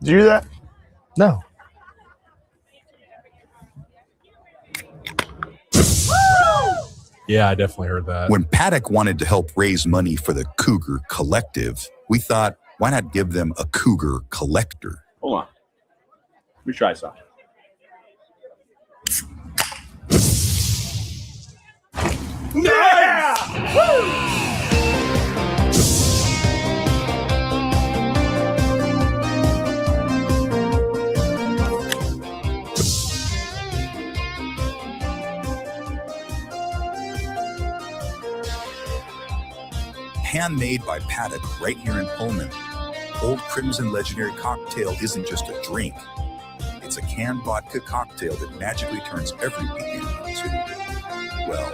Did you hear that? No. Yeah, I definitely heard that. When Paddock wanted to help raise money for the Cougar Collective, we thought, why not give them a Cougar Collector? Hold on. Let me try something. Yeah! Woo! Handmade by Paddock right here in Pullman. Old Crimson Legendary Cocktail isn't just a drink. It's a canned vodka cocktail that magically turns every weekend into, well,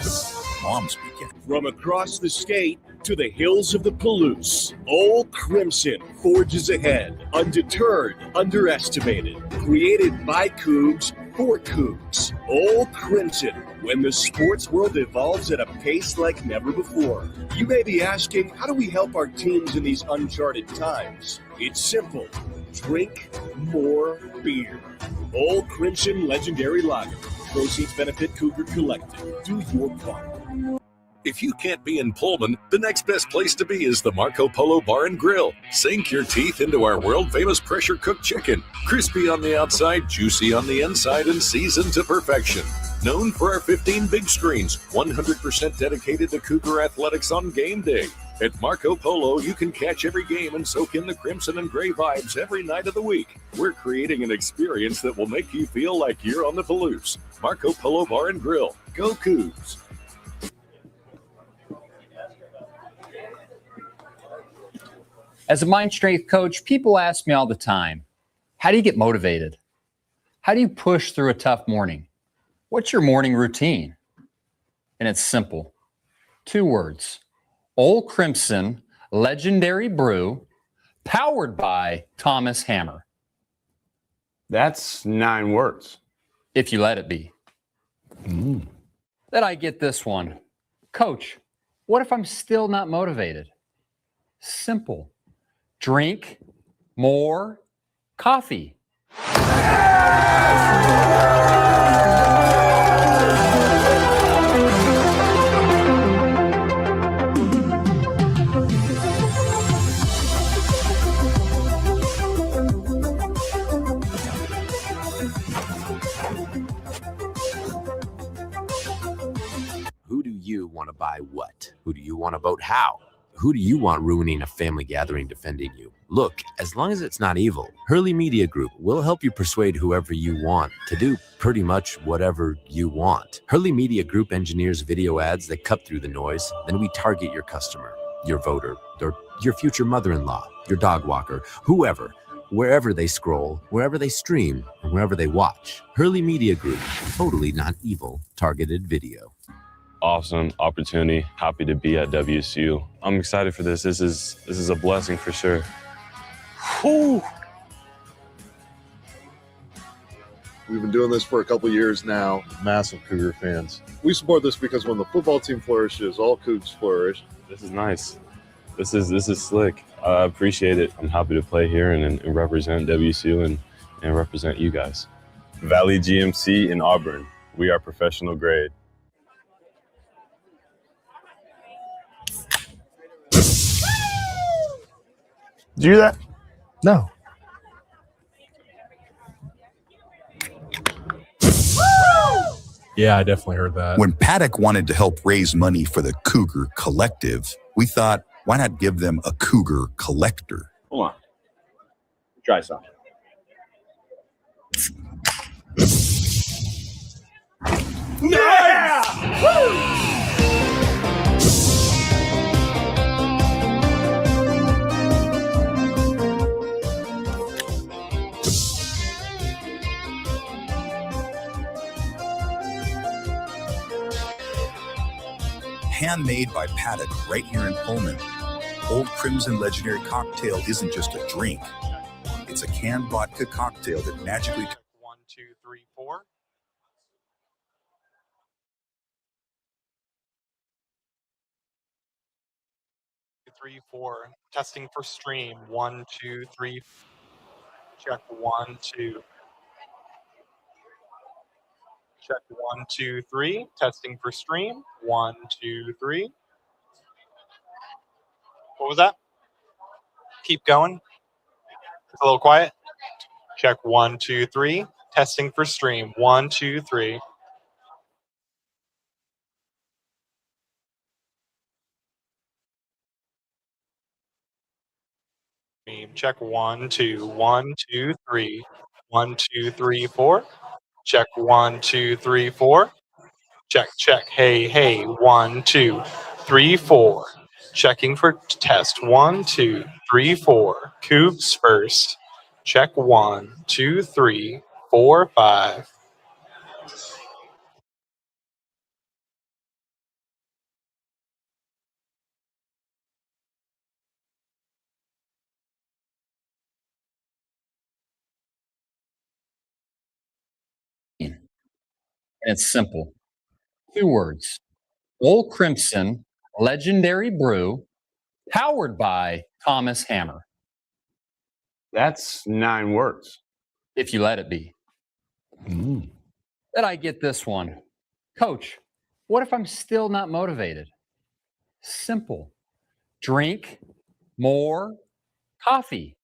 Mom's weekend. From across the state to the hills of the Palouse, Old Crimson forges ahead, undeterred, underestimated. Created by Cougs for Cougs. Old Crimson, when the sports world evolves at a pace like never before. You may be asking, how do we help our teams in these uncharted times? It's simple. Drink more beer. Old Crimson Legendary Lager. Proceeds benefit Cougar Collective. Do your part. If you can't be in Pullman, the next best place to be is the Marco Polo Bar and Grill. Sink your teeth into our world-famous pressure-cooked chicken. Crispy on the outside, juicy on the inside, and seasoned to perfection. Known for our 15 big screens, 100% dedicated to Cougar athletics on game day. At Marco Polo, you can catch every game and soak in the crimson and gray vibes every night of the week. We're creating an experience that will make you feel like you're on the Palouse. Marco Polo Bar and Grill. Go Cougs! As a mind strength coach, people ask me all the time, how do you get motivated? How do you push through a tough morning? What's your morning routine? And it's simple. 2 words. Old Crimson Legendary Brew, powered by Thomas Hammer. That's 9 words. If you let it be. Then I get this one. Coach, what if I'm still not motivated? Simple. Drink more coffee. Who do you want to buy what? Who do you want to vote how? Who do you want ruining a family gathering defending you? Look, as long as it's not evil, Hurley Media Group will help you persuade whoever you want to do pretty much whatever you want. Hurley Media Group engineers video ads that cut through the noise. Then we target your customer, your voter, or your future mother-in-law, your dog walker, whoever, wherever they scroll, wherever they stream, or wherever they watch. Hurley Media Group, totally not evil, targeted video. Awesome opportunity. Happy to be at WSU. I'm excited for this. This is a blessing for sure. Whew. We've been doing this for a couple years now. Massive Cougar fans. We support this because when the football team flourishes, all Cougs flourish. This is nice. This is slick. I appreciate it. I'm happy to play here and represent WSU and represent you guys. Valley GMC in Auburn. We are professional grade. Did you hear that? No. Yeah, I definitely heard that. When Paddock wanted to help raise money for the Cougar Collective, we thought, why not give them a Cougar Collector? Hold on. Try something. Yeah! Woo! Handmade by Paddock right here in Pullman. Old Crimson Legendary Cocktail isn't just a drink. It's a canned vodka cocktail that magically... 1, 2, 3, 4. 3, 4. Testing for stream. 1, 2, 3. Check 1, 2. Check 1, 2, 3. Testing for stream. 1, 2, 3. What was that? Keep going. It's a little quiet. Check 1, 2, 3. Testing for stream. 1, 2, 3. Check 1, 2, 1, 2, 3. 1, 2, 3, 4. Check 1, 2, 3, 4. Check, check. Hey, hey. 1, 2, 3, 4. Checking for test. 1, 2, 3, 4. CougsFirst. Check 1, 2, 3, 4, 5. And it's simple. 2 words. Old Crimson Legendary Brew, powered by Thomas Hammer. That's 9 words. If you let it be. Then I get this one. Coach, what if I'm still not motivated? Simple. Drink more coffee.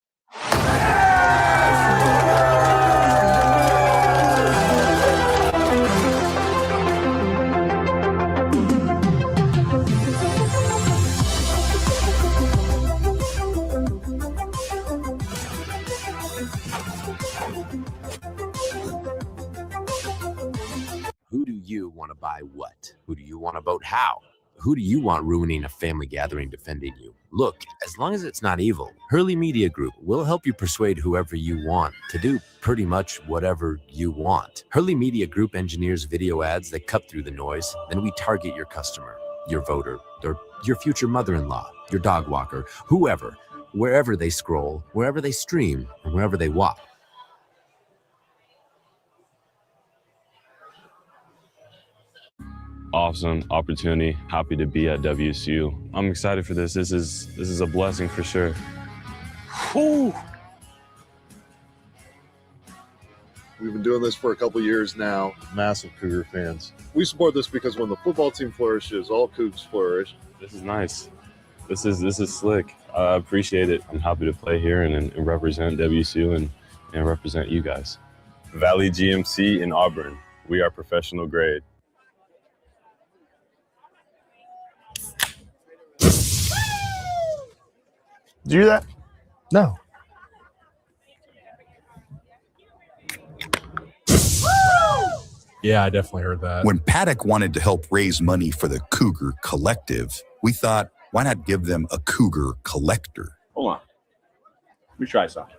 Who do you want to buy what? Who do you want to vote how? Who do you want ruining a family gathering defending you? Look, as long as it's not evil, Hurley Media Group will help you persuade whoever you want to do pretty much whatever you want. Hurley Media Group engineers video ads that cut through the noise, then we target your customer, your voter, or your future mother-in-law, your dog walker, whoever, wherever they scroll, wherever they stream, and wherever they walk. Awesome opportunity. Happy to be at WSU. I'm excited for this. This is a blessing for sure. Whew. We've been doing this for a couple years now. Massive Cougar fans. We support this because when the football team flourishes, all Cougs flourish. This is nice. This is slick. I appreciate it. I'm happy to play here and represent WSU and represent you guys. Valley GMC in Auburn. We are professional grade. Did you hear that? No. Yeah, I definitely heard that. When Paddock wanted to help raise money for the Cougar Collective, we thought, why not give them a Cougar Collector? Hold on. Let me try something.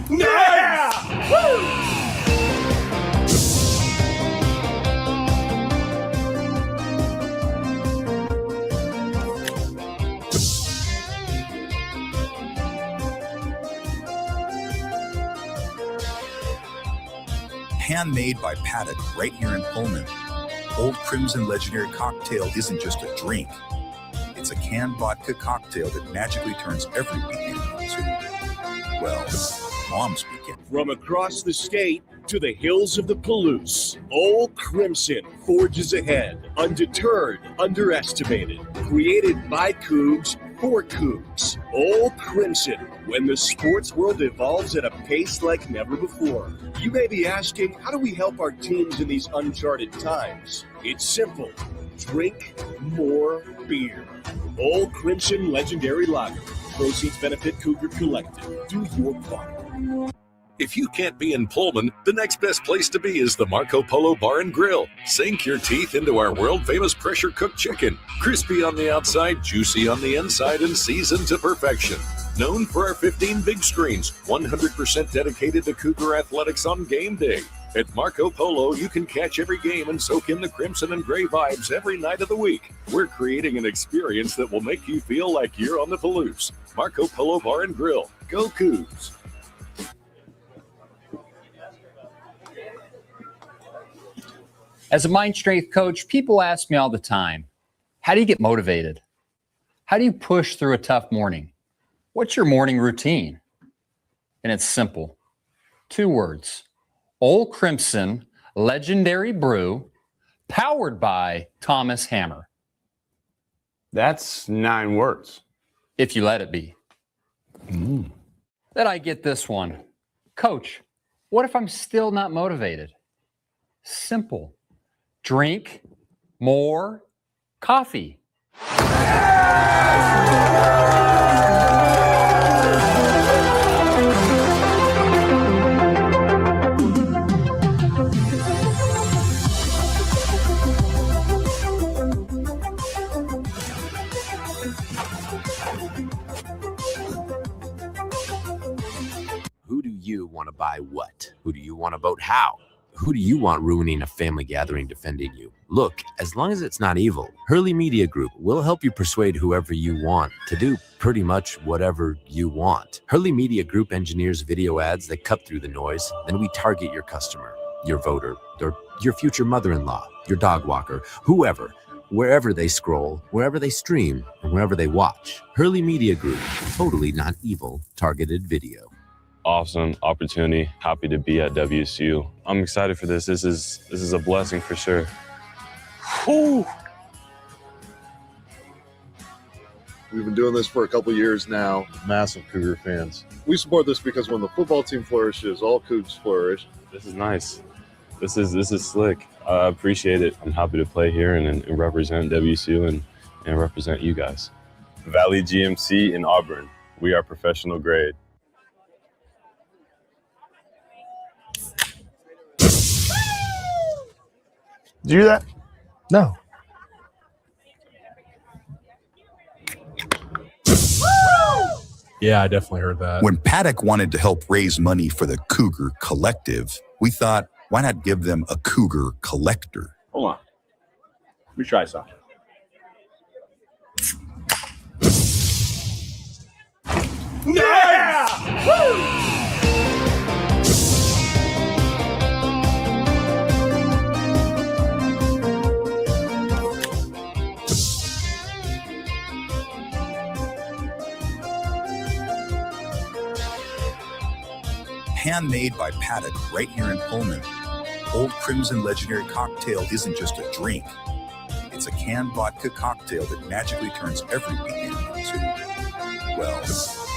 Yeah! Woo! Handmade by Paddock right here in Pullman. Old Crimson Legendary Cocktail isn't just a drink. It's a canned vodka cocktail that magically turns every weekend into, well, mom's weekend. From across the state to the hills of the Palouse, Old Crimson forges ahead, undeterred, underestimated. Created by Cougs for Cougs. Old Crimson, when the sports world evolves at a pace like never before. You may be asking, how do we help our teams in these uncharted times? It's simple. Drink more beer. Old Crimson Legendary Lager. Proceeds benefit Cougar Collective. Do your part. If you can't be in Pullman, the next best place to be is the Marco Polo Bar and Grill. Sink your teeth into our world-famous pressure-cooked chicken. Crispy on the outside, juicy on the inside, and seasoned to perfection. Known for our 15 big screens, 100% dedicated to Cougar athletics on game day. At Marco Polo, you can catch every game and soak in the crimson and gray vibes every night of the week. We're creating an experience that will make you feel like you're on the Palouse. Marco Polo Bar and Grill. Go Cougs! As a mind strength coach, people ask me all the time, how do you get motivated? How do you push through a tough morning? What's your morning routine? And it's simple. 2 words. Old Crimson Legendary Brew, powered by Thomas Hammer. That's 9 words. If you let it be. Then I get this one. Coach, what if I'm still not motivated? Simple. Drink more coffee. Who do you want to buy what? Who do you want to vote how? Who do you want ruining a family gathering defending you? Look, as long as it's not evil, Hurley Media Group will help you persuade whoever you want to do pretty much whatever you want. Hurley Media Group engineers video ads that cut through the noise, then we target your customer, your voter, or your future mother-in-law, your dog walker, whoever, wherever they scroll, wherever they stream, and wherever they watch. Hurley Media Group, totally not evil, targeted video. Awesome opportunity. Happy to be at WSU. I'm excited for this. This is a blessing for sure. We've been doing this for a couple years now. Massive Cougar fans. We support this because when the football team flourishes, all Cougs flourish. This is nice. This is slick. I appreciate it. I'm happy to play here and represent WSU and represent you guys. Valley GMC in Auburn. We are professional grade. Did you do that? No. Yeah, I definitely heard that. When Paddock wanted to help raise money for the Cougar Collective, we thought, why not give them a Cougar Collector? Hold on. Let me try something. Yeah! Woo! Handmade by Paddock right here in Pullman. Old Crimson Legendary Cocktail isn't just a drink. It's a canned vodka cocktail that magically turns every weekend into, well,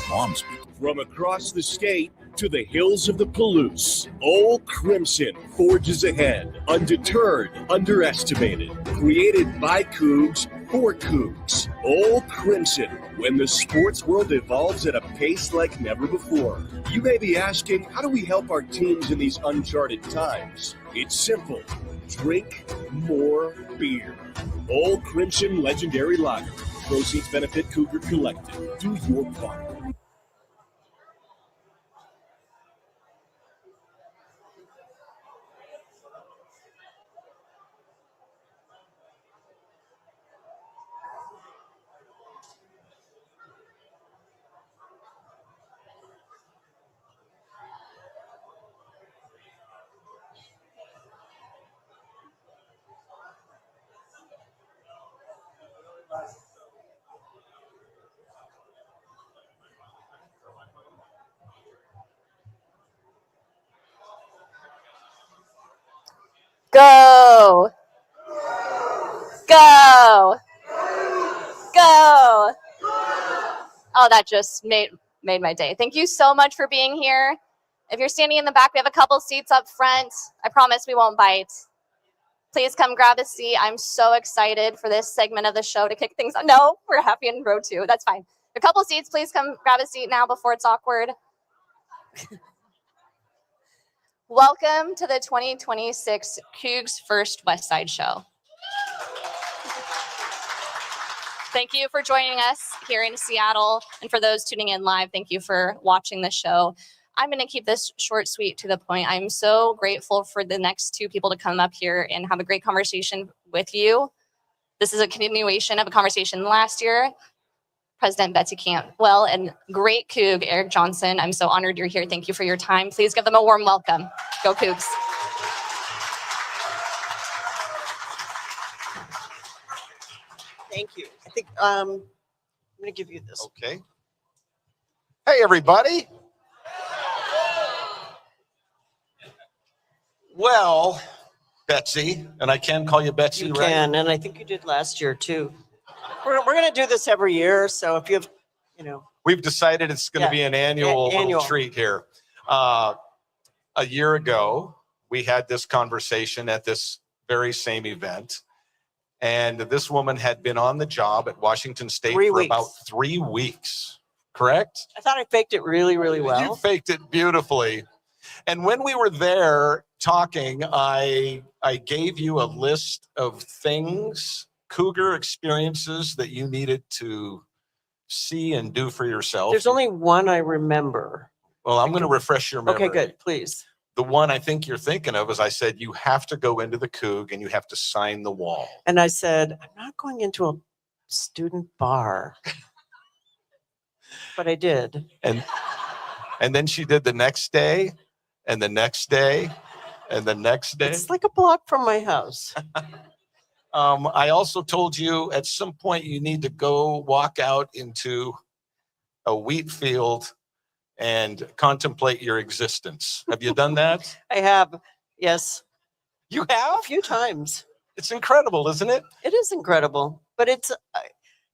mom's weekend. From across the state to the hills of the Palouse, Old Crimson forges ahead, undeterred, underestimated. Created by Cougs for Cougs. Old Crimson, when the sports world evolves at a pace like never before. You may be asking, how do we help our teams in these uncharted times? It's simple. Drink more beer. Old Crimson Legendary Lager. Proceeds benefit Cougar Collective. Do your part. Go! Go! Go! Oh, that just made my day. Thank you so much for being here. If you're standing in the back, we have a couple seats up front. I promise we won't bite. Please come grab a seat. I'm so excited for this segment of the show to kick things off. No, we're happy in row 2. That's fine. A couple seats, please come grab a seat now before it's awkward. Welcome to the 2026 CougsFirst Westside Show. Thank you for joining us here in Seattle. And for those tuning in live, thank you for watching the show. I'm going to keep this short, sweet, to the point. I'm so grateful for the next 2 people to come up here and have a great conversation with you. This is a continuation of a conversation last year. President Betsy Cantwell and great Coug, Eric Johnson. I'm so honored you're here. Thank you for your time. Please give them a warm welcome. Go Cougs. Thank you. I think I'm going to give you this. Okay. Hey, everybody. Well, Betsy, and I can call you Betsy, You right? can, and I think you did last year too. We're going to do this every year, so if you have, We've decided it's going to be an annual little annual treat here. A year ago, we had this conversation at this very same event. And this woman had been on the job at Washington State for about 3 weeks, correct? I thought I faked it really, really well. You faked it beautifully. And when we were there talking, I gave you a list of things, Cougar experiences that you needed to see and do for yourself. There's only one I remember. Well, I'm going to refresh your memory. Okay, good, please. The one I think you're thinking of is I said, you have to go into the Coug and you have to sign the wall. And I said, I'm not going into a student bar. But I did. And then she did the next day and the next day and the next day. It's like a block from my house. I also told you at some point you need to go walk out into a wheat field and contemplate your existence. Have you done that? I have, yes. You have? A few times. It's incredible, isn't it? It is incredible, but it's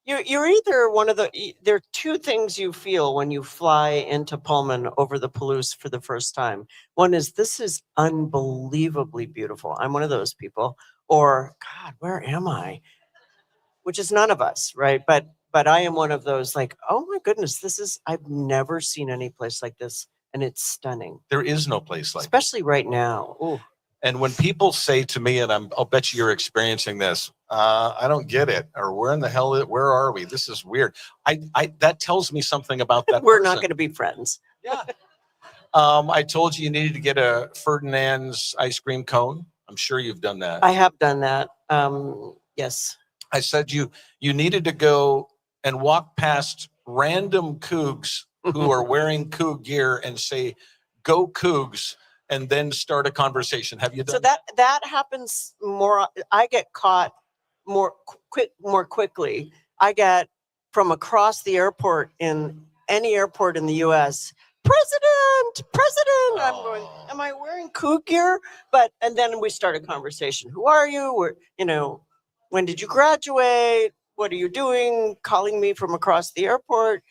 you're either one of there are two things you feel when you fly into Pullman over the Palouse for the first time. One is, this is unbelievably beautiful. I'm one of those people. Or, God, where am I? Which is none of us, right? But I am one of those, like, oh my goodness, I've never seen any place like this, and it's stunning. There is no place like especially right now. Ooh. And when people say to me, and I'll bet you're experiencing this, I don't get it, or where in the hell, where are we? This is weird. That tells me something about that We're person. not going to be friends. Yeah. I told you needed to get a Ferdinand's ice cream cone. I'm sure you've done that. I have done that. Yes. I said you needed to go and walk past random Cougs who are wearing Coug gear and say, "Go Cougs," and then start a conversation. Have you done So that happens more. I get caught more quickly. I get from across the airport in any airport in the U.S. President. I'm going, am I wearing Coug gear? And then we start a conversation. Who are you? When did you graduate? What are you doing? Calling me from across the airport.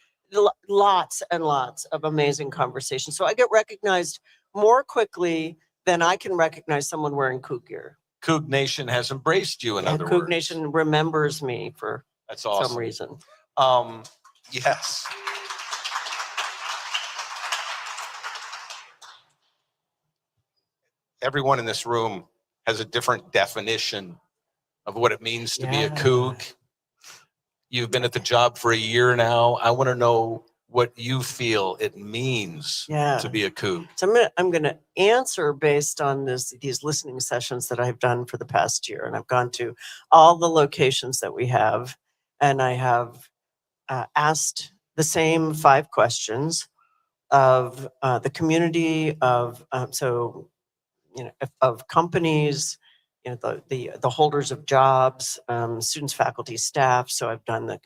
Lots and lots of amazing conversations. So I get recognized more quickly than I can recognize someone wearing Coug gear. Coug Nation has embraced you, in other words. Coug Nation remembers me for That's awesome. some reason. Yes. Everyone in this room has a different definition of what it means to be a Coug. You've been at the job for a year now. I want to know what you feel it means to be a Coug. So I'm gonna answer based on these listening sessions that I've done for the past year, and I've gone to all the locations that we have, and I have asked the same 5 questions of the community of of companies, the holders of jobs, students, faculty, staff. So I've done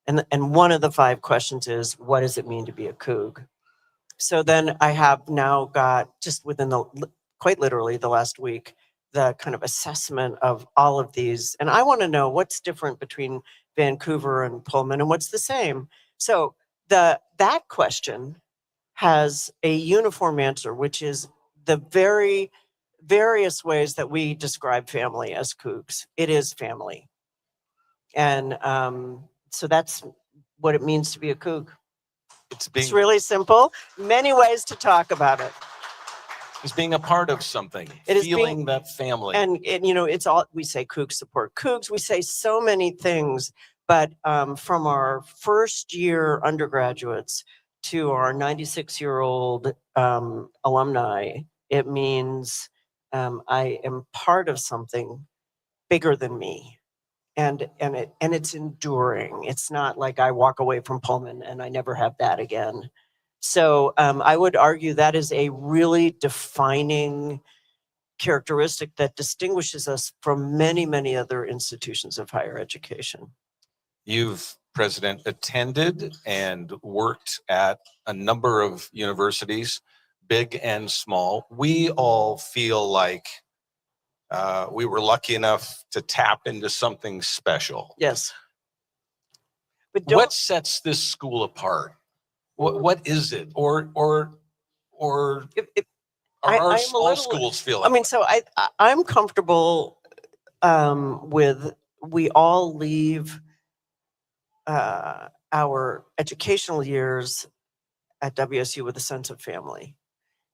and one of the 5 questions is, what does it mean to be a Coug? So then I have now got, just within quite literally the last week, the kind of assessment of all of these. And I want to know what's different between Vancouver and Pullman and what's the same. So that question has a uniform answer, which is the very various ways that we describe family as Cougs. It is family. And so that's what it means to be a Coug. It's really simple. Many ways to talk about it. It's being a part of something. It is feeling that family. And it's all, we say Cougs support Cougs. We say so many things, but from our first year undergraduates to our 96-year-old alumni, it means I am part of something bigger than me. And it's enduring. It's not like I walk away from Pullman and I never have that again. So I would argue that is a really defining characteristic that distinguishes us from many, many other institutions of higher education. You've president, attended and worked at a number of universities, big and small. We all feel like we were lucky enough to tap into something special. Yes. But what sets this school apart? What is it? Or are all schools feel like? I mean, so I'm comfortable with we all leave our educational years at WSU with a sense of family.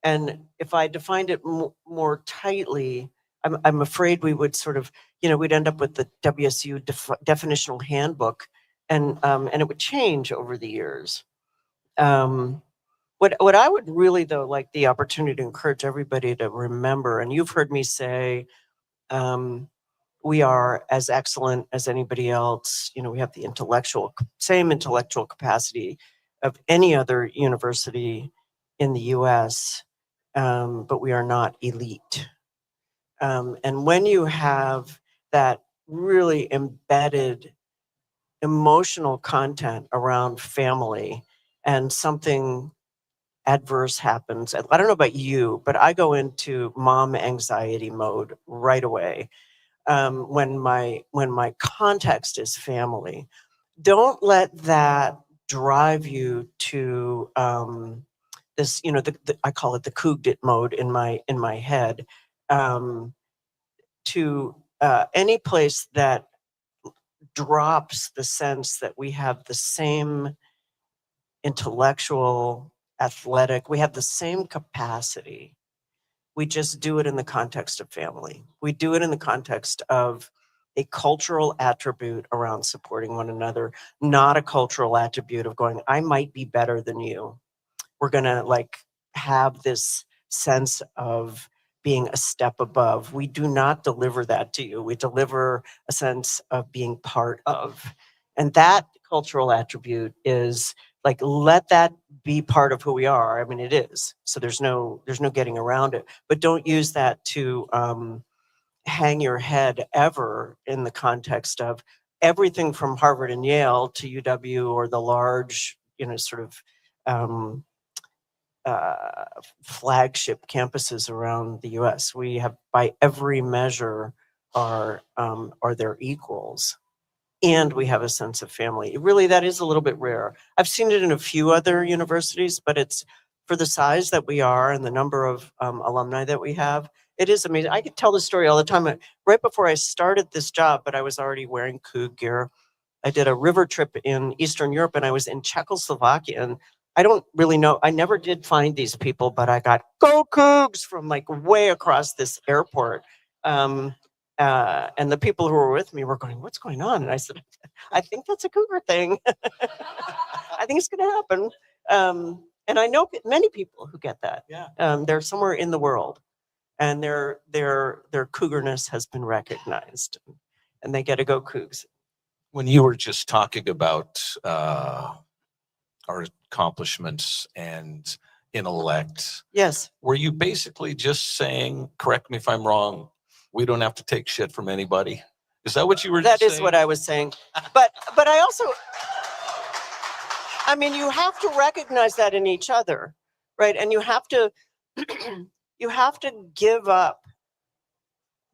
And if I defined it more tightly, I'm afraid we would sort of, we'd end up with the WSU definitional handbook, and it would change over the years. What I would really, though, like the opportunity to encourage everybody to remember, and you've heard me say, we are as excellent as anybody else. We have the same intellectual capacity of any other university in the US, but we are not elite. And when you have that really embedded emotional content around family and something adverse happens, I don't know about you, but I go into mom anxiety mode right away. When my context is family, don't let that drive you to this, I call it the Couged mode in my head, to any place that drops the sense that we have the same intellectual, athletic, we have the same capacity. We just do it in the context of family. We do it in the context of a cultural attribute around supporting one another, not a cultural attribute of going, I might be better than you. We're going to have this sense of being a step above. We do not deliver that to you. We deliver a sense of being part of. And that cultural attribute is let that be part of who we are. I mean, it is. So there's no getting around it. But don't use that to hang your head ever in the context of everything from Harvard and Yale to UW or the large, sort of flagship campuses around the US. We have, by every measure, are their equals. And we have a sense of family. Really, that is a little bit rare. I've seen it in a few other universities, but it's for the size that we are and the number of alumni that we have. It is amazing. I could tell the story all the time. Right before I started this job, but I was already wearing Coug gear, I did a river trip in Eastern Europe, and I was in Czechoslovakia. And I don't really know. I never did find these people, but I got "Go Cougs" from way across this airport. And the people who were with me were going, what's going on? And I said, I think that's a Cougar thing. I think it's going to happen. And I know many people who get that. Yeah. They're somewhere in the world, and their Cougarness has been recognized, and they get to go Cougs. When you were just talking about our accomplishments and intellect, yes, were you basically just saying, correct me if I'm wrong, we don't have to take shit from anybody? Is that what you were That saying? is what I was saying. But I also, I mean, you have to recognize that in each other, right? And you have to give up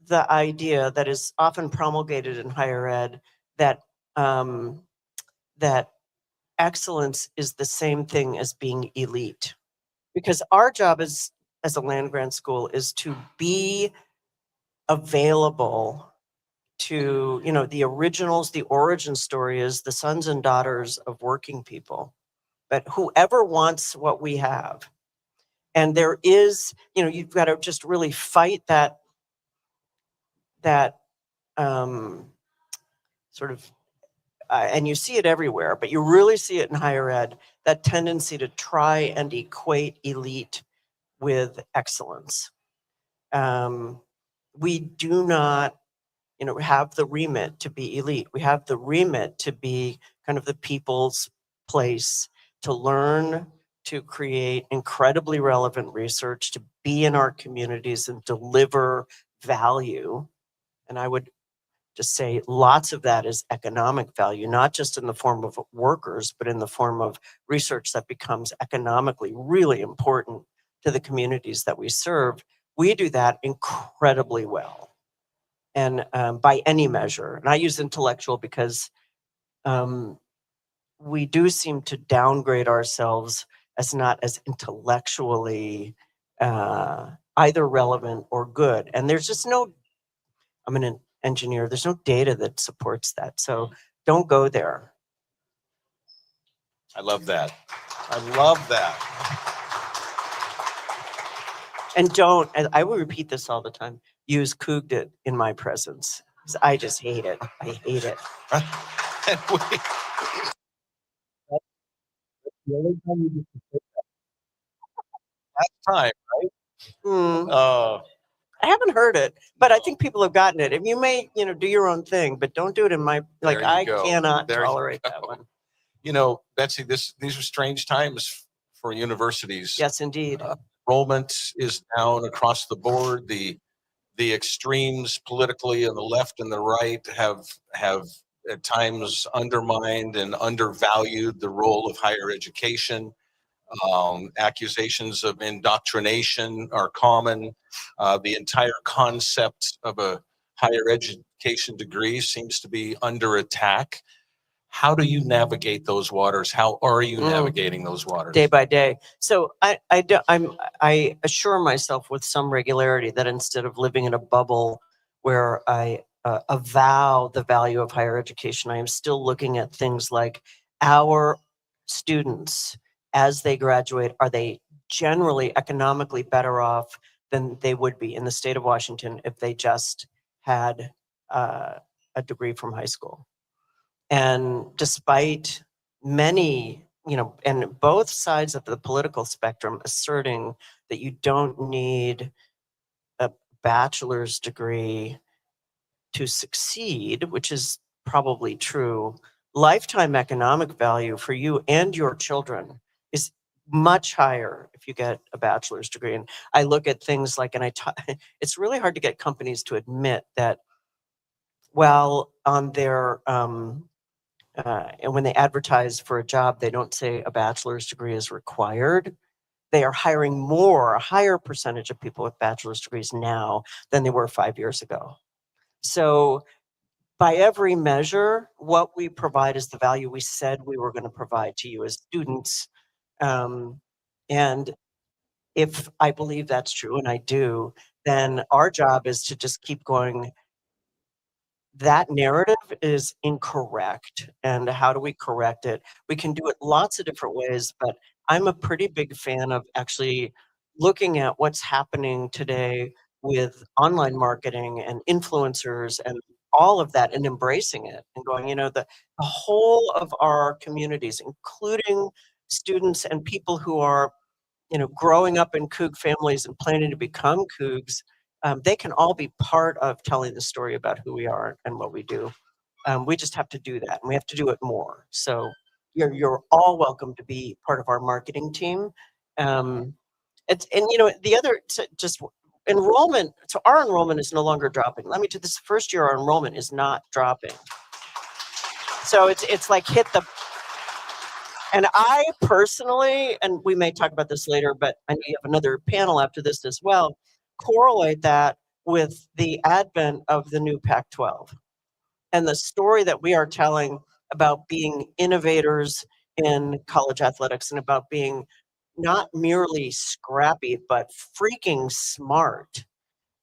the idea that is often promulgated in higher ed that that excellence is the same thing as being elite. Because our job as a land grant school is to be available to, the originals. The origin story is the sons and daughters of working people, but whoever wants what we have. And there is, you've got to just really fight that sort of, and you see it everywhere, but you really see it in higher ed, that tendency to try and equate elite with excellence. We do not, have the remit to be elite. We have the remit to be kind of the people's place, to learn, to create incredibly relevant research, to be in our communities and deliver value. And I would to say lots of that is economic value, not just in the form of workers, but in the form of research that becomes economically really important to the communities that we serve. We do that incredibly well, and by any measure. And I use intellectual because we do seem to downgrade ourselves as not as intellectually either relevant or good. And there's just no, I'm an engineer, there's no data that supports that. So don't go there. I love that. I love that. And don't, and I will repeat this all the time, use couged it in my presence. 'Cause I just hate it. I hate it. That's time, right? I haven't heard it, but I think people have gotten it. And you may, do your own thing, but don't do it in my, like, There you I go. cannot There you tolerate go. that one. Betsy, these are strange times for universities. Yes, indeed. Enrollment is down across the board. The extremes politically on the left and the right have at times undermined and undervalued the role of higher education. Accusations of indoctrination are common. The entire concept of a higher education degree seems to be under attack. How do you navigate those waters? How are you navigating those waters? Day by day. So I assure myself with some regularity that instead of living in a bubble where I avow the value of higher education, I am still looking at things like our students as they graduate. Are they generally economically better off than they would be in the state of Washington if they just had a degree from high school? And despite many, and both sides of the political spectrum asserting that you don't need a bachelor's degree to succeed, which is probably true, lifetime economic value for you and your children is much higher if you get a bachelor's degree. And I look at things like, it's really hard to get companies to admit that while on their, and when they advertise for a job, they don't say a bachelor's degree is required. They are hiring a higher percentage of people with bachelor's degrees now than they were 5 years ago. So by every measure, what we provide is the value we said we were going to provide to you as students. And if I believe that's true, and I do, then our job is to just keep going. That narrative is incorrect. And how do we correct it? We can do it lots of different ways, but I'm a pretty big fan of actually looking at what's happening today with online marketing and influencers and all of that and embracing it and going, the whole of our communities, including students and people who are, growing up in Coug families and planning to become Cougs, they can all be part of telling the story about who we are and what we do. We just have to do that, and we have to do it more. So you're all welcome to be part of our marketing team. The other just enrollment. So our enrollment is no longer dropping. Let me do this. First year, our enrollment is not dropping. So it's like hit the. And I personally, and we may talk about this later, but I know you have another panel after this as well, correlate that with the advent of the new Pac-12 and the story that we are telling about being innovators in college athletics and about being not merely scrappy, but freaking smart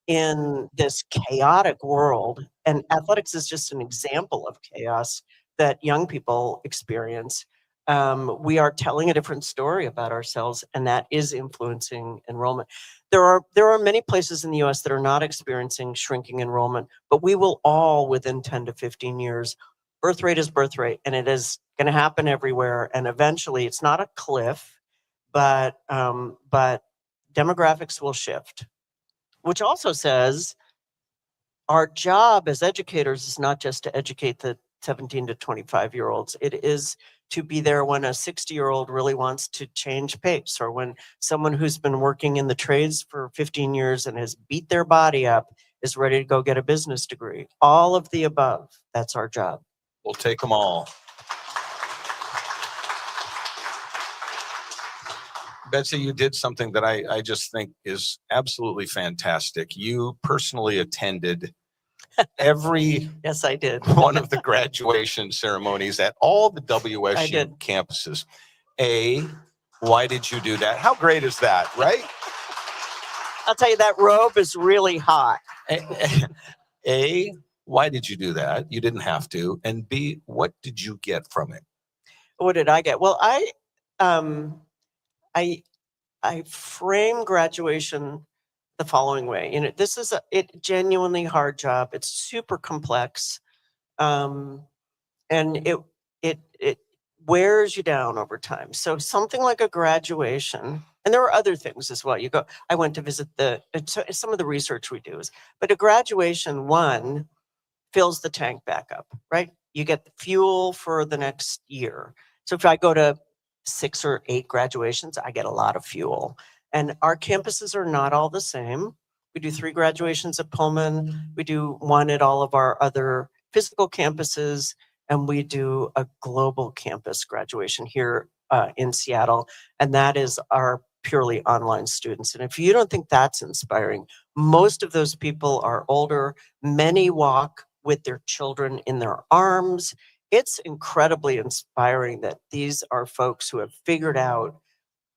in this chaotic world. And athletics is just an example of chaos that young people experience. We are telling a different story about ourselves, and that is influencing enrollment. There are many places in the US that are not experiencing shrinking enrollment, but we will all within 10 to 15 years. Birth rate is birth rate, and it is going to happen everywhere. And eventually, it's not a cliff, but demographics will shift, which also says our job as educators is not just to educate the 17 to 25-year-olds. It is to be there when a 60-year-old really wants to change pace, or when someone who's been working in the trades for 15 years and has beat their body up is ready to go get a business degree. All of the above. That's our job. We'll take them all. Betsy, you did something that I just think is absolutely fantastic. You personally attended every yes, I did. one of the graduation ceremonies at all the WSU campuses. Why did you do that? How great is that, right? I'll tell you, that robe is really hot. Why did you do that? You didn't have to. And B, what did you get from it? What did I get? Well, I frame graduation the following way. This is a genuinely hard job. It's super complex, and it wears you down over time. So something like a graduation, and there are other things as well. I went to visit some of the research we do is, but a graduation one fills the tank back up, right? You get the fuel for the next year. So if I go to 6 or 8 graduations, I get a lot of fuel. And our campuses are not all the same. We do 3 graduations at Pullman. We do 1 at all of our other physical campuses. And we do a global campus graduation here in Seattle. And that is our purely online students. And if you don't think that's inspiring, most of those people are older. Many walk with their children in their arms. It's incredibly inspiring that these are folks who have figured out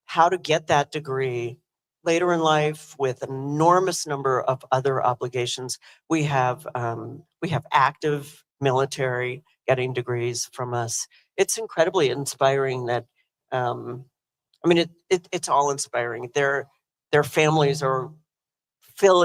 how to get that degree later in life with an enormous number of other obligations. We have active military getting degrees from us. It's incredibly inspiring that, it's all inspiring. Their families are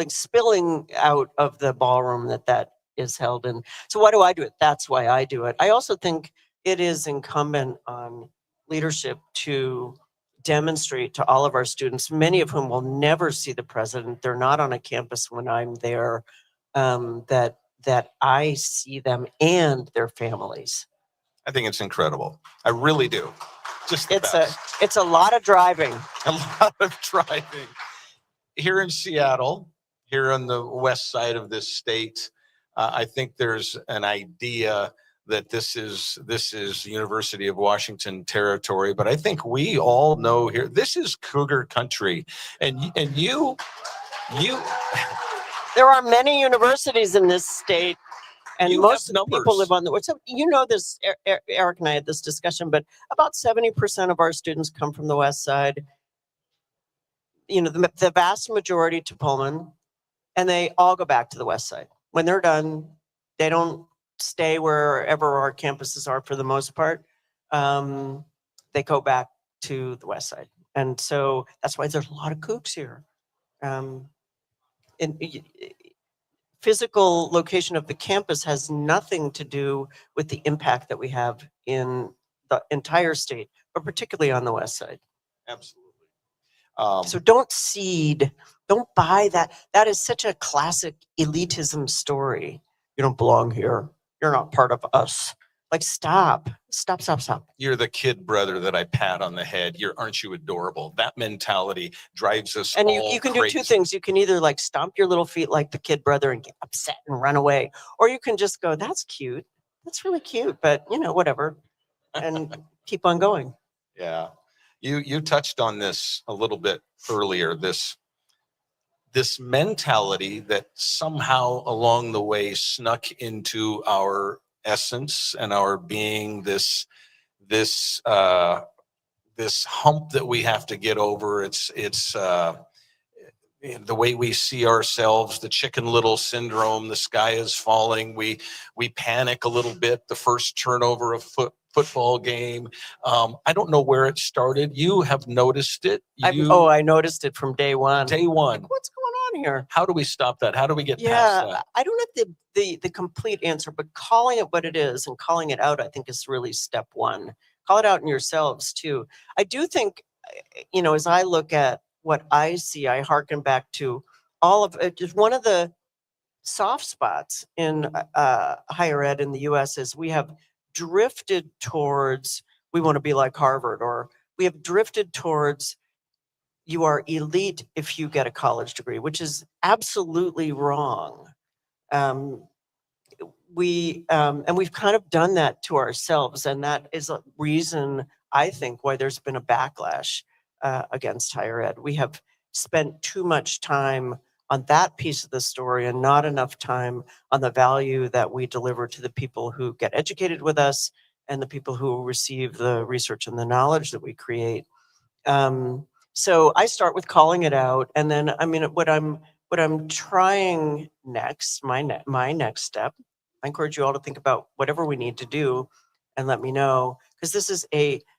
spilling out of the ballroom that is held in. So why do I do it? That's why I do it. I also think it is incumbent on leadership to demonstrate to all of our students, many of whom will never see the president. They're not on a campus when I'm there, that I see them and their families. I think it's incredible. I really do. It's a lot of driving. A lot of driving. Here in Seattle, here on the west side of this state, I think there's an idea that this is University of Washington territory, but I think we all know here this is Cougar country, and you. There are many universities in this state, and most of the people numbers. live on the. So you know this, Eric and I had this discussion, but about 70% of our students come from the west side. The vast majority to Pullman, and they all go back to the west side. When they're done, they don't stay wherever our campuses are for the most part. They go back to the west side. And so that's why there's a lot of Cougs here. Physical location of the campus has nothing to do with the impact that we have in the entire state, but particularly on the west side. Absolutely. So don't buy that. That is such a classic elitism story. You don't belong here. You're not part of us. Like, stop. You're the kid brother that I pat on the head. Aren't you adorable? That mentality drives us and all you can crazy. do 2 things. You can either stomp your little feet like the kid brother and get upset and run away, or you can just go, that's cute. That's really cute, but whatever, and keep on going. Yeah. You touched on this a little bit earlier, this mentality that somehow along the way snuck into our essence and our being, this hump that we have to get over. It's the way we see ourselves, the Chicken Little syndrome, the sky is falling. We panic a little bit, the first turnover of football game. I don't know where it started. You have noticed it. I noticed it from day one. Day one. What's going on here? How do we stop that? How do we get past that? I don't have the complete answer, but calling it what it is and calling it out, I think, is really step one. Call it out in yourselves too. I do think, as I look at what I see, I hearken back to all of it. Just one of the soft spots in higher ed in the U.S. is we have drifted towards, we want to be like Harvard, or we have drifted towards, you are elite if you get a college degree, which is absolutely wrong. And we've kind of done that to ourselves, and that is a reason I think why there's been a backlash against higher ed. We have spent too much time on that piece of the story and not enough time on the value that we deliver to the people who get educated with us and the people who receive the research and the knowledge that we create. So I start with calling it out, and then what I'm trying next, my next step. I encourage you all to think about whatever we need to do, and let me know, because this is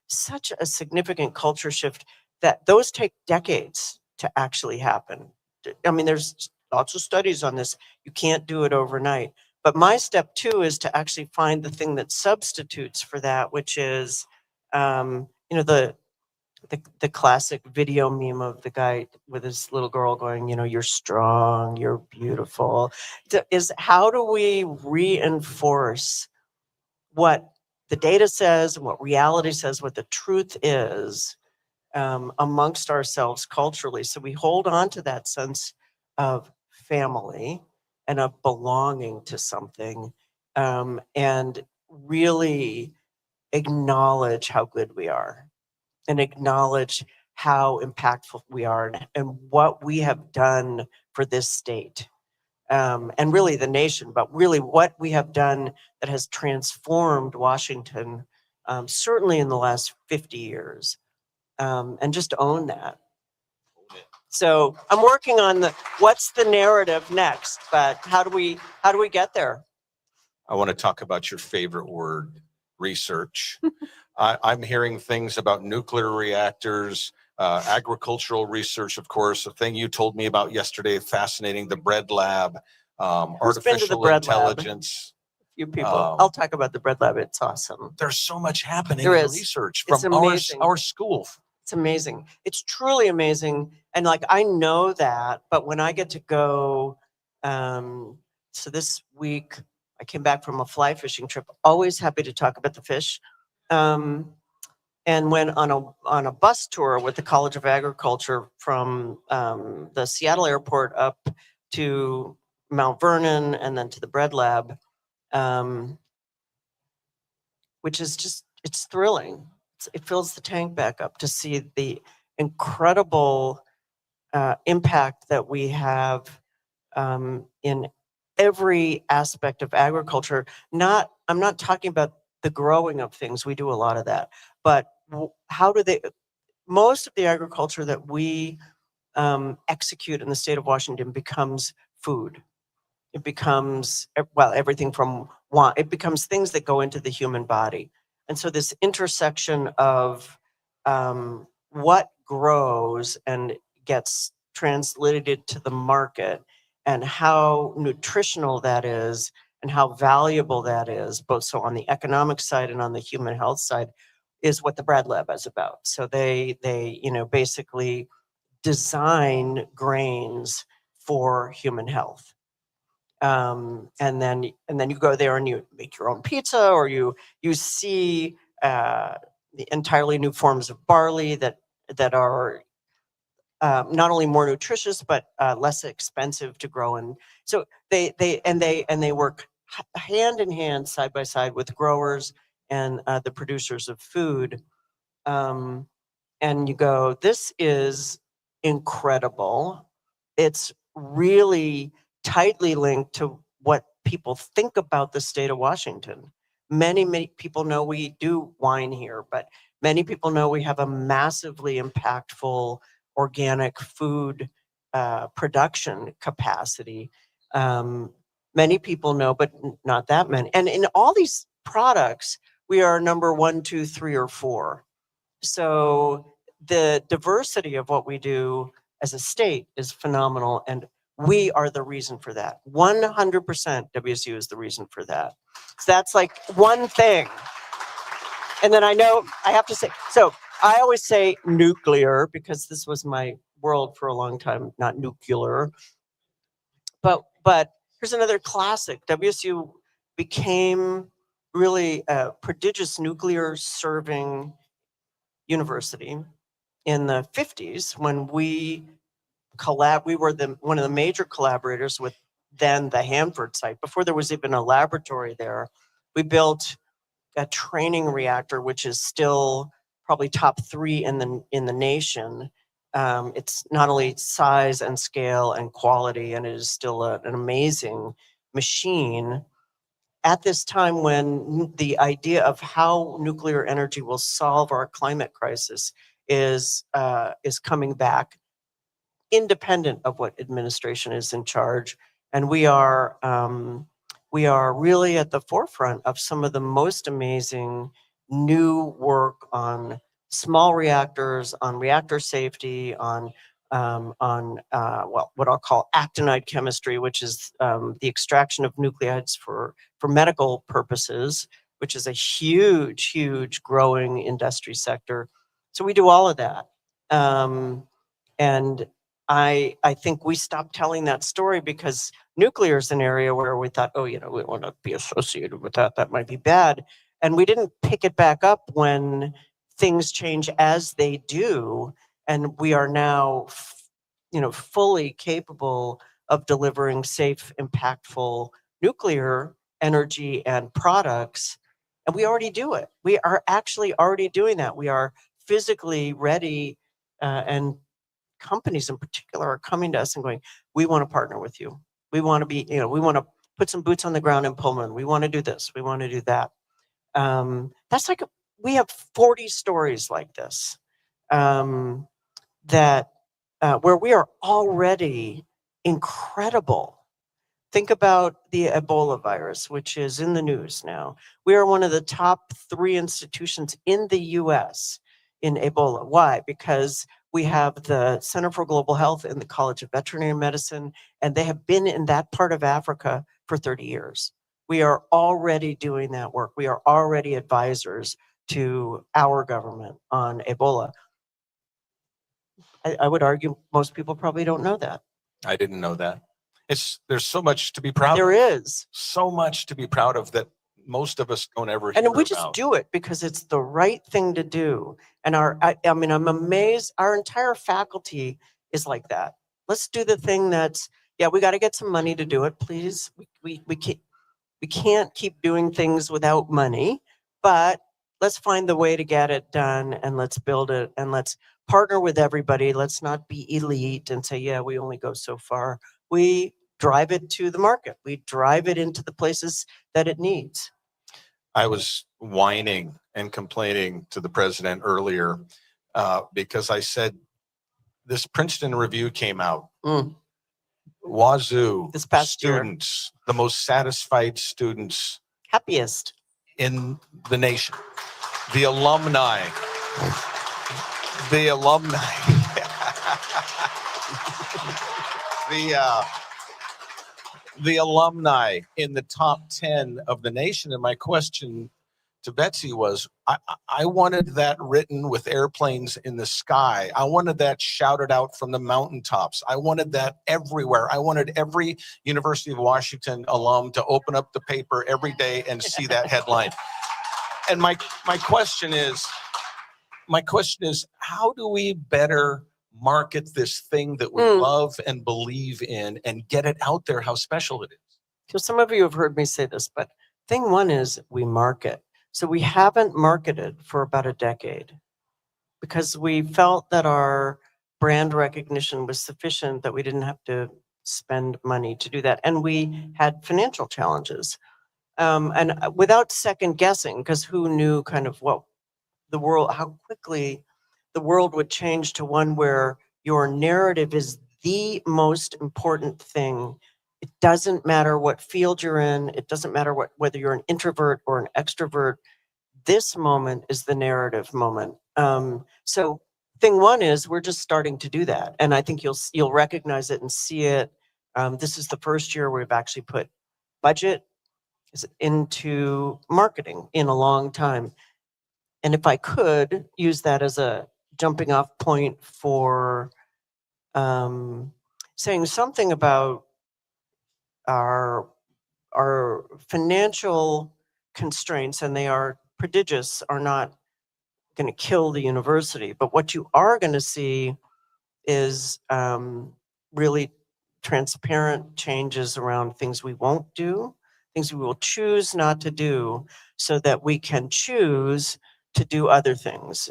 such a significant culture shift that those take decades to actually happen. I mean, there's lots of studies on this. You can't do it overnight. But my step 2 is to actually find the thing that substitutes for that, which is, the classic video meme of the guy with his little girl going, you're strong, you're beautiful. Is how do we reinforce what the data says, what reality says, what the truth is amongst ourselves culturally, so we hold on to that sense of family and of belonging to something, and really acknowledge how good we are and acknowledge how impactful we are and what we have done for this state, and really the nation, but really what we have done that has transformed Washington, certainly in the last 50 years, and just own that. So I'm working on what's the narrative next, but how do we get there? I want to talk about your favorite word, research. I'm hearing things about nuclear reactors, agricultural research, of course, the thing you told me about yesterday, fascinating, the bread lab, artificial intelligence. Few people. I'll talk about the bread lab. It's awesome. There's so much happening There in is. research It's from amazing. our school. It's amazing. It's truly amazing. And I know that, but when I get to go, so this week I came back from a fly fishing trip, always happy to talk about the fish. And went on a bus tour with the College of Agriculture from the Seattle airport up to Mount Vernon and then to the bread lab, which is just, it's thrilling. It fills the tank back up to see the incredible impact that we have in every aspect of agriculture. I'm not talking about the growing of things. We do a lot of that. But most of the agriculture that we execute in the state of Washington becomes food. It becomes, everything from wine. It becomes things that go into the human body. And so this intersection of what grows and gets translated to the market and how nutritional that is and how valuable that is, both so on the economic side and on the human health side, is what the bread lab is about. So they basically design grains for human health. And then you go there and you make your own pizza, or you see the entirely new forms of barley that are not only more nutritious but less expensive to grow. And so they work hand in hand, side by side, with growers and the producers of food. And you go, this is incredible. It's really tightly linked to what people think about the state of Washington. Many people know we do wine here, but many people know we have a massively impactful organic food production capacity. Many people know, but not that many. And in all these products, we are number 1, 2, 3, or 4. So the diversity of what we do as a state is phenomenal, and we are the reason for that. 100% WSU is the reason for that. So that's like one thing. And then I know I have to say, so I always say nuclear because this was my world for a long time, not nuclear. But here's another classic. WSU became really a prodigious nuclear serving university in the 50s when we were one of the major collaborators with then the Hanford site. Before there was even a laboratory there, we built a training reactor, which is still probably top 3 in the nation. It's not only size and scale and quality, and it is still an amazing machine. At this time when the idea of how nuclear energy will solve our climate crisis is coming back, independent of what administration is in charge, and we are really at the forefront of some of the most amazing new work on small reactors, on reactor safety, on what I'll call actinide chemistry, which is the extraction of nuclides for medical purposes, which is a huge growing industry sector. So we do all of that. And I think we stopped telling that story because nuclear is an area where we thought, oh, we don't want to be associated with that. That might be bad. And we didn't pick it back up when things change as they do. And we are now, fully capable of delivering safe, impactful nuclear energy and products. And we already do it. We are actually already doing that. We are physically ready, and companies in particular are coming to us and going, we want to partner with you. We want to be, we want to put some boots on the ground in Pullman. We want to do this. We want to do that. That's like, we have 40 stories like this, where we are already incredible. Think about the Ebola virus, which is in the news now. We are one of the top 3 institutions in the US in Ebola. Why? Because we have the Center for Global Health and the College of Veterinary Medicine, and they have been in that part of Africa for 30 years. We are already doing that work. We are already advisors to our government on Ebola. I would argue most people probably don't know that. I didn't know that. There's so much to be proud of. There is. So much to be proud of that most of us don't ever hear And we about. just do it because it's the right thing to do. And I'm amazed. Our entire faculty is like that. Let's do the thing that's, we got to get some money to do it, please. We can't keep doing things without money, but let's find the way to get it done, and let's build it, and let's partner with everybody. Let's not be elite and say, we only go so far. We drive it to the market. We drive it into the places that it needs. I was whining and complaining to the president earlier because I said, this Princeton review came out. Wazoo this past students, the most satisfied students, happiest in the nation. The alumni. The alumni in the top 10 of the nation. And my question to Betsy was, I wanted that written with airplanes in the sky. I wanted that shouted out from the mountaintops. I wanted that everywhere. I wanted every University of Washington alum to open up the paper every day and see that headline. And my question is, how do we better market this thing that we love and believe in and get it out there, how special it is? So some of you have heard me say this, but thing one is we market. So we haven't marketed for about a decade because we felt that our brand recognition was sufficient, that we didn't have to spend money to do that. And we had financial challenges. And without second guessing, because who knew kind of what the world, how quickly the world would change to one where your narrative is the most important thing. It doesn't matter what field you're in. It doesn't matter whether you're an introvert or an extrovert. This moment is the narrative moment. So thing one is we're just starting to do that. And I think you'll recognize it and see it. This is the first year we've actually put budget into marketing in a long time. And if I could use that as a jumping off point for saying something about our financial constraints, and they are prodigious, are not going to kill the university. But what you are going to see is really transparent changes around things we won't do, things we will choose not to do, so that we can choose to do other things,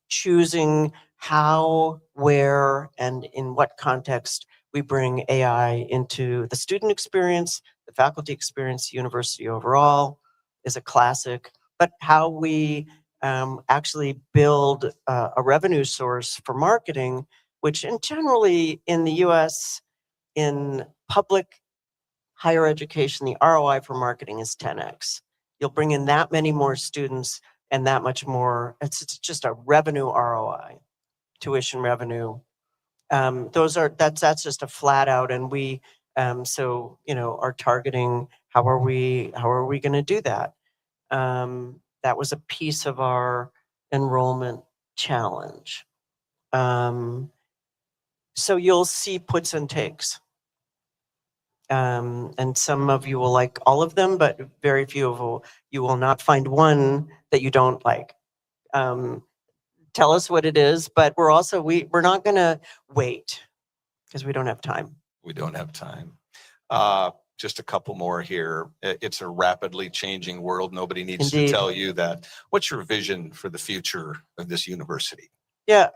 choosing how, where, and in what context we bring AI into the student experience, the faculty experience, university overall is a classic, but how we actually build a revenue source for marketing, which generally in the US, in public higher education, the ROI for marketing is 10x. You'll bring in that many more students and that much more. It's just a revenue ROI, tuition revenue. That's just a flat out, and we are targeting how are we going to do that? That was a piece of our enrollment challenge. So you'll see puts and takes. And some of you will like all of them, but very few of you will not find one that you don't like. Tell us what it is, but we're not going to wait because we don't have time. We don't have time. Just a couple more here. It's a rapidly changing world. Nobody needs Indeed. to tell you that. What's your vision for the future of this university? Yeah,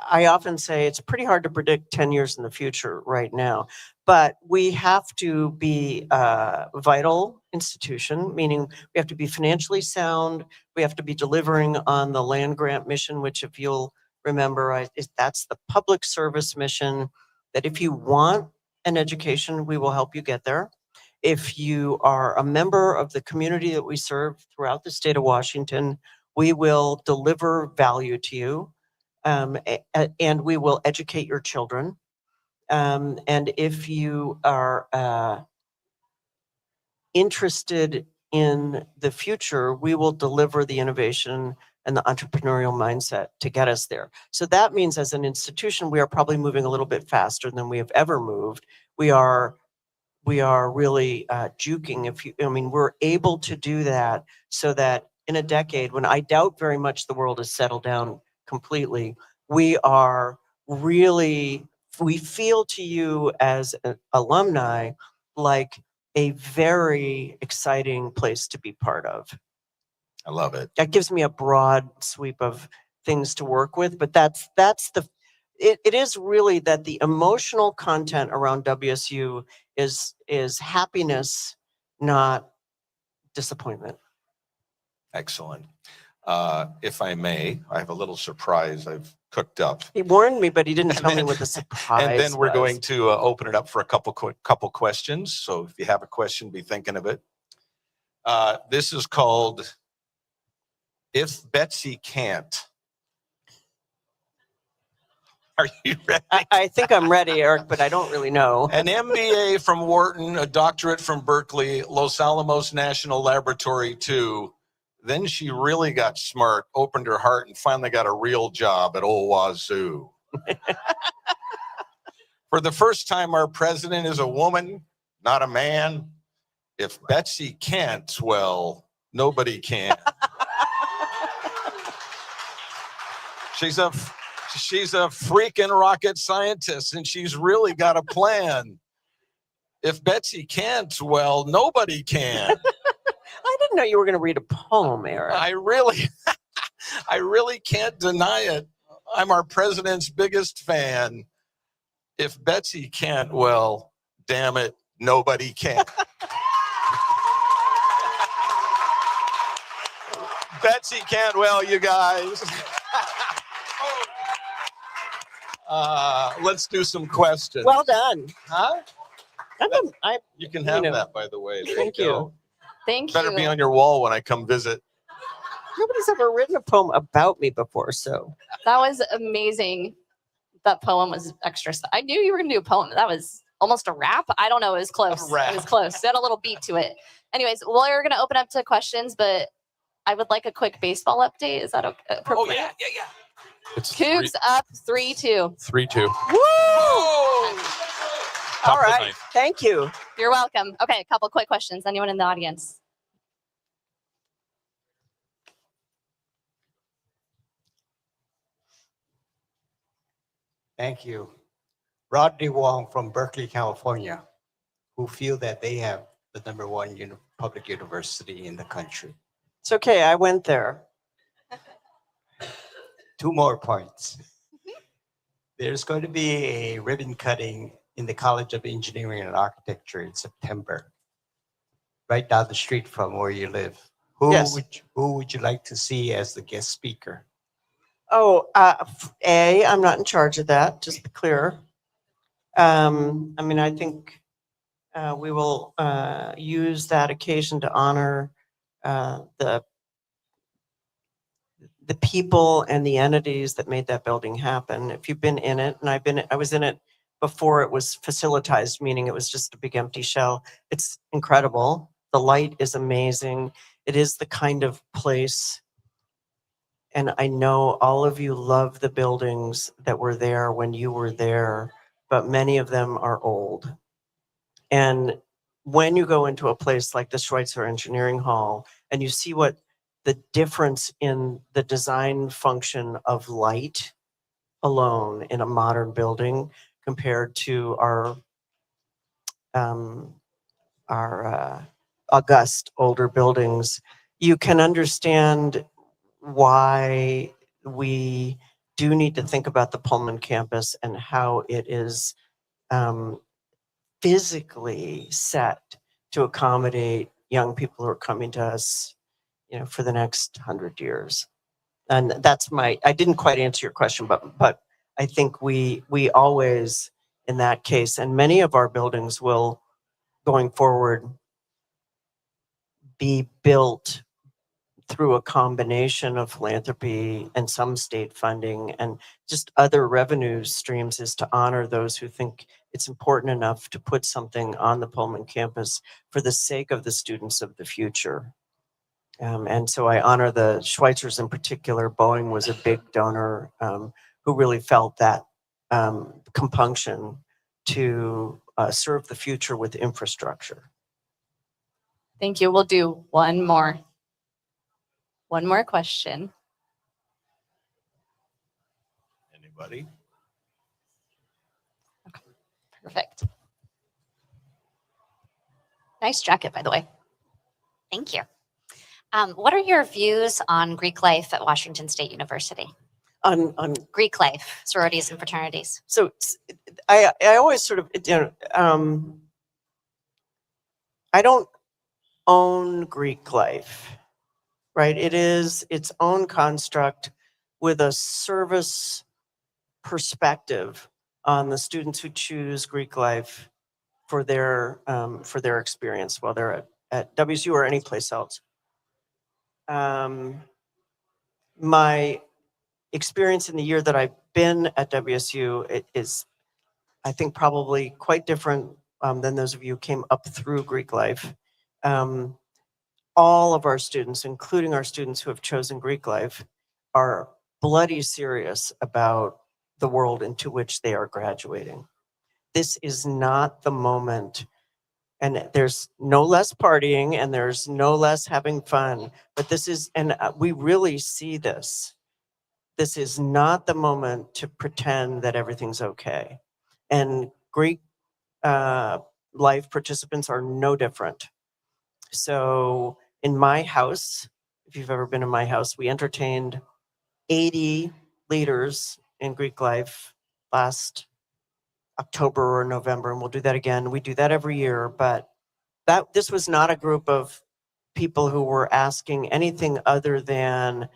I often say it's pretty hard to predict 10 years in the future right now, but we have to be a vital institution, meaning we have to be financially sound. We have to be delivering on the land grant mission, which if you'll remember, that's the public service mission, that if you want an education, we will help you get there. If you are a member of the community that we serve throughout the state of Washington, we will deliver value to you. And we will educate your children. And if you are interested in the future, we will deliver the innovation and the entrepreneurial mindset to get us there. So that means as an institution, we are probably moving a little bit faster than we have ever moved. We are really juking. We're able to do that so that in a decade, when I doubt very much the world has settled down completely, we feel to you as alumni like a very exciting place to be part of. I love it. That gives me a broad sweep of things to work with, but it is really that the emotional content around WSU is happiness, not disappointment. Excellent. If I may, I have a little surprise I've cooked up. He warned me, but he didn't tell me what the surprise And then we're was. going to open it up for a couple questions. So if you have a question, be thinking of it. This is called If Betsy Can't. Are you ready? I think I'm ready, Eric, but I don't really know. An MBA from Wharton, a doctorate from Berkeley, Los Alamos National Laboratory 2. Then she really got smart, opened her heart, and finally got a real job at Old Wazoo. For the first time, our president is a woman, not a man. If Betsy can't, well, nobody can. She's a freaking rocket scientist, and she's really got a plan. If Betsy can't, well, nobody can. I didn't know you were going to read a poem, Eric. I really can't deny it. I'm our president's biggest fan. If Betsy can't, well, damn it, nobody can. Betsy can't, well, you guys. Let's do some questions. Well done. Huh? You can have that, by the way. There Thank you. Go. Thank Better you. be on your wall when I come visit. Nobody's ever written a poem about me before, so. That was amazing. That poem was extra. I knew you were going to do a poem. That was almost a rap. I don't know. It was close. It was close. It had a little beat to it. Anyways, we're going to open up to questions, but I would like a quick baseball update. Is that appropriate? Oh, yeah. It's Cougs up 3-2. 3-2. Woo! All right. Thank you. You're welcome. Okay, a couple quick questions. Anyone in the audience? Thank you. Rodney Wong from Berkeley, California, who feel that they have the #1 public university in the country. It's okay. I went there. 2 more points. There's going to be a ribbon cutting in the College of Engineering and Architecture in September, right down the street from where you live. Yes. Who would you like to see as the guest speaker? Oh, I'm not in charge of that, just to be clear. I mean, I think we will use that occasion to honor the people and the entities that made that building happen. If you've been in it, and I was in it before it was facilitized, meaning it was just a big empty shell. It's incredible. The light is amazing. It is the kind of place, and I know all of you love the buildings that were there when you were there, but many of them are old. And when you go into a place like the Schweitzer Engineering Hall and you see what the difference in the design function of light alone in a modern building compared to our august older buildings, you can understand why we do need to think about the Pullman campus and how it is physically set to accommodate young people who are coming to us, for the next 100 years. And that's I didn't quite answer your question, but I think we always, in that case, and many of our buildings will, going forward, be built through a combination of philanthropy and some state funding and just other revenue streams, is to honor those who think it's important enough to put something on the Pullman campus for the sake of the students of the future. And so I honor the Schweitzers in particular. Boeing was a big donor who really felt that compunction to serve the future with infrastructure. Thank you. We'll do one more question. Anybody? Okay, perfect. Nice jacket, by the way. Thank you. What are your views on Greek life at Washington State University? On Greek life, sororities and fraternities. So I always sort of, I don't own Greek life, right? It is its own construct with a service perspective on the students who choose Greek life for their experience while they're at WSU or any place else. My experience in the year that I've been at WSU, it is, I think, probably quite different than those of you who came up through Greek life. All of our students, including our students who have chosen Greek life, are bloody serious about the world into which they are graduating. This is not the moment. And there's no less partying and there's no less having fun, but this is, and we really see this. This is not the moment to pretend that everything's okay. And Greek life participants are no different. So in my house, if you've ever been in my house, we entertained 80 leaders in Greek life last October or November, and we'll do that again. We do that every year, but this was not a group of people who were asking anything other than,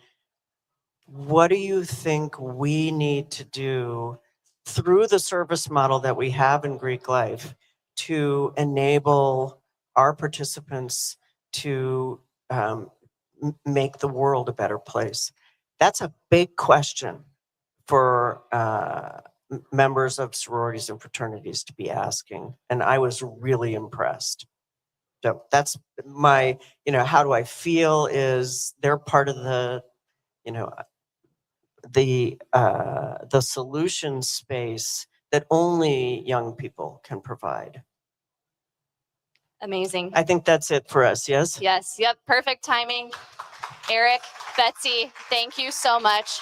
what do you think we need to do through the service model that we have in Greek life to enable our participants to make the world a better place? That's a big question for members of sororities and fraternities to be asking. And I was really impressed. So that's my, how do I feel is they're part of the, the solution space that only young people can provide. Amazing. I think that's it for us, yes? Yes, yep, perfect timing. Eric, Betsy, thank you so much.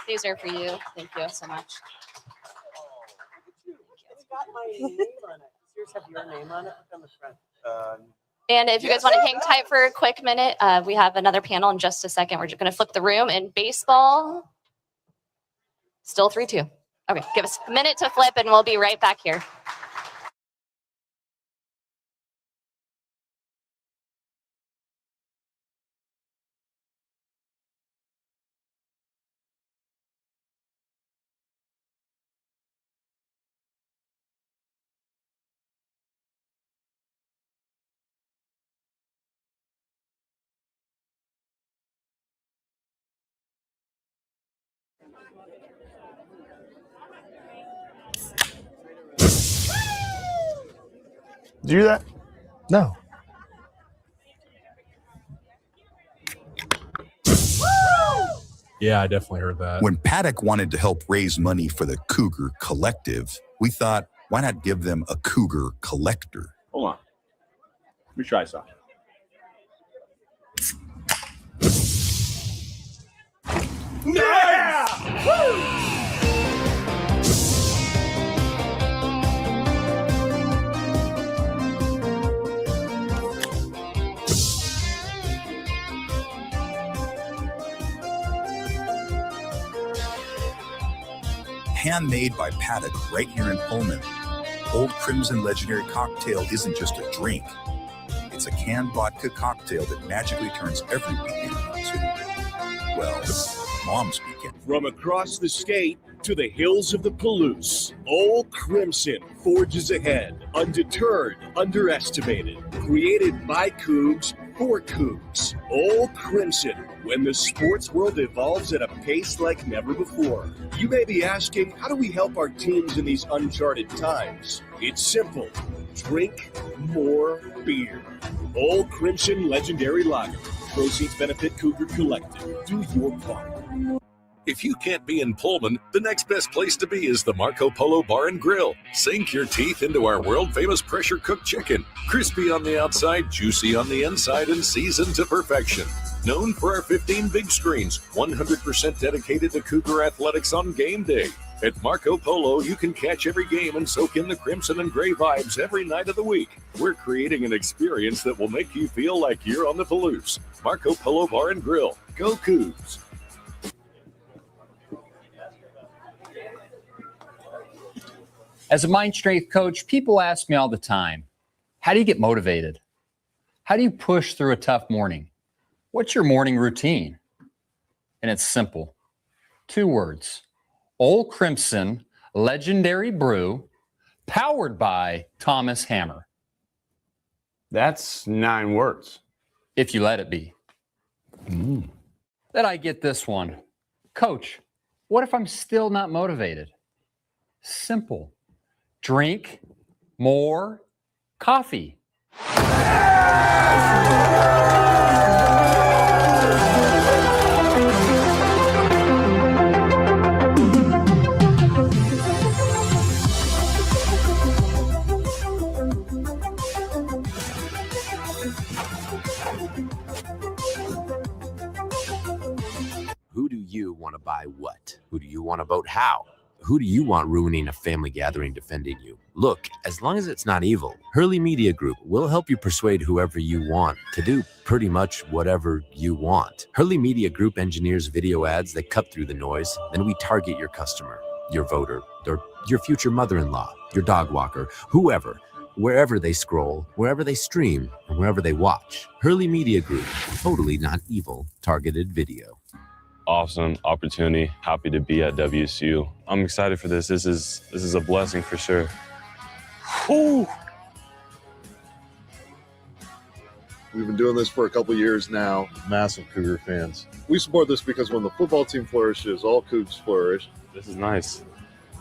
These are for you. Thank you so much. It's got my name on it. Does yours have your name on it? Look on the front. And if you guys want to hang tight for a quick minute, we have another panel in just a second. We're just going to flip the room. In baseball, still 3-2. Okay, give us a minute to flip and we'll be right back here. Did you do that? No. Yeah, I definitely heard that. When Paddock wanted to help raise money for the Cougar Collective, we thought, why not give them a Cougar Collector? Hold on. Let me try something. Yeah! Woo! Handmade by Paddock right here in Pullman. Old Crimson Legendary Cocktail isn't just a drink. It's a canned vodka cocktail that magically turns every weekend into, well, Mom's weekend. From across the state to the hills of the Palouse, Old Crimson forges ahead, undeterred, underestimated. Created by Cougs for Cougs. Old Crimson, when the sports world evolves at a pace like never before. You may be asking, how do we help our teams in these uncharted times? It's simple. Drink more beer. Old Crimson Legendary Lager. Proceeds benefit Cougar Collective. Do your part. If you can't be in Pullman, the next best place to be is the Marco Polo Bar and Grill. Sink your teeth into our world-famous pressure-cooked chicken. Crispy on the outside, juicy on the inside, and seasoned to perfection. Known for our 15 big screens, 100% dedicated to Cougar athletics on game day. At Marco Polo, you can catch every game and soak in the crimson and gray vibes every night of the week. We're creating an experience that will make you feel like you're on the Palouse. Marco Polo Bar and Grill. Go Cougs! As a mind strength coach, people ask me all the time, how do you get motivated? How do you push through a tough morning? What's your morning routine? And it's simple. 2 words. Old Crimson Legendary Brew, powered by Thomas Hammer. That's 9 words. If you let it be. Then I get this one. Coach, what if I'm still not motivated? Simple. Drink more coffee. Who do you want to buy what? Who do you want to vote how? Who do you want ruining a family gathering defending you? Look, as long as it's not evil, Hurley Media Group will help you persuade whoever you want to do pretty much whatever you want. Hurley Media Group engineers video ads that cut through the noise, then we target your customer, your voter, or your future mother-in-law, your dog walker, whoever, wherever they scroll, wherever they stream, and wherever they watch. Hurley Media Group, totally not evil, targeted video. Awesome opportunity. Happy to be at WSU. I'm excited for this. This is a blessing for sure. Whew. We've been doing this for a couple years now. Massive Cougar fans. We support this because when the football team flourishes, all Cougs flourish. This is nice.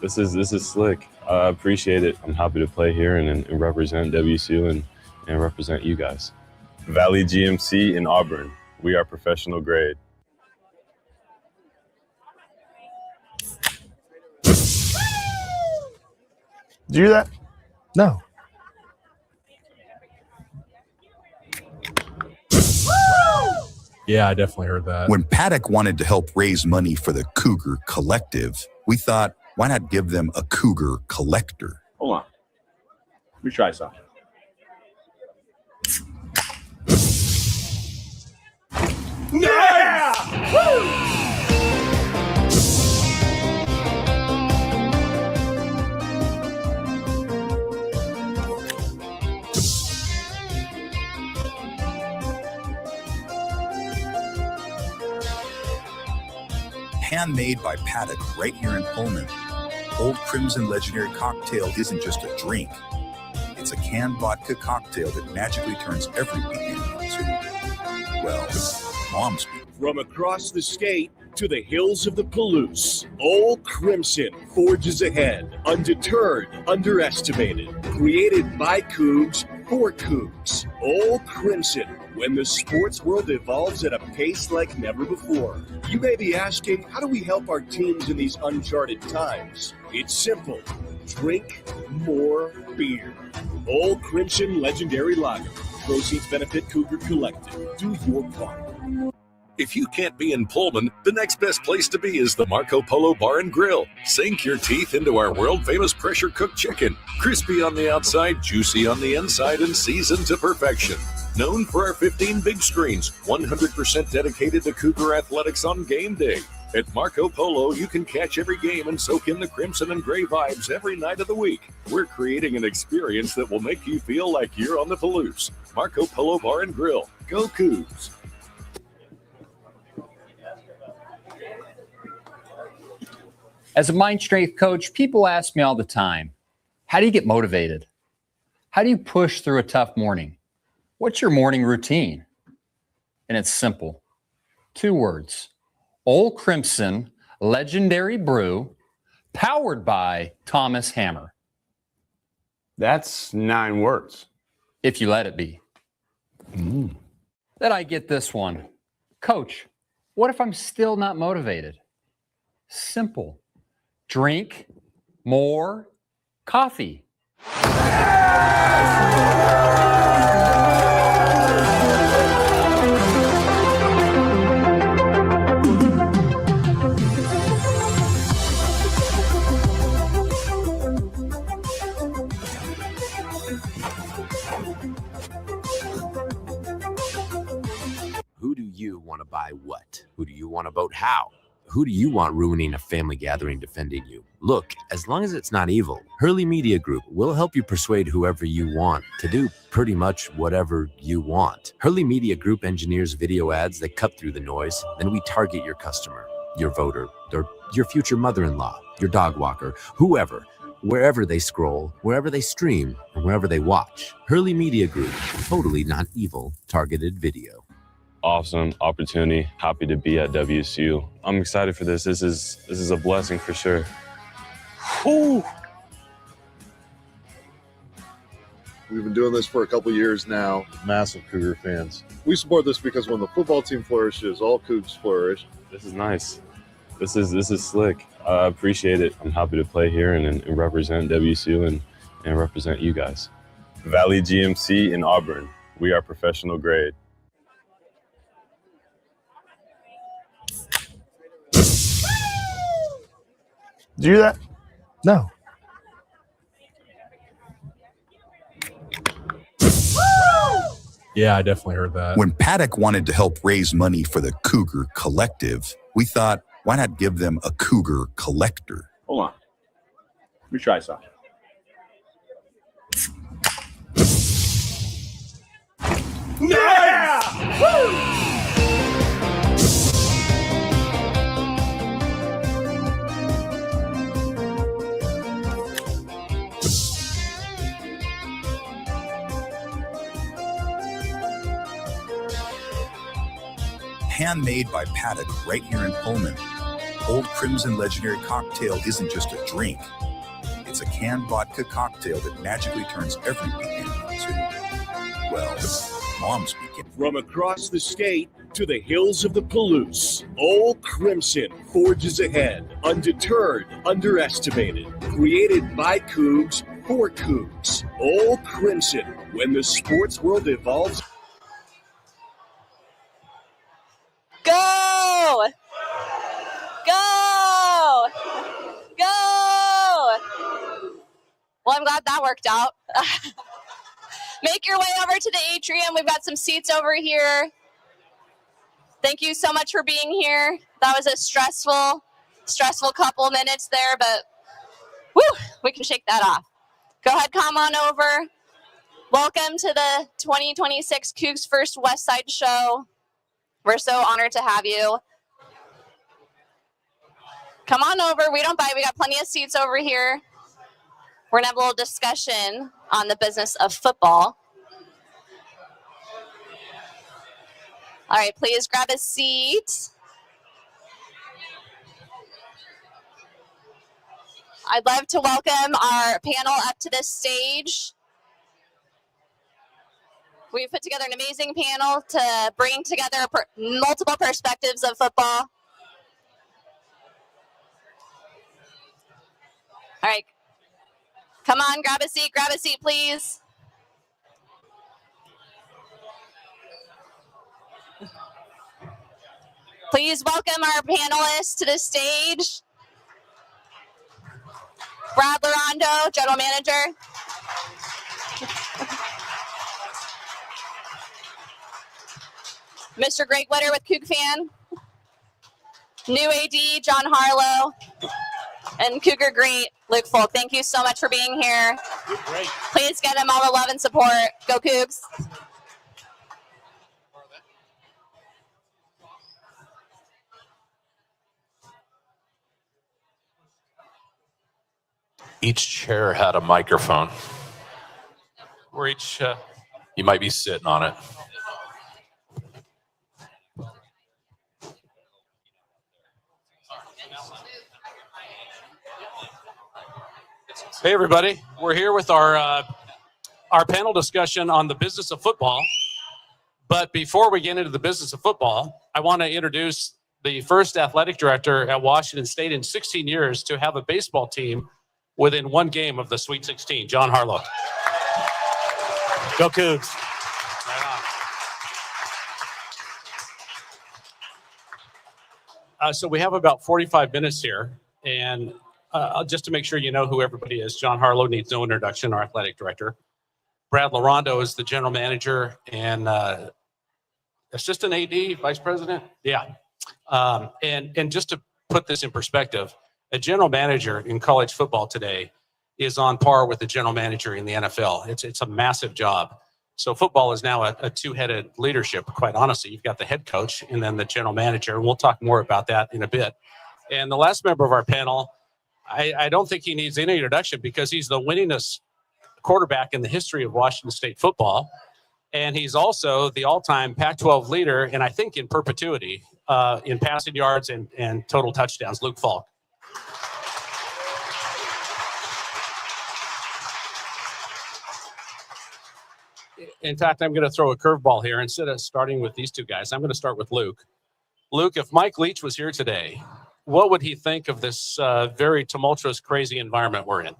This is slick. I appreciate it. I'm happy to play here and represent WSU and represent you guys. Valley GMC in Auburn. We are professional grade. Did you do that? No. Yeah, I definitely heard that. When Paddock wanted to help raise money for the Cougar Collective, we thought, why not give them a Cougar Collector? Hold on. Let me try something. Yeah! Woo! Handmade by Paddock right here in Pullman. Old Crimson Legendary Cocktail isn't just a drink. It's a canned vodka cocktail that magically turns every weekend into, well, mom speak. From across the state to the hills of the Palouse, Old Crimson forges ahead, undeterred, underestimated. Created by Cougs for Cougs. Old Crimson, when the sports world evolves at a pace like never before. You may be asking, how do we help our teams in these uncharted times? It's simple. Drink more beer. Old Crimson Legendary Lager. Proceeds benefit Cougar Collective. Do your part. If you can't be in Pullman, the next best place to be is the Marco Polo Bar and Grill. Sink your teeth into our world-famous pressure-cooked chicken. Crispy on the outside, juicy on the inside, and seasoned to perfection. Known for our 15 big screens, 100% dedicated to Cougar athletics on game day. At Marco Polo, you can catch every game and soak in the crimson and gray vibes every night of the week. We're creating an experience that will make you feel like you're on the Palouse. Marco Polo Bar and Grill. Go Cougs! As a mind strength coach, people ask me all the time, how do you get motivated? How do you push through a tough morning? What's your morning routine? And it's simple. 2 words. Old Crimson Legendary Brew, powered by Thomas Hammer. That's 9 words. If you let it be. Then I get this one. Coach, what if I'm still not motivated? Simple. Drink more coffee. Who do you want to buy what? Who do you want to vote how? Who do you want ruining a family gathering defending you? Look, as long as it's not evil, Hurley Media Group will help you persuade whoever you want to do pretty much whatever you want. Hurley Media Group engineers video ads that cut through the noise, then we target your customer, your voter, or your future mother-in-law, your dog walker, whoever, wherever they scroll, wherever they stream, and wherever they watch. Hurley Media Group, totally not evil, targeted video. Awesome opportunity. Happy to be at WSU. I'm excited for this. This is a blessing for sure. Whew. We've been doing this for a couple years now. Massive Cougar fans. We support this because when the football team flourishes, all Cougs flourish. This is nice. This is slick. I appreciate it. I'm happy to play here and represent WSU and represent you guys. Valley GMC in Auburn. We are professional grade. Did you hear that? No. Yeah, I definitely heard that. When Paddock wanted to help raise money for the Cougar Collective, we thought, why not give them a Cougar Collector? Hold on. Let me try something. Yeah! Woo! Handmade by Paddock right here in Pullman. Old Crimson Legendary Cocktail isn't just a drink. It's a canned vodka cocktail that magically turns every weekend into, well, mom speaking. From across the state to the hills of the Palouse, Old Crimson forges ahead, undeterred, underestimated. Created by Cougs for Cougs. Old Crimson, when the sports world evolves. Go! Go! Well, I'm glad that worked out. Make your way over to the atrium. We've got some seats over here. Thank you so much for being here. That was a stressful couple minutes there, but woo, we can shake that off. Go ahead, come on over. Welcome to the 2026 CougsFirst Westside Show. We're so honored to have you. Come on over. We don't bite. We got plenty of seats over here. We're going to have a little discussion on the business of football. All right, please grab a seat. I'd love to welcome our panel up to this stage. We've put together an amazing panel to bring together multiple perspectives of football. All right. Come on, grab a seat, please. Please welcome our panelists to the stage. Brad Larondo, General Manager. Mr. Greg Witter with CougFan. New AD, John Harlow. And Cougar Great, Luke Folk. Thank you so much for being here. Great. Please get them all the love and support. Go Cougs. Each chair had a microphone. We're each, you might be sitting on it. Hey everybody, we're here with our panel discussion on the business of football. But before we get into the business of football, I want to introduce the first athletic director at Washington State in 16 years to have a baseball team within one game of the Sweet 16, John Harlow. Go Cougs. So we have about 45 minutes here, and just to make sure you know who everybody is, John Harlow needs no introduction, our athletic director. Brad Larondo is the general manager and assistant AD, vice president. Yeah. And just to put this in perspective, a general manager in college football today is on par with the general manager in the NFL. It's a massive job. So football is now a two-headed leadership, quite honestly. You've got the head coach and then the general manager, and we'll talk more about that in a bit. And the last member of our panel, I don't think he needs any introduction because he's the winningest quarterback in the history of Washington State football. And he's also the all-time Pac-12 leader, and I think in perpetuity, in passing yards and total touchdowns, Luke Falk. In fact, I'm going to throw a curveball here. Instead of starting with these two guys, I'm going to start with Luke. Luke, if Mike Leach was here today, what would he think of this very tumultuous, crazy environment we're in?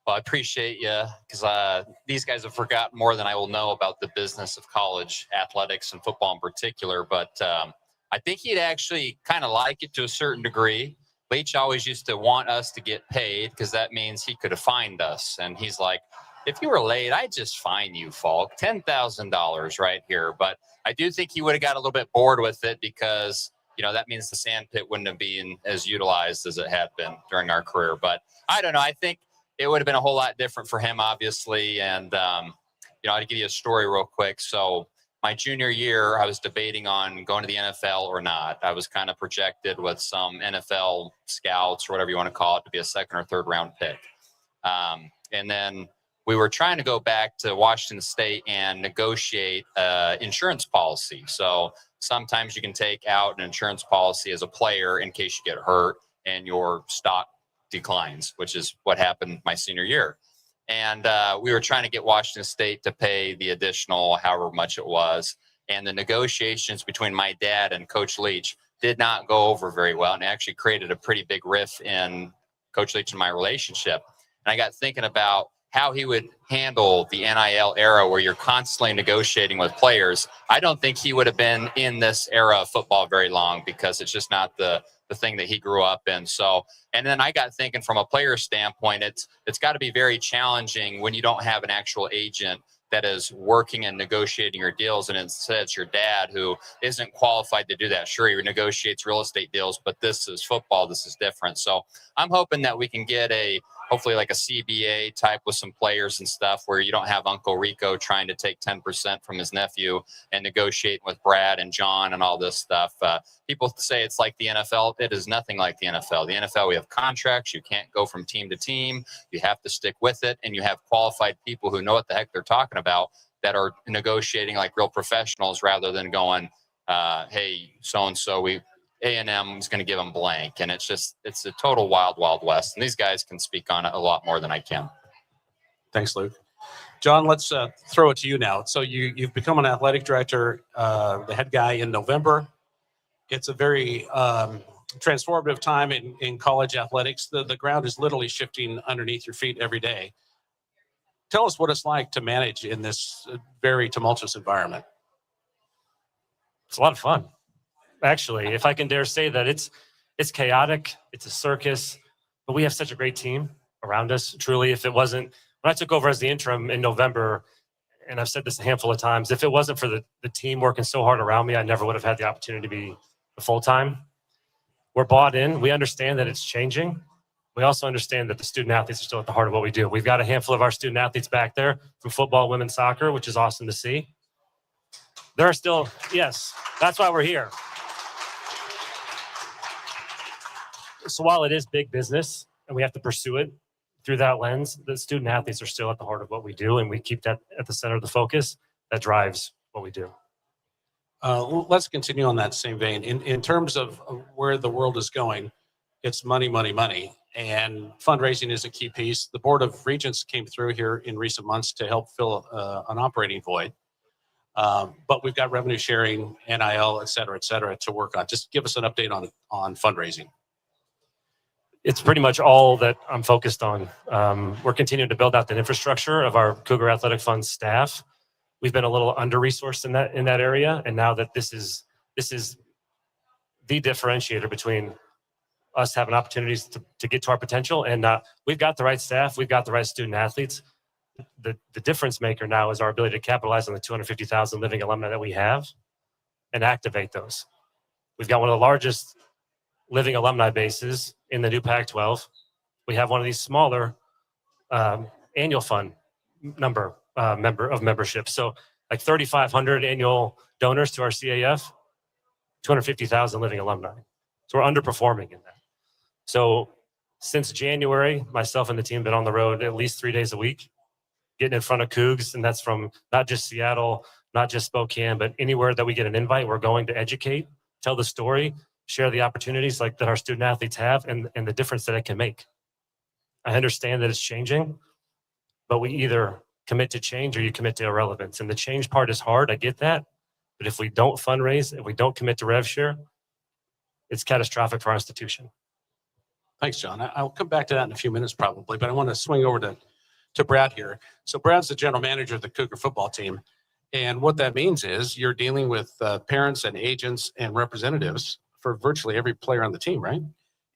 Well, I appreciate you because these guys have forgotten more than I will know about the business of college athletics and football in particular. But I think he'd actually kind of like it to a certain degree. Leach always used to want us to get paid because that means he could have fined us. And he's like, if you were late, I'd just fine you, Falk, $10,000 right here. But I do think he would have got a little bit bored with it because, you know, that means the sand pit wouldn't have been as utilized as it had been during our career. But I don't know. I think it would have been a whole lot different for him, obviously. And, you know, I'll give you a story real quick. So my junior year, I was debating on going to the NFL or not. I was kind of projected with some NFL scouts or whatever you want to call it to be a second or third round pick. And then we were trying to go back to Washington State and negotiate insurance policy. So sometimes you can take out an insurance policy as a player in case you get hurt and your stock declines, which is what happened my senior year. And we were trying to get Washington State to pay the additional however much it was. And the negotiations between my dad and Coach Leach did not go over very well, and actually created a pretty big rift in Coach Leach and my relationship. And I got thinking about how he would handle the NIL era where you're constantly negotiating with players, I don't think he would have been in this era of football very long, because it's just not the thing that he grew up in. So, and then I got thinking from a player standpoint, it's got to be very challenging when you don't have an actual agent that is working and negotiating your deals, and instead it's your dad who isn't qualified to do that. Sure, he negotiates real estate deals, but this is football. This is different. So I'm hoping that we can get hopefully like a CBA type with some players and stuff, where you don't have Uncle Rico trying to take 10% from his nephew and negotiating with Brad and John and all this stuff. People say it's like the NFL. It is nothing like the NFL. The NFL, we have contracts. You can't go from team to team. You have to stick with it. And you have qualified people who know what the heck they're talking about that are negotiating like real professionals, rather than going, hey, so-and-so, A&M is going to give them blank. And it's a total wild, wild west. And these guys can speak on it a lot more than I can. Thanks, Luke. John, let's throw it to you now. So you've become an athletic director, the head guy in November. It's a very transformative time in college athletics. The ground is literally shifting underneath your feet every day. Tell us what it's like to manage in this very tumultuous environment. It's a lot of fun. Actually, if I can dare say that, it's chaotic, it's a circus, but we have such a great team around us. Truly, if it wasn't, when I took over as the interim in November, and I've said this a handful of times, if it wasn't for the team working so hard around me, I never would have had the opportunity to be a full-time. We're bought in. We understand that it's changing. We also understand that the student athletes are still at the heart of what we do. We've got a handful of our student athletes back there from football, women's soccer, which is awesome to see. There are still, yes, that's why we're here. So while it is big business and we have to pursue it through that lens, the student athletes are still at the heart of what we do, and we keep that at the center of the focus that drives what we do. Let's continue on that same vein. In terms of where the world is going, it's money, money, money, and fundraising is a key piece. The Board of Regents came through here in recent months to help fill an operating void. But we've got revenue sharing, NIL, et cetera, to work on. Just give us an update on fundraising. It's pretty much all that I'm focused on. We're continuing to build out the infrastructure of our Cougar Athletic Fund staff. We've been a little under-resourced in that area, and now that this is the differentiator between us having opportunities to get to our potential, and we've got the right staff, we've got the right student athletes. The difference maker now is our ability to capitalize on the 250,000 living alumni that we have and activate those. We've got one of the largest living alumni bases in the new Pac-12. We have one of these smaller annual fund membership. So like 3,500 annual donors to our CAF, 250,000 living alumni. So we're underperforming in that. So since January, myself and the team have been on the road at least 3 days a week, getting in front of Cougs, and that's from not just Seattle, not just Spokane, but anywhere that we get an invite, we're going to educate, tell the story, share the opportunities like that our student athletes have and the difference that it can make. I understand that it's changing, but we either commit to change or you commit to irrelevance. And the change part is hard, I get that. But if we don't fundraise, if we don't commit to rev share, it's catastrophic for our institution. Thanks, John. I'll come back to that in a few minutes probably, but I want to swing over to Brad here. So Brad's the general manager of the Cougar football team. And what that means is you're dealing with parents and agents and representatives for virtually every player on the team, right?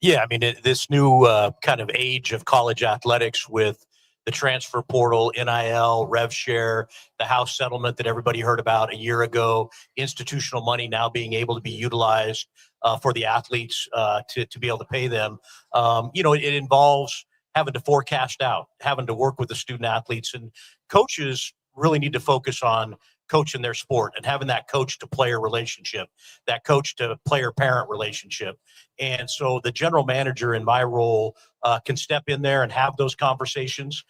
Yeah, I mean, this new kind of age of college athletics with the transfer portal, NIL, rev share, the house settlement that everybody heard about a year ago, institutional money now being able to be utilized for the athletes to be able to pay them. It involves having to forecast out, having to work with the student athletes, and coaches really need to focus on coaching their sport and having that coach to player relationship, that coach to player parent relationship. And so the general manager in my role can step in there and have those conversations,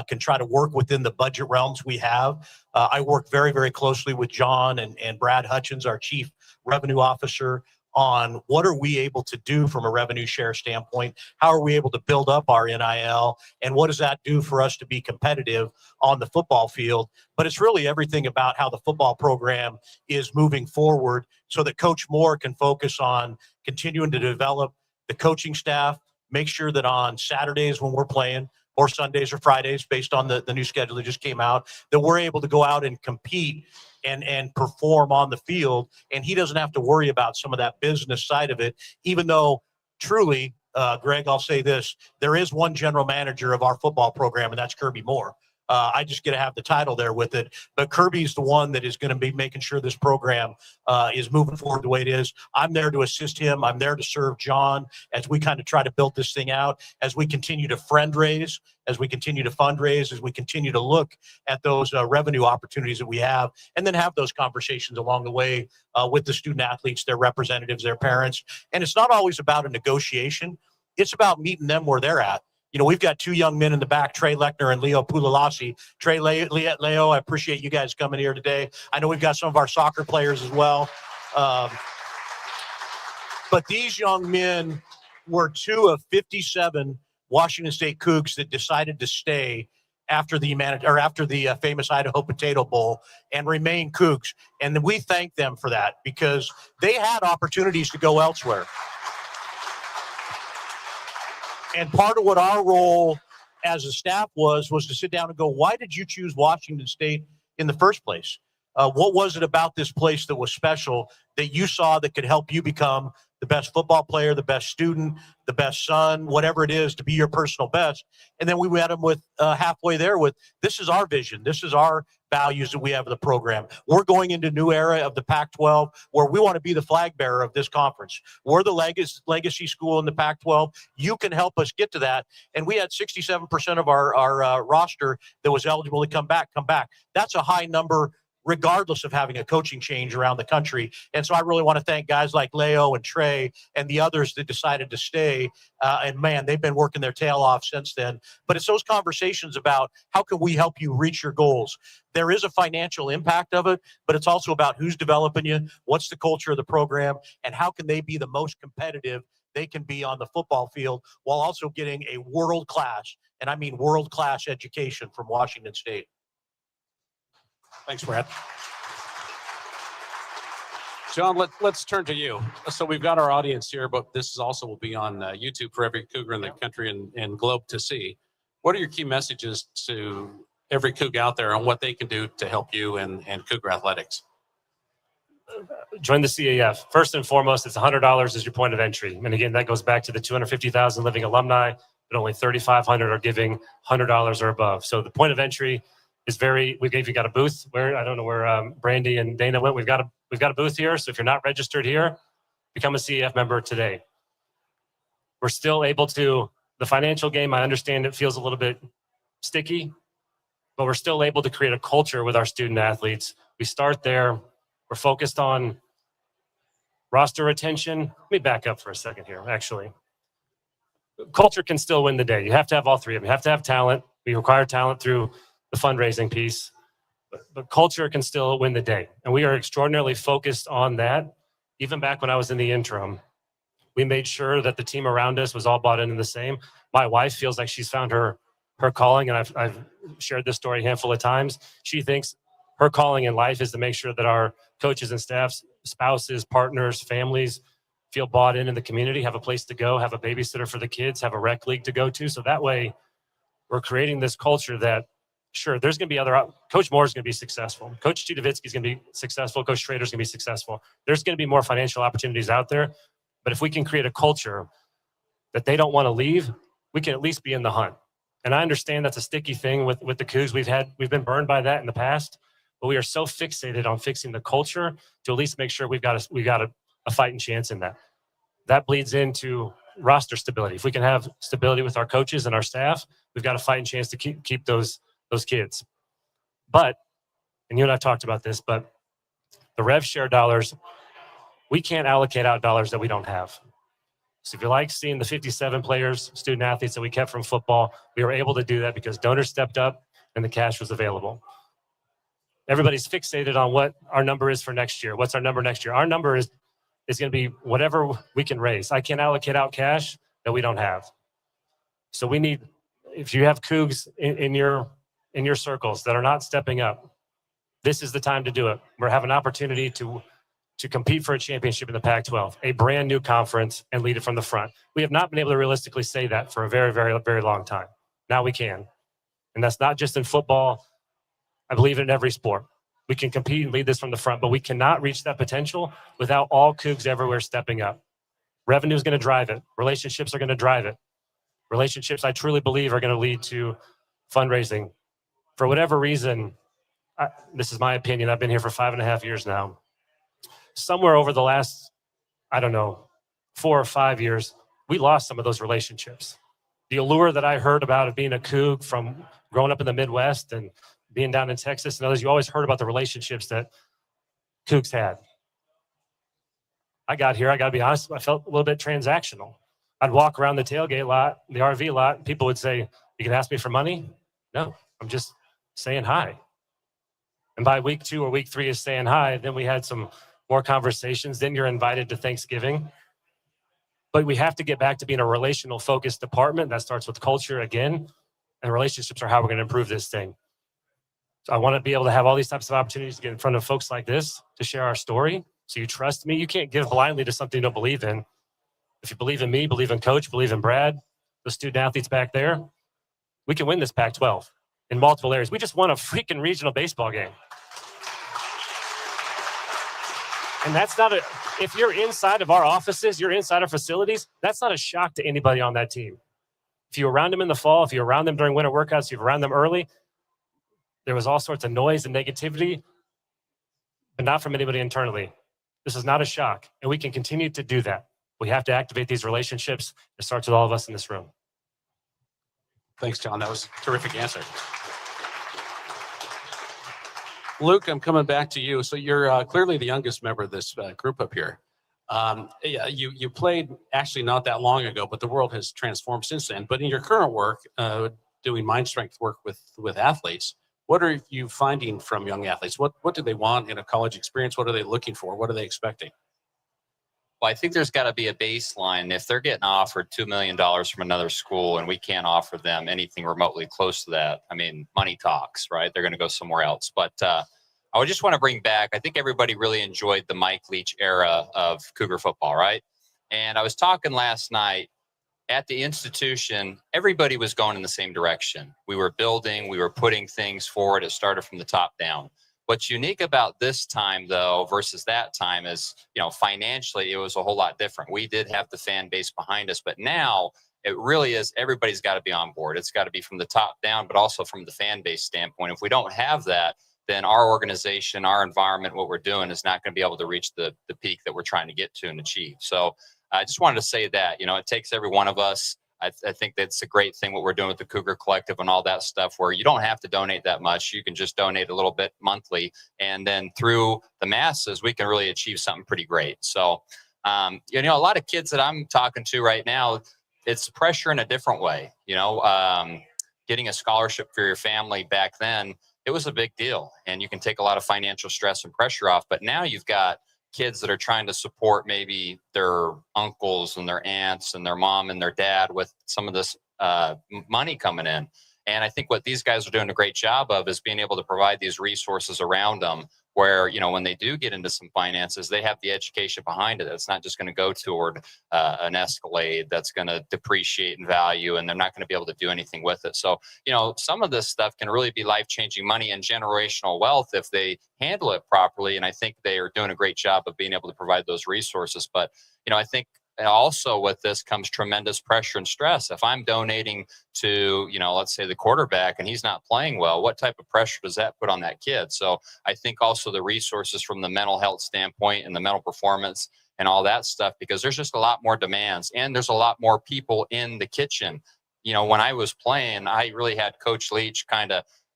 can try to work within the budget realms we have. I work very, very closely with John and Brad Hutchins, our chief revenue officer, on what are we able to do from a revenue share standpoint? How are we able to build up our NIL? And what does that do for us to be competitive on the football field? But it's really everything about how the football program is moving forward so that Coach Moore can focus on continuing to develop the coaching staff, make sure that on Saturdays when we're playing, or Sundays or Fridays based on the new schedule that just came out, that we're able to go out and compete and perform on the field. And he doesn't have to worry about some of that business side of it, even though truly, Greg, I'll say this, there is one general manager of our football program, and that's Kirby Moore. I just get to have the title there with it. But Kirby's the one that is going to be making sure this program is moving forward the way it is. I'm there to assist him. I'm there to serve John as we kind of try to build this thing out, as we continue to fundraise, as we continue to look at those revenue opportunities that we have, and then have those conversations along the way with the student athletes, their representatives, their parents. And it's not always about a negotiation. It's about meeting them where they're at. You know, we've got two young men in the back, Trey Leckner and Leo Pulalasi. Trey, Leo, I appreciate you guys coming here today. I know we've got some of our soccer players as well. But these young men were two of 57 Washington State Cougs that decided to stay after the famous Idaho Potato Bowl and remain Cougs. And we thank them for that because they had opportunities to go elsewhere. And part of what our role as a staff was to sit down and go, why did you choose Washington State in the first place? What was it about this place that was special that you saw that could help you become the best football player, the best student, the best son, whatever it is, to be your personal best? And then we met them with halfway there with, this is our vision. This is our values that we have in the program. We're going into a new era of the Pac-12 where we want to be the flag bearer of this conference. We're the legacy school in the Pac-12. You can help us get to that. And we had 67% of our roster that was eligible to come back. That's a high number regardless of having a coaching change around the country. And so I really want to thank guys like Leo and Trey and the others that decided to stay. And man, they've been working their tail off since then. But it's those conversations about how can we help you reach your goals? There is a financial impact of it, but it's also about who's developing you, what's the culture of the program, and how can they be the most competitive they can be on the football field while also getting a world-class, and I mean world-class education from Washington State. Thanks, Brad. John, let's turn to you. So we've got our audience here, but this is also will be on YouTube for every Cougar in the country and globe to see. What are your key messages to every Coug out there on what they can do to help you and Cougar athletics? Join the CAF. First and foremost, it's $100 is your point of entry. And again, that goes back to the 250,000 living alumni, but only 3,500 are giving $100 or above. So the point of entry is we've got a booth where, I don't know where Brandy and Dana went. We've got a booth here. So if you're not registered here, become a CAF member today. We're still able to, the financial game, I understand it feels a little bit sticky, but we're still able to create a culture with our student athletes. We start there. We're focused on roster retention. Let me back up for a second here, actually. Culture can still win the day. You have to have all three of them. You have to have talent. We require talent through the fundraising piece, but culture can still win the day. And we are extraordinarily focused on that. Even back when I was in the interim, we made sure that the team around us was all bought into the same. My wife feels like she's found her calling, and I've shared this story a handful of times. She thinks her calling in life is to make sure that our coaches and staffs, spouses, partners, families feel bought in the community, have a place to go, have a babysitter for the kids, have a rec league to go to. So that way we're creating this culture that, sure, there's going to be Coach Moore's going to be successful. Coach Chudovitsky's going to be successful. Coach Schroeder's going to be successful. There's going to be more financial opportunities out there. But if we can create a culture that they don't want to leave, we can at least be in the hunt. And I understand that's a sticky thing with the Cougs. We've been burned by that in the past, but we are so fixated on fixing the culture to at least make sure we've got a fighting chance in that. That bleeds into roster stability. If we can have stability with our coaches and our staff, we've got a fighting chance to keep those kids. But, and you and I talked about this, but the rev share dollars, we can't allocate out dollars that we don't have. So if you like seeing the 57 players, student athletes that we kept from football, we were able to do that because donors stepped up and the cash was available. Everybody's fixated on what our number is for next year. What's our number next year? Our number is going to be whatever we can raise. I can't allocate out cash that we don't have. So we need, if you have Cougs in your circles that are not stepping up, this is the time to do it. We're having an opportunity to compete for a championship in the Pac-12, a brand new conference, and lead it from the front. We have not been able to realistically say that for a very, very, very long time. Now we can. And that's not just in football. I believe in every sport. We can compete and lead this from the front, but we cannot reach that potential without all Cougs everywhere stepping up. Revenue is going to drive it. Relationships are going to drive it. Relationships, I truly believe, are going to lead to fundraising. For whatever reason, this is my opinion. I've been here for 5.5 years now. Somewhere over the last, 4 or 5 years, we lost some of those relationships. The allure that I heard about of being a Coug from growing up in the Midwest and being down in Texas and others, you always heard about the relationships that Cougs had. I got here, I got to be honest, I felt a little bit transactional. I'd walk around the tailgate lot, the RV lot, and people would say, "You can ask me for money?" No, I'm just saying hi. And by week 2 or week 3 is saying hi, then we had some more conversations. Then you're invited to Thanksgiving. But we have to get back to being a relational focused department. That starts with culture again, and relationships are how we're going to improve this thing. So I want to be able to have all these types of opportunities to get in front of folks like this to share our story. So you trust me. You can't give blindly to something you don't believe in. If you believe in me, believe in Coach, believe in Brad, the student athletes back there, we can win this Pac-12 in multiple areas. We just won a freaking regional baseball game. And that's not if you're inside of our offices, you're inside our facilities, that's not a shock to anybody on that team. If you're around them in the fall, if you're around them during winter workouts, if you're around them early, there was all sorts of noise and negativity, but not from anybody internally. This is not a shock, and we can continue to do that. We have to activate these relationships. It starts with all of us in this room. Thanks, John. That was a terrific answer. Luke, I'm coming back to you. So you're clearly the youngest member of this group up here. You played actually not that long ago, but the world has transformed since then. But in your current work, doing mind strength work with athletes, what are you finding from young athletes? What do they want in a college experience? What are they looking for? What are they expecting? Well, I think there's got to be a baseline. If they're getting offered $2 million from another school and we can't offer them anything remotely close to that, I mean, money talks, right? They're going to go somewhere else. But I would just want to bring back, I think everybody really enjoyed the Mike Leach era of Cougar football, right? And I was talking last night at the institution, everybody was going in the same direction. We were building, we were putting things forward. It started from the top down. What's unique about this time, though, versus that time is, financially, it was a whole lot different. We did have the fan base behind us, but now it really is, everybody's got to be on board. It's got to be from the top down, but also from the fan base standpoint. If we don't have that, then our organization, our environment, what we're doing is not going to be able to reach the peak that we're trying to get to and achieve. So I just wanted to say that, it takes every one of us. I think that's a great thing, what we're doing with the Cougar Collective and all that stuff, where you don't have to donate that much. You can just donate a little bit monthly. And then through the masses, we can really achieve something pretty great. So, a lot of kids that I'm talking to right now, it's pressure in a different way. Getting a scholarship for your family back then, it was a big deal. And you can take a lot of financial stress and pressure off. But now you've got kids that are trying to support maybe their uncles and their aunts and their mom and their dad with some of this money coming in. And I think what these guys are doing a great job of is being able to provide these resources around them where, when they do get into some finances, they have the education behind it. It's not just going to go toward an Escalade that's going to depreciate in value, and they're not going to be able to do anything with it. So, some of this stuff can really be life-changing money and generational wealth if they handle it properly. And I think they are doing a great job of being able to provide those resources. But, I think also with this comes tremendous pressure and stress. If I'm donating to, let's say the quarterback and he's not playing well, what type of pressure does that put on that kid? So I think also the resources from the mental health standpoint and the mental performance and all that stuff, because there's just a lot more demands and there's a lot more people in the kitchen. When I was playing, I really had Coach Leach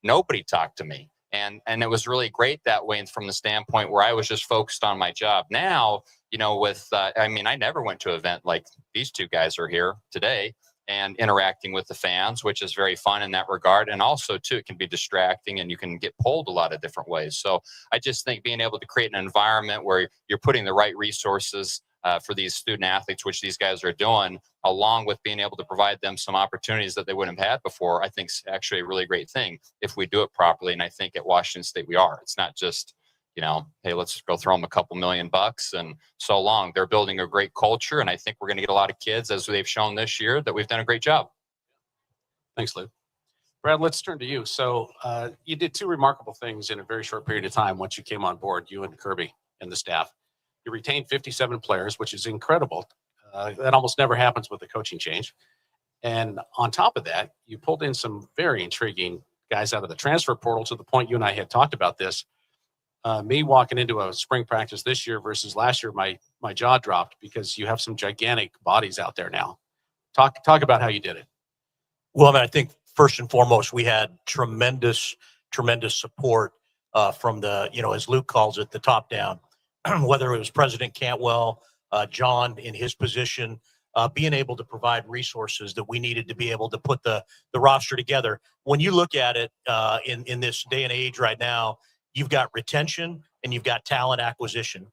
nobody talked to me. And it was really great that way, and from the standpoint where I was just focused on my job. Now, I never went to an event like these two guys are here today and interacting with the fans, which is very fun in that regard. And also, too, it can be distracting and you can get pulled a lot of different ways. So I just think being able to create an environment where you're putting the right resources for these student athletes, which these guys are doing, along with being able to provide them some opportunities that they wouldn't have had before, I think is actually a really great thing if we do it properly. And I think at Washington State we are. It's not just, hey, let's go throw them a couple $1 million and so long. They're building a great culture. And I think we're going to get a lot of kids, as they've shown this year, that we've done a great job. Thanks, Lou. Brad, let's turn to you. So you did two remarkable things in a very short period of time once you came on board, you and Kirby and the staff. You retained 57 players, which is incredible. That almost never happens with a coaching change. And on top of that, you pulled in some very intriguing guys out of the transfer portal to the point you and I had talked about this. Me walking into a spring practice this year versus last year, my jaw dropped because you have some gigantic bodies out there now. Talk about how you did it. Well, I mean, I think first and foremost, we had tremendous support from the, as Luke calls it, the top down, whether it was President Cantwell, John in his position, being able to provide resources that we needed to be able to put the roster together. When you look at it in this day and age right now, you've got retention and you've got talent acquisition.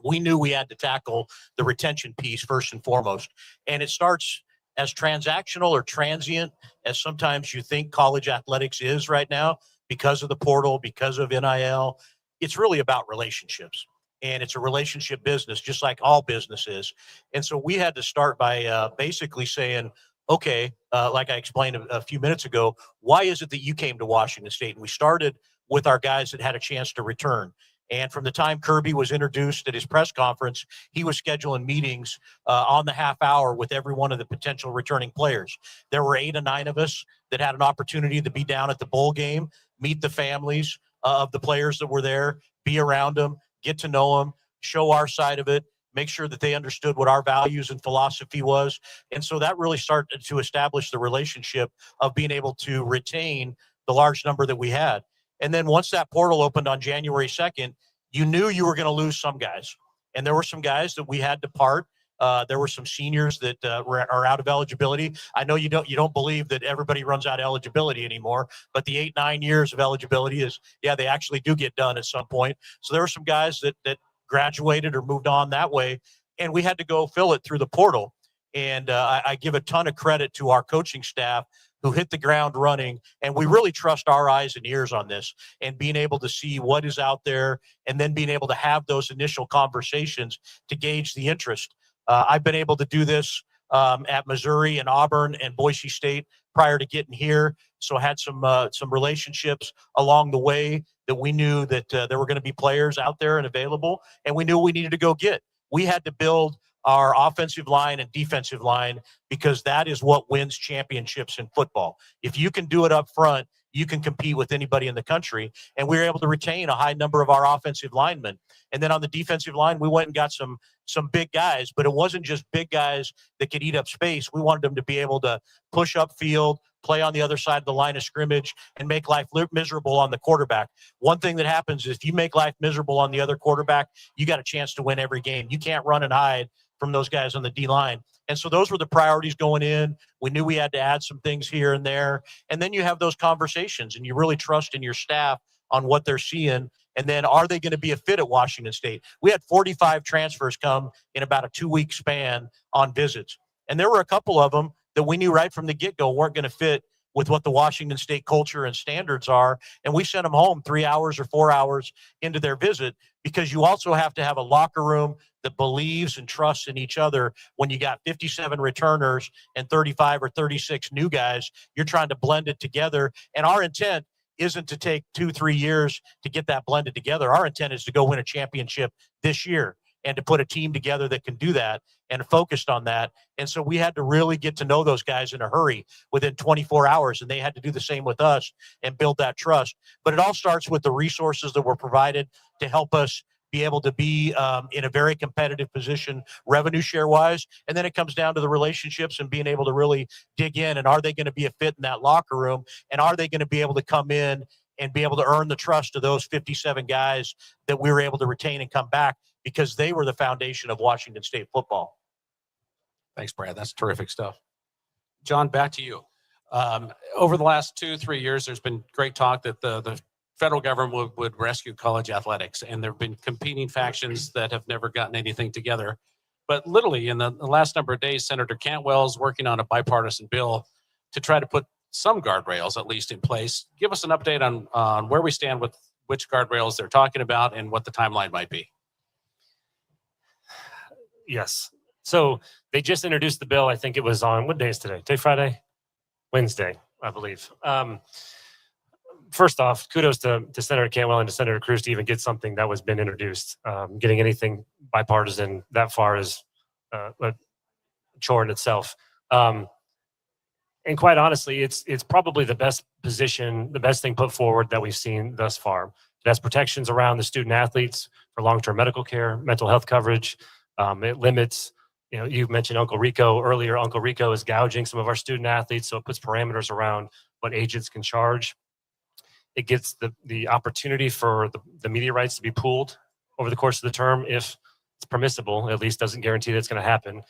We knew we had to tackle the retention piece first and foremost. And it starts as transactional or transient as sometimes you think college athletics is right now because of the portal, because of NIL. It's really about relationships. And it's a relationship business, just like all businesses. And so we had to start by basically saying, okay, like I explained a few minutes ago, why is it that you came to Washington State? And we started with our guys that had a chance to return. And from the time Kirby was introduced at his press conference, he was scheduling meetings on the half hour with every one of the potential returning players. There were 8 or 9 of us that had an opportunity to be down at the bowl game, meet the families of the players that were there, be around them, get to know them, show our side of it, make sure that they understood what our values and philosophy was. And so that really started to establish the relationship of being able to retain the large number that we had. And then once that portal opened on January 2nd, you knew you were going to lose some guys. And there were some guys that we had to part. There were some seniors that are out of eligibility. I know you don't believe that everybody runs out of eligibility anymore, but the 8-9 years of eligibility is, they actually do get done at some point. So there were some guys that graduated or moved on that way, and we had to go fill it through the portal. And I give a ton of credit to our coaching staff who hit the ground running, and we really trust our eyes and ears on this and being able to see what is out there and then being able to have those initial conversations to gauge the interest. I've been able to do this at Missouri and Auburn and Boise State prior to getting here. So I had some relationships along the way that we knew that there were going to be players out there and available, and we knew we needed to go get. We had to build our offensive line and defensive line because that is what wins championships in football. If you can do it up front, you can compete with anybody in the country. And we were able to retain a high number of our offensive linemen. And then on the defensive line, we went and got some big guys, but it wasn't just big guys that could eat up space. We wanted them to be able to push up field, play on the other side of the line of scrimmage, and make life miserable on the quarterback. One thing that happens is if you make life miserable on the other quarterback, you got a chance to win every game. You can't run and hide from those guys on the D-line. And so those were the priorities going in. We knew we had to add some things here and there. And then you have those conversations and you really trust in your staff on what they're seeing. And then are they going to be a fit at Washington State? We had 45 transfers come in about a 2-week span on visits. And there were a couple of them that we knew right from the get-go weren't going to fit with what the Washington State culture and standards are. And we sent them home 3 hours or 4 hours into their visit because you also have to have a locker room that believes and trusts in each other. When you got 57 returners and 35 or 36 new guys, you're trying to blend it together. And our intent isn't to take 2-3 years to get that blended together. Our intent is to go win a championship this year and to put a team together that can do that and focused on that. And so we had to really get to know those guys in a hurry within 24 hours, and they had to do the same with us and build that trust. But it all starts with the resources that were provided to help us be able to be in a very competitive position revenue share wise. And then it comes down to the relationships and being able to really dig in. And are they going to be a fit in that locker room? And are they going to be able to come in and be able to earn the trust of those 57 guys that we were able to retain and come back because they were the foundation of Washington State football? Thanks, Brad. That's terrific stuff. John, back to you. Over the last 2-3 years, there's been great talk that the federal government would rescue college athletics, and there have been competing factions that have never gotten anything together. But literally, in the last number of days, Senator Cantwell is working on a bipartisan bill to try to put some guardrails at least in place. Give us an update on where we stand with which guardrails they're talking about and what the timeline might be. Yes. So they just introduced the bill. I think it was on, what day is today? Today, Friday? Wednesday. I believe. First off, kudos to Senator Cantwell and to Senator Cruz to even get something that was been introduced. Getting anything bipartisan that far is a chore in itself. And quite honestly, it's probably the best position, the best thing put forward that we've seen thus far. It has protections around the student athletes for long-term medical care, mental health coverage. It limits, you mentioned Uncle Rico earlier. Uncle Rico is gouging some of our student athletes, so it puts parameters around what agents can charge. It gets the opportunity for the media rights to be pooled over the course of the term if it's permissible. At least doesn't guarantee that it's going to happen.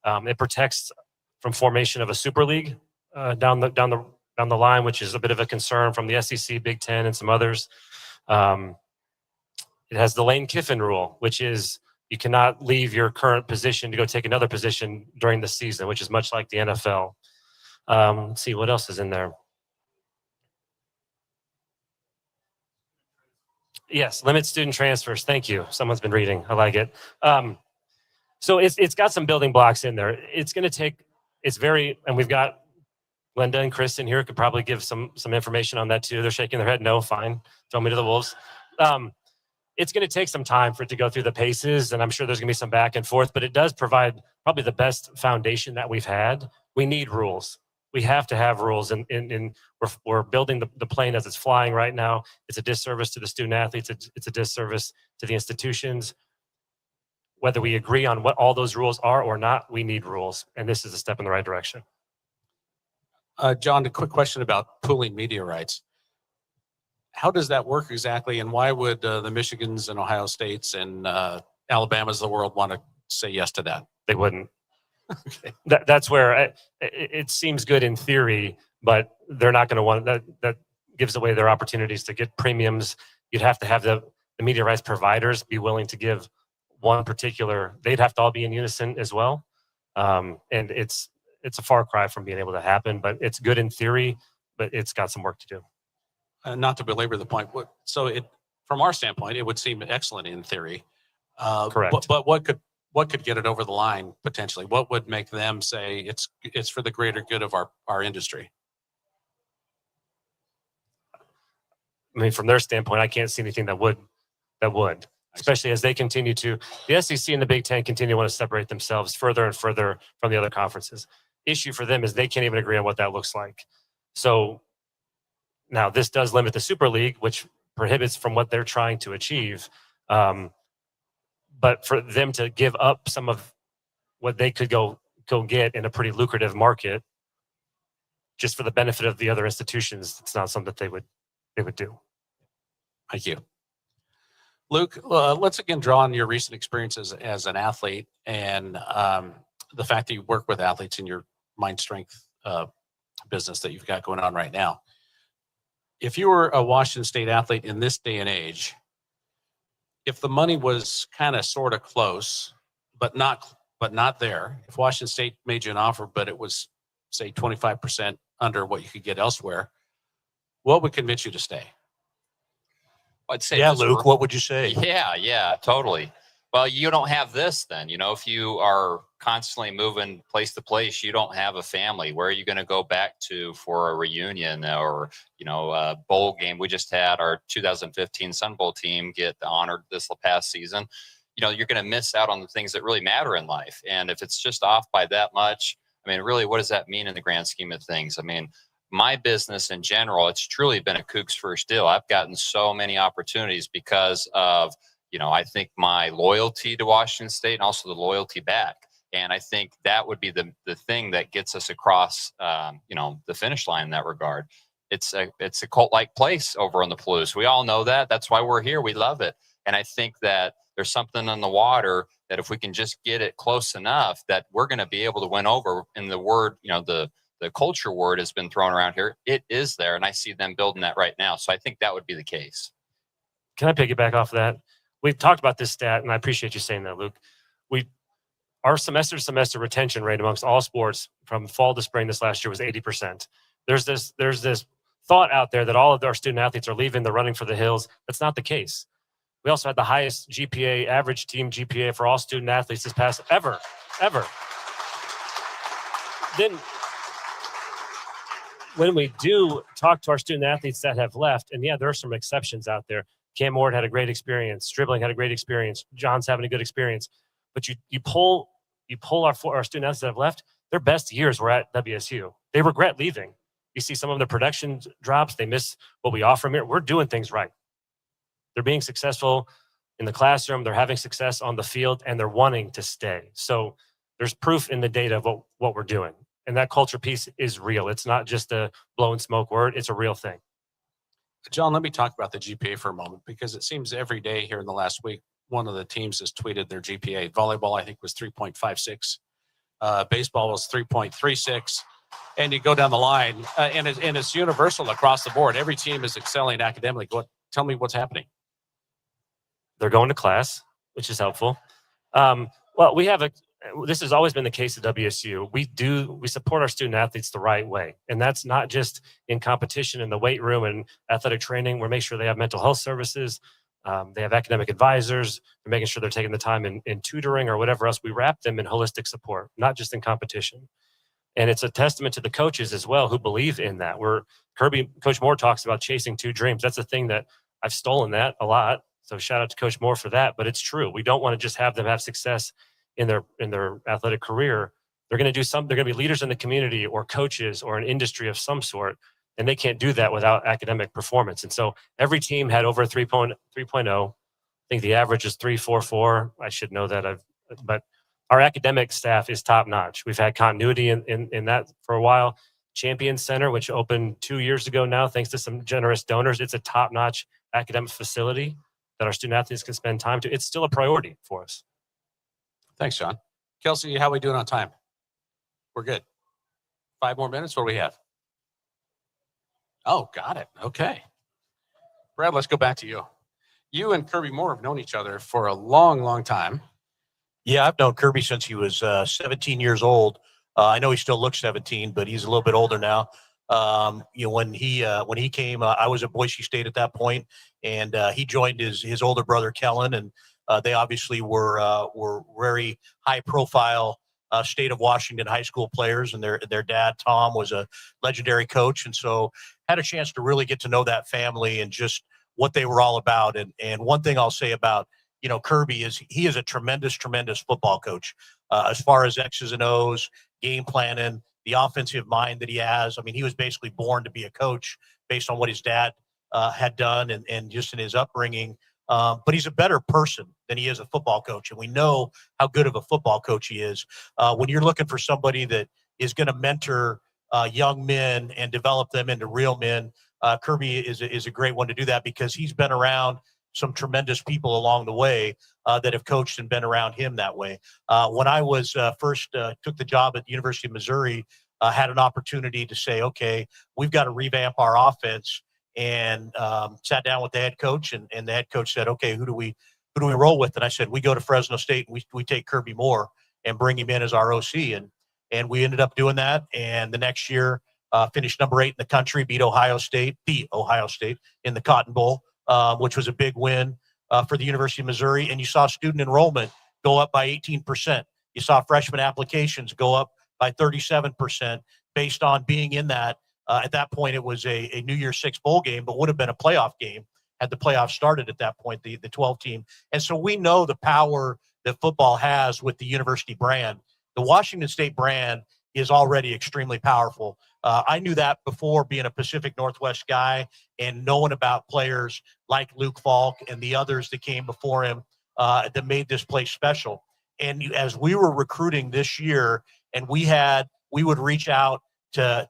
It protects from formation of a super league down the line, which is a bit of a concern from the SEC, Big Ten, and some others. It has the Lane Kiffin rule, which is you cannot leave your current position to go take another position during the season, which is much like the NFL. Let's see what else is in there. Yes, limit student transfers. Thank you. Someone's been reading. I like it. So it's got some building blocks in there. It's going to take. And we've got Glenda and Chris in here could probably give some information on that too. They're shaking their head. No, fine. Throw me to the wolves. It's going to take some time for it to go through the paces, and I'm sure there's going to be some back and forth. But it does provide probably the best foundation that we've had. We need rules. We have to have rules, and we're building the plane as it's flying right now. It's a disservice to the student athletes. It's a disservice to the institutions. Whether we agree on what all those rules are or not, we need rules, and this is a step in the right direction. John, a quick question about pooling media rights. How does that work exactly, and why would the Michigans and Ohio States and Alabamas of the world want to say yes to that? They wouldn't. Okay. That's where it seems good in theory, but they're not going to want that. That gives away their opportunities to get premiums. You'd have to have the media rights providers be willing to give one particular. They'd have to all be in unison as well, and it's a far cry from being able to happen. But it's good in theory, but it's got some work to do. Not to belabor the point, from our standpoint, it would seem excellent in theory. Correct. But what could get it over the line potentially? What would make them say it's for the greater good of our industry? I mean, from their standpoint, I can't see anything that would, especially as they continue to, the SEC and the Big Ten continue to want to separate themselves further and further from the other conferences. Issue for them is they can't even agree on what that looks like. So now this does limit the Super League, which prohibits from what they're trying to achieve. But for them to give up some of what they could go get in a pretty lucrative market, just for the benefit of the other institutions, it's not something that they would do. Thank you. Luke, let's again draw on your recent experiences as an athlete and the fact that you work with athletes in your mind strength business that you've got going on right now. If you were a Washington State athlete in this day and age, if the money was kind of sort of close, but not there, if Washington State made you an offer, but it was, say, 25% under what you could get elsewhere, what would convince you to stay? I'd say, yeah, Luke, what would you say? Yeah, totally. Well, you don't have this then. If you are constantly moving place to place, you don't have a family. Where are you going to go back to for a reunion or, a bowl game? We just had our 2015 Sun Bowl team get honored this past season. You're going to miss out on the things that really matter in life. And if it's just off by that much, really, what does that mean in the grand scheme of things? My business in general, it's truly been a CougsFirst deal. I've gotten so many opportunities because of, I think my loyalty to Washington State and also the loyalty back. And I think that would be the thing that gets us across, the finish line in that regard. It's a cult-like place over on the Palouse. We all know that. That's why we're here. We love it. And I think that there's something in the water that if we can just get it close enough that we're going to be able to win over. And the word, the culture word has been thrown around here. It is there. And I see them building that right now. So I think that would be the case. Can I piggyback off of that? We've talked about this stat, and I appreciate you saying that, Luke. Our semester retention rate amongst all sports from fall to spring this last year was 80%. There's this thought out there that all of our student athletes are leaving the running for the hills. That's not the case. We also had the highest GPA, average team GPA for all student athletes this past ever. when we do talk to our student athletes that have left, and yeah, there are some exceptions out there. Cam Ward had a great experience. Dribbling had a great experience. John's having a good experience. But you pull our student athletes that have left, their best years were at WSU. They regret leaving. You see some of the production drops. They miss what we offer them here. We're doing things right. They're being successful in the classroom. They're having success on the field, and they're wanting to stay. So there's proof in the data of what we're doing. And that culture piece is real. It's not just a blow and smoke word. It's a real thing. John, let me talk about the GPA for a moment, because it seems every day here in the last week, one of the teams has tweeted their GPA. Volleyball, I think, was 3.56. Baseball was 3.36. And you go down the line, and it's universal across the board. Every team is excelling academically. Tell me what's happening. They're going to class, which is helpful. This has always been the case at WSU. We support our student athletes the right way. And that's not just in competition in the weight room and athletic training. We're making sure they have mental health services. They have academic advisors. We're making sure they're taking the time in tutoring or whatever else. We wrap them in holistic support, not just in competition. And it's a testament to the coaches as well who believe in that. Coach Moore talks about chasing two dreams. That's a thing that I've stolen that a lot. So shout out to Coach Moore for that. But it's true. We don't want to just have them have success in their athletic career. They're going to do something. They're going to be leaders in the community or coaches or an industry of some sort. And they can't do that without academic performance. And so every team had over a 3.0. I think the average is 3.44. I should know that. But our academic staff is top notch. We've had continuity in that for a while. Champion Center, which opened 2 years ago now, thanks to some generous donors. It's a top notch academic facility that our student athletes can spend time to. It's still a priority for us. Thanks, John. Kelsey, how are we doing on time? We're good. 5 more minutes. What do we have? Oh, got it. Okay. Brad, let's go back to you. You and Kirby Moore have known each other for a long, long time. Yeah, I've known Kirby since he was 17 years old. I know he still looks 17, but he's a little bit older now. When he came, I was at Boise State at that point, and he joined his older brother Kellen, and they obviously were very high profile state of Washington high school players, and their dad Tom was a legendary coach, and so had a chance to really get to know that family and just what they were all about. And one thing I'll say about Kirby is he is a tremendous football coach as far as X's and O's, game planning, the offensive mind that he has. I mean, he was basically born to be a coach based on what his dad had done and just in his upbringing. But he's a better person than he is a football coach. And we know how good of a football coach he is. When you're looking for somebody that is going to mentor young men and develop them into real men, Kirby is a great one to do that, because he's been around some tremendous people along the way that have coached and been around him that way. When I was first took the job at the University of Missouri, had an opportunity to say, okay, we've got to revamp our offense, and sat down with the head coach, and the head coach said, okay, who do we roll with? And I said, we go to Fresno State and we take Kirby Moore and bring him in as our OC. And we ended up doing that. And the next year finished number 8 in the country, beat Ohio State in the Cotton Bowl, which was a big win for the University of Missouri. And you saw student enrollment go up by 18%. You saw freshman applications go up by 37% based on being in that. At that point, it was a New Year's Six bowl game, but would have been a playoff game had the playoffs started at that point, the 12 team. And so we know the power that football has with the university brand. The Washington State brand is already extremely powerful. I knew that before being a Pacific Northwest guy and knowing about players like Luke Falk and the others that came before him that made this place special. And as we were recruiting this year, and we would reach out to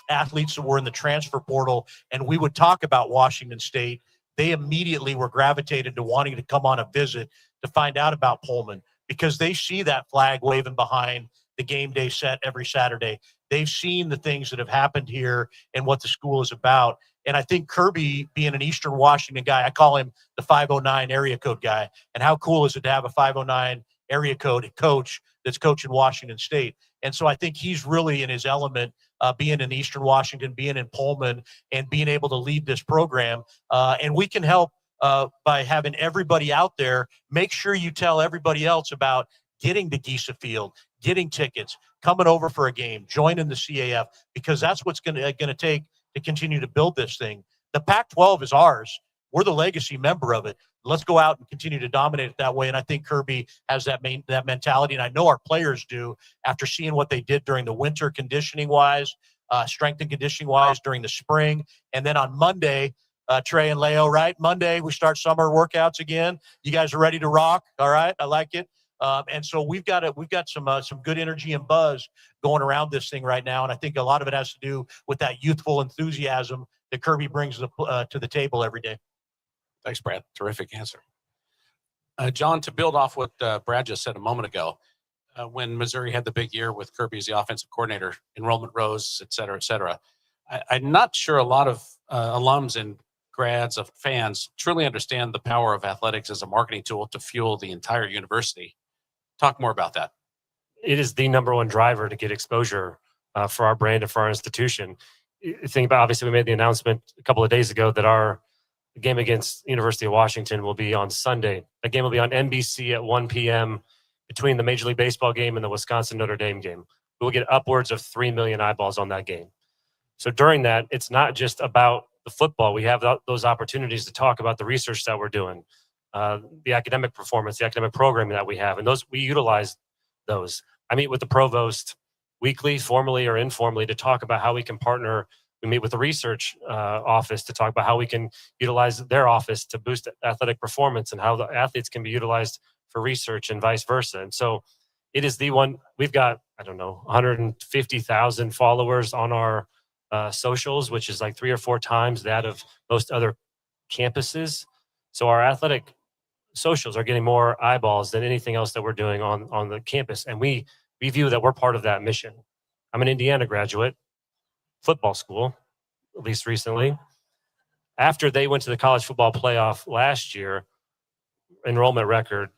athletes that were in the transfer portal, and we would talk about Washington State, they immediately were gravitated to wanting to come on a visit to find out about Pullman, because they see that flag waving behind the game day set every Saturday. They've seen the things that have happened here and what the school is about. And I think Kirby, being an Eastern Washington guy, I call him the 509 area code guy. And how cool is it to have a 509 area code coach that's coaching Washington State? And so I think he's really in his element, being in Eastern Washington, being in Pullman, and being able to lead this program. And we can help by having everybody out there. Make sure you tell everybody else about getting to Geisa Field, getting tickets, coming over for a game, joining the CAF, because that's what's going to take to continue to build this thing. The Pac-12 is ours. We're the legacy member of it. Let's go out and continue to dominate it that way. And I think Kirby has that mentality, and I know our players do after seeing what they did during the winter conditioning-wise, strength and conditioning-wise during the spring. And then on Monday, Trey and Leo, right? Monday, we start summer workouts again. You guys are ready to rock. All right. I like it. And so we've got some good energy and buzz going around this thing right now. And I think a lot of it has to do with that youthful enthusiasm that Kirby brings to the table every day. Thanks, Brad. Terrific answer. John, to build off what Brad just said a moment ago, when Missouri had the big year with Kirby as the offensive coordinator, enrollment rose, et cetera, et cetera. I'm not sure a lot of alums and grads of fans truly understand the power of athletics as a marketing tool to fuel the entire university. Talk more about that. It is the number one driver to get exposure for our brand and for our institution. Think about, obviously, we made the announcement a couple of days ago that our game against University of Washington will be on Sunday. That game will be on NBC at 1 p.m. between the Major League Baseball game and the Wisconsin Notre Dame game. We will get upwards of 3 million eyeballs on that game. So during that, it's not just about the football. We have those opportunities to talk about the research that we're doing, the academic performance, the academic programming that we have, and those we utilize those. I meet with the provost weekly, formally or informally, to talk about how we can partner. We meet with the research office to talk about how we can utilize their office to boost athletic performance and how the athletes can be utilized for research and vice versa. And so it is the one. We've got, 150,000 followers on our socials, which is like 3 or 4 times that of most other campuses. So our athletic socials are getting more eyeballs than anything else that we're doing on the campus. And we view that we're part of that mission. I'm an Indiana graduate, football school, at least recently. After they went to the college football playoff last year, enrollment record,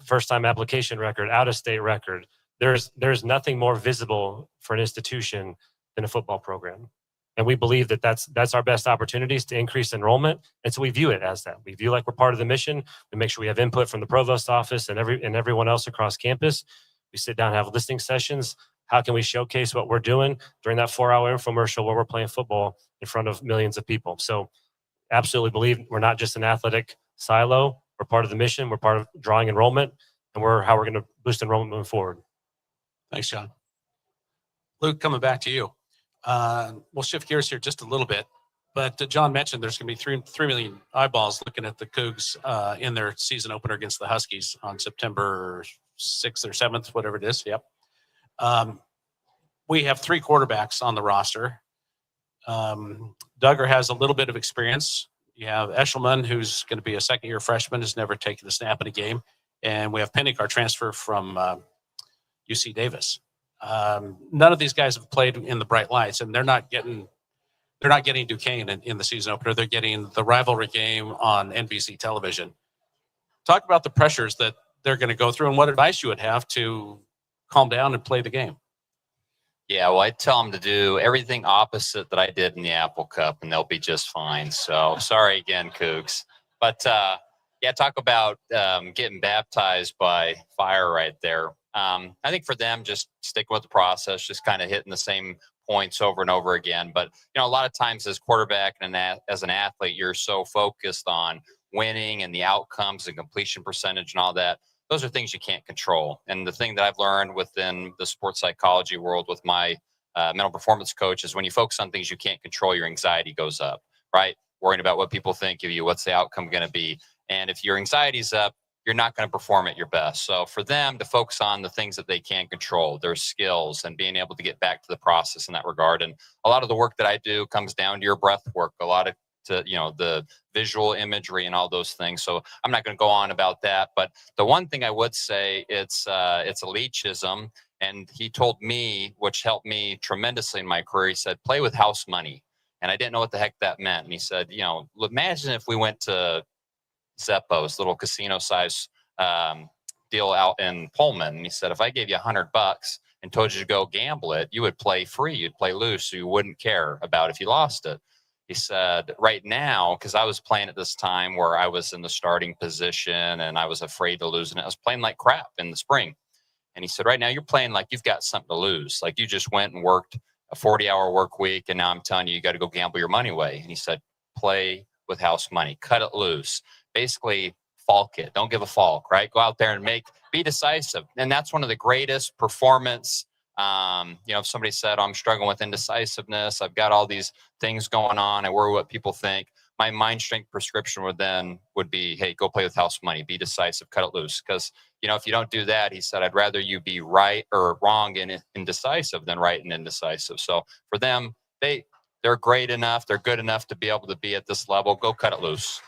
first time application record, out of state record, there's nothing more visible for an institution than a football program. And we believe that that's our best opportunities to increase enrollment. And so we view it as that. We view like we're part of the mission. We make sure we have input from the provost office and everyone else across campus. We sit down and have listening sessions. How can we showcase what we're doing during that 4-hour infomercial where we're playing football in front of millions of people? So absolutely believe we're not just an athletic silo. We're part of the mission. We're part of drawing enrollment, and how we're going to boost enrollment moving forward. Thanks, John. Luke, coming back to you. We'll shift gears here just a little bit, but John mentioned there's going to be 3 million eyeballs looking at the Cougs in their season opener against the Huskies on September 6th or 7th, whatever it is. Yep. We have 3 quarterbacks on the roster. Duggar has a little bit of experience. You have Eshelman, who's going to be a second-year freshman, has never taken a snap in a game. And we have Pinnick, our transfer from UC Davis. None of these guys have played in the bright lights, and they're not getting Duquesne in the season opener. They're getting the rivalry game on NBC television. Talk about the pressures that they're going to go through and what advice you would have to calm down and play the game. Yeah, well, I tell them to do everything opposite that I did in the Apple Cup, and they'll be just fine. So sorry again, Cougs. But yeah, talk about getting baptized by fire right there. I think for them, just stick with the process, just kind of hitting the same points over and over again. But, a lot of times as quarterback and as an athlete, you're so focused on winning and the outcomes and completion percentage and all that. Those are things you can't control. And the thing that I've learned within the sports psychology world with my mental performance coach is when you focus on things you can't control, your anxiety goes up, right? Worrying about what people think of you, what's the outcome going to be. And if your anxiety's up, you're not going to perform at your best. So for them to focus on the things that they can control, their skills, and being able to get back to the process in that regard. And a lot of the work that I do comes down to your breath work, a lot of the visual imagery and all those things. So I'm not going to go on about that. But the one thing I would say, it's a Leachism. And he told me, which helped me tremendously in my career, he said, play with house money. And I didn't know what the heck that meant. And he said, imagine if we went to Zeppo's little casino size deal out in Pullman. And he said, if I gave you $100 and told you to go gamble it, you would play free. You'd play loose. So you wouldn't care about if you lost it. He said, right now, because I was playing at this time where I was in the starting position and I was afraid to lose, and I was playing like crap in the spring. And he said, right now you're playing like you've got something to lose. Like you just went and worked a 40-hour work week, and now I'm telling you, you got to go gamble your money away. And he said, play with house money, cut it loose. Basically, falk it. Don't give a falk, right? Go out there and be decisive. And that's one of the greatest performance. If somebody said, I'm struggling with indecisiveness, I've got all these things going on, I worry what people think. My mind strength prescription would be, hey, go play with house money, be decisive, cut it loose. Because, if you don't do that, he said, I'd rather you be right or wrong and indecisive than right and indecisive. So for them, they're great enough, they're good enough to be able to be at this level. Go cut it loose.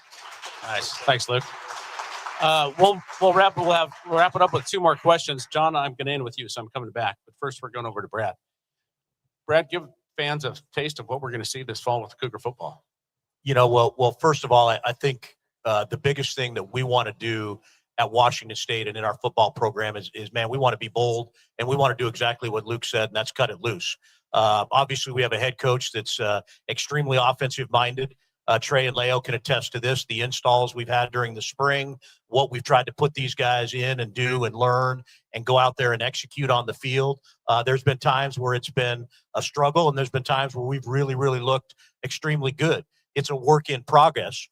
Nice. Thanks, Luke. We'll wrap it up with two more questions. John, I'm going to end with you, so I'm coming back. But first, we're going over to Brad. Brad, give fans a taste of what we're going to see this fall with Cougar football. Well, first of all, I think the biggest thing that we want to do at Washington State and in our football program is man, we want to be bold and we want to do exactly what Luke said, and that's cut it loose. Obviously, we have a head coach that's extremely offensive minded. Trey and Leo can attest to this. The installs we've had during the spring, what we've tried to put these guys in and do and learn and go out there and execute on the field. There's been times where it's been a struggle, and there's been times where we've really, really looked extremely good. It's a work in progress,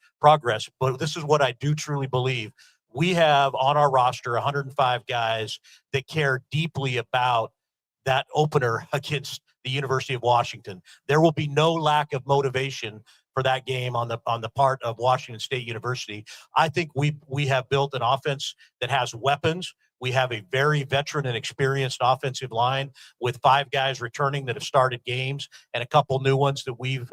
but this is what I do truly believe. We have on our roster 105 guys that care deeply about that opener against the University of Washington. There will be no lack of motivation for that game on the part of Washington State University. I think we have built an offense that has weapons. We have a very veteran and experienced offensive line with 5 guys returning that have started games and a couple new ones that we've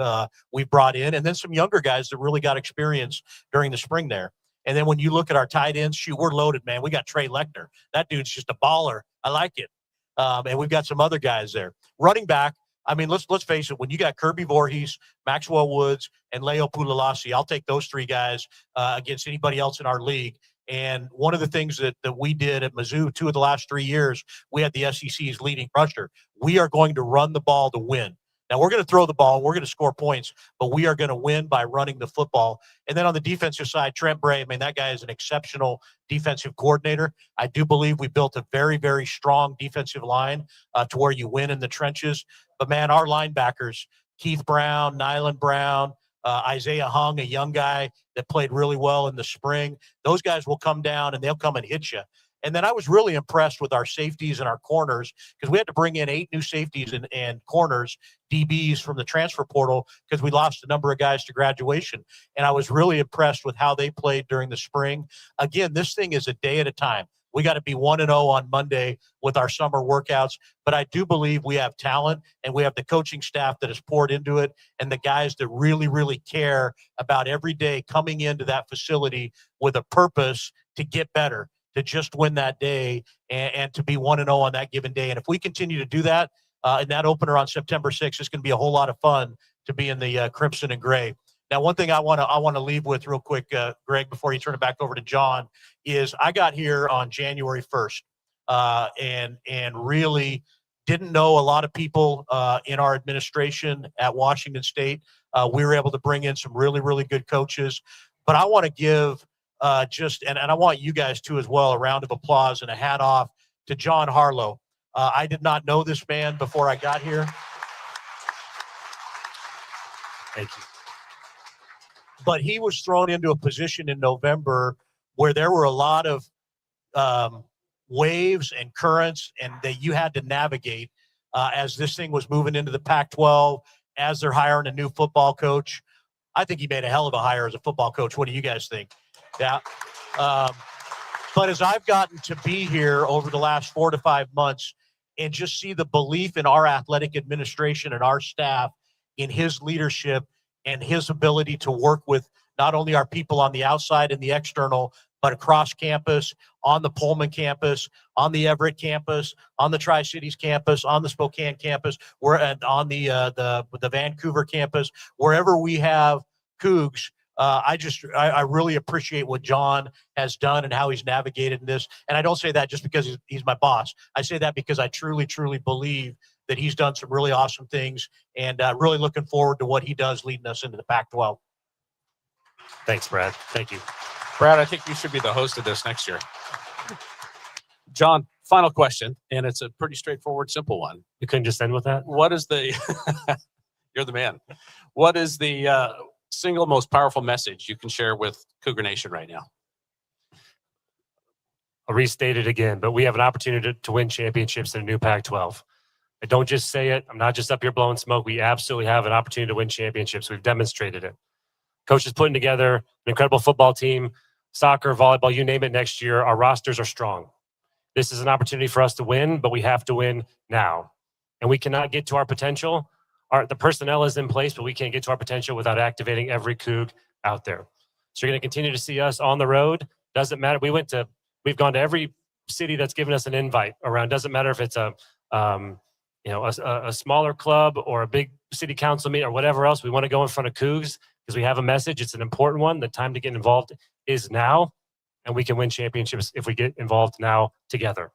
brought in, and then some younger guys that really got experience during the spring there. And then when you look at our tight ends, we're loaded, man. We got Trey Leckner. That dude's just a baller. I like it. And we've got some other guys there. Running back, I mean, let's face it. When you got Kirby Voorhees, Maxwell Woods, and Leo Pulalasi, I'll take those 3 guys against anybody else in our league. And one of the things that we did at Mizzou 2 of the last 3 years, we had the SEC's leading rusher. We are going to run the ball to win. Now, we're going to throw the ball, we're going to score points, but we are going to win by running the football. And then on the defensive side, Trent Bray, I mean, that guy is an exceptional defensive coordinator. I do believe we built a very, very strong defensive line to where you win in the trenches. But, man, our linebackers, Keith Brown, Nyland Brown, Isaiah Hung, a young guy that played really well in the spring, those guys will come down and they'll come and hit you. And then I was really impressed with our safeties and our corners because we had to bring in 8 new safeties and corners, DBs from the transfer portal because we lost a number of guys to graduation. And I was really impressed with how they played during the spring. Again, this thing is a day at a time. We got to be 1-0 on Monday with our summer workouts. But I do believe we have talent and we have the coaching staff that has poured into it and the guys that really, really care about every day coming into that facility with a purpose to get better, to just win that day and to be 1-0 on that given day. And if we continue to do that in that opener on September 6th, it's going to be a whole lot of fun to be in the crimson and gray. Now, one thing I want to leave with real quick, Greg, before you turn it back over to John, is I got here on January 1st and really didn't know a lot of people in our administration at Washington State. We were able to bring in some really, really good coaches. But I want to give and I want you guys too as well, a round of applause and a hat off to John Harlow. I did not know this man before I got here. Thank you. But he was thrown into a position in November where there were a lot of waves and currents and that you had to navigate as this thing was moving into the Pac-12, as they're hiring a new football coach. I think he made a hell of a hire as a football coach. What do you guys think? Yeah. But as I've gotten to be here over the last 4 to 5 months and just see the belief in our athletic administration and our staff in his leadership and his ability to work with not only our people on the outside and the external, but across campus, on the Pullman campus, on the Everett campus, on the Tri-Cities campus, on the Spokane campus, on the Vancouver campus, wherever we have Cougs. I really appreciate what John has done and how he's navigated in this. And I don't say that just because he's my boss. I say that because I truly, truly believe that he's done some really awesome things and really looking forward to what he does leading us into the Pac-12. Thanks, Brad. Thank you. Brad, I think you should be the host of this next year. John, Final question, and it's a pretty straightforward, simple one. You couldn't just end with that? What is the, you're the man. What is the single most powerful message you can share with Cougar Nation right now? I'll restate it again, but we have an opportunity to win championships in a new Pac-12. I don't just say it. I'm not just up here blowing smoke. We absolutely have an opportunity to win championships. We've demonstrated it. Coach is putting together an incredible football team, soccer, volleyball, you name it next year. Our rosters are strong. This is an opportunity for us to win, but we have to win now. And we cannot get to our potential. The personnel is in place, but we can't get to our potential without activating every Coug out there. So you're going to continue to see us on the road. Doesn't matter. We've gone to every city that's given us an invite around. Doesn't matter if it's a smaller club or a big city council meeting or whatever else. We want to go in front of Cougs because we have a message. It's an important one. The time to get involved is now, and we can win championships if we get involved now together.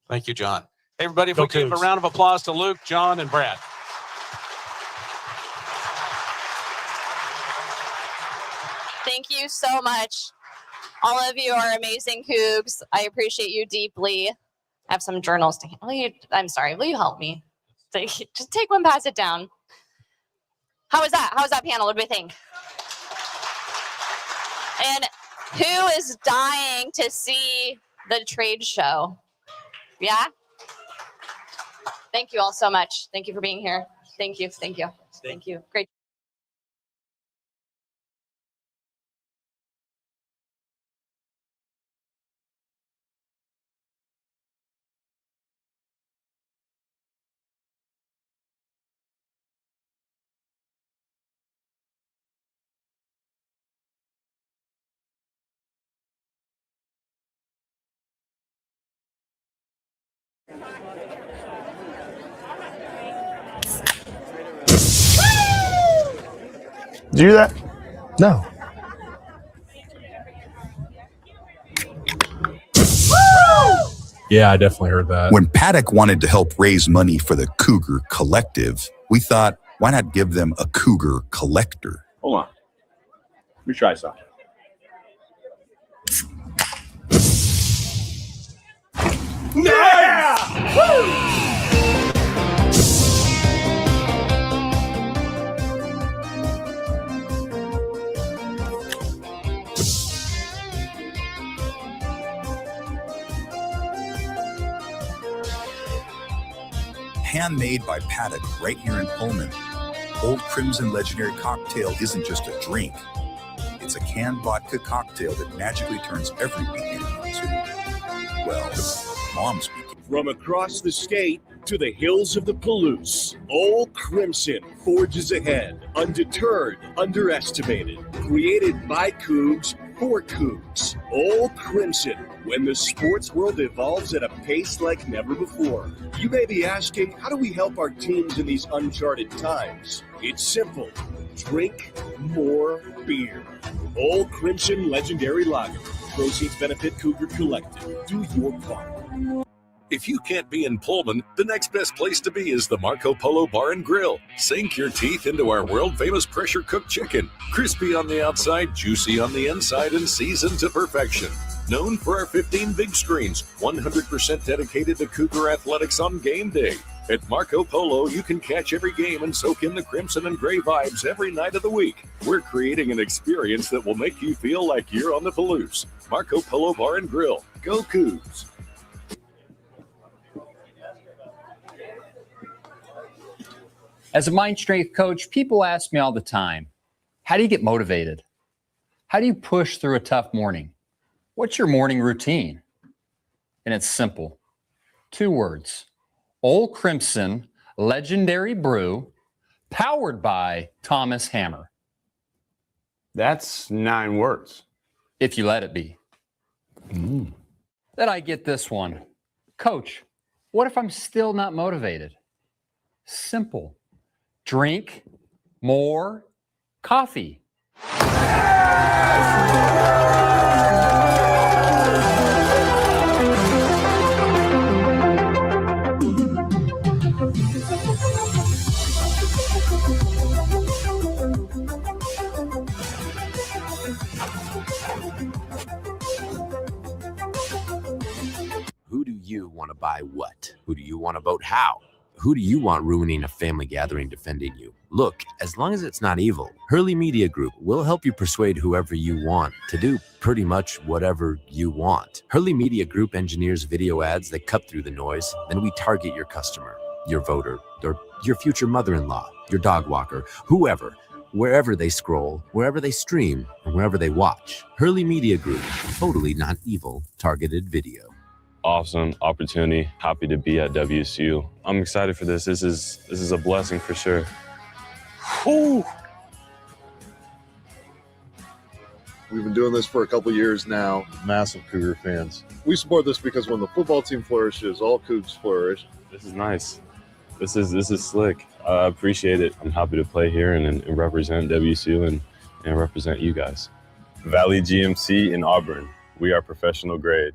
Thank you, John. Hey, everybody, if Go we give a Cougs. round of applause to Luke, John, and Brad. Thank you so much. All of you are amazing Cougs. I appreciate you deeply. I have some journals to I'm sorry. Will you help me? Just take one, pass it down. How was that? How was that panel? What do we think? And who is dying to see the trade show? Yeah? Thank you all so much. Thank you for being here. Thank you. Thank you. Thank you. Great. Did you do that? No. Yeah, I definitely heard that. When Paddock wanted to help raise money for the Cougar Collective, we thought, why not give them a Cougar Collector? Hold on. Let me try something. Yeah! Woo! Handmade by Paddock right here in Pullman. Old Crimson Legendary Cocktail isn't just a drink. It's a canned vodka cocktail that magically turns every weekend into, well, mom speaking. From across the state to the hills of the Palouse, Old Crimson forges ahead, undeterred, underestimated. Created by Cougs for Cougs. Old Crimson, when the sports world evolves at a pace like never before. You may be asking, how do we help our teams in these uncharted times? It's simple. Drink more beer. Old Crimson Legendary Lager. Proceeds benefit Cougar Collective. Do your part. If you can't be in Pullman, the next best place to be is the Marco Polo Bar and Grill. Sink your teeth into our world-famous pressure-cooked chicken. Crispy on the outside, juicy on the inside, and seasoned to perfection. Known for our 15 big screens, 100% dedicated to Cougar athletics on game day. At Marco Polo, you can catch every game and soak in the crimson and gray vibes every night of the week. We're creating an experience that will make you feel like you're on the Palouse. Marco Polo Bar and Grill. Go Cougs! As a mind strength coach, people ask me all the time, how do you get motivated? How do you push through a tough morning? What's your morning routine? And it's simple. 2 words. Old Crimson Legendary Brew, powered by Thomas Hammer. That's 9 words. If you let it be. Then I get this one. Coach, what if I'm still not motivated? Simple. Drink more coffee. Who do buy what? Who do you want to vote how? Who do you want ruining a family gathering defending you? Look, as long as it's not evil, Hurley Media Group will help you persuade whoever you want to do pretty much whatever you want. Hurley Media Group engineers video ads that cut through the noise, then we target your customer, your voter, or your future mother-in-law, your dog walker, whoever, wherever they scroll, wherever they stream, and wherever they watch. Hurley Media Group, totally not evil, targeted video. Awesome opportunity. Happy to be at WSU. I'm excited for this. This is a blessing for sure. Whew. We've been doing this for a couple years now. Massive Cougar fans. We support this because when the football team flourishes, all Cougs flourish. This is nice. This is slick. I appreciate it. I'm happy to play here and represent WSU and represent you guys. Valley GMC in Auburn. We are professional grade.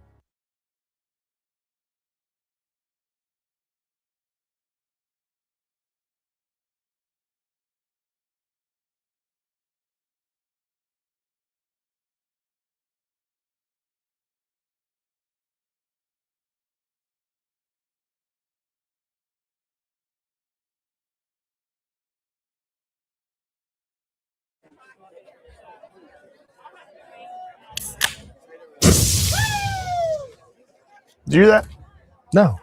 Did you do that? No.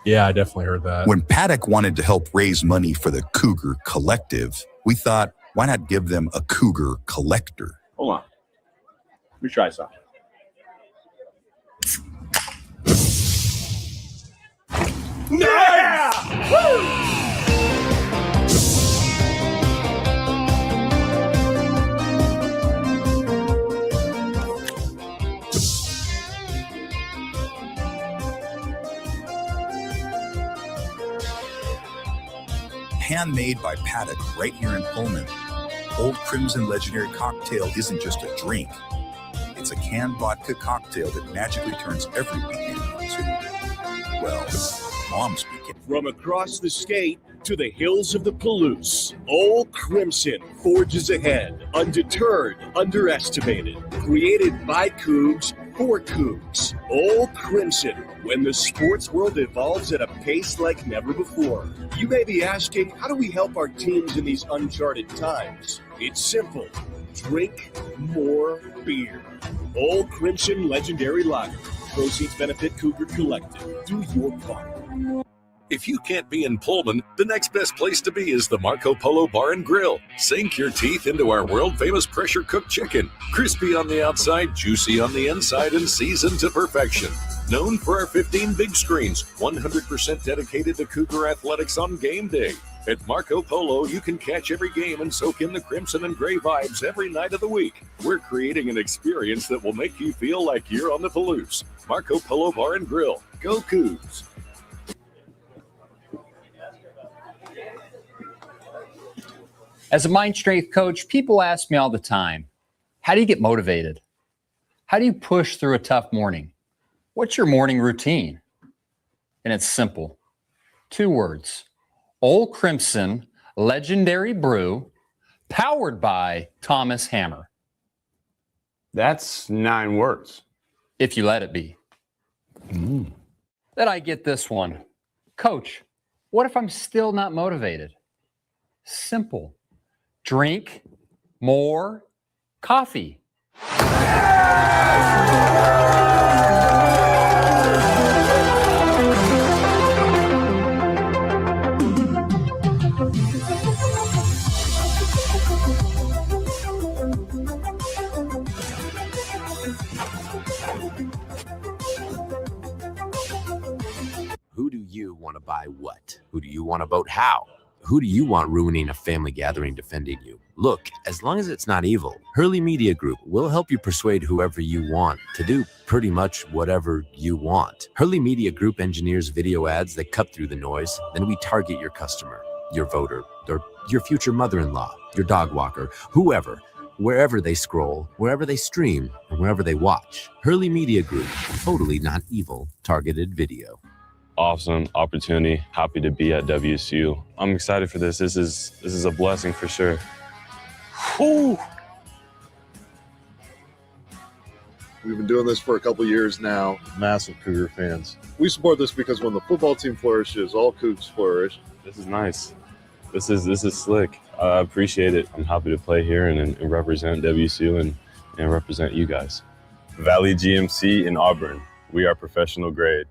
Yeah, I definitely heard that. When Paddock wanted to help raise money for the Cougar Collective, we thought, why not give them a Cougar Collector? Hold on. Let me try something. Yeah! Woo! Handmade by Paddock right here in Pullman. Old Crimson Legendary Cocktail isn't just a drink. It's a canned vodka cocktail that magically turns every weekend into, well, mom's weekend. From across the state to the hills of the Palouse, Old Crimson forges ahead, undeterred, underestimated. Created by Cougs for Cougs. Old Crimson, when the sports world evolves at a pace like never before. You may be asking, how do we help our teams in these uncharted times? It's simple. Drink more beer. Old Crimson Legendary Lager. Proceeds benefit Cougar Collective. Do your part. If you can't be in Pullman, the next best place to be is the Marco Polo Bar and Grill. Sink your teeth into our world-famous pressure-cooked chicken. Crispy on the outside, juicy on the inside, and seasoned to perfection. Known for our 15 big screens, 100% dedicated to Cougar athletics on game day. At Marco Polo, you can catch every game and soak in the crimson and gray vibes every night of the week. We're creating an experience that will make you feel like you're on the Palouse. Marco Polo Bar and Grill. Go Cougs! As a mind strength coach, people ask me all the time, how do you get motivated? How do you push through a tough morning? What's your morning routine? And it's simple. 2 words. Old Crimson Legendary Brew, powered by Thomas Hammer. That's 9 words. If you let it be. Then I get this one. Coach, what if I'm still not motivated? Simple. Drink more coffee. Who do you want to buy what? Who do you want to vote how? Who do you want ruining a family gathering defending you? Look, as long as it's not evil, Hurley Media Group will help you persuade whoever you want to do pretty much whatever you want. Hurley Media Group engineers video ads that cut through the noise, then we target your customer, your voter, or your future mother-in-law, your dog walker, whoever, wherever they scroll, wherever they stream, and wherever they watch. Hurley Media Group, totally not evil, targeted video. Awesome opportunity. Happy to be at WSU. I'm excited for this. This is a blessing for sure. Whew. We've been doing this for a couple years now. Massive Cougar fans. We support this because when the football team flourishes, all Cougs flourish. This is nice. This is slick. I appreciate it. I'm happy to play here and represent WSU and represent you guys. Valley GMC in Auburn. We are professional grade.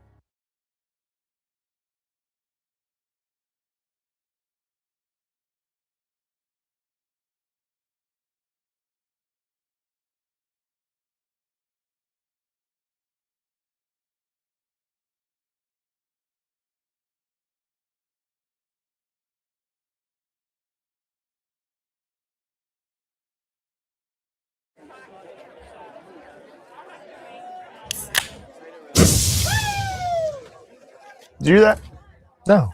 Did you do that? No.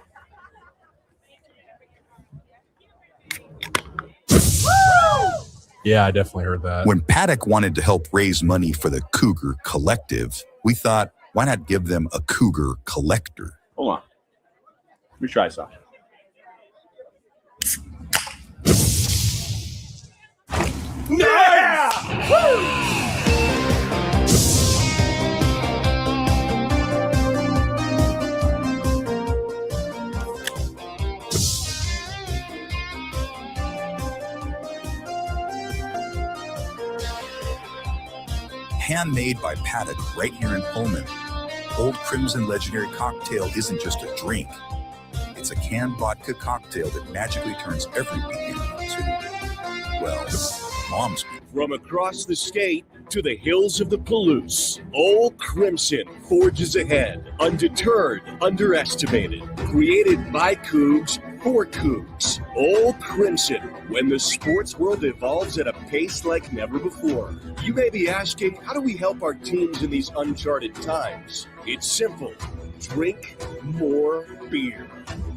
Yeah, I definitely heard that. When Paddock wanted to help raise money for the Cougar Collective, we thought, why not give them a Cougar Collector? Hold on. Let me try something. Yeah! Woo! Handmade by Paddock right here in Pullman. Old Crimson Legendary Cocktail isn't just a drink. It's a canned vodka cocktail that magically turns every weekend into, well, mom's weekend. From across the state to the hills of the Palouse, Old Crimson forges ahead, undeterred, underestimated. Created by Cougs for Cougs. Old Crimson, when the sports world evolves at a pace like never before. You may be asking, how do we help our teams in these uncharted times? It's simple. Drink more beer.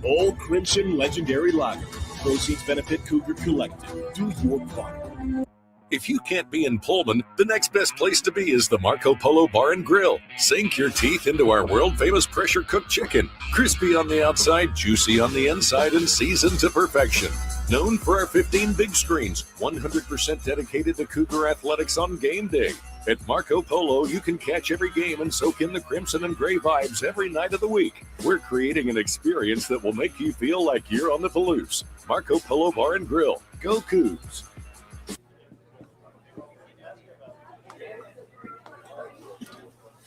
Old Crimson Legendary Lager. Proceeds benefit Cougar Collective. Do your part. If you can't be in Pullman, the next best place to be is the Marco Polo Bar and Grill. Sink your teeth into our world-famous pressure-cooked chicken. Crispy on the outside, juicy on the inside, and seasoned to perfection. Known for our 15 big screens, 100% dedicated to Cougar athletics on game day. At Marco Polo, you can catch every game and soak in the crimson and gray vibes every night of the week. We're creating an experience that will make you feel like you're on the Palouse. Marco Polo Bar and Grill. Go Cougs!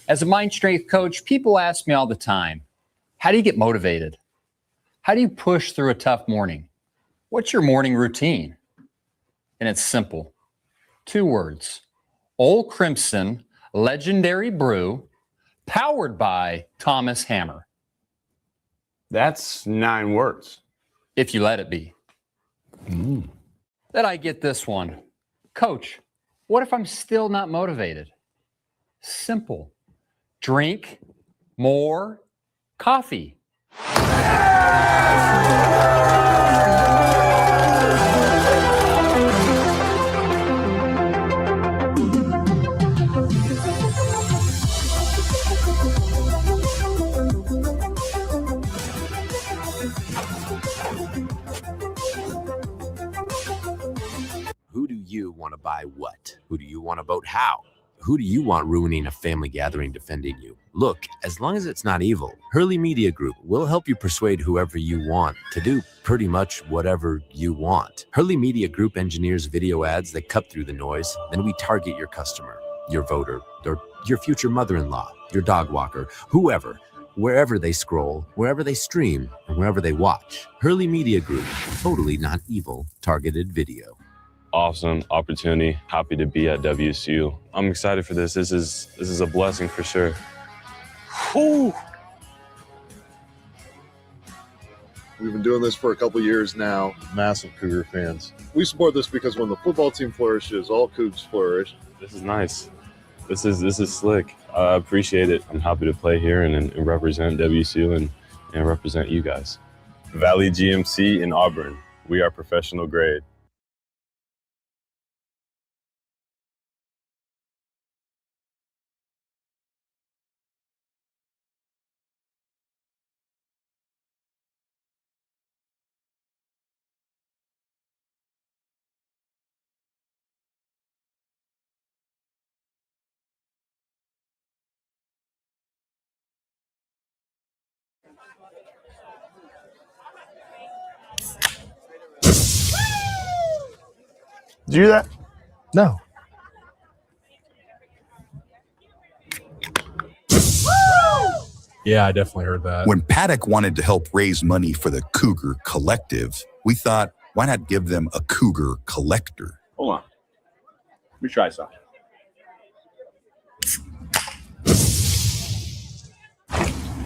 As a mind strength coach, people ask me all the time, how do you get motivated? How do you push through a tough morning? What's your morning routine? And it's simple. 2 words. Old Crimson Legendary Brew, powered by Thomas Hammer. That's 9 words. If you let it be. Then I get this one. Coach, what if I'm still not motivated? Simple. Drink more coffee. Who do you want to buy what? Who do you want to vote how? Who do you want ruining a family gathering defending you? Look, as long as it's not evil, Hurley Media Group will help you persuade whoever you want to do pretty much whatever you want. Hurley Media Group engineers video ads that cut through the noise, then we target your customer, your voter, or your future mother-in-law, your dog walker, whoever, wherever they scroll, wherever they stream, and wherever they watch. Hurley Media Group, totally not evil, targeted video. Awesome opportunity. Happy to be at WSU. I'm excited for this. This is a blessing for sure. Whew. We've been doing this for a couple years now. Massive Cougar fans. We support this because when the football team flourishes, all Cougs flourish. This is nice. This is slick. I appreciate it. I'm happy to play here and represent WSU and represent you guys. Valley GMC in Auburn. We are professional grade. Did you do that? No. Yeah, I definitely heard that. When Paddock wanted to help raise money for the Cougar Collective, we thought, why not give them a Cougar Collector? Hold on. Let me try something.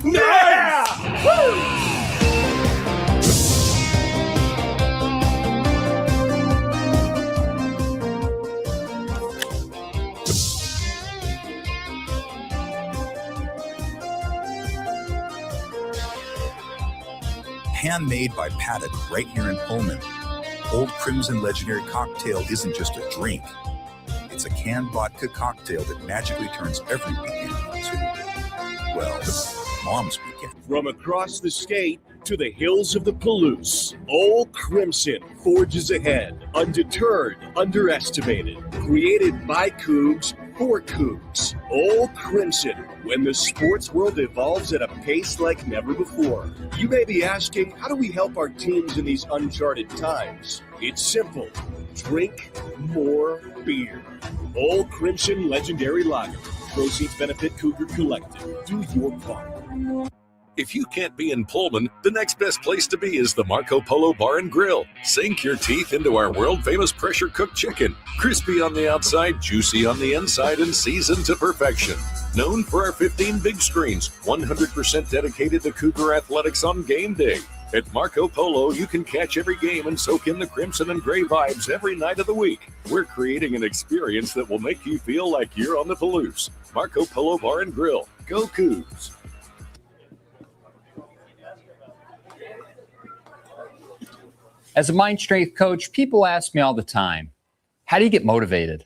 Yeah! Woo! Handmade by Paddock right here in Pullman. Old Crimson Legendary Cocktail isn't just a drink. It's a canned vodka cocktail that magically turns every weekend into, well, mom's weekend. From across the state to the hills of the Palouse, Old Crimson forges ahead, undeterred, underestimated. Created by Cougs for Cougs. Old Crimson, when the sports world evolves at a pace like never before. You may be asking, how do we help our teams in these uncharted times? It's simple. Drink more beer. Old Crimson Legendary Lager. Proceeds benefit Cougar Collective. Do your part. If you can't be in Pullman, the next best place to be is the Marco Polo Bar and Grill. Sink your teeth into our world-famous pressure-cooked chicken. Crispy on the outside, juicy on the inside, and seasoned to perfection. Known for our 15 big screens, 100% dedicated to Cougar athletics on game day. At Marco Polo, you can catch every game and soak in the crimson and gray vibes every night of the week. We're creating an experience that will make you feel like you're on the Palouse. Marco Polo Bar and Grill. Go Cougs! As a mind strength coach, people ask me all the time, how do you get motivated?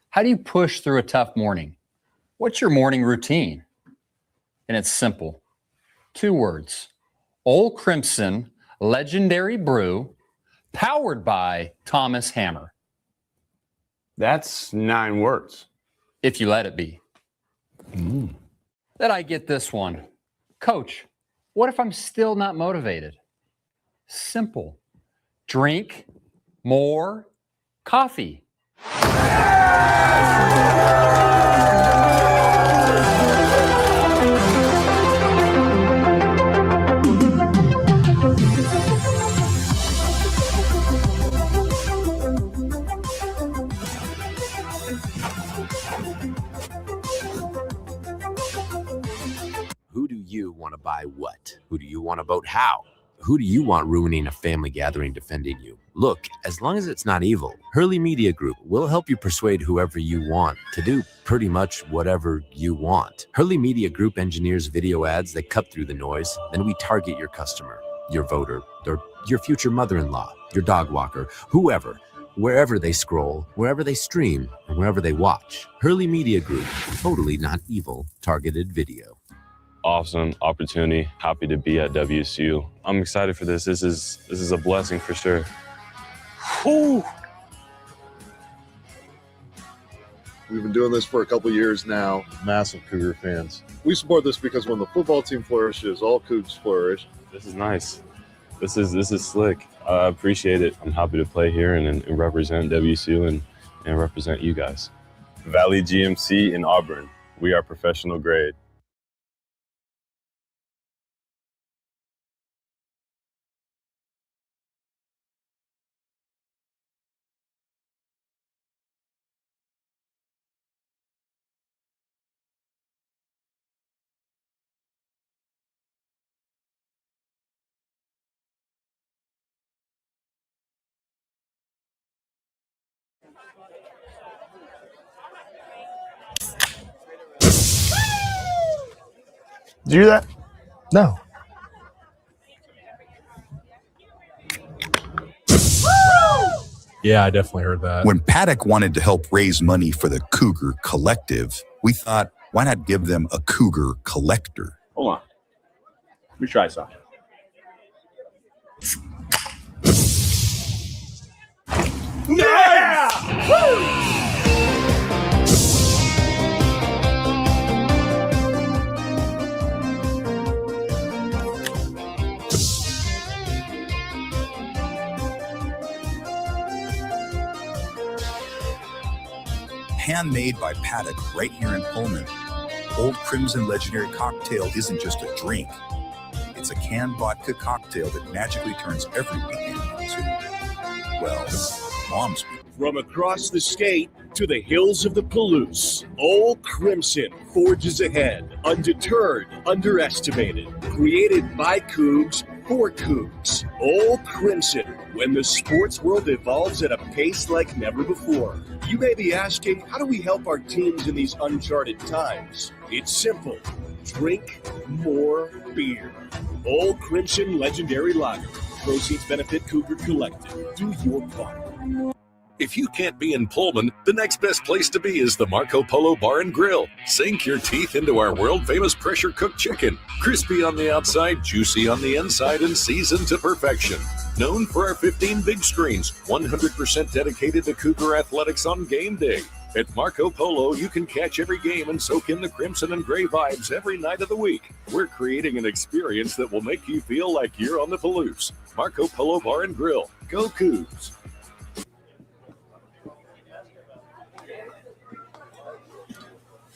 How do you push through a tough morning? What's your morning routine? And it's simple. 2 words. Old Crimson Legendary Brew, powered by Thomas Hammer. That's 9 words. If you let it be. Then I get this one. Coach, what if I'm still not motivated? Simple. Drink more coffee. Who do you want to buy what? Who do you want to vote how? Who do you want ruining a family gathering defending you? Look, as long as it's not evil, Hurley Media Group will help you persuade whoever you want to do pretty much whatever you want. Hurley Media Group engineers video ads that cut through the noise, then we target your customer, your voter, or your future mother-in-law, your dog walker, whoever, wherever they scroll, wherever they stream, or wherever they watch. Hurley Media Group, totally not evil, targeted video. Awesome opportunity. Happy to be at WSU. I'm excited for this. This is a blessing for sure. Whew. We've been doing this for a couple years now. Massive Cougar fans. We support this because when the football team flourishes, all Cougs flourish. This is nice. This is slick. I appreciate it. I'm happy to play here and represent WSU and represent you guys. Valley GMC in Auburn. We are professional grade. Did you do that? No. Yeah, I definitely heard that. When Paddock wanted to help raise money for the Cougar Collective, we thought, why not give them a Cougar Collector? Hold on. Let me try something. Yeah! Woo! Handmade by Paddock right here in Pullman. Old Crimson Legendary Cocktail isn't just a drink. It's a canned vodka cocktail that magically turns every weekend into, well, mom's weekend. From across the state to the hills of the Palouse, Old Crimson forges ahead, undeterred, underestimated. Created by Cougs for Cougs. Old Crimson, when the sports world evolves at a pace like never before. You may be asking, how do we help our teams in these uncharted times? It's simple. Drink more beer. Old Crimson Legendary Lager. Proceeds benefit Cougar Collective. Do your part. If you can't be in Pullman, the next best place to be is the Marco Polo Bar and Grill. Sink your teeth into our world-famous pressure-cooked chicken. Crispy on the outside, juicy on the inside, and seasoned to perfection. Known for our 15 big screens, 100% dedicated to Cougar athletics on game day. At Marco Polo, you can catch every game and soak in the crimson and gray vibes every night of the week. We're creating an experience that will make you feel like you're on the Palouse. Marco Polo Bar and Grill. Go Cougs!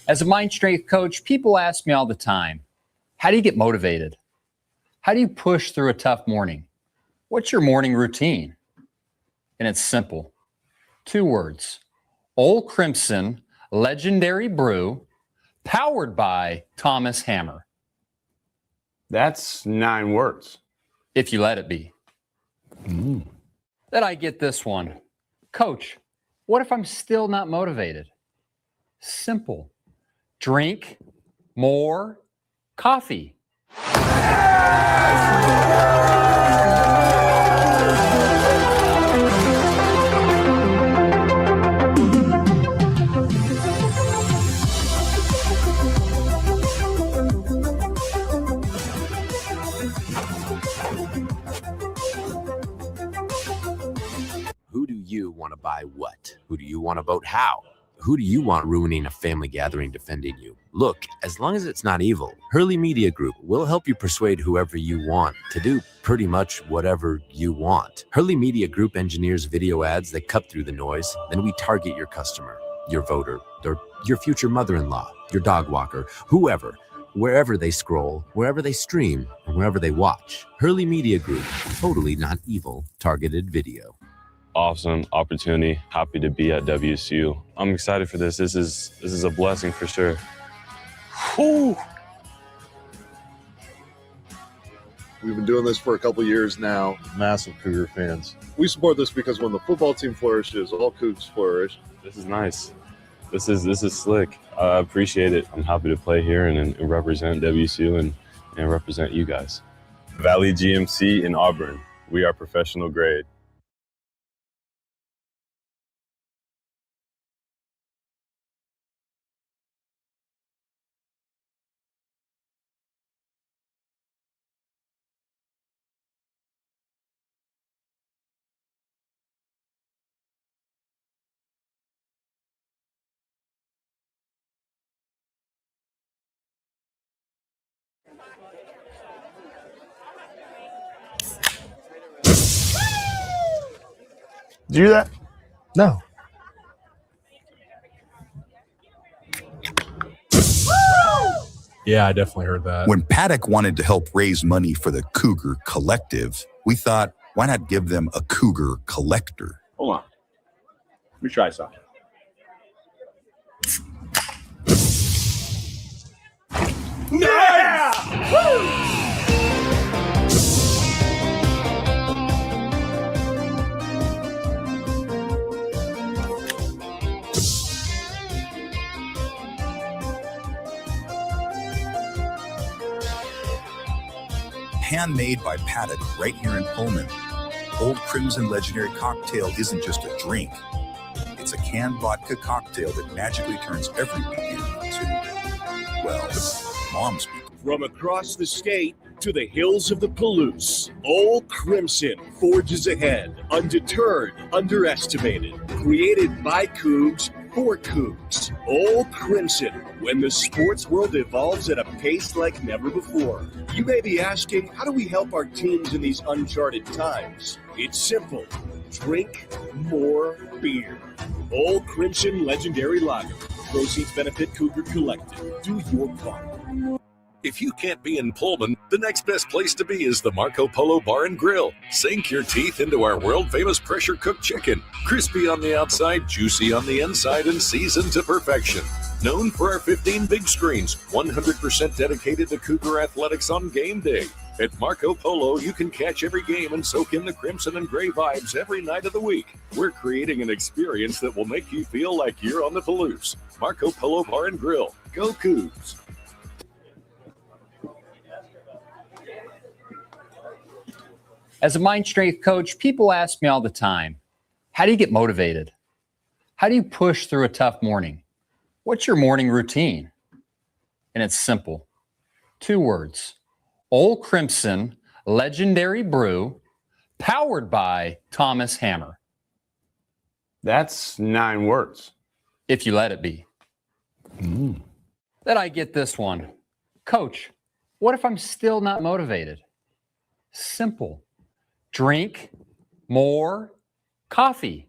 As a mind strength coach, people ask me all the time, how do you get motivated? How do you push through a tough morning? What's your morning routine? And it's simple. 2 words. Old Crimson Legendary Brew, powered by Thomas Hammer. That's 9 words. If you let it be. Then I get this one. Coach, what if I'm still not motivated? Simple. Drink more coffee. Who do you want to buy what? Who do you want to vote how? Who do you want ruining a family gathering defending you? Look, as long as it's not evil, Hurley Media Group will help you persuade whoever you want to do pretty much whatever you want. Hurley Media Group engineers video ads that cut through the noise, then we target your customer, your voter, or your future mother-in-law, your dog walker, whoever, wherever they scroll, wherever they stream, and wherever they watch. Hurley Media Group, totally not evil, targeted video. Awesome opportunity. Happy to be at WSU. I'm excited for this. This is a blessing for sure. Whew. We've been doing this for a couple years now. Massive Cougar fans. We support this because when the football team flourishes, all Cougs flourish. This is nice. This is slick. I appreciate it. I'm happy to play here and represent WSU and represent you guys. Valley GMC in Auburn. We are professional grade. Did you do that? No. Yeah, I definitely heard that. When Paddock wanted to help raise money for the Cougar Collective, we thought, why not give them a Cougar Collector? Hold on. Let me try something. Nice! Woo! Handmade by Paddock right here in Pullman. Old Crimson Legendary Cocktail isn't just a drink. It's a canned vodka cocktail that magically turns every weekend into, well, mom's weekend. From across the state to the hills of the Palouse, Old Crimson forges ahead, undeterred, underestimated. Created by Cougs for Cougs. Old Crimson, when the sports world evolves at a pace like never before. You may be asking, how do we help our teams in these uncharted times? It's simple. Drink more beer. Old Crimson Legendary Lager. Proceeds benefit Cougar Collective. Do your part. If you can't be in Pullman, the next best place to be is the Marco Polo Bar and Grill. Sink your teeth into our world-famous pressure-cooked chicken. Crispy on the outside, juicy on the inside, and seasoned to perfection. Known for our 15 big screens, 100% dedicated to Cougar athletics on game day. At Marco Polo, you can catch every game and soak in the crimson and gray vibes every night of the week. We're creating an experience that will make you feel like you're on the Palouse. Marco Polo Bar and Grill. Go Cougs! As a mind strength coach, people ask me all the time, how do you get motivated? How do you push through a tough morning? What's your morning routine? And it's simple. 2 words. Old Crimson Legendary Brew, powered by Thomas Hammer. That's 9 words. If you let it be. Then I get this one. Coach, what if I'm still not motivated? Simple. Drink more coffee.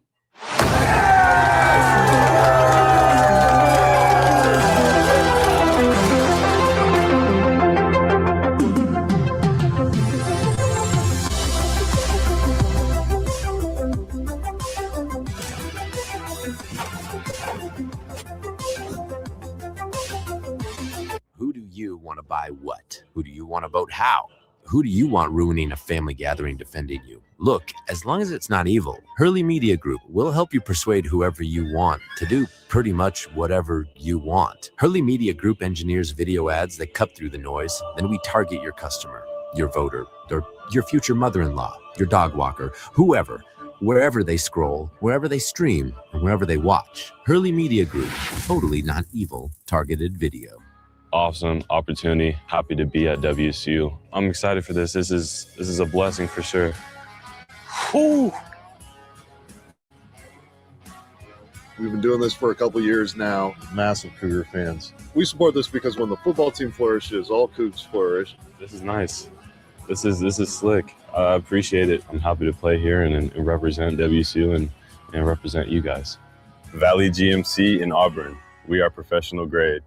Who do you want to buy what? Who do you want to vote how? Who do you want ruining a family gathering defending you? Look, as long as it's not evil, Hurley Media Group will help you persuade whoever you want to do pretty much whatever you want. Hurley Media Group engineers video ads that cut through the noise. Then we target your customer, your voter, or your future mother-in-law, your dog walker, whoever, wherever they scroll, wherever they stream, and wherever they watch. Hurley Media Group, totally not evil, targeted video. Awesome opportunity. Happy to be at WSU. I'm excited for this. This is a blessing for sure. Whew. We've been doing this for a couple years now. Massive Cougar fans. We support this because when the football team flourishes, all Cougs flourish. This is nice. This is slick. I appreciate it. I'm happy to play here and represent WSU and represent you guys. Valley GMC in Auburn. We are professional grade.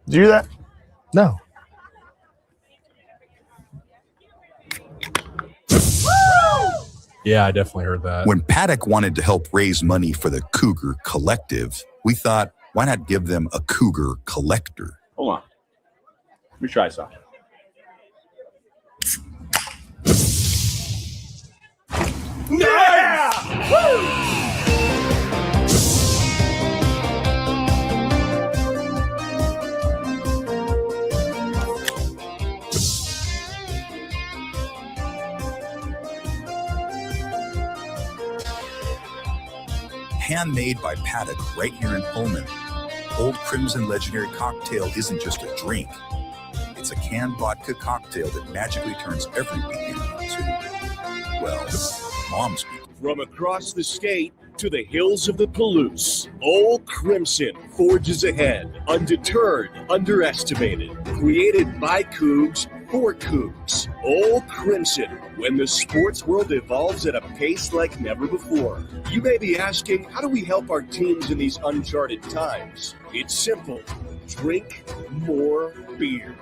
Did you do that? No. Yeah, I definitely heard that. When Paddock wanted to help raise money for the Cougar Collective, we thought, why not give them a Cougar Collector? Hold on. Let me try something. Yeah! Woo! Handmade by Paddock right here in Pullman. Old Crimson Legendary Cocktail isn't just a drink. It's a canned vodka cocktail that magically turns every weekend into, well, mom's weekend. From across the state to the hills of the Palouse, Old Crimson forges ahead, undeterred, underestimated. Created by Cougs for Cougs. Old Crimson, when the sports world evolves at a pace like never before. You may be asking, how do we help our teams in these uncharted times? It's simple. Drink more beer.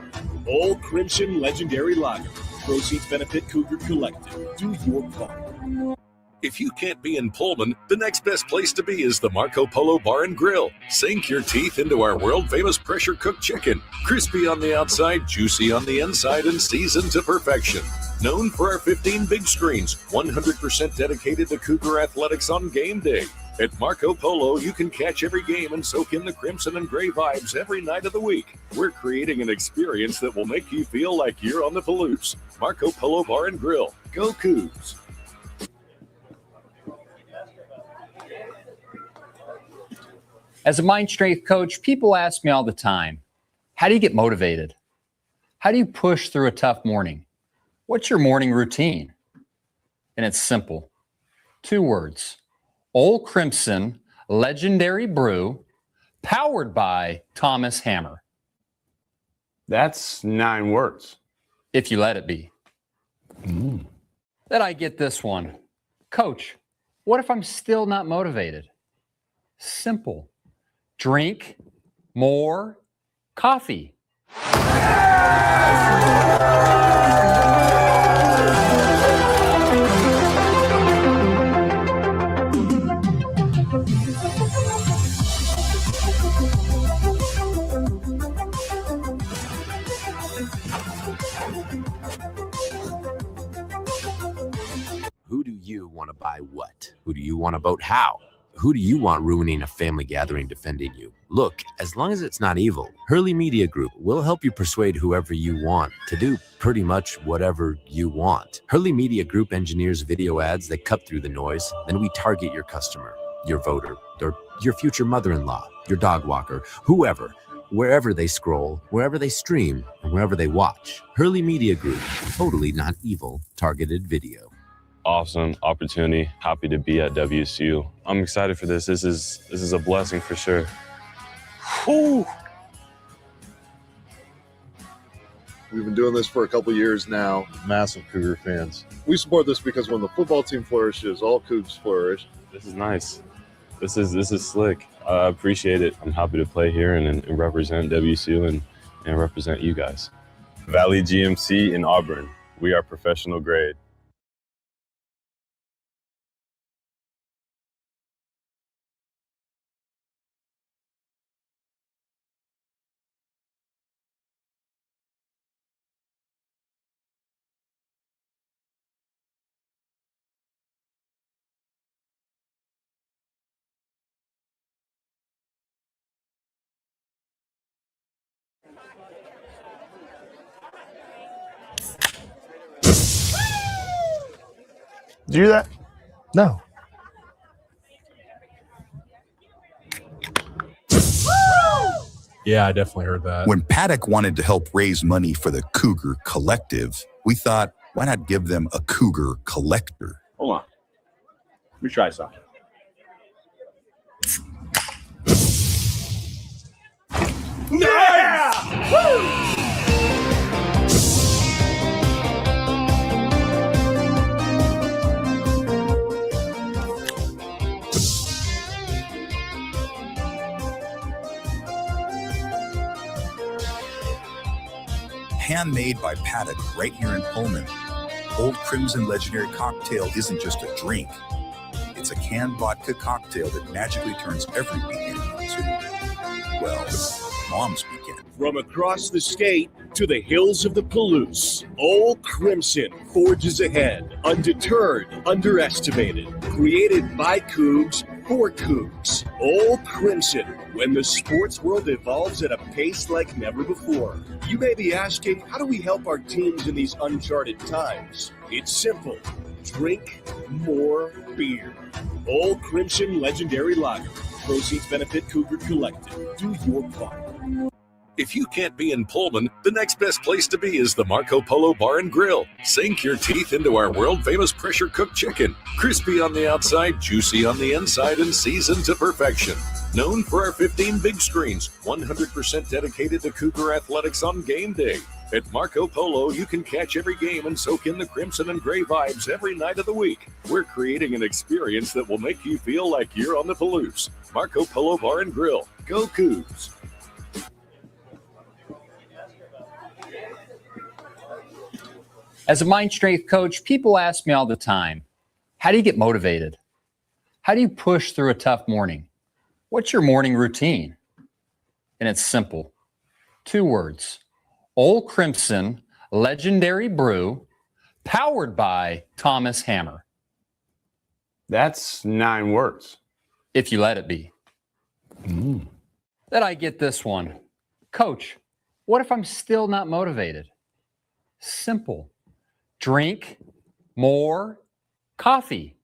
Old Crimson Legendary Lager. Proceeds benefit Cougar Collective. Do your part. If you can't be in Pullman, the next best place to be is the Marco Polo Bar and Grill. Sink your teeth into our world-famous pressure-cooked chicken. Crispy on the outside, juicy on the inside, and seasoned to perfection. Known for our 15 big screens, 100% dedicated to Cougar athletics on game day. At Marco Polo, you can catch every game and soak in the crimson and gray vibes every night of the week. We're creating an experience that will make you feel like you're on the Palouse. Marco Polo Bar and Grill. Go Cougs! As a mind strength coach, people ask me all the time, how do you get motivated? How do you push through a tough morning? What's your morning routine? And it's simple. 2 words. Old Crimson Legendary Brew, powered by Thomas Hammer. That's 9 words. If you let it be. Then I get this one. Coach, what if I'm still not motivated? Simple. Drink more coffee. Who do you want to buy what? Who do you want to vote how? Who do you want ruining a family gathering defending you? Look, as long as it's not evil, Hurley Media Group will help you persuade whoever you want to do pretty much whatever you want. Hurley Media Group engineers video ads that cut through the noise, then we target your customer, your voter, or your future mother-in-law, your dog walker, whoever, wherever they scroll, wherever they stream, and wherever they watch. Hurley Media Group, totally not evil, targeted video. Awesome opportunity. Happy to be at WSU. I'm excited for this. This is a blessing for sure. Whew. We've been doing this for a couple years now. Massive Cougar fans. We support this because when the football team flourishes, all Cougs flourish. This is nice. This is slick. I appreciate it. I'm happy to play here and represent WSU and represent you guys. Valley GMC in Auburn. We are professional grade. Did you hear that? No. Yeah, I definitely heard that. When Paddock wanted to help raise money for the Cougar Collective, we thought, why not give them a Cougar Collector? Hold on. Let me try something. Yeah! Woo! Handmade by Paddock right here in Pullman. Old Crimson Legendary Cocktail isn't just a drink. It's a canned vodka cocktail that magically turns every weekend into, well, mom's weekend. From across the state to the hills of the Palouse, Old Crimson forges ahead, undeterred, underestimated. Created by Cougs for Cougs. Old Crimson, when the sports world evolves at a pace like never before. You may be asking, how do we help our teams in these uncharted times? It's simple. Drink more beer. Old Crimson Legendary Lager. Proceeds benefit Cougar Collective. Do your part. If you can't be in Pullman, the next best place to be is the Marco Polo Bar and Grill. Sink your teeth into our world-famous pressure-cooked chicken. Crispy on the outside, juicy on the inside, and seasoned to perfection. Known for our 15 big screens, 100% dedicated to Cougar athletics on game day. At Marco Polo, you can catch every game and soak in the crimson and gray vibes every night of the week. We're creating an experience that will make you feel like you're on the Palouse. Marco Polo Bar and Grill. Go Cougs! As a mind strength coach, people ask me all the time, how do you get motivated? How do you push through a tough morning? What's your morning routine? And it's simple. 2 words. Old Crimson Legendary Brew, powered by Thomas Hammer. That's 9 words. If you let it be. Then I get this one. Coach, what if I'm still not motivated? Simple. Drink more coffee.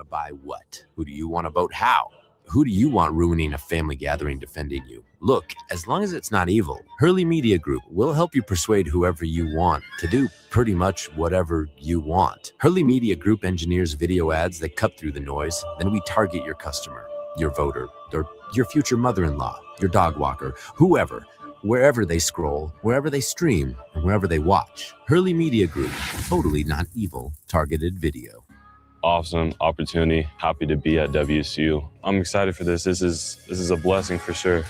to buy what? Who do you want to vote how? Who do you want ruining a family gathering defending you? Look, as long as it's not evil, Hurley Media Group will help you persuade whoever you want to do pretty much whatever you want. Hurley Media Group engineers video ads that cut through the noise, then we target your customer, your voter, or your future mother-in-law, your dog walker, whoever, wherever they scroll, wherever they stream, and wherever they watch. Hurley Media Group, totally not evil, targeted video. Awesome opportunity. Happy to be at WSU. I'm excited for this. This is a blessing for sure.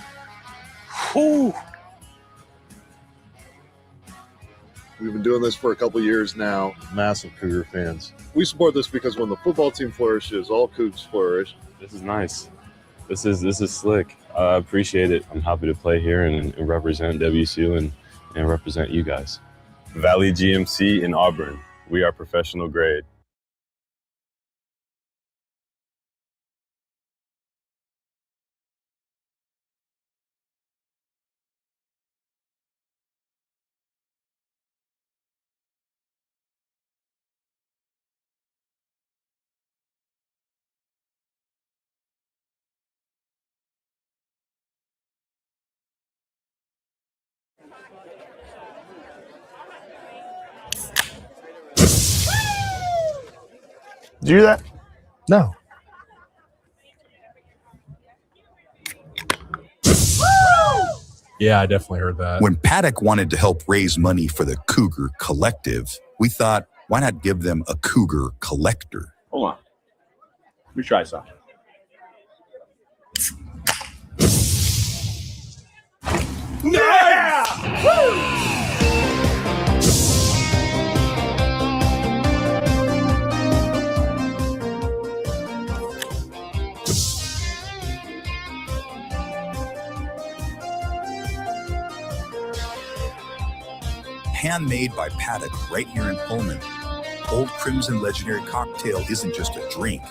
Whew. We've been doing this for a couple years now. Massive Cougar fans. We support this because when the football team flourishes, all Cougs flourish. This is nice. This is slick. I appreciate it. I'm happy to play here and represent WSU and represent you guys. Valley GMC in Auburn. We are professional grade. Did you do that? No. Yeah, I definitely heard that. When Paddock wanted to help raise money for the Cougar Collective, we thought, why not give them a Cougar Collector? Hold on. Let me try something. Yeah! Woo! Handmade by Paddock right here in Pullman. Old Crimson Legendary Cocktail isn't just a drink.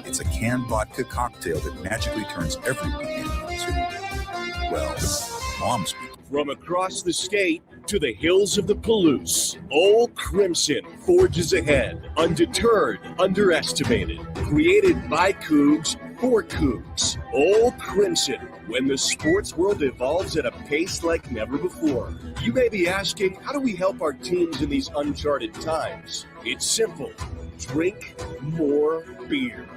It's a canned vodka cocktail that magically turns every weekend into, well, mom speak. From across the state to the hills of the Palouse, Old Crimson forges ahead, undeterred, underestimated. Created by Cougs for Cougs. Old Crimson, when the sports world evolves at a pace like never before. You may be asking, how do we help our teams in these uncharted times? It's simple. Drink more beer.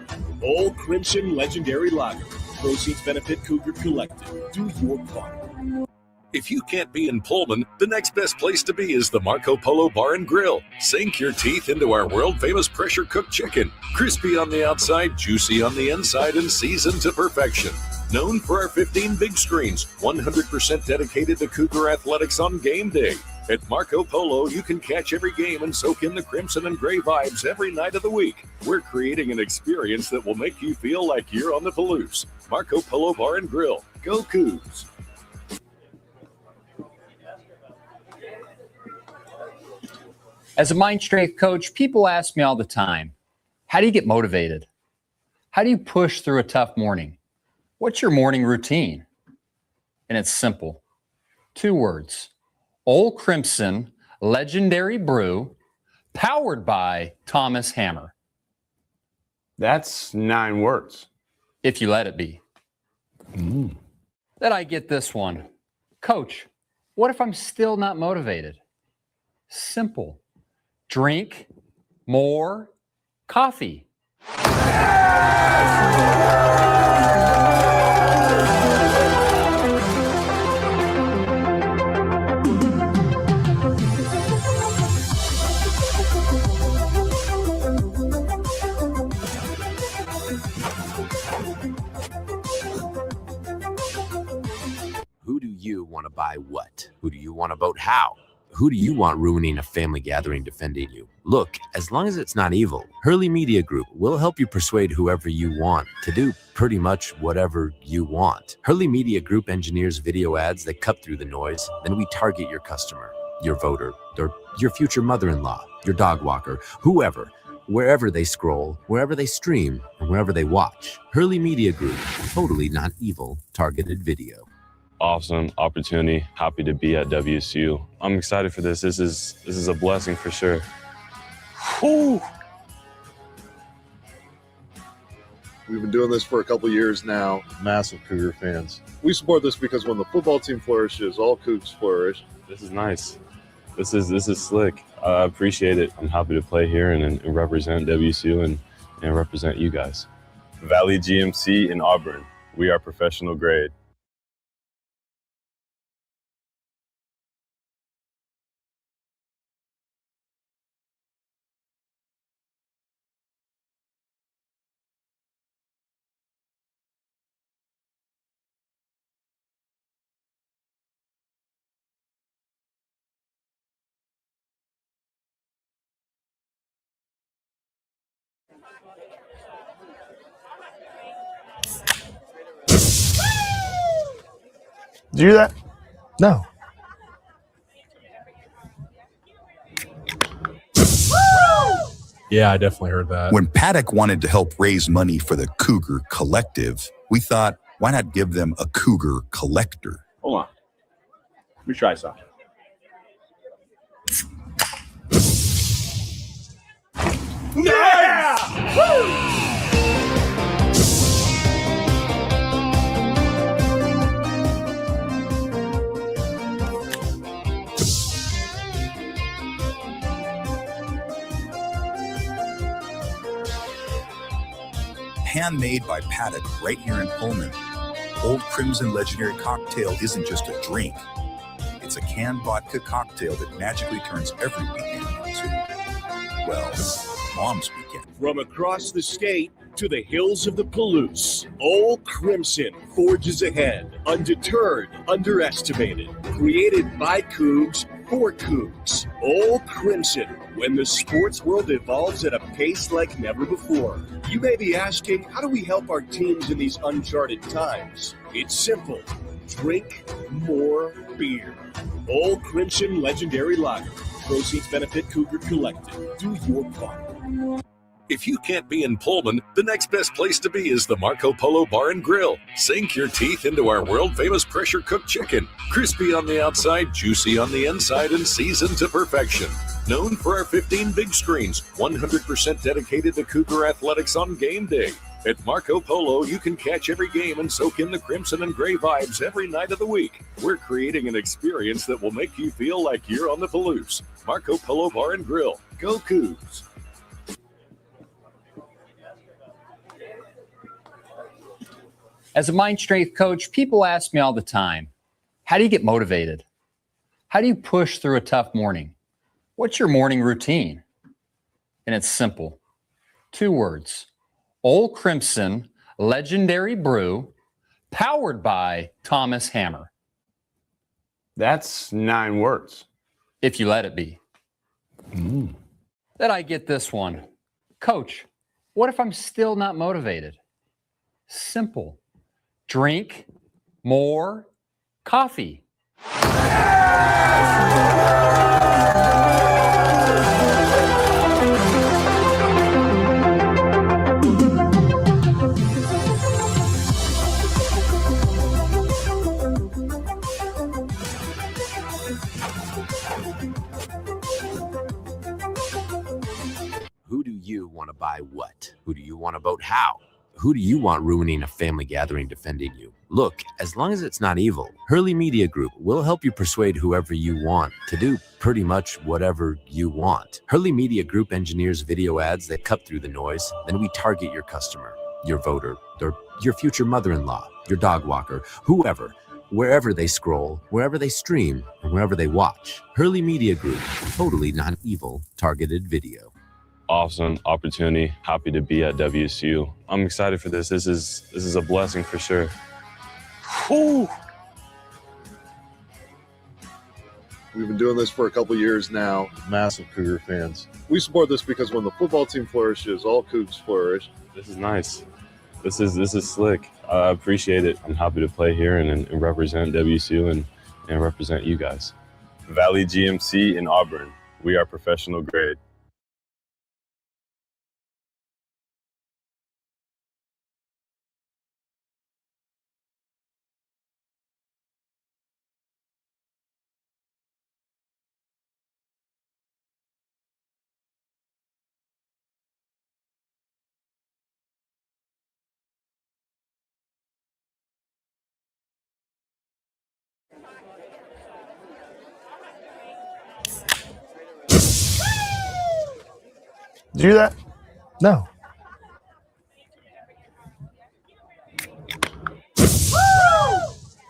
Old Crimson Legendary Lager. Proceeds benefit Cougar Collective. Do your part. If you can't be in Pullman, the next best place to be is the Marco Polo Bar and Grill. Sink your teeth into our world-famous pressure-cooked chicken. Crispy on the outside, juicy on the inside, and seasoned to perfection. Known for our 15 big screens, 100% dedicated to Cougar athletics on game day. At Marco Polo, you can catch every game and soak in the crimson and gray vibes every night of the week. We're creating an experience that will make you feel like you're on the Palouse. Marco Polo Bar and Grill. Go Cougs! As a mind strength coach, people ask me all the time, how do you get motivated? How do you push through a tough morning? What's your morning routine? And it's simple. 2 words. Old Crimson Legendary Brew, powered by Thomas Hammer. That's 9 words. If you let it be. Then I get this one. Coach, what if I'm still not motivated? Simple. Drink more coffee. Who do you want to buy what? Who do you want to vote how? Who do you want ruining a family gathering defending you? Look, as long as it's not evil, Hurley Media Group will help you persuade whoever you want to do pretty much whatever you want. Hurley Media Group engineers video ads that cut through the noise, then we target your customer, your voter, or your future mother-in-law, your dog walker, whoever, wherever they scroll, wherever they stream, and wherever they watch. Hurley Media Group, totally not evil, targeted video. Awesome opportunity. Happy to be at WSU. I'm excited for this. This is a blessing for sure. Whew. We've been doing this for a couple years now. Massive Cougar fans. We support this because when the football team flourishes, all Cougs flourish. This is nice. This is slick. I appreciate it. I'm happy to play here and represent WSU and represent you guys. Valley GMC in Auburn. We are professional grade. Did you hear that? No. Yeah, I definitely heard that. When Paddock wanted to help raise money for the Cougar Collective, we thought, why not give them a Cougar Collector? Hold on. Let me try something. Yeah! Woo! Handmade by Paddock right here in Pullman. Old Crimson Legendary Cocktail isn't just a drink. It's a canned vodka cocktail that magically turns every weekend into, well, Mom's weekend. From across the state to the hills of the Palouse, Old Crimson forges ahead, undeterred, underestimated. Created by Cougs for Cougs. Old Crimson, when the sports world evolves at a pace like never before. You may be asking, how do we help our teams in these uncharted times? It's simple. Drink more beer. Old Crimson Legendary Lager. Proceeds benefit Cougar Collective. Do your part. If you can't be in Pullman, the next best place to be is the Marco Polo Bar and Grill. Sink your teeth into our world-famous pressure-cooked chicken. Crispy on the outside, juicy on the inside, and seasoned to perfection. Known for our 15 big screens, 100% dedicated to Cougar athletics on game day. At Marco Polo, you can catch every game and soak in the crimson and gray vibes every night of the week. We're creating an experience that will make you feel like you're on the Palouse. Marco Polo Bar and Grill. Go Cougs! As a mind strength coach, people ask me all the time, how do you get motivated? How do you push through a tough morning? What's your morning routine? And it's simple. 2 words. Old Crimson Legendary Brew, powered by Thomas Hammer. That's 9 words. If you let it be. Then I get this one. Coach, what if I'm still not motivated? Simple. Drink more coffee. Who do you want to buy what? Who do you want to vote how? Who do you want ruining a family gathering defending you? Look, as long as it's not evil, Hurley Media Group will help you persuade whoever you want to do pretty much whatever you want. Hurley Media Group engineers video ads that cut through the noise. Then we target your customer, your voter, or your future mother-in-law, your dog walker, whoever, wherever they scroll, wherever they stream, and wherever they watch. Hurley Media Group, totally non-evil targeted video. Awesome opportunity. Happy to be at WSU. I'm excited for this. This is a blessing for sure. Whew. We've been doing this for a couple years now. Massive Cougar fans. We support this because when the football team flourishes, all Cougs flourish. This is nice. This is slick. I appreciate it. I'm happy to play here and represent WSU and represent you guys. Valley GMC in Auburn. We are professional grade. Did you do that? No.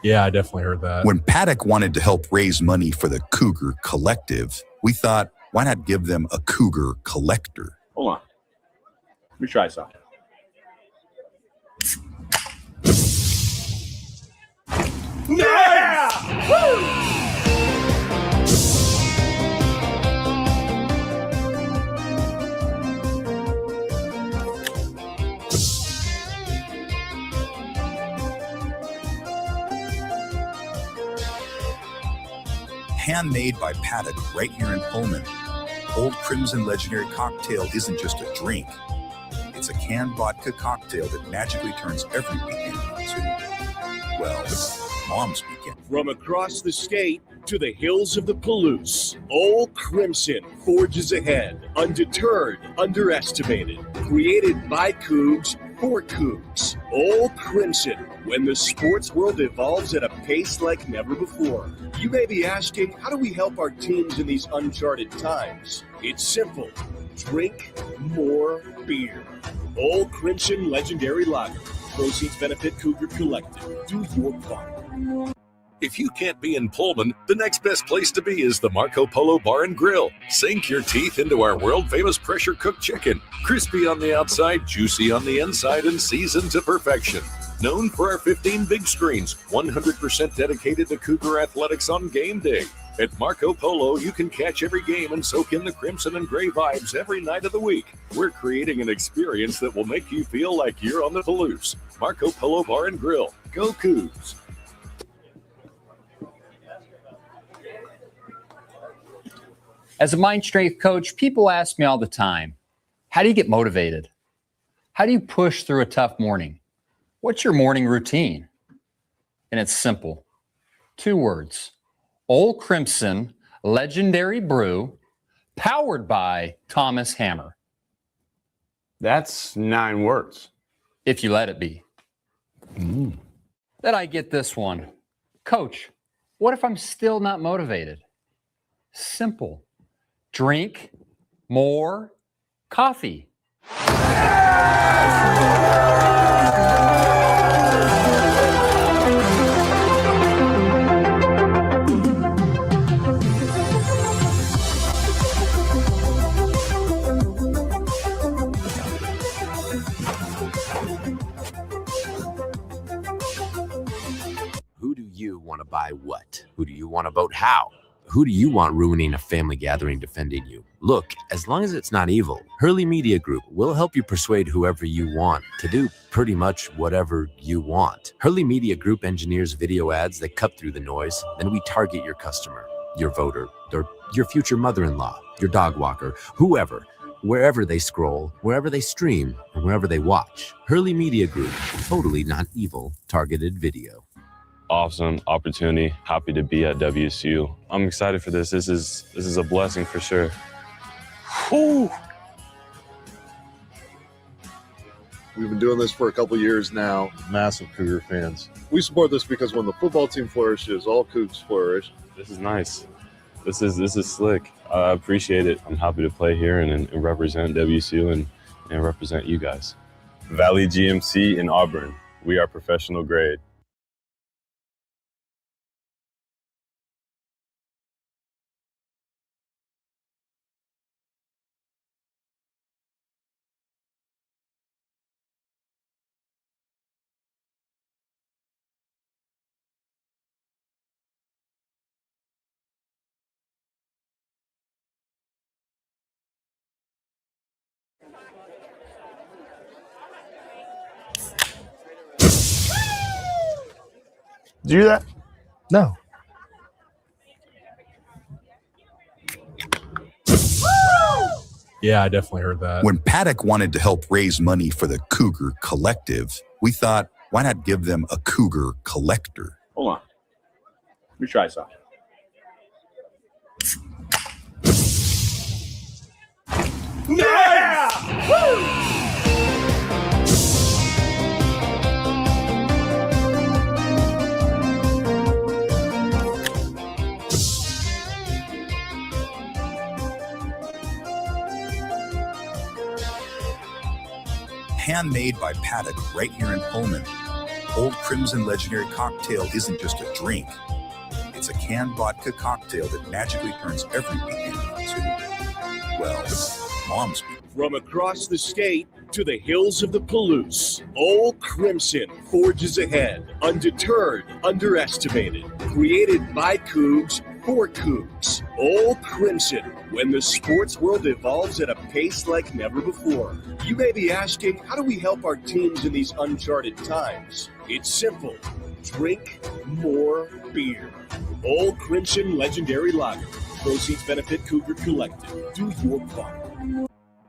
Yeah, I definitely heard that. When Paddock wanted to help raise money for the Cougar Collective, we thought, why not give them a Cougar Collector? Hold on. Let me try something. Yeah! Woo! Handmade by Paddock right here in Pullman. Old Crimson Legendary Cocktail isn't just a drink. It's a canned vodka cocktail that magically turns every weekend into, well, mom's weekend. From across the state to the hills of the Palouse, Old Crimson forges ahead, undeterred, underestimated. Created by Cougs for Cougs. Old Crimson, when the sports world evolves at a pace like never before. You may be asking, how do we help our teams in these uncharted times? It's simple. Drink more beer. Old Crimson Legendary Lager. Proceeds benefit Cougar Collective. Do your part. If you can't be in Pullman, the next best place to be is the Marco Polo Bar and Grill. Sink your teeth into our world-famous pressure-cooked chicken. Crispy on the outside, juicy on the inside, and seasoned to perfection. Known for our 15 big screens, 100% dedicated to Cougar athletics on game day. At Marco Polo, you can catch every game and soak in the crimson and gray vibes every night of the week. We're creating an experience that will make you feel like you're on the Palouse. Marco Polo Bar and Grill. Go Cougs! As a mind strength coach, people ask me all the time, how do you get motivated? How do you push through a tough morning? What's your morning routine? And it's simple. 2 words. Old Crimson Legendary Brew, powered by Thomas Hammer. That's 9 words. If you let it be. Then I get this one. Coach, what if I'm still not motivated? Simple. Drink more coffee. Who do you want to buy what? Who do you want to vote how? Who do you want ruining a family gathering defending you? Look, as long as it's not evil, Hurley Media Group will help you persuade whoever you want to do pretty much whatever you want. Hurley Media Group engineers video ads that cut through the noise, then we target your customer, your voter, or your future mother-in-law, your dog walker, whoever, wherever they scroll, wherever they stream, and wherever they watch. Hurley Media Group, totally not evil, targeted video. Awesome opportunity. Happy to be at WSU. I'm excited for this. This is a blessing for sure. Whew. We've been doing this for a couple years now. Massive Cougar fans. We support this because when the football team flourishes, all Cougs flourish. This is nice. This is slick. I appreciate it. I'm happy to play here and represent WSU and represent you guys. Valley GMC in Auburn. We are professional grade. Did you do that? No. Yeah, I definitely heard that. When Paddock wanted to help raise money for the Cougar Collective, we thought, why not give them a Cougar Collector? Hold on. Let me try something. Yeah! Woo! Handmade by Paddock right here in Pullman. Old Crimson Legendary Cocktail isn't just a drink. It's a canned vodka cocktail that magically turns every weekend into, well, mom's weekend. From across the state to the hills of the Palouse, Old Crimson forges ahead, undeterred, underestimated. Created by Cougs for Cougs. Old Crimson, when the sports world evolves at a pace like never before. You may be asking, how do we help our teams in these uncharted times? It's simple. Drink more beer. Old Crimson Legendary Lager. Proceeds benefit Cougar Collective. Do your part.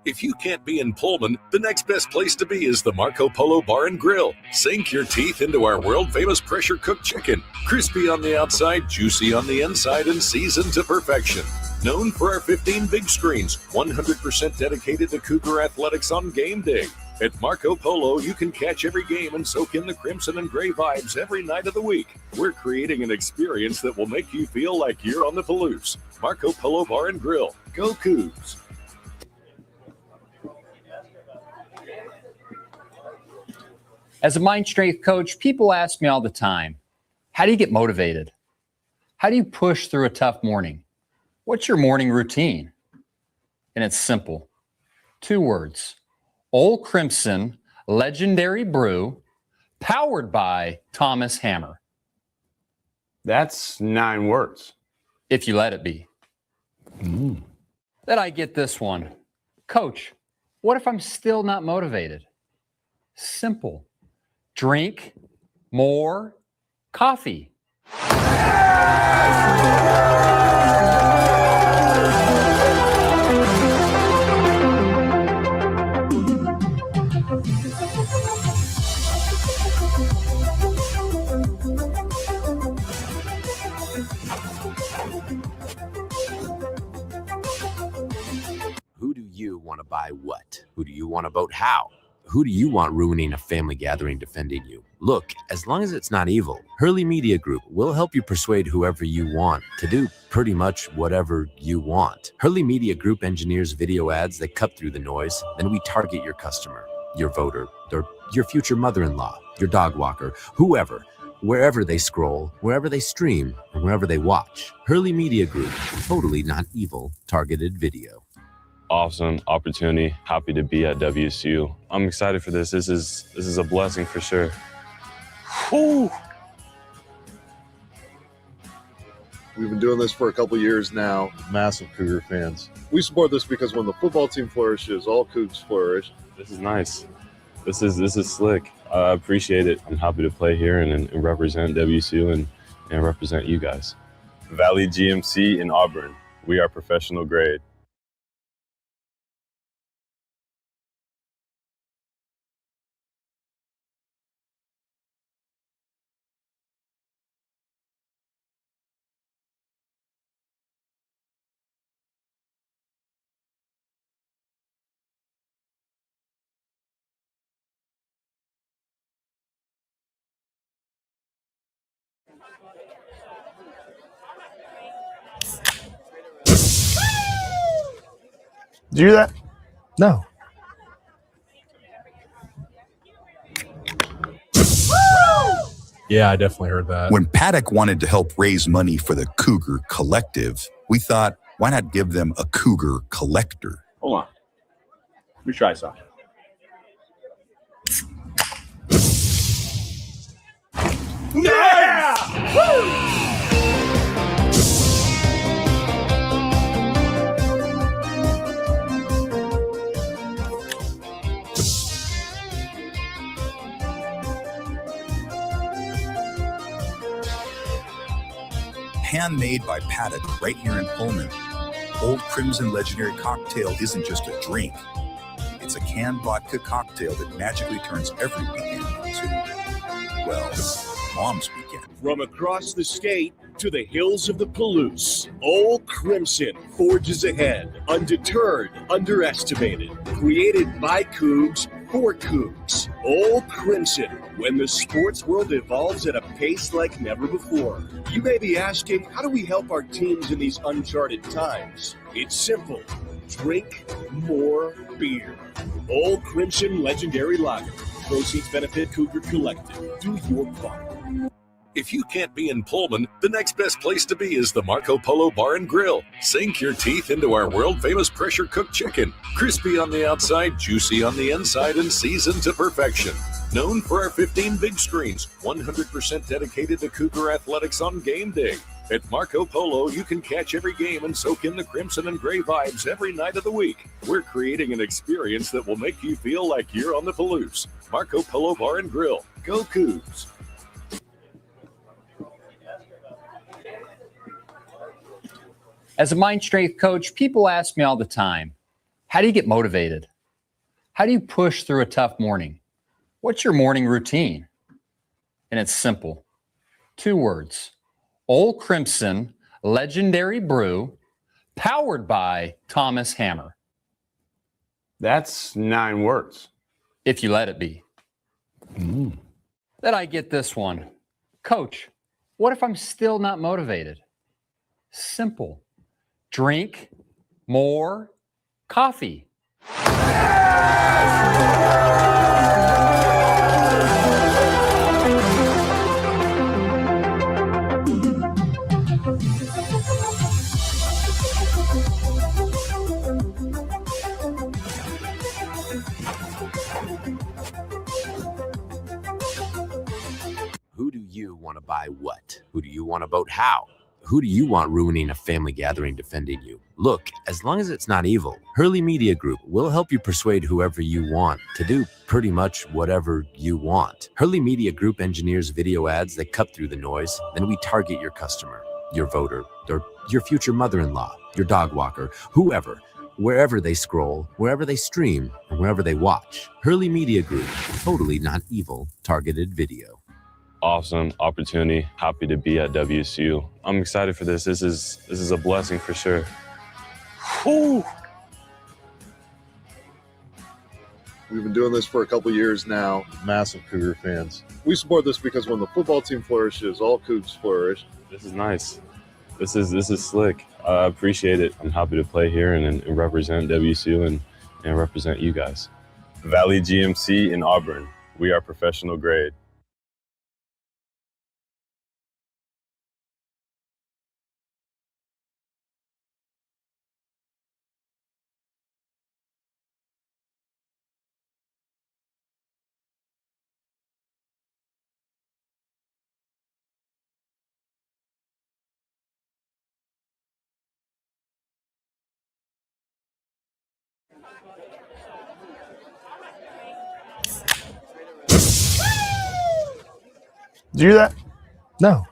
If you can't be in Pullman, the next best place to be is the Marco Polo Bar and Grill. Sink your teeth into our world-famous pressure-cooked chicken. Crispy on the outside, juicy on the inside, and seasoned to perfection. Known for our 15 big screens, 100% dedicated to Cougar athletics on game day. At Marco Polo, you can catch every game and soak in the crimson and gray vibes every night of the week. We're creating an experience that will make you feel like you're on the Palouse. Marco Polo Bar and Grill. Go Cougs! As a mind strength coach, people ask me all the time, how do you get motivated? How do you push through a tough morning? What's your morning routine? And it's simple. 2 words. Old Crimson Legendary Brew, powered by Thomas Hammer. That's 9 words. If you let it be. Then I get this one. Coach, what if I'm still not motivated? Simple. Drink more coffee. Who do you want to buy what? Who do you want to vote how? Who do you want ruining a family gathering defending you? Look, as long as it's not evil, Hurley Media Group will help you persuade whoever you want to do pretty much whatever you want. Hurley Media Group engineers video ads that cut through the noise. Then we target your customer, your voter, or your future mother-in-law, your dog walker, whoever, wherever they scroll, wherever they stream, and wherever they watch. Hurley Media Group, totally not evil, targeted video. Awesome opportunity. Happy to be at WSU. I'm excited for this. This is a blessing for sure. Whew. We've been doing this for a couple years now. Massive Cougar fans. We support this because when the football team flourishes, all Cougs flourish. This is nice. This is slick. I appreciate it. I'm happy to play here and represent WSU and represent you guys. Valley GMC in Auburn. We are professional grade. Did you hear that? No. Yeah, I definitely heard that. When Paddock wanted to help raise money for the Cougar Collective, we thought, why not give them a Cougar Collector? Hold on. Let me try something. Yeah! Woo! Handmade by Paddock right here in Pullman. Old Crimson Legendary Cocktail isn't just a drink. It's a canned vodka cocktail that magically turns every weekend into, well, mom's weekend. From across the state to the hills of the Palouse, Old Crimson forges ahead, undeterred, underestimated. Created by Cougs for Cougs. Old Crimson, when the sports world evolves at a pace like never before. You may be asking, how do we help our teams in these uncharted times? It's simple. Drink more beer. Old Crimson Legendary Lager. Proceeds benefit Cougar Collective. Do your part. If you can't be in Pullman, the next best place to be is the Marco Polo Bar and Grill. Sink your teeth into our world-famous pressure-cooked chicken. Crispy on the outside, juicy on the inside, and seasoned to perfection. Known for our 15 big screens, 100% dedicated to Cougar athletics on game day. At Marco Polo, you can catch every game and soak in the crimson and gray vibes every night of the week. We're creating an experience that will make you feel like you're on the Palouse. Marco Polo Bar and Grill. Go Cougs! As a mind strength coach, people ask me all the time, how do you get motivated? How do you push through a tough morning? What's your morning routine? And it's simple. 2 words. Old Crimson Legendary Brew, powered by Thomas Hammer. That's 9 words. If you let it be. Then I get this one. Coach, what if I'm still not motivated? Simple. Drink more coffee. Who do you want to buy what? Who do you want to vote how? Who do you want ruining a family gathering defending you? Look, as long as it's not evil, Hurley Media Group will help you persuade whoever you want to do pretty much whatever you want. Hurley Media Group engineers video ads that cut through the noise. Then we target your customer, your voter, or your future mother-in-law, your dog walker, whoever, wherever they scroll, wherever they stream, and wherever they watch. Hurley Media Group, totally not evil, targeted video. Awesome opportunity. Happy to be at WSU. I'm excited for this. This is a blessing for sure. Whew. We've been doing this for a couple years now. Massive Cougar fans. We support this because when the football team flourishes, all Cougs flourish. This is nice. This is slick. I appreciate it. I'm happy to play here and represent WSU and represent you guys. Valley GMC in Auburn. We are professional grade. Did you hear that? No.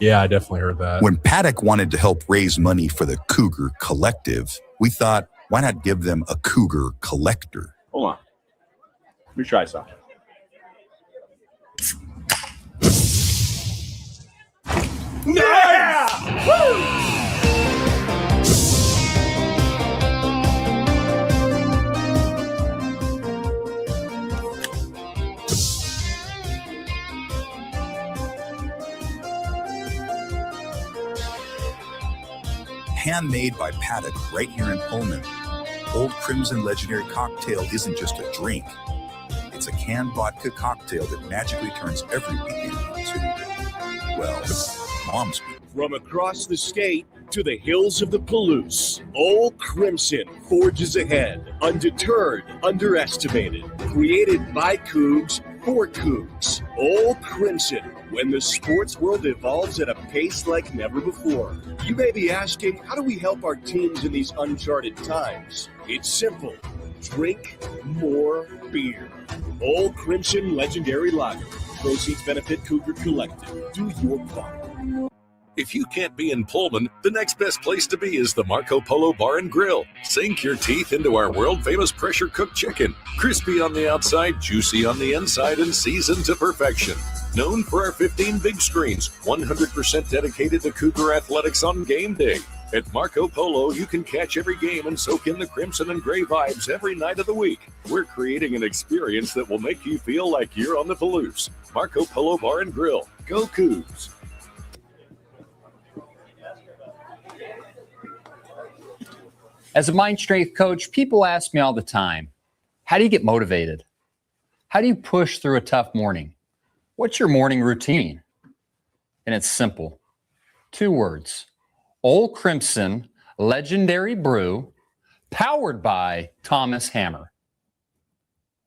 Yeah, I definitely heard that. When Paddock wanted to help raise money for the Cougar Collective, we thought, why not give them a Cougar Collector? Hold on. Let me try something. Yeah! Woo! Handmade by Paddock right here in Pullman. Old Crimson Legendary Cocktail isn't just a drink. It's a canned vodka cocktail that magically turns every weekend into, well, mom's weekend. From across the state to the hills of the Palouse, Old Crimson forges ahead, undeterred, underestimated. Created by Cougs for Cougs. Old Crimson, when the sports world evolves at a pace like never before. You may be asking, how do we help our teams in these uncharted times? It's simple. Drink more beer. Old Crimson Legendary Lager. Proceeds benefit Cougar Collective. Do your part. If you can't be in Pullman, the next best place to be is the Marco Polo Bar and Grill. Sink your teeth into our world-famous pressure-cooked chicken. Crispy on the outside, juicy on the inside, and seasoned to perfection. Known for our 15 big screens, 100% dedicated to Cougar athletics on game day. At Marco Polo, you can catch every game and soak in the crimson and gray vibes every night of the week. We're creating an experience that will make you feel like you're on the Palouse. Marco Polo Bar and Grill. Go Cougs! As a mind strength coach, people ask me all the time, how do you get motivated? How do you push through a tough morning? What's your morning routine? And it's simple. 2 words. Old Crimson Legendary Brew, powered by Thomas Hammer.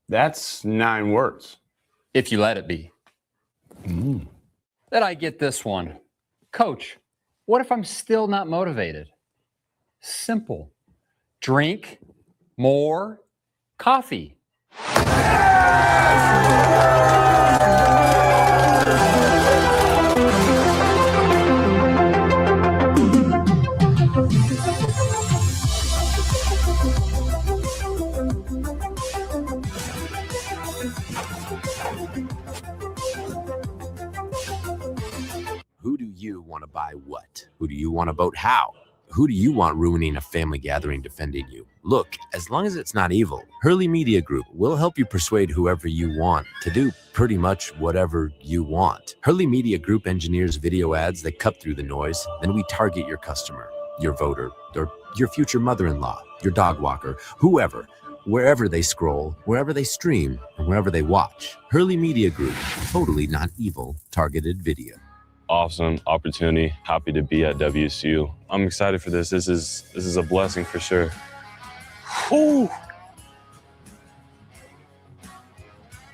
That's 9 words. If you let it be. Then I get this one. Coach, what if I'm still not motivated? Simple. Drink more coffee. Who do you want to buy what? Who do you want to vote how? Who do you want ruining a family gathering defending you? Look, as long as it's not evil, Hurley Media Group will help you persuade whoever you want to do pretty much whatever you want. Hurley Media Group engineers video ads that cut through the noise, then we target your customer, your voter, or your future mother-in-law, your dog walker, whoever, wherever they scroll, wherever they stream, and wherever they watch. Hurley Media Group, totally not evil, targeted video. Awesome opportunity. Happy to be at WSU. I'm excited for this. This is a blessing for sure. Whew.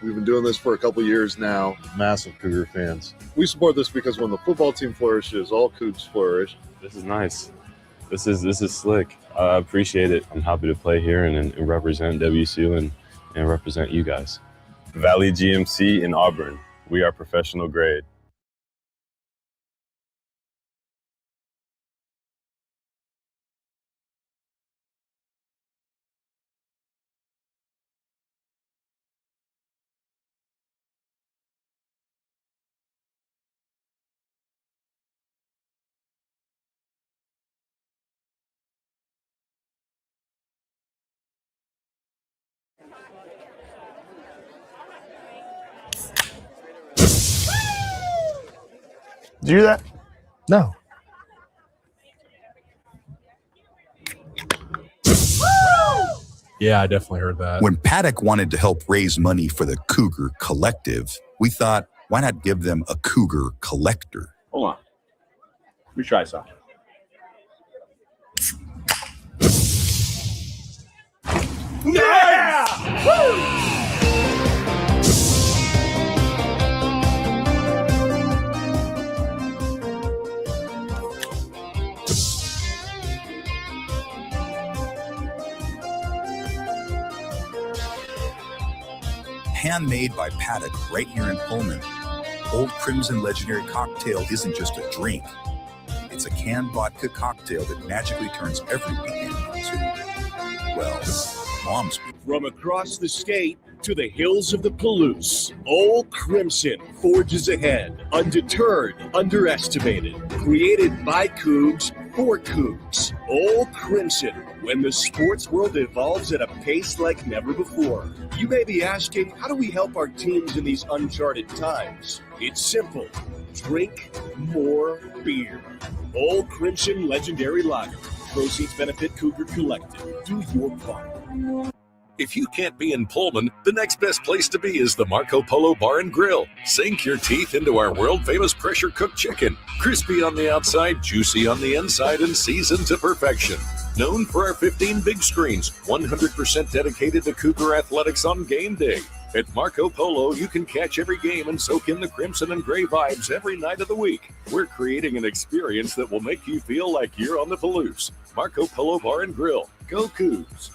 We've been doing this for a couple years now. Massive Cougar fans. We support this because when the football team flourishes, all Cougs flourish. This is nice. This is slick. I appreciate it. I'm happy to play here and represent WSU and represent you guys. Valley GMC in Auburn. We are professional grade. Did you hear that? No. Yeah, I definitely heard that. When Paddock wanted to help raise money for the Cougar Collective, we thought, why not give them a Cougar Collector? Hold on. Let me try something. Yeah! Woo! Handmade by Paddock right here in Pullman. Old Crimson Legendary Cocktail isn't just a drink. It's a canned vodka cocktail that magically turns every weekend into, well, mom's. From across the state to the hills of the Palouse, Old Crimson forges ahead, undeterred, underestimated. Created by Cougs for Cougs. Old Crimson, when the sports world evolves at a pace like never before. You may be asking, how do we help our teams in these uncharted times? It's simple. Drink more beer. Old Crimson Legendary Lager. Proceeds benefit Cougar Collective. Do your part. If you can't be in Pullman, the next best place to be is the Marco Polo Bar and Grill. Sink your teeth into our world-famous pressure-cooked chicken. Crispy on the outside, juicy on the inside, and seasoned to perfection. Known for our 15 big screens, 100% dedicated to Cougar athletics on game day. At Marco Polo, you can catch every game and soak in the crimson and gray vibes every night of the week. We're creating an experience that will make you feel like you're on the Palouse. Marco Polo Bar and Grill. Go Cougs!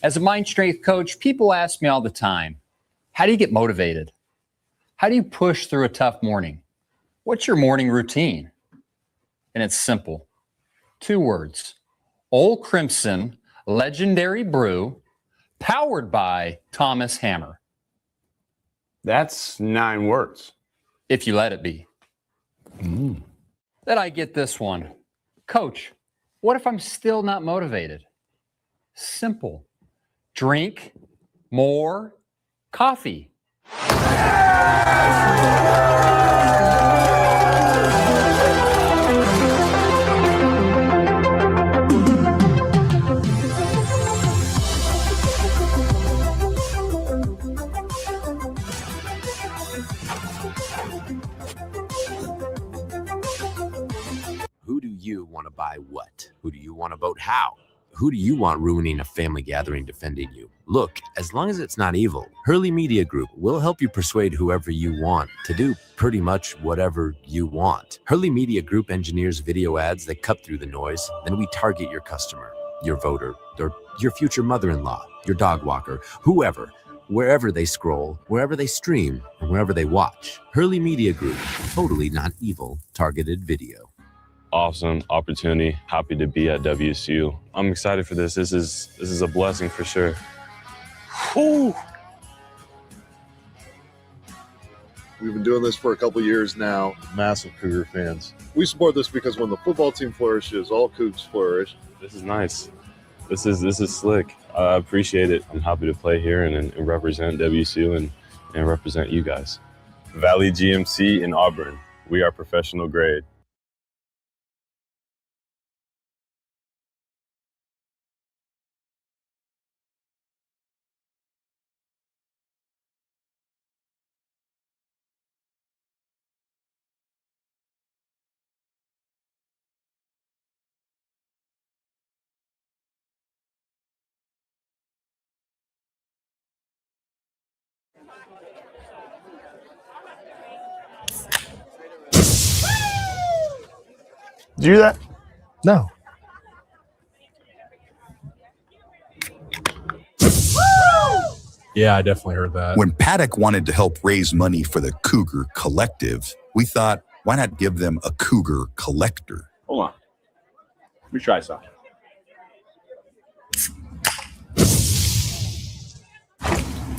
As a mind strength coach, people ask me all the time, how do you get motivated? How do you push through a tough morning? What's your morning routine? And it's simple. 2 words. Old Crimson Legendary Brew, powered by Thomas Hammer. That's 9 words. If you let it be. Then I get this one. Coach, what if I'm still not motivated? Simple. Drink more coffee. you want to buy what? Who do you want to vote how? Who do you want ruining a family gathering defending you? Look, as long as it's not evil, Hurley Media Group will help you persuade whoever you want to do pretty much whatever you want. Hurley Media Group engineers video ads that cut through the noise, then we target your customer, your voter, or your future mother-in-law, your dog walker, whoever, wherever they scroll, wherever they stream, and wherever they watch. Hurley Media Group, totally not evil, targeted video. Awesome opportunity. Happy to be at WSU. I'm excited for this. This is a blessing for sure. Whew. We've been doing this for a couple years now. Massive Cougar fans. We support this because when the football team flourishes, all Cougs flourish. This is nice. This is slick. I appreciate it. I'm happy to play here and represent WSU and represent you guys. Valley GMC in Auburn. We are professional grade. Did you do that? No. Yeah, I definitely heard that. When Paddock wanted to help raise money for the Cougar Collective, we thought, why not give them a Cougar Collector? Hold on. Let me try something.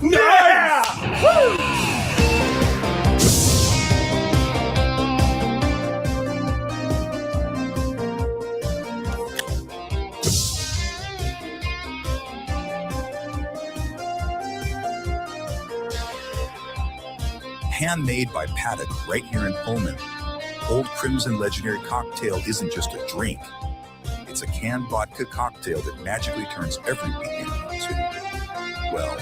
Yeah! Woo! Handmade by Paddock right here in Pullman. Old Crimson Legendary Cocktail isn't just a drink. It's a canned vodka cocktail that magically turns every weekend into, well,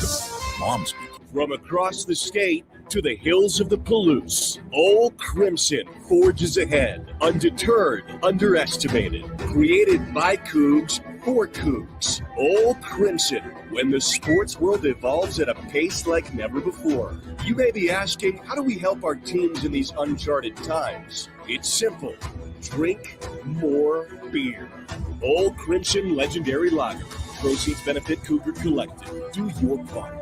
mom speaking. From across the state to the hills of the Palouse, Old Crimson forges ahead, undeterred, underestimated. Created by Cougs for Cougs. Old Crimson, when the sports world evolves at a pace like never before. You may be asking, how do we help our teams in these uncharted times? It's simple. Drink more beer. Old Crimson Legendary Lager. Proceeds benefit Cougar Collective. Do your part.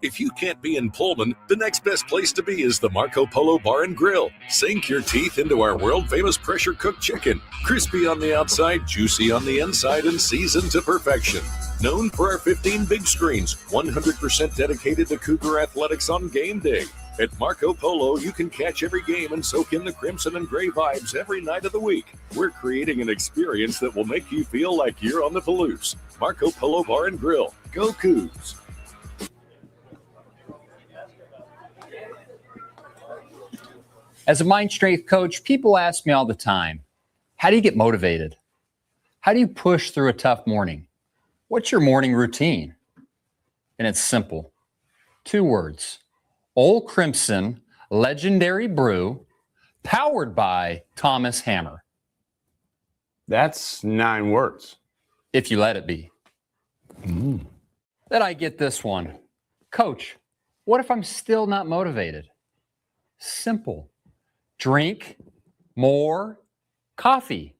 If you can't be in Pullman, the next best place to be is the Marco Polo Bar and Grill. Sink your teeth into our world-famous pressure-cooked chicken. Crispy on the outside, juicy on the inside, and seasoned to perfection. Known for our 15 big screens, 100% dedicated to Cougar athletics on game day. At Marco Polo, you can catch every game and soak in the crimson and gray vibes every night of the week. We're creating an experience that will make you feel like you're on the Palouse. Marco Polo Bar and Grill. Go Cougs! As a mind strength coach, people ask me all the time, how do you get motivated? How do you push through a tough morning? What's your morning routine? And it's simple. 2 words. Old Crimson Legendary Brew, powered by Thomas Hammer. That's 9 words. If you let it be. Then I get this one. Coach, what if I'm still not motivated? Simple. Drink more coffee.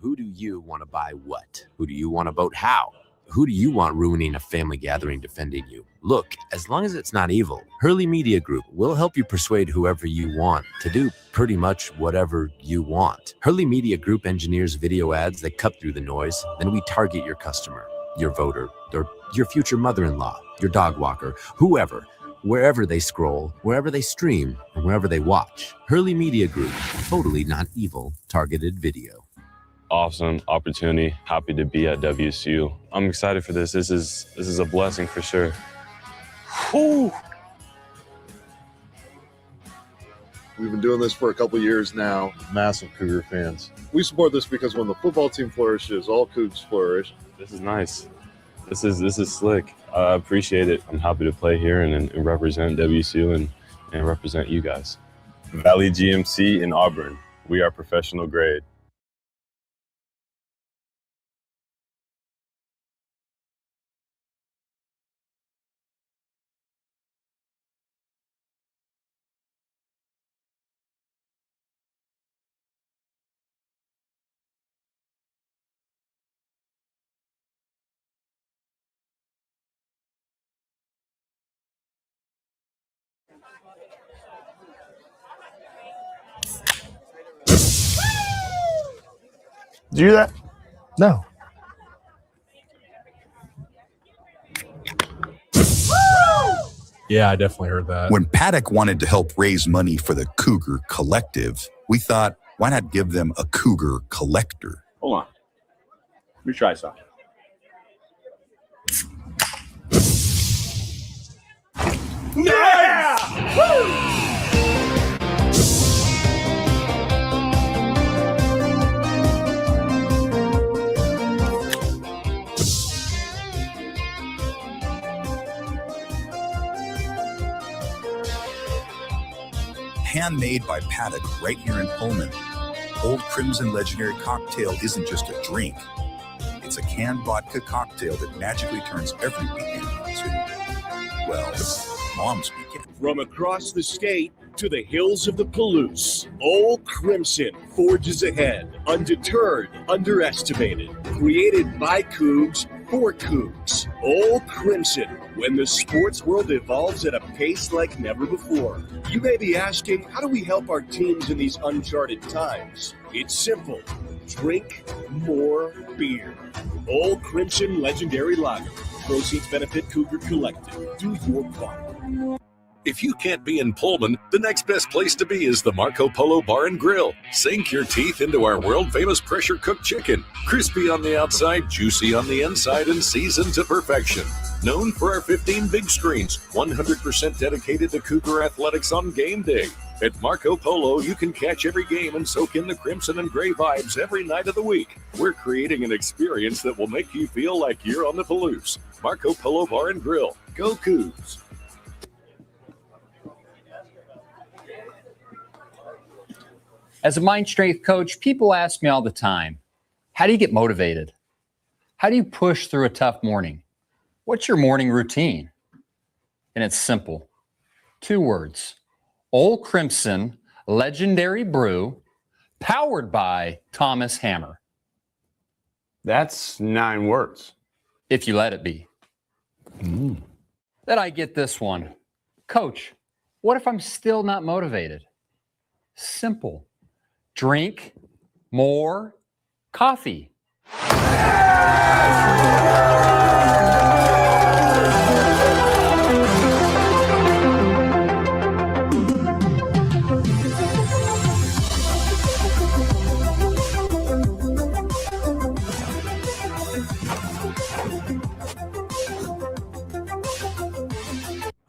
Who do you want to buy what? Who do you want to vote how? Who do you want ruining a family gathering defending you? Look, as long as it's not evil, Hurley Media Group will help you persuade whoever you want to do pretty much whatever you want. Hurley Media Group engineers video ads that cut through the noise, then we target your customer, your voter, or your future mother-in-law, your dog walker, whoever, wherever they scroll, wherever they stream, and wherever they watch. Hurley Media Group, totally not evil, targeted video. Awesome opportunity. Happy to be at WSU. I'm excited for this. This is a blessing for sure. Whew. We've been doing this for a couple years now. Massive Cougar fans. We support this because when the football team flourishes, all Cougs flourish. This is nice. This is slick. I appreciate it. I'm happy to play here and represent WSU and represent you guys. Valley GMC in Auburn. We are professional grade. Did you do that? No. Yeah, I definitely heard that. When Paddock wanted to help raise money for the Cougar Collective, we thought, why not give them a Cougar Collector? Hold on. Let me try something. Yeah! Woo! Handmade by Paddock right here in Pullman. Old Crimson Legendary Cocktail isn't just a drink. It's a canned vodka cocktail that magically turns every weekend into, well, mom's weekend. From across the state to the hills of the Palouse, Old Crimson forges ahead, undeterred, underestimated. Created by Cougs for Cougs. Old Crimson, when the sports world evolves at a pace like never before. You may be asking, how do we help our teams in these uncharted times? It's simple. Drink more beer. Old Crimson Legendary Lager. Proceeds benefit Cougar Collective. Do your part. If you can't be in Pullman, the next best place to be is the Marco Polo Bar and Grill. Sink your teeth into our world-famous pressure-cooked chicken. Crispy on the outside, juicy on the inside, and seasoned to perfection. Known for our 15 big screens, 100% dedicated to Cougar athletics on game day. At Marco Polo, you can catch every game and soak in the crimson and gray vibes every night of the week. We're creating an experience that will make you feel like you're on the Palouse. Marco Polo Bar and Grill. Go Cougs! As a mind strength coach, people ask me all the time, how do you get motivated? How do you push through a tough morning? What's your morning routine? And it's simple. 2 words. Old Crimson Legendary Brew, powered by Thomas Hammer. That's 9 words. If you let it be. Then I get this one. Coach, what if I'm still not motivated? Simple. Drink more coffee.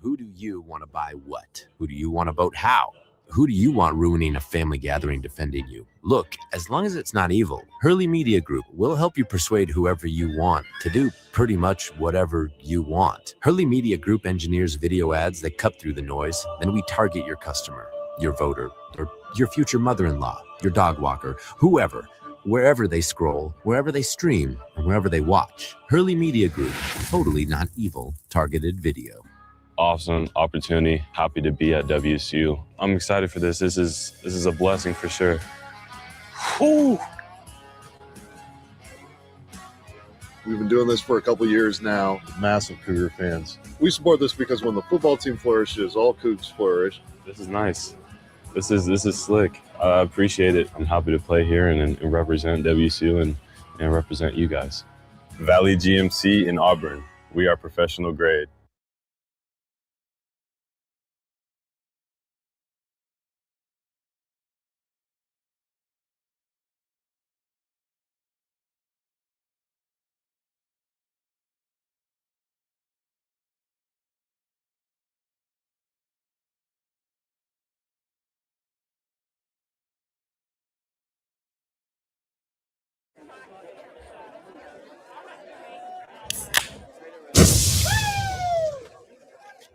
Who do you want to buy what? Who do you want to vote how? Who do you want ruining a family gathering defending you? Look, as long as it's not evil, Hurley Media Group will help you persuade whoever you want to do pretty much whatever you want. Hurley Media Group engineers video ads that cut through the noise. Then we target your customer, your voter, or your future mother-in-law, your dog walker, whoever, wherever they scroll, wherever they stream, and wherever they watch. Hurley Media Group, totally not evil, targeted video. Awesome opportunity. Happy to be at WSU. I'm excited for this. This is a blessing for sure. Whew. We've been doing this for a couple years now. Massive Cougar fans. We support this because when the football team flourishes, all Cougs flourish. This is nice. This is slick. I appreciate it. I'm happy to play here and represent WSU and represent you guys. Valley GMC in Auburn. We are professional grade.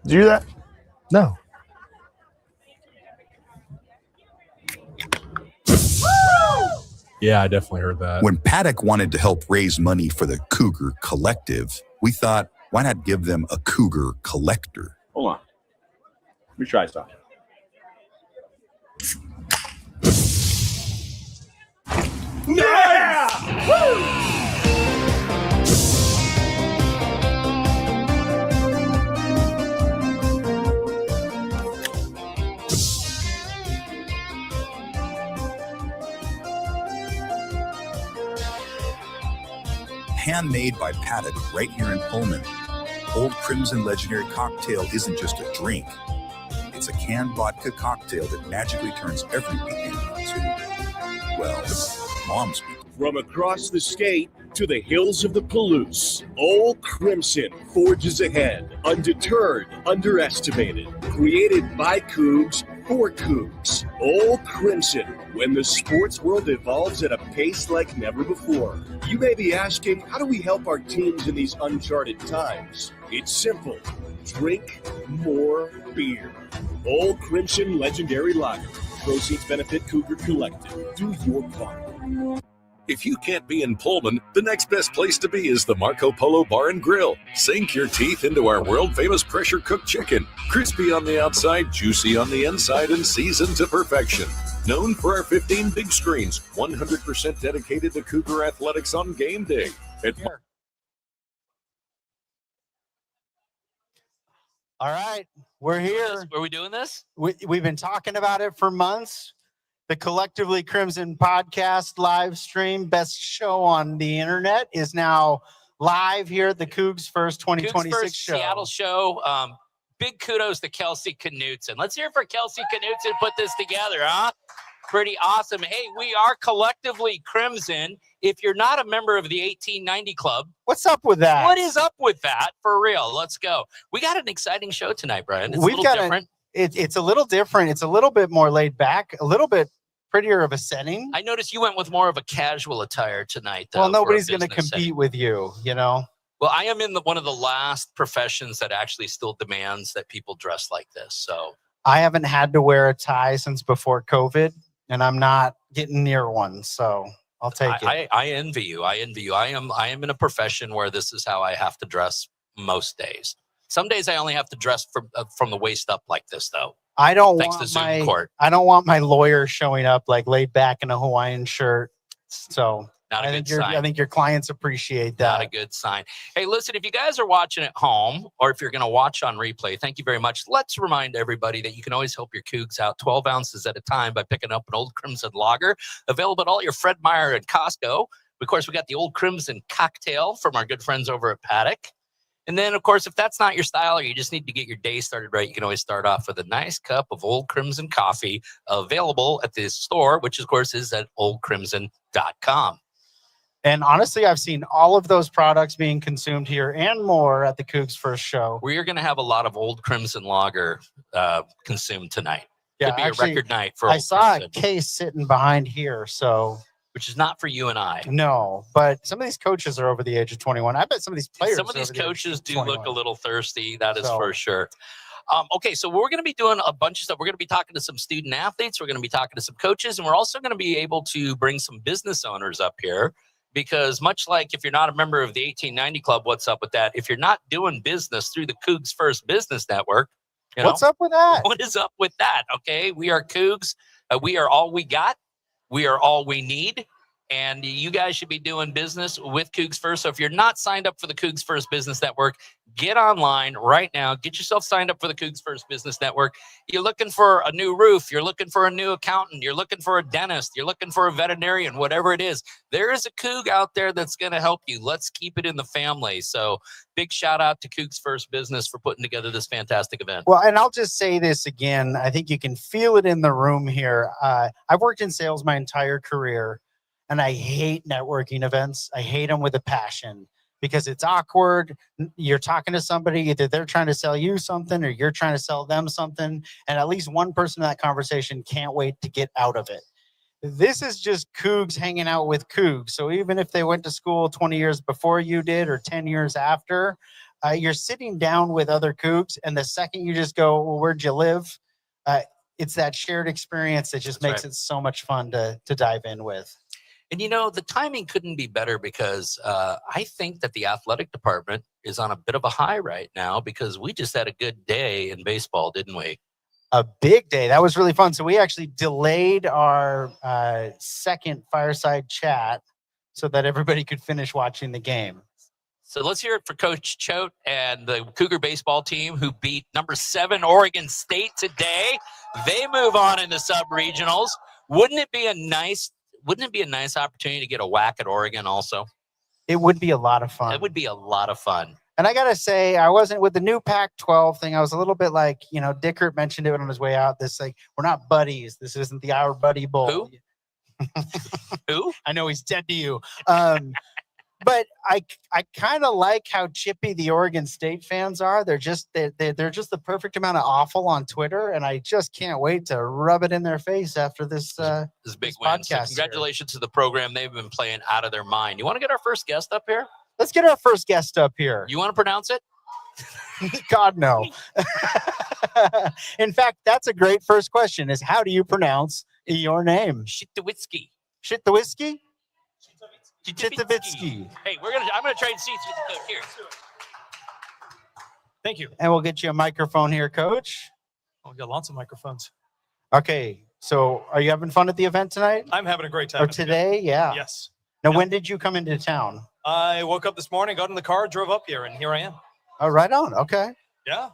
Did you hear that? No. Yeah, I definitely heard that. When Paddock wanted to help raise money for the Cougar Collective, we thought, why not give them a Cougar Collector? Hold on. Let me try something. Yeah! Woo! Handmade by Paddock right here in Pullman. Old Crimson Legendary Cocktail isn't just a drink. It's a canned vodka cocktail that magically turns every weekend into, well, mom's weekend. From across the state to the hills of the Palouse, Old Crimson forges ahead, undeterred, underestimated. Created by Cougs for Cougs. Old Crimson, when the sports world evolves at a pace like never before. You may be asking, how do we help our teams in these uncharted times? It's simple. Drink more beer. Old Crimson Legendary Lager. Proceeds benefit Cougar Collective. Do your part. If you can't be in Pullman, the next best place to be is the Marco Polo Bar and Grill. Sink your teeth into our world-famous pressure-cooked chicken. Crispy on the outside, juicy on the inside, and seasoned to perfection. Known for our 15 big screens, 100% dedicated to Cougar athletics on game day. All right, we're here. Are we doing this? We've been talking about it for months. The Collectively Crimson podcast live stream, best show on the internet, is now live here at the CougsFirst 2026 CougsFirst show. Seattle show. Big kudos to Kelsey Knutson. Let's hear it for Kelsey Knutson put this together, huh? Pretty awesome. Hey, we are Collectively Crimson. If you're not a member of the 1890 Club, what's up with that? What is up with that? For real, let's go. We got an exciting show tonight, Brian. It's We've a little got different. It's a little different. It's a little bit more laid back, a little bit prettier of a setting. I noticed you went with more of a casual attire tonight. Well, for a nobody's going to business compete setting. with you, you know? Well, I am in one of the last professions that actually still demands that people dress like this. So I haven't had to wear a tie since before COVID, and I'm not getting near one. So I'll take it. I envy you. I envy you. I am in a profession where this is how I have to dress most days. Some days I only have to dress from the waist up like this, though. I don't Thanks to want Zoom court. I don't want my lawyer showing up like laid back in a Hawaiian shirt. So Not a I good think your sign. I think your clients appreciate that. Not a good sign. Hey, listen, if you guys are watching at home or if you're going to watch on replay, thank you very much. Let's remind everybody that you can always help your Cougs out 12 ounces at a time by picking up an Old Crimson Lager, available at all your Fred Meyer and Costco. Of course, we got the Old Crimson cocktail from our good friends over at Paddock. And then, of course, if that's not your style or you just need to get your day started right, you can always start off with a nice cup of Old Crimson coffee available at the store, which, of course, is at oldcrimson.com. And honestly, I've seen all of those products being consumed here and more at the CougsFirst show. We are going to have a lot of Old Crimson Lager consumed tonight. Yeah, Could be actually, a record night for I Old saw Crimson, a case sitting behind here, so which is not for you and I. no. But some of these coaches are over the age of 21. I bet some of these players. Some of are these over the age coaches of do 21. look a little thirsty. That is So- for sure. Okay, so we're going to be doing a bunch of stuff. We're going to be talking to some student athletes. We're going to be talking to some coaches, and we're also going to be able to bring some business owners up here. Because much like if you're not a member of the 1890 Club, what's up with that? If you're not doing business through the CougsFirst Business Network, you know, What's up with that? what is up with that? Okay, we are Cougs. We are all we got. We are all we need. And you guys should be doing business with CougsFirst. So if you're not signed up for the CougsFirst Business Network, get online right now. Get yourself signed up for the CougsFirst Business Network. You're looking for a new roof. You're looking for a new accountant. You're looking for a dentist. You're looking for a veterinarian, whatever it is. There is a Coug out there that's going to help you. Let's keep it in the family. So big shout out to CougsFirst Business for putting together this fantastic event. Well, and I'll just say this again. I think you can feel it in the room here. I've worked in sales my entire career, and I hate networking events. I hate them with a passion because it's awkward. You're talking to somebody, either they're trying to sell you something or you're trying to sell them something. And at least one person in that conversation can't wait to get out of it. This is just Cougs hanging out with Cougs. So even if they went to school 20 years before you did or 10 years after, you're sitting down with other Cougs, and the second you just go, well, where'd you live? It's that shared experience that just makes it so much fun to dive in with. And you know, the timing couldn't be better because I think that the athletic department is on a bit of a high right now because we just had a good day in baseball, didn't we? A big day. That was really fun. So we actually delayed our second Fireside Chat so that everybody could finish watching the game. So let's hear it for Coach Choate and the Cougar baseball team who beat number 7 Oregon State today. They move on into sub-regionals. Wouldn't it be a nice opportunity to get a whack at Oregon also? It would be a lot of fun. It would be a lot of fun. And I got to say, I wasn't with the new Pac-12 thing. I was a little bit like, Dickert mentioned it on his way out. This, like, we're not buddies. This isn't the Our Buddy Bowl. Who? Who? I know he's dead to you. But I kind of like how chippy the Oregon State fans are. They're just the perfect amount of awful on Twitter, and I just can't wait to rub it in their face after this big win. So congratulations to the program. They've been playing out of their mind. You want to get our first guest up here? Let's get our first guest up here. You want to pronounce it? God, no. In fact, that's a great first question is how do you pronounce your name? Shitowitsky. Shitowitsky? Shitowitsky. Hey, I'm gonna trade seats with the coach here. Thank you. And we'll get you a microphone here, Coach. Oh, we got lots of microphones. Okay, so are you having fun at the event tonight? I'm having a great time. Or today? Yeah. Yes. Now, when did you come into town? I woke up this morning, got in the car, drove up here, and here I am. Oh, right on. Okay. Yeah.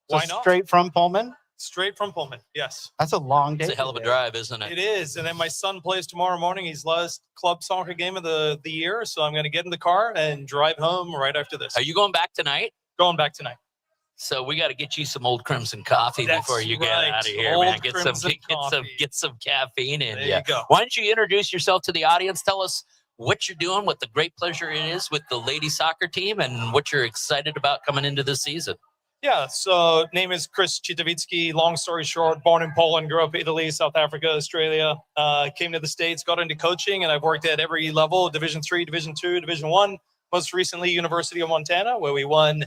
So Why not? Straight from Pullman? Straight from Pullman. Yes. That's a long day. It's a hell of a drive, isn't it? It is. And then my son plays tomorrow morning. He's last club soccer game of the year. So I'm going to get in the car and drive home right after this. Are you going back tonight? Going back tonight. So we got to get you some Old Crimson coffee before you get out of here, Old man. Get some caffeine in There you. you go. Why don't you introduce yourself to the audience? Tell us what you're doing, what the great pleasure it is with the ladies soccer team, and what you're excited about coming into this season. Yeah, so name is Chris Chitowitsky. Long story short, born in Poland, grew up in Italy, South Africa, Australia. Came to the States, got into coaching, and I've worked at every level, Division III, Division II, Division I. Most recently, University of Montana, where we won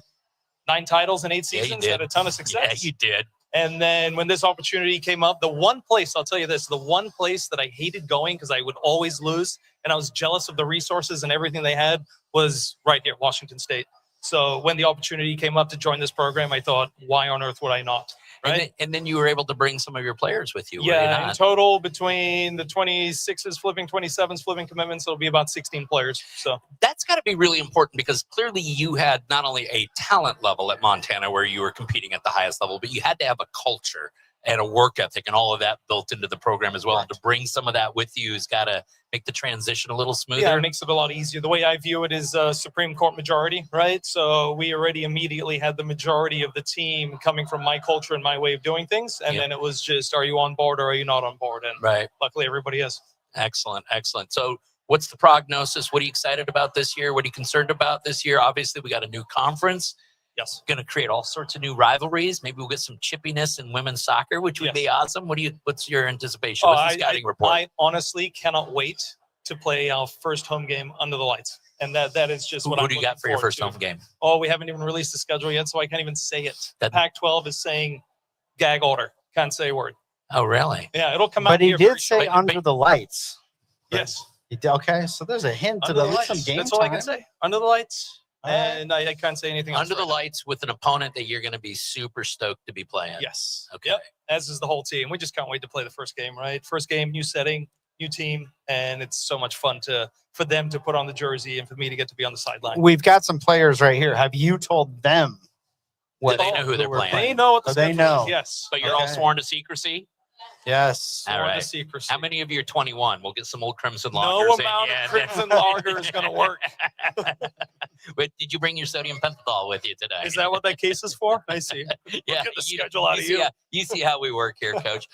9 titles in 8 seasons, had a ton of success. Yeah, you did. And then when this opportunity came up, the one place, I'll tell you this, the one place that I hated going because I would always lose, and I was jealous of the resources and everything they had, was right here, Washington State. So when the opportunity came up to join this program, I thought, why on earth would I not? Right? And then you were able to bring some of your players with you. were you Yeah, not? in total, between the 26s flipping, 27s flipping commitments, it'll be about 16 players. So That's got to be really important because clearly you had not only a talent level at Montana where you were competing at the highest level, but you had to have a culture and a work ethic and all of that built into the program as well. And to bring some of that with you has got to make the transition a little smoother. yeah, it makes it a lot easier. The way I view it is a Supreme Court majority, right? So we already immediately had the majority of the team coming from my culture and my way of doing things. And then it was just, are you on board or are you not on board? And Right. luckily everybody is. Excellent, excellent. So what's the prognosis? What are you excited about this year? What are you concerned about this year? Obviously, we got a new conference. Yes. Going to create all sorts of new rivalries. Maybe we'll get some chippiness in women's soccer, which would be awesome. What's your anticipation? What's the scouting report? I honestly cannot wait to play our first home game under the lights. And that is just what Who I'm do you got looking for your forward first to. home game? Oh, we haven't even released the schedule yet, so I can't even say it. The That- Pac-12 is saying gag order. Can't say a word. Oh, really? Yeah, it'll come out But he here did very say shortly. under the lights. Yes. He did, okay, so there's a hint to Under the the lights. some game That's all I time. can say. Under the lights. All right. And I can't say anything else. Under the right now. lights with an opponent that you're going to be super stoked to be playing. Yes. Okay. Yep. As is the whole team. We just can't wait to play the first game, right? First game, new setting, new team, and it's so much fun for them to put on the jersey and for me to get to be on the sideline. We've got some players right here. Have you told them Do they know who they're we're playing? They know what the Oh, they schedule is, know. Yes. But you're all Okay. sworn to secrecy? Yes. All Sworn to right. secrecy. How many of you are 21? We'll get some old Crimson No Lagers amount in. of Crimson Lager is going to work. But did you bring your sodium pentothal with you today? Is that what that case is for? I see. Yeah. Get the schedule out of you. You see how we work here, Coach.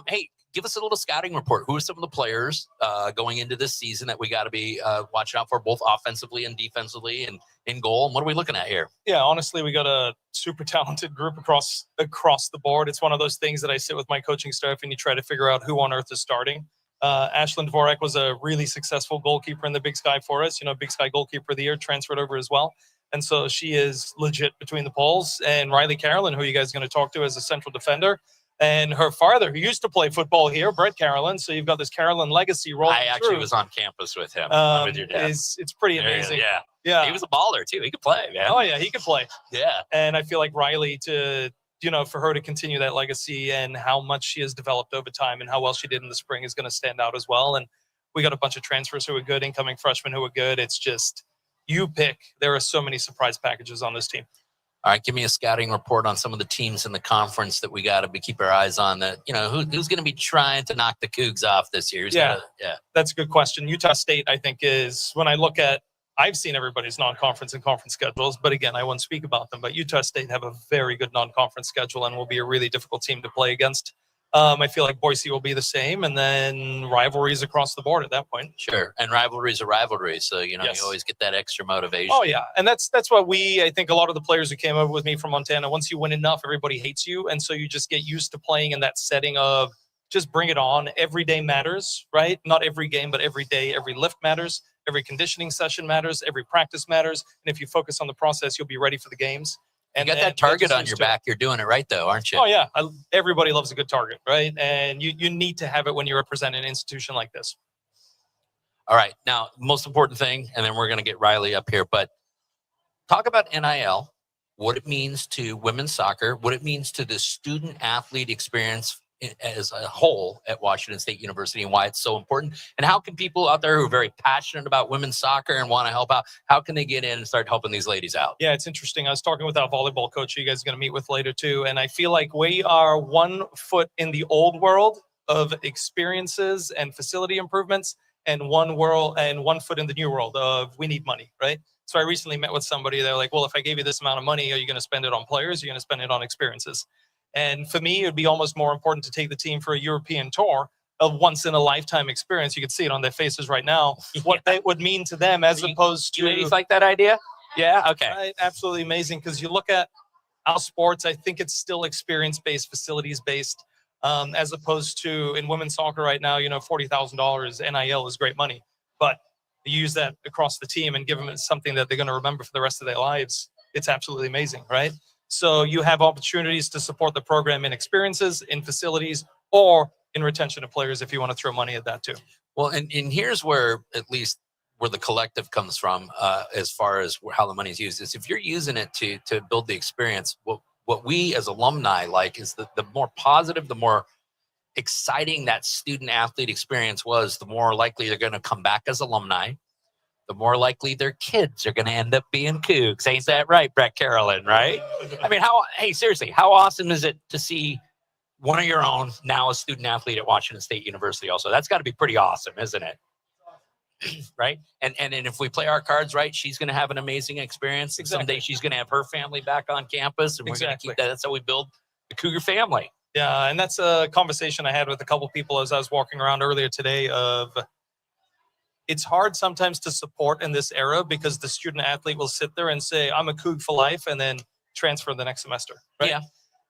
Hey, give us a little scouting report. Who are some of the players going into this season that we got to be watching out for, both offensively and defensively, and in goal? And what are we looking at here? Yeah, honestly, we got a super talented group across the board. It's one of those things that I sit with my coaching staff and you try to figure out who on earth is starting. Ashlyn Dvorak was a really successful goalkeeper in the Big Sky for us. Big Sky Goalkeeper of the Year, transferred over as well. And so she is legit between the poles. And Riley Carolyn, who you guys are going to talk to as a central defender. And her father, who used to play football here, Brett Carolyn. So you've got this Carolyn legacy rolling I actually through. was on campus with him, with your dad. It's pretty amazing. Yeah. Yeah. He was a baller too. He could play, man. Oh, yeah, he could play. Yeah. And I feel like Riley for her to continue that legacy and how much she has developed over time and how well she did in the spring is going to stand out as well. And we got a bunch of transfers who are good, incoming freshmen who are good. It's just, you pick. There are so many surprise packages on this team. All right, give me a scouting report on some of the teams in the conference that we got to keep our eyes on. That who's going to be trying to knock the Cougs off this year? Yeah, that's a good question. Utah State, I think, is when I look at. I've seen everybody's non-conference and conference schedules, but again, I won't speak about them. But Utah State have a very good non-conference schedule and will be a really difficult team to play against. I feel like Boise will be the same, and then rivalries across the board at that point. Sure, and rivalries are rivalries, so you always get that extra motivation. Oh yeah, and that's what I think a lot of the players who came over with me from Montana. Once you win enough, everybody hates you, and so you just get used to playing in that setting of just bring it on. Every day matters, right? Not every game, but every day, every lift matters. Every conditioning session matters. Every practice matters. And if you focus on the process, you'll be ready for the games. And you got that target on your back. You're doing it right, though, aren't you? Oh, yeah. Everybody loves a good target, right? And you need to have it when you represent an institution like this. All right. Now, most important thing, and then we're going to get Riley up here, but talk about NIL, what it means to women's soccer, what it means to the student-athlete experience as a whole at Washington State University and why it's so important. And how can people out there who are very passionate about women's soccer and want to help out, how can they get in and start helping these ladies out? Yeah, it's interesting. I was talking with our volleyball coach, who you guys are going to meet with later too. And I feel like we are 1 foot in the old world of experiences and facility improvements and 1 foot in the new world of we need money, right? So I recently met with somebody. They're like, well, if I gave you this amount of money, are you going to spend it on players? Are you going to spend it on experiences? And for me, it would be almost more important to take the team for a European tour, a once-in-a-lifetime experience. You can see it on their faces right now, what that would mean to them as opposed to... You ladies like that idea? Yeah? Okay. Right? Absolutely amazing, because you look at our sports, I think it's still experience-based, facilities-based, as opposed to in women's soccer right now, $40,000 NIL is great money. But you use that across the team and give them something that they're going to remember for the rest of their lives. It's absolutely amazing, right? So you have opportunities to support the program in experiences, in facilities, or in retention of players if you want to throw money at that too. Well, and here's where at least where the collective comes from as far as how the money is used is if you're using it to build the experience, what we as alumni like is the more positive, the more exciting that student athlete experience was, the more likely they're going to come back as alumni. The more likely their kids are going to end up being Cougs. Ain't that right, Brett Carolyn, right? I mean, seriously, how awesome is it to see one of your own now a student athlete at Washington State University also? That's got to be pretty awesome, isn't it? Right? And if we play our cards right, she's going to have an amazing experience. Exactly. Someday she's going to have her family back on campus, and we're going to keep that. That's how we build the Cougar family. Yeah, and that's a conversation I had with a couple people as I was walking around earlier today of... It's hard sometimes to support in this era because the student athlete will sit there and say, I'm a Coug for life, and then transfer the next semester. Right? Yeah.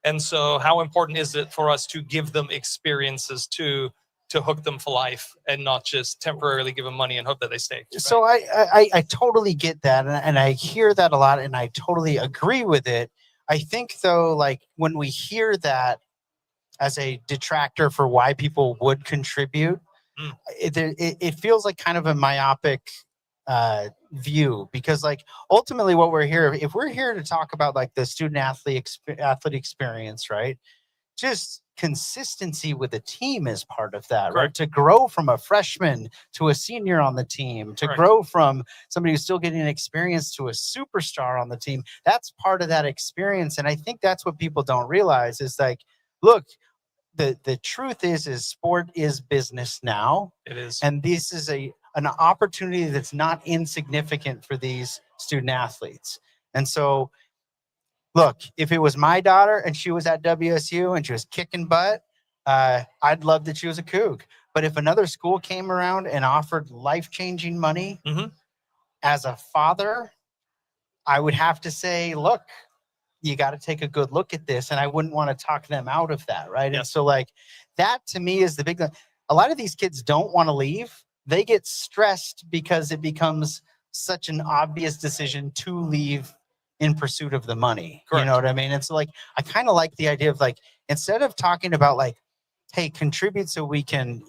And so how important is it for us to give them experiences to hook them for life and not just temporarily give them money and hope that they stay? Right? So I totally get that. And I hear that a lot, and I totally agree with it. I think, though, like when we hear that as a detractor for why people would contribute, it feels like kind of a myopic view, because like ultimately what we're here, if we're here to talk about like the student athlete experience, right? Just consistency with the team is part of that, Correct. right? To grow from a freshman to a senior on the team, to Correct. grow from somebody who's still getting an experience to a superstar on the team. That's part of that experience. And I think that's what people don't realize is like, look, the truth is sport is business now. It is. And this is an opportunity that's not insignificant for these student athletes. And so, look, if it was my daughter and she was at WSU and she was kicking butt, I'd love that she was a Coug. But if another school came around and offered life-changing money, as a father, I would have to say, look, you got to take a good look at this. And I wouldn't want to talk them out of that, right? Yep. And so like that to me is the big thing. a lot of these kids don't want to leave. They get stressed because it becomes such an obvious decision to leave in pursuit of the money. You know what I mean? It's like, I kind of like the idea of like, instead of talking about like, hey, contribute so we can,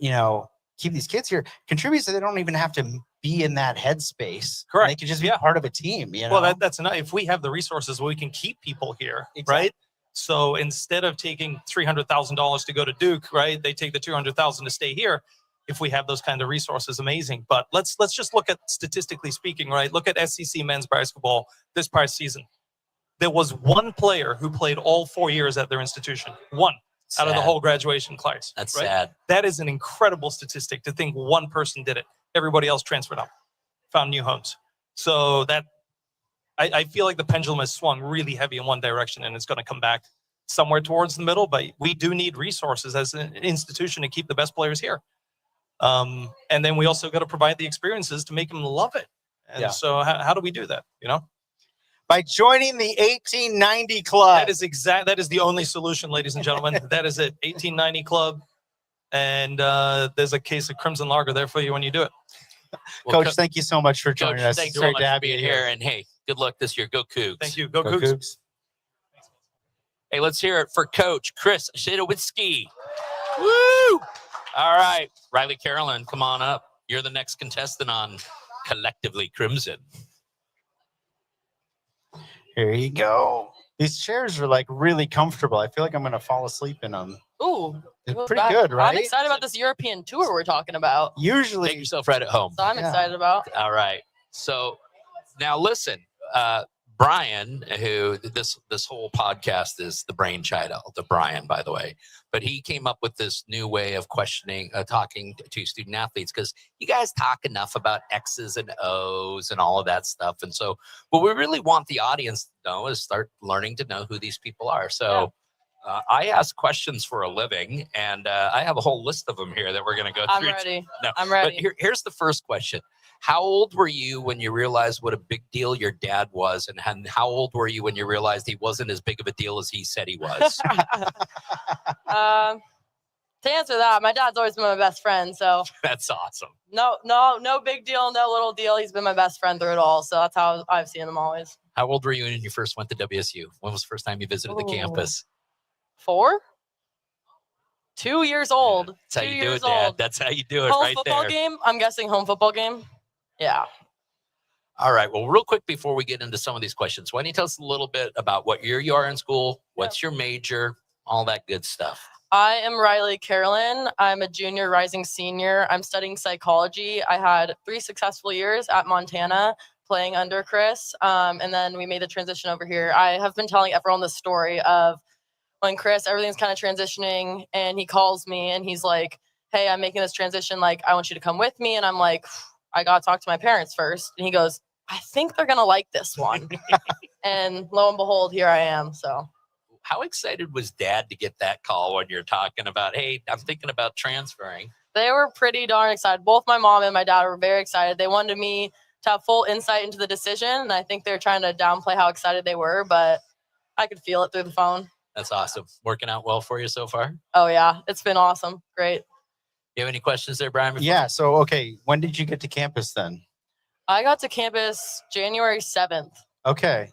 keep these kids here, contribute so they don't even have to be in that headspace. Correct. They can just be part of a team, Well, that's enough. If we have the resources, we can keep people here, right? So instead of taking $300,000 to go to Duke, right, they take the $200,000 to stay here. If we have those kind of resources, amazing. But let's just look at, statistically speaking, right? Look at SEC men's basketball this past season. There was one player who played all 4 years at their institution. One out of the whole graduation class. That's sad. That is an incredible statistic to think one person did it. Everybody else transferred out, found new homes. So that I feel like the pendulum has swung really heavy in one direction, and it's going to come back somewhere towards the middle. But we do need resources as an institution to keep the best players here. And then we also got to provide the experiences to make them love it. And so how do we do that? By joining the 1890 Club. That is the only solution, ladies and gentlemen. That is it. 1890 Club. And there's a case of Crimson Lager there for you when you do it. Well, Coach, thank you so much for joining us. Thanks It's so great much to for have being you here. And hey, good luck this year. Go Cougs. Thank you. Go Cougs. Hey, let's hear it for Coach Chris Shidowitzki. Woo! All right, Riley Caroloan, come on up. You're the next contestant on Collectively Crimson. Here you go. These chairs are like really comfortable. I feel like I'm going to fall asleep in them. Ooh, It's pretty good, right? I'm excited about this European tour we're talking about. Usually, make yourself right at home. So I'm excited about. All right. So now listen, Brian, who this whole podcast is the brainchild of Brian, by the way, but he came up with this new way of talking to student athletes, because you guys talk enough about X's and O's and all of that stuff. And so what we really want the audience to know is start learning to know who these people are. So I ask questions for a living, and I have a whole list of them here that we're going to go through. I'm ready. No, I'm ready. But here's the first question. How old were you when you realized what a big deal your dad was? And how old were you when you realized he wasn't as big of a deal as he said he was? To answer that, my dad's always been my best friend. So That's awesome. no big deal, no little deal. He's been my best friend through it all. So that's how I've seen him always. How old were you when you first went to WSU? When was the first time you visited the campus? 4? 2 years old. That's how 2 you do years it, Dad. old. That's how you do it Home right football there. game? I'm guessing home football game. Yeah. All right. Well, real quick before we get into some of these questions, why don't you tell us a little bit about what year you are in school, what's your major, all that good stuff. I am Riley Caroloan. I'm a junior rising senior. I'm studying psychology. I had 3 successful years at Montana playing under Chris. And then we made the transition over here. I have been telling everyone the story of when Chris, everything's kind of transitioning, and he calls me and he's like, hey, I'm making this transition. Like, I want you to come with me. And I'm like, I got to talk to my parents first. And he goes, I think they're going to like this one. And lo and behold, here I am. So how excited was Dad to get that call when you're talking about, hey, I'm thinking about transferring? They were pretty darn excited. Both my mom and my dad were very excited. They wanted me to have full insight into the decision. And I think they're trying to downplay how excited they were, but I could feel it through the phone. That's awesome. Working out well for you so far? Oh, yeah. It's been awesome. Great. You have any questions there, Brian? Yeah. So, okay. When did you get to campus then? I got to campus January 7th. Okay.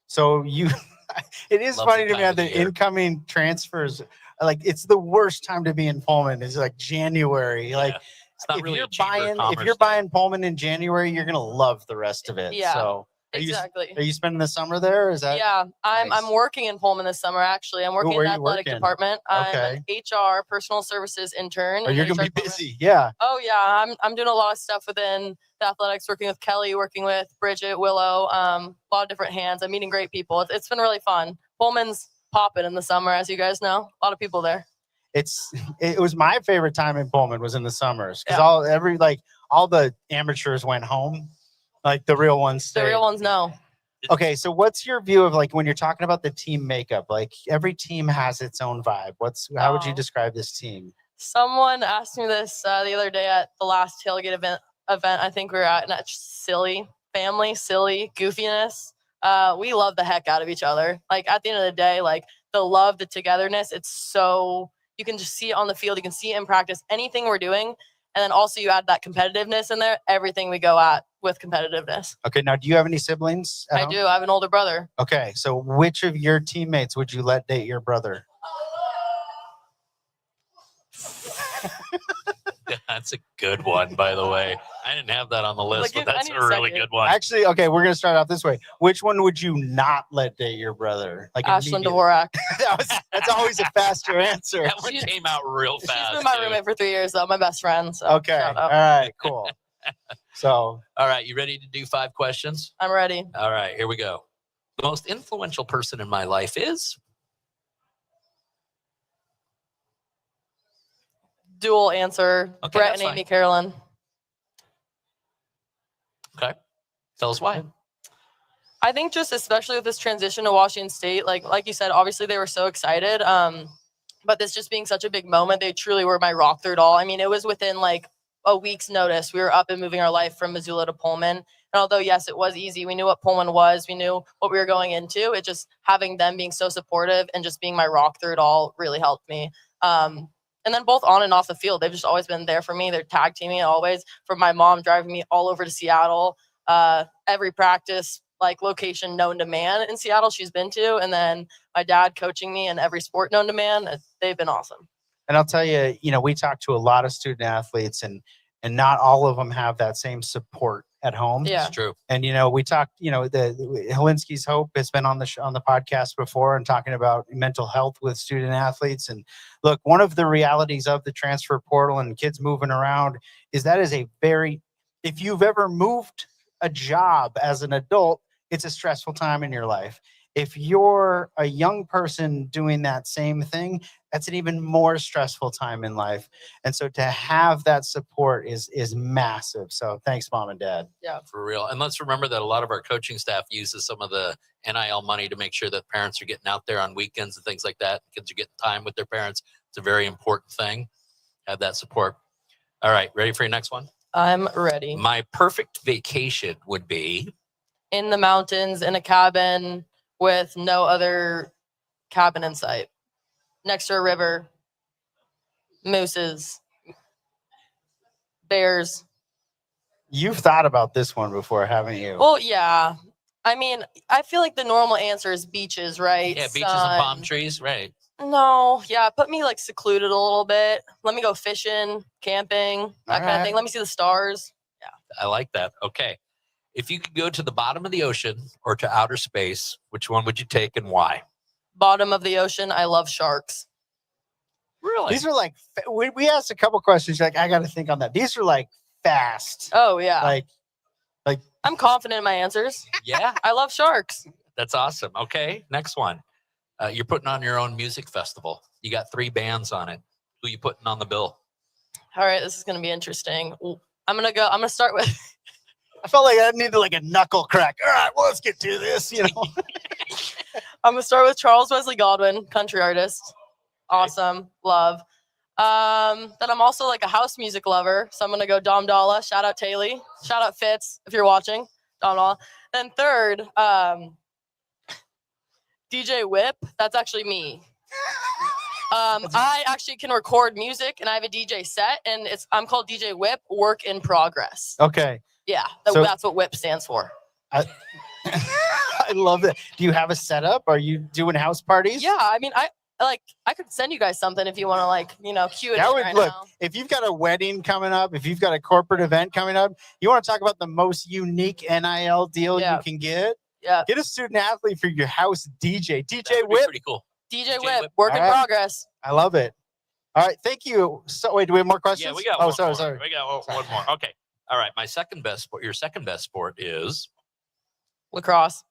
So it is Love funny the to me time how of the the year. incoming transfers, like it's the worst time to be in Pullman. It's like January. Like it's not if really you're a chamber of buying, if you're buying Pullman in January, you're going to love the rest of it. Yeah, So exactly. Are you spending the summer there? Or is that? Yeah, I'm working in Pullman this summer, actually. I'm working in where the are you athletic working? department. Okay. I'm an HR, personal services intern. Oh, you're in going to the be HR busy. Yeah. Oh yeah, I'm doing a lot of stuff within the athletics, working with Kelly, working with Bridget, Willow, a lot of different hands. I'm meeting great people. It's been really fun. Pullman's popping in the summer, as you guys know. A lot of people there. It was my favorite time in Pullman was in the summers because all the amateurs went home, like the real ones stayed. The real ones know. Okay, so what's your view of like when you're talking about the team makeup? Like every team has its own vibe. How would you describe this team? Someone asked me this the other day at the last tailgate event I think we were at, and that's silly family, silly goofiness. We love the heck out of each other. Like at the end of the day, like the love, the togetherness, it's so You can just see it on the field. You can see it in practice, anything we're doing. And then also you add that competitiveness in there, everything we go at with competitiveness. Okay, now do you have any siblings? at I home? do. I have an older brother. Okay, so which of your teammates would you let date your brother? That's a good one, by the way. I didn't have that on the list, Like, but I that's need a a really second. good one. Actually, okay, we're gonna start off this way. Which one would you not let date your brother? Like Ashlyn immediately? Dvorak. That's always a faster answer. That one came out real fast. She's been my too. roommate for 3 years, though. My best friend. So Okay, shout all out. right, cool. So, All right, you ready to do 5 questions? I'm ready. All right, here we go. The most influential person in my life is? Dual answer. Okay, Brett that's and Amy fine. Carolyn. Okay. Tell us why. I think just especially with this transition to Washington State, like you said, obviously they were so excited. But this just being such a big moment, they truly were my rock through it all. I mean, it was within like a week's notice. We were up and moving our life from Missoula to Pullman. And although, yes, it was easy. We knew what Pullman was. We knew what we were going into. It just having them being so supportive and just being my rock through it all really helped me. And then both on and off the field, they've just always been there for me. They're tag teaming always. From my mom driving me all over to Seattle, every practice, like location known to man in Seattle she's been to. And then my dad coaching me in every sport known to man. They've been awesome. and I'll tell you, we talk to a lot of student athletes, and not all of them have that same support at home. Yeah. It's true. And we talked. The Helinski's Hope has been on the on the podcast before and talking about mental health with student athletes. And look, one of the realities of the transfer portal and kids moving around is that is a very, if you've ever moved a job as an adult, it's a stressful time in your life. If you're a young person doing that same thing, that's an even more stressful time in life. And so to have that support is massive. So thanks, Mom and Dad. Yeah, For real. And let's remember that a lot of our coaching staff uses some of the NIL money to make sure that parents are getting out there on weekends and things like that. Kids are getting time with their parents. It's a very important thing. Have that support. All right. Ready for your next one? I'm ready. My perfect vacation would be? In the mountains, in a cabin with no other cabin in sight. Next to a river. Mooses. Bears. You've thought about this one before, haven't you? Well, yeah. I mean, I feel like the normal answer is beaches, right? Yeah, beaches Sun. and palm trees. Right. No, yeah, put me like secluded a little bit. Let me go fishing, camping, that kind of right. thing. Let me see the stars. I like that. Okay. If you could go to the bottom of the ocean or to outer space, which one would you take and why? Bottom of the ocean. I love sharks. Really? These are like, we asked a couple questions. You're like, I got to think on that. These are like fast. Oh yeah. Like I'm confident in my answers. Yeah. I love sharks. That's awesome. Okay. Next one. You're putting on your own music festival. You got 3 bands on it. Who you putting on the bill? All right, this is going to be interesting. I'm going to start with I felt like I needed like a knuckle crack. All right, well, let's get to this, I'm going to start with Charles Wesley Godwin, country artist. Awesome. Love. Then I'm also like a house music lover. So I'm going to go Dom Dalla. Shout out Taylor. Shout out Fitz if you're watching. Dom Dalla. Then third, DJ Whip. That's actually me. I actually can record music and I have a DJ set and I'm called DJ Whip, work in progress. Okay. Yeah, So- that's what Whip stands for. I love it. Do you have a setup? Are you doing house parties? Yeah, I mean, I could send you guys something if you want to cue it That in would right look, now. if you've got a wedding coming up, if you've got a corporate event coming up, you want to talk about the most unique NIL deal Yeah. you can get? Yeah. Get a student athlete for your house DJ. DJ That would be Whip. pretty cool. DJ Whip, work in All right. progress. I love it. All right. Thank you. So wait, do we have more questions? Yeah, we got Oh, one sorry, more. sorry. We got one more. Okay. All right. My second best sport, your second best sport is? Lacrosse.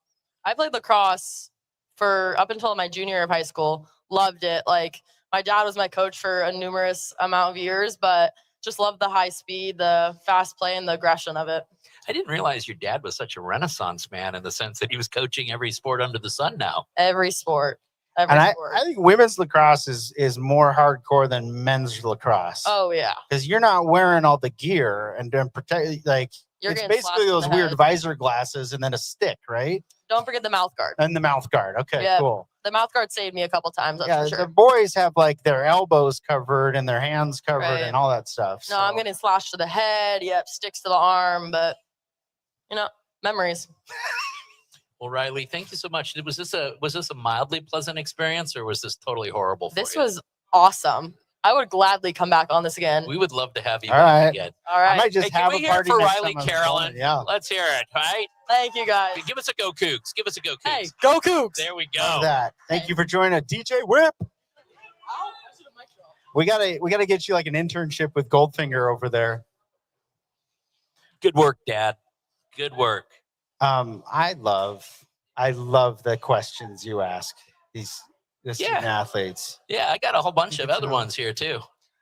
I played lacrosse for up until my junior year of high school. Loved it. Like my dad was my coach for a numerous amount of years, but just loved the high speed, the fast play, and the aggression of it. I didn't realize your dad was such a renaissance man in the sense that he was coaching every sport under the sun now. Every sport. Every And sport. I think women's lacrosse is more hardcore than men's lacrosse. Oh yeah. Because you're not wearing all the gear and then protect, like, You're it's getting basically slapped in those the weird head. visor glasses and then a stick, right? Don't forget the mouth guard. And the mouth guard. Okay, Yep. cool. The mouth guard saved me a couple times. That's Yeah, for sure. the boys have like their elbows covered and their hands covered Right. and all that stuff. No, I'm getting slashed to the head. Yep, sticks to the arm, but memories. Well, Riley, thank you so much. Was this a mildly pleasant experience, or was this totally horrible for This you? was awesome. I would gladly come back on this again. We would love to have you All back right. again. All right. I might just Hey, can have we a hear it party for next Riley time I'm Caroloan? going. Yeah. Let's hear it, right? Thank you guys. Give us a go, Cougs. Give us a go, Cougs. Hey, go Cougs. There we go. Love that. Thank you for joining us, DJ Whip. We gotta get you like an internship with Goldfinger over there. Good work, Dad. Good work. I love the questions you ask the student athletes. Yeah, I got a whole bunch of other ones here too.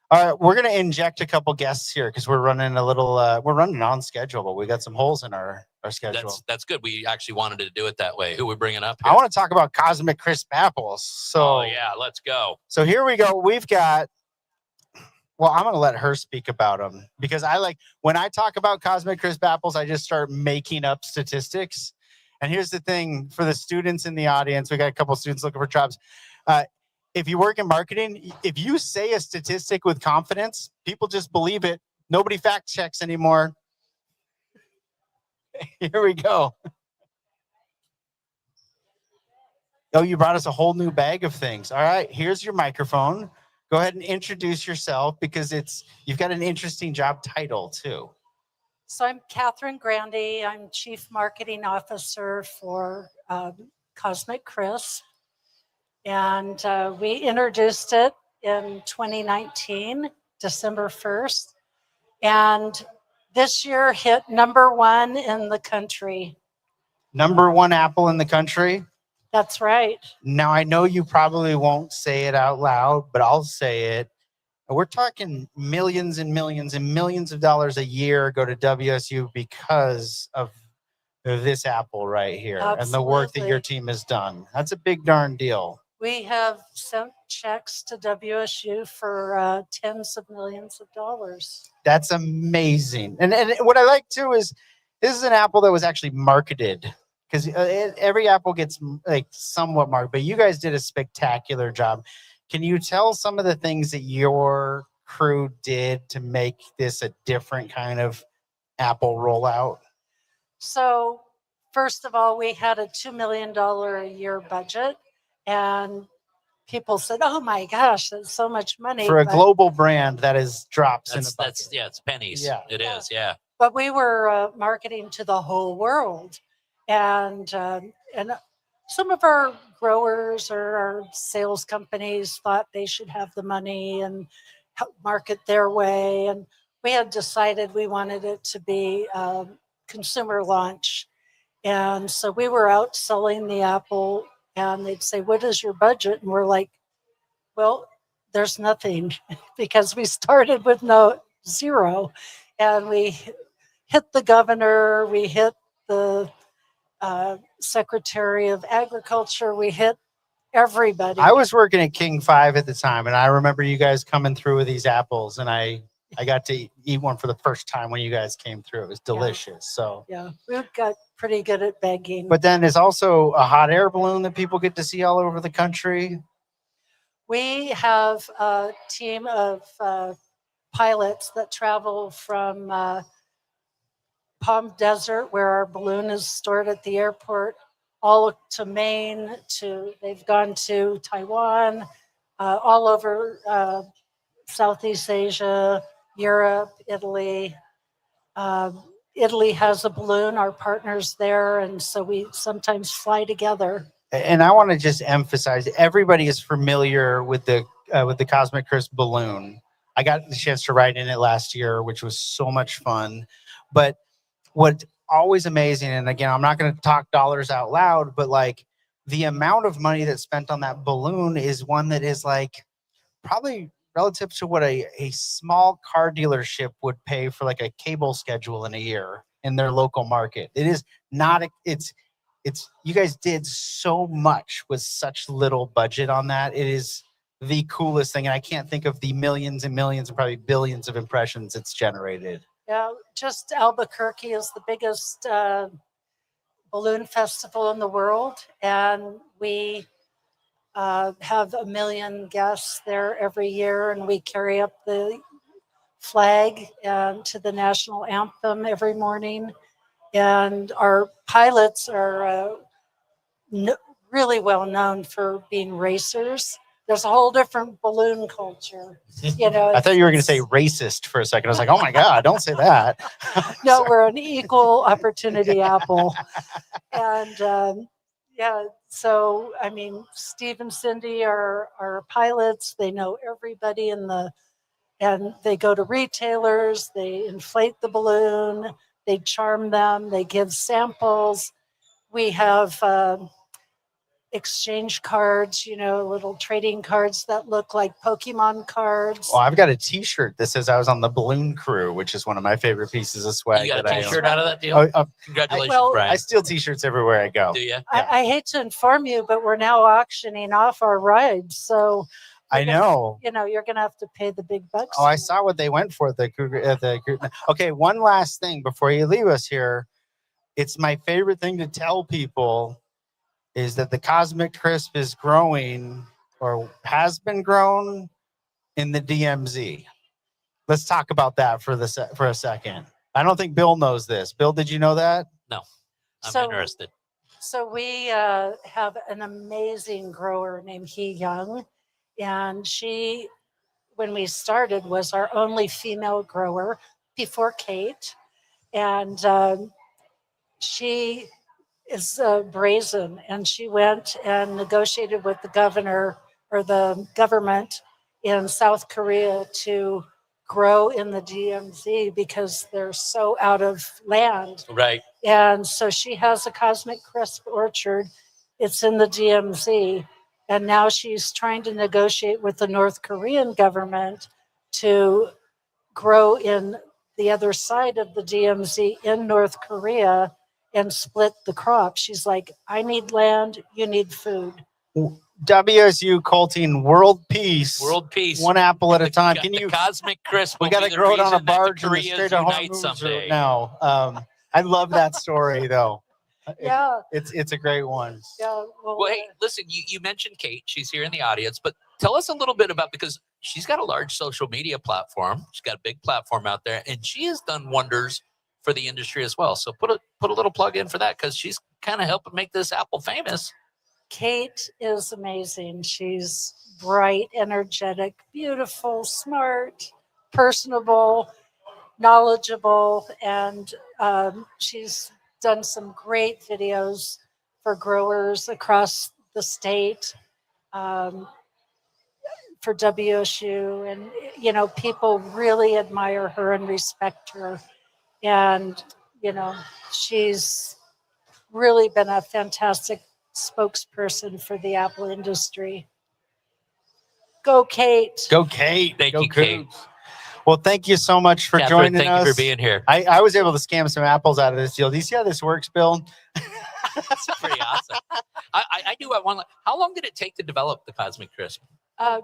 All right, we're gonna inject a couple guests here because we're running a little. We're running on schedule, but we got some holes in our schedule. That's good. We actually wanted to do it that way. Who we bringing up? I want to talk about Cosmic Crisp apples. So Oh yeah, let's go. So here we go. We've got. Well, I'm going to let her speak about them because when I talk about Cosmic Crisp apples, I just start making up statistics. And here's the thing for the students in the audience, we got a couple students looking for jobs. If you work in marketing, if you say a statistic with confidence, people just believe it. Nobody fact checks anymore. Here we go. Oh, you brought us a whole new bag of things. All right, here's your microphone. Go ahead and introduce yourself because you've got an interesting job title too. So I'm Catherine Grandy. I'm Chief Marketing Officer for Cosmic Crisp. And we introduced it in 2019, December 1st. And this year hit #1 in the country. #1 apple in the country. That's right. Now, I know you probably won't say it out loud, but I'll say it. We're talking millions and millions and millions of dollars a year go to WSU because of this apple right here and the work that your Absolutely. team has done. That's a big darn deal. We have sent checks to WSU for tens of millions of dollars. That's amazing. And what I like too is this is an apple that was actually marketed. Because every apple gets like somewhat marked, but you guys did a spectacular job. Can you tell some of the things that your crew did to make this a different kind of apple rollout? So first of all, we had a $2 million a year budget, and people said, "Oh my gosh, that's so much money." For a But- global brand, that is drops in a bucket. It's pennies. Yeah. It is. Yeah. But we were marketing to the whole world, and some of our growers or our sales companies thought they should have the money and help market their way. And we had decided we wanted it to be consumer launch. And so we were out selling the apple, and they'd say, "What is your budget?" And we're like, "Well, there's nothing," because we started with zero. And we hit the governor, we hit the Secretary of Agriculture, we hit everybody. I was working at King 5 at the time, and I remember you guys coming through with these apples, and I got to eat one for the first time when you guys came through. It was delicious. So, Yeah, we got pretty good at begging. but then there's also a hot air balloon that people get to see all over the country. We have a team of pilots that travel from Palm Desert, where our balloon is stored at the airport, all to Maine. They've gone to Taiwan, all over Southeast Asia, Europe, Italy. Italy has a balloon. Our partner's there, and so we sometimes fly together. And I want to just emphasize, everybody is familiar with the Cosmic Crisp balloon. I got the chance to ride in it last year, which was so much fun. But what's always amazing, and again, I'm not going to talk dollars out loud, but like the amount of money that's spent on that balloon is one that is like probably relative to what a small car dealership would pay for like a cable schedule in a year in their local market. It is not, it's you guys did so much with such little budget on that. It is the coolest thing. And I can't think of the millions and millions and probably billions of impressions it's generated. Yeah, just Albuquerque is the biggest balloon festival in the world, and we have 1 million guests there every year, and we carry up the flag to the national anthem every morning. And our pilots are really well known for being racers. There's a whole different balloon culture. You know, I thought you were going to say racist for a second. I was like, oh my God, don't say that. no, we're an equal opportunity apple. And yeah, so I mean, Steve and Cindy are pilots. They know everybody and they go to retailers, they inflate the balloon, they charm them, they give samples. We have exchange cards, you know, little trading cards that look like Pokemon cards. Well, I've got a T-shirt that says I was on the balloon crew, which is one of my favorite pieces of swag. You got that a I T-shirt own. out of that deal? Congratulations, Brian. I steal T-shirts everywhere I go. Do you? I hate to inform you, but we're now auctioning off our rides. So I know. you know, you're going to have to pay the big bucks. Oh, I saw what they went for at the Cougar. Okay, one last thing before you leave us here. It's my favorite thing to tell people is that the Cosmic Crisp is growing or has been grown in the DMZ. Let's talk about that for a second. I don't think Bill knows this. Bill, did you know that? No, I'm interested. So we have an amazing grower named He Young, and she, when we started, was our only female grower before Kate, and she is brazen, and she went and negotiated with the governor or the government in South Korea to grow in the DMZ because they're so out of land. Right. And so she has a Cosmic Crisp orchard. It's in the DMZ. And now she's trying to negotiate with the North Korean government to grow in the other side of the DMZ in North Korea and split the crop. She's like, I need land, you need food. WSU Colting World Peace. World Peace. One apple at a time. Can you? Cosmic Crisp. We got to grow it on a barge in the Strait of Unite Hormuz someday. now. I love that story though. Yeah. It's a great one. Yeah. Well, hey, listen, you mentioned Kate. She's here in the audience, but tell us a little bit about, because she's got a large social media platform. She's got a big platform out there, and she has done wonders for the industry as well. So put a little plug in for that, because she's kind of helping make this apple famous. Kate is amazing. She's bright, energetic, beautiful, smart, personable, knowledgeable, and she's done some great videos for growers across the state, for WSU, and you know, people really admire her and respect her, and you know, she's really been a fantastic spokesperson for the apple industry. Go Kate. Go Kate. Thank Go you, Kate. Cougs. Well, thank you so much for Catherine, joining us. thank you for being here. I was able to scam some apples out of this deal. Do you see how this works, Bill? That's pretty awesome. I do have one. How long did it take to develop the Cosmic Crisp?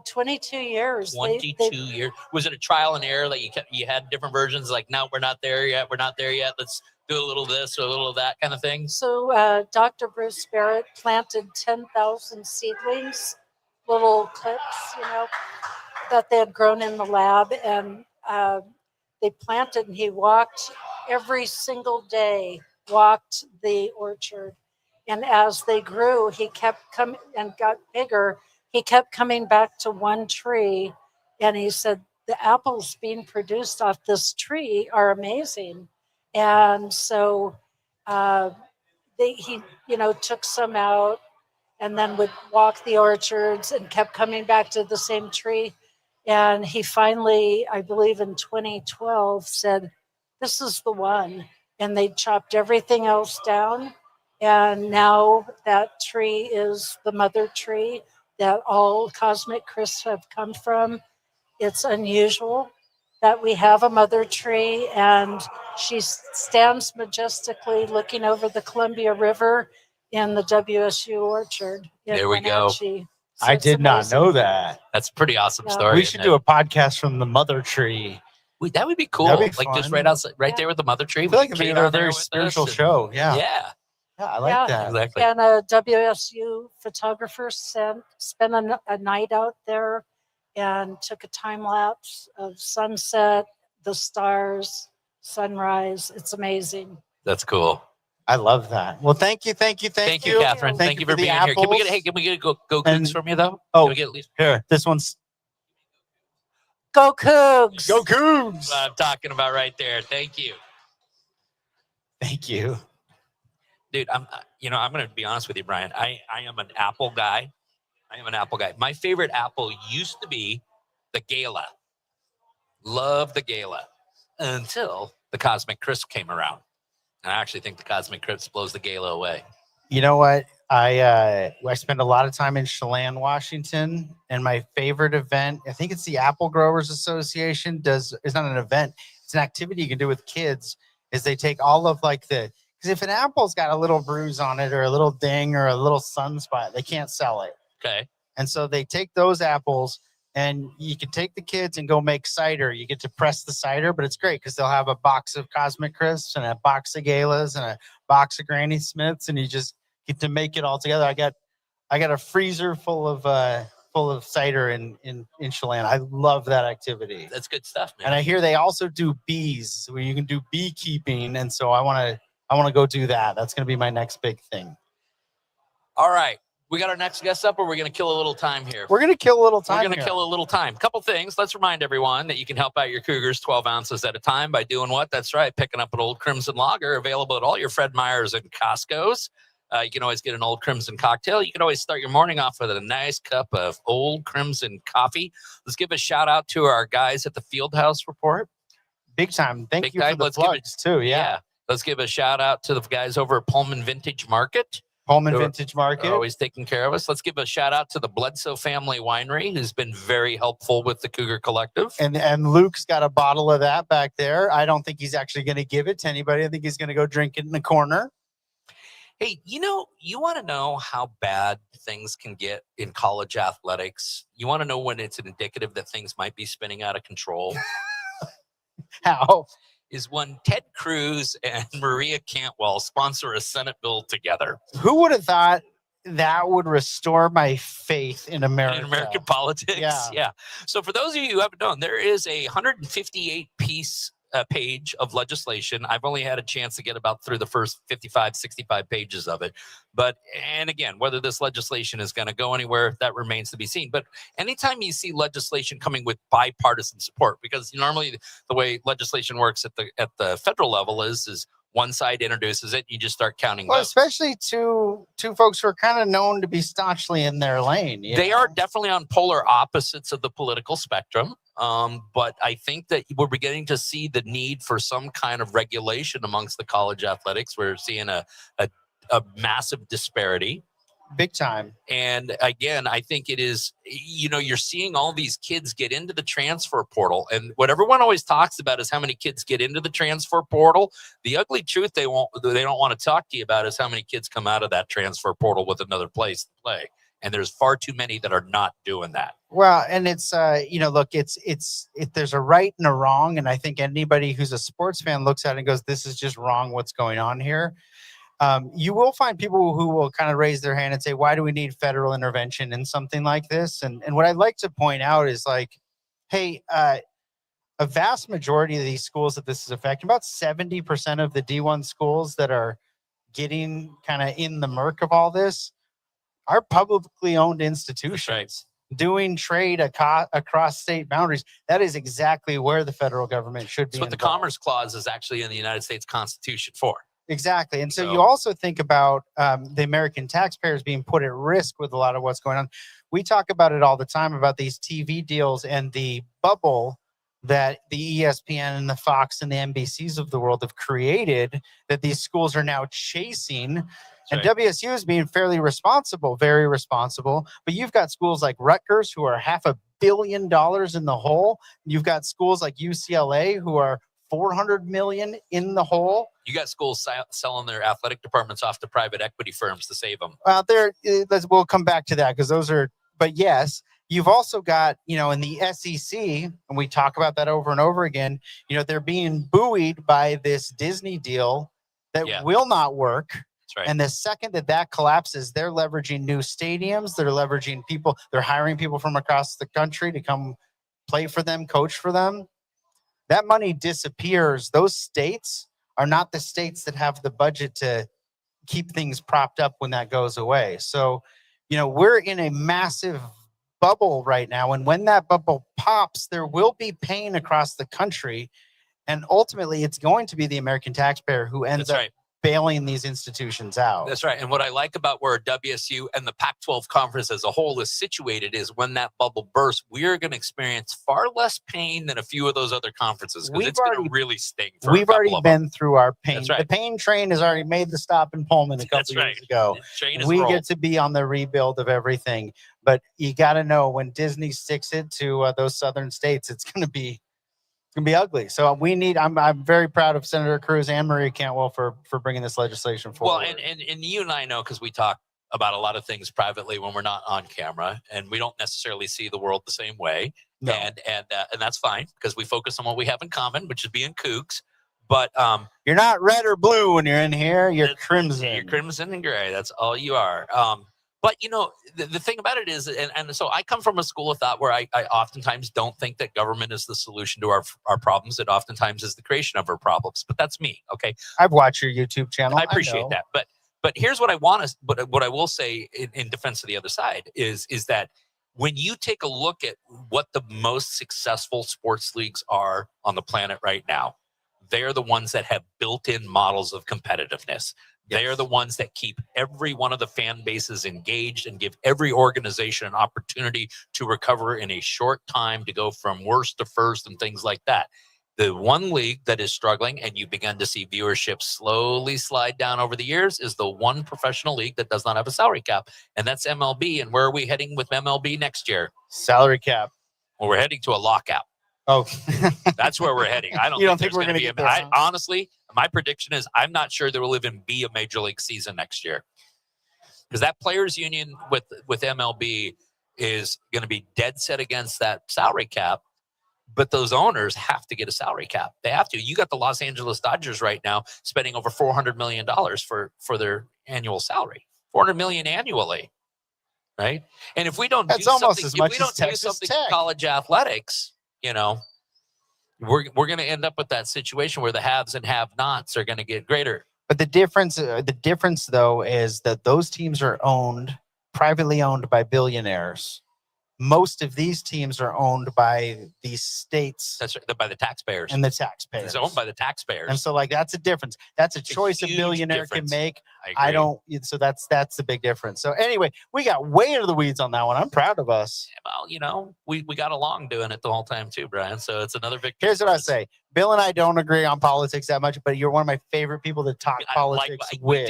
22 years. 22 years. Was it a trial and error that you had different versions? Like, no, we're not there yet. We're not there yet. Let's do a little of this or a little of that kind of thing. So Dr. Bruce Barrett planted 10,000 seedlings, little clips, you know, that they had grown in the lab, and they planted, and he walked every single day, walked the orchard. And as they grew, he kept coming and got bigger. He kept coming back to one tree, and he said, the apples being produced off this tree are amazing. And so he, you know, took some out and then would walk the orchards and kept coming back to the same tree. And he finally, I believe in 2012, said, this is the one. And they chopped everything else down. And now that tree is the mother tree that all Cosmic Crisps have come from. It's unusual that we have a mother tree, and she stands majestically looking over the Columbia River in the WSU orchard. There we go. So I did not know that. That's a pretty awesome Yeah. story. We should do a podcast from the mother tree. That would be cool. That'd be Like just fun. right outside, right there with the mother tree. I feel like with it'd be Kate a on there very with us spiritual and- show. Yeah. Yeah. Yeah, I like that. Exactly. And a WSU photographer spent a night out there and took a time lapse of sunset, the stars, sunrise. It's amazing. That's cool. I love that. Well, thank you, Thank you, Catherine. Thank you for the being here. Can we get apples. can we get go Cougs from you though? Oh, Can we get at least here. This one's Go Cougs. Go Cougs. what I'm talking about right there. Thank you. Thank you. Dude, I'm going to be honest with you, Brian. I am an Apple guy. My favorite Apple used to be the Gala. Love the Gala until the Cosmic Crisp came around. And I actually think the Cosmic Crisp blows the Gala away. You know what? I spend a lot of time in Chelan, Washington, and my favorite event, I think it's the Apple Growers Association, it's not an event, it's an activity you can do with kids, is they take all of because if an apple's got a little bruise on it or a little ding or a little sunspot, they can't sell it. Okay. And so they take those apples and you can take the kids and go make cider. You get to press the cider, but it's great because they'll have a box of Cosmic Crisps and a box of Galas and a box of Granny Smiths, and you just get to make it all together. I got a freezer full of cider in Chelan. I love that activity. That's good stuff, man. And I hear they also do bees where you can do beekeeping, and so I want to go do that. That's going to be my next big thing. All right. We got our next guest up, or we're going to kill a little time here? We're going to kill a little time. We're going to kill a little time. Couple things. Let's remind everyone that you can help out your Cougars 12 ounces at a time by doing what? That's right. Picking up an Old Crimson Lager, available at all your Fred Meyers and Costco's. You can always get an Old Crimson cocktail. You can always start your morning off with a nice cup of Old Crimson coffee. Let's give a shout out to our guys at the Fieldhouse Report. Big time. Thank you for the Let's plugs too. Yeah. Let's give a shout out to the guys over at Pullman Vintage Market. Vintage Market. They're always taking care of us. Let's give a shout out to the Bledsoe Family Winery, who's been very helpful with the Cougar Collective. And Luke's got a bottle of that back there. I don't think he's actually going to give it to anybody. I think he's going to go drink it in the corner. Hey, you want to know how bad things can get in college athletics? You want to know when it's indicative that things might be spinning out of control? How? Is when Ted Cruz and Maria Cantwell sponsor a Senate bill together. Who would have thought that would restore my faith in America? In American politics? Yeah. So for those of you who haven't known, there is a 158-piece page of legislation. I've only had a chance to get about through the first 55, 65 pages of it. And again, whether this legislation is going to go anywhere, that remains to be seen. But anytime you see legislation coming with bipartisan support, because normally the way legislation works at the federal level is one side introduces it, you just start counting votes. Especially two folks who are kind of known to be staunchly in their lane. They are definitely on polar opposites of the political spectrum. But I think that we're beginning to see the need for some kind of regulation amongst the college athletics. We're seeing a massive disparity. Big time. And again, I think it is, you're seeing all these kids get into the transfer portal. And what everyone always talks about is how many kids get into the transfer portal. The ugly truth they don't want to talk to you about is how many kids come out of that transfer portal with another place to play. And there's far too many that are not doing that. Well, and it's, look, there's a right and a wrong. And I think anybody who's a sports fan looks at it and goes, this is just wrong. What's going on here? You will find people who will kind of raise their hand and say, why do we need federal intervention in something like this? And what I'd like to point out is hey, a vast majority of these schools that this is affecting, about 70% of the D1 schools that are getting kind of in the murk of all this, are publicly owned institutions doing trade across state boundaries. That is exactly where the federal government should be. That's what the Commerce Clause is actually in the United States Constitution for. Exactly. And so you also think about the American taxpayers being put at risk with a lot of what's going on. We talk about it all the time about these TV deals and the bubble that the ESPN and the Fox and the NBCs of the world have created that these schools are now chasing. And WSU is being fairly responsible, very responsible. But you've got schools like Rutgers who are $500 million in the hole. You've got schools like UCLA who are $400 million in the hole. You got schools selling their athletic departments off to private equity firms to save them. Well, we'll come back to that because those are. But yes, you've also got in the SEC, and we talk about that over and over again. They're being buoyed by this Disney deal that will not work. That's right. And the second that collapses, they're leveraging new stadiums. They're leveraging people. They're hiring people from across the country to come play for them, coach for them. That money disappears. Those states are not the states that have the budget to keep things propped up when that goes away. So, we're in a massive bubble right now. And when that bubble pops, there will be pain across the country. And ultimately, it's going to be the American taxpayer who ends up bailing these institutions out. That's right. And what I like about where WSU and the Pac-12 conference as a whole is situated is when that bubble bursts, we're going to experience far less pain than a few of those other conferences because it's going to really sting. We've already been through our pain. That's right. The pain train has already made the stop in Pullman a couple years ago. We get to be on the rebuild of everything. But you got to know when Disney sticks it to those southern states, it's going to be ugly. So I'm very proud of Senator Cruz and Maria Cantwell for bringing this legislation forward. Well, and you and I know because we talk about a lot of things privately when we're not on camera, and we don't necessarily see the world the same way. No. And that's fine because we focus on what we have in common, which is being Cougs. But you're not red or blue when you're in here. You're crimson. You're crimson and gray. That's all you are. But, the thing about it is, and so I come from a school of thought where I oftentimes don't think that government is the solution to our problems. It oftentimes is the creation of our problems. But that's me, okay? I've watched your YouTube channel. I appreciate that. But here's what I want to, what I will say in defense of the other side is that when you take a look at what the most successful sports leagues are on the planet right now, they're the ones that have built-in models of competitiveness. They are the ones that keep every one of the fan bases engaged and give every organization an opportunity to recover in a short time to go from worst to first and things like that. The one league that is struggling, and you begin to see viewership slowly slide down over the years, is the one professional league that does not have a salary cap, and that's MLB. And where are we heading with MLB next year? Salary cap. Well, we're heading to a lockout. Oh, that's where we're heading. I don't think we're going to get there. Honestly, my prediction is I'm not sure there will even be a major league season next year because that players union with MLB is going to be dead set against that salary cap. But those owners have to get a salary cap. They have to. You got the Los Angeles Dodgers right now spending over $400 million for their annual salary, $400 million annually, right? And if we don't do something, in college athletics, we're going to end up with that situation where the haves and have-nots are going to get greater. But the difference though is that those teams are privately owned by billionaires. Most of these teams are owned by these states. That's right, by the taxpayers. And the taxpayers. It's owned by the taxpayers. And so that's a difference. That's a choice a billionaire can make. I don't. So that's the big difference. So anyway, we got way into the weeds on that one. I'm proud of us. Well, we got along doing it the whole time too, Brian. So it's another victory. Here's what I say. Bill and I don't agree on politics that much, but you're one of my favorite people to talk politics with.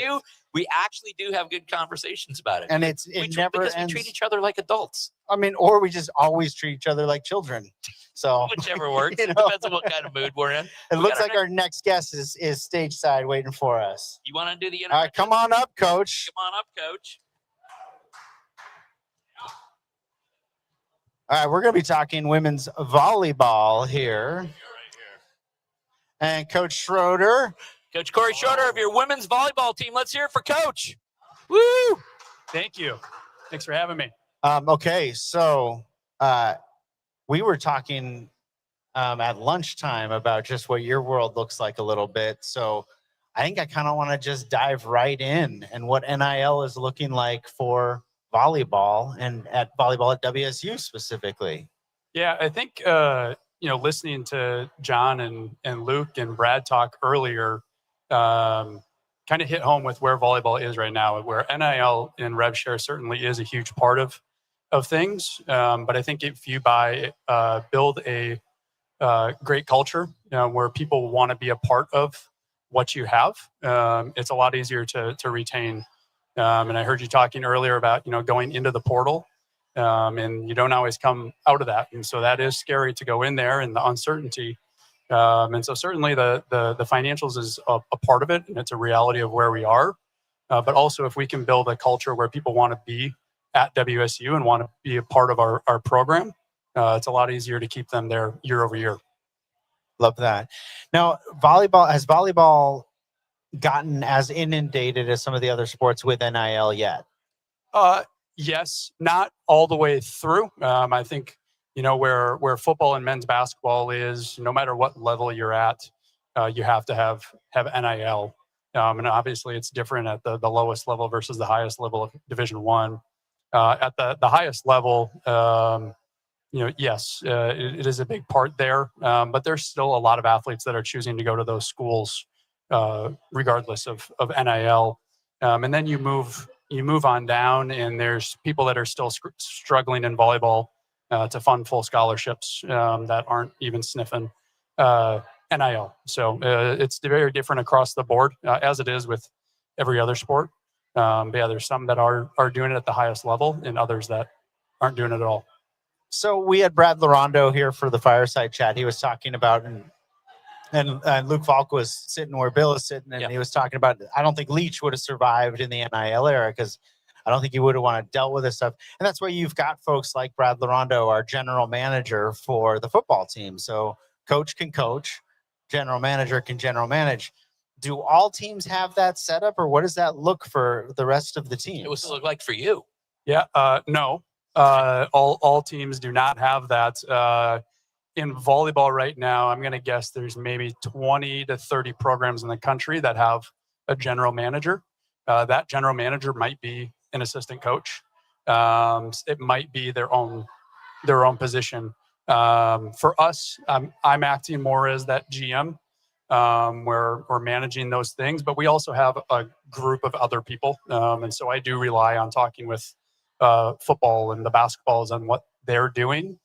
We actually do have good conversations about it. And it never because ends. We treat each other like adults. I mean, or we just always treat each other like children. So whichever works. It depends on what kind of mood we're in. It looks like our next guest is stage side waiting for us. You want to do the introduction? All right, come on up, Coach. Come on up, Coach. All right, we're going to be talking women's volleyball here. And Coach Schroeder. Coach Corey Schroeder of your women's volleyball team. Let's hear it for Coach. Woo! Thank you. Thanks for having me. Okay, so we were talking at lunchtime about just what your world looks like a little bit. So I think I kind of want to just dive right in and what NIL is looking like for volleyball and at WSU specifically. Yeah, I think, listening to John and Luke and Brad talk earlier, kind of hit home with where volleyball is right now, where NIL and rev share certainly is a huge part of things. But I think if you build a great culture where people want to be a part of what you have, it's a lot easier to retain. And I heard you talking earlier about, going into the portal, and you don't always come out of that. And so that is scary to go in there and the uncertainty. And so certainly the financials is a part of it, and it's a reality of where we are. But also if we can build a culture where people want to be at WSU and want to be a part of our program, it's a lot easier to keep them there year over year. Love that. Now, volleyball, gotten as inundated as some of the other sports with NIL yet? Yes, not all the way through. I think, where football and men's basketball is, no matter what level you're at, you have to have NIL. And obviously it's different at the lowest level versus the highest level of Division I. At the highest level, yes, it is a big part there. But there's still a lot of athletes that are choosing to go to those schools, regardless of NIL. And then you move on down, and there's people that are still struggling in volleyball to fund full scholarships that aren't even sniffing NIL. So it's very different across the board, as it is with every other sport. But yeah, there's some that are doing it at the highest level, and others that aren't doing it at all. So we had Brad Larondo here for the Fireside Chat. He was talking about, and Luke Falk was sitting where Bill is sitting, and he was talking about, I don't think Leach would have survived in the NIL era because I don't think he would have wanted to dealt with this stuff. And that's why you've got folks like Brad Larondo, our general manager for the football team. So coach can coach, general manager can general manage. Do all teams have that setup, or what does that look for the rest of the team? What's it look like for you? Yeah, no. All teams do not have that. In volleyball right now, I'm going to guess there's maybe 20 to 30 programs in the country that have a general manager. That general manager might be an assistant coach. It might be their own position. For us, I'm acting more as that GM, where we're managing those things, but we also have a group of other people. And so I do rely on talking with football and the basketballs on what they're doing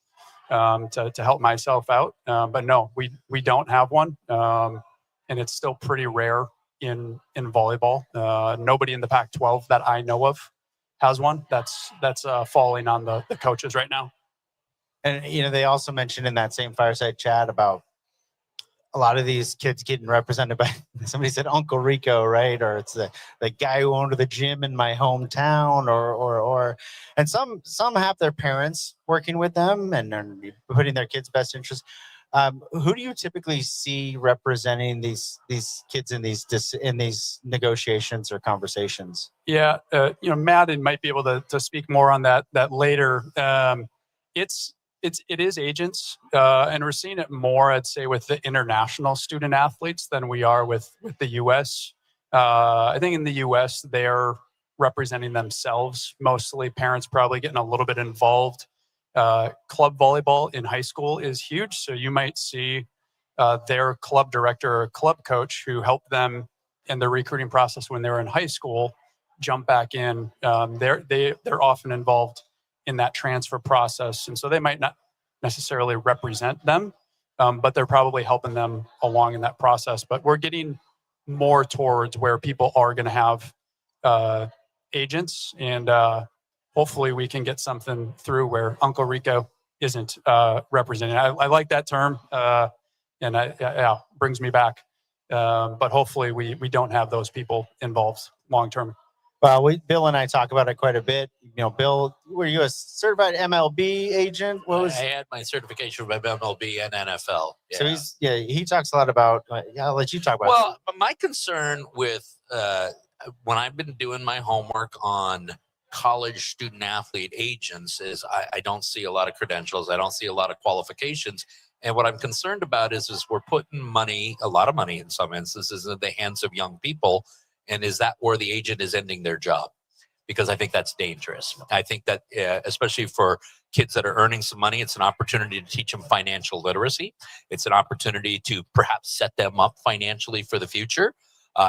to help myself out. But no, we don't have one. And it's still pretty rare in volleyball. Nobody in the Pac-12 that I know of has one. That's falling on the coaches right now. And, they also mentioned in that same Fireside Chat about a lot of these kids getting represented by, somebody said Uncle Rico, right? Or it's the guy who owned the gym in my hometown, and some have their parents working with them and are putting their kids' best interest. Who do you typically see representing these kids in these negotiations or conversations? Yeah, Madyn might be able to speak more on that later. It is agents, and we're seeing it more, I'd say, with the international student athletes than we are with the U.S. I think in the U.S. they're representing themselves mostly. Parents probably getting a little bit involved. Club volleyball in high school is huge, so you might see their club director or club coach who helped them in the recruiting process when they were in high school jump back in. They're often involved in that transfer process, and so they might not necessarily represent them, but they're probably helping them along in that process. But we're getting more towards where people are going to have agents, and hopefully we can get something through where Uncle Rico isn't represented. I like that term, and brings me back. But hopefully we don't have those people involved long term. Well, Bill and I talk about it quite a bit. Bill, were you a certified MLB agent? I had my certification from MLB and NFL. Yeah. So he talks a lot about. I'll let you talk about. Well, my concern with when I've been doing my homework on college student athlete agents is I don't see a lot of credentials. I don't see a lot of qualifications. And what I'm concerned about is we're putting a lot of money in some instances, in the hands of young people. And is that where the agent is ending their job? Because I think that's dangerous. I think that especially for kids that are earning some money, it's an opportunity to teach them financial literacy. It's an opportunity to perhaps set them up financially for the future.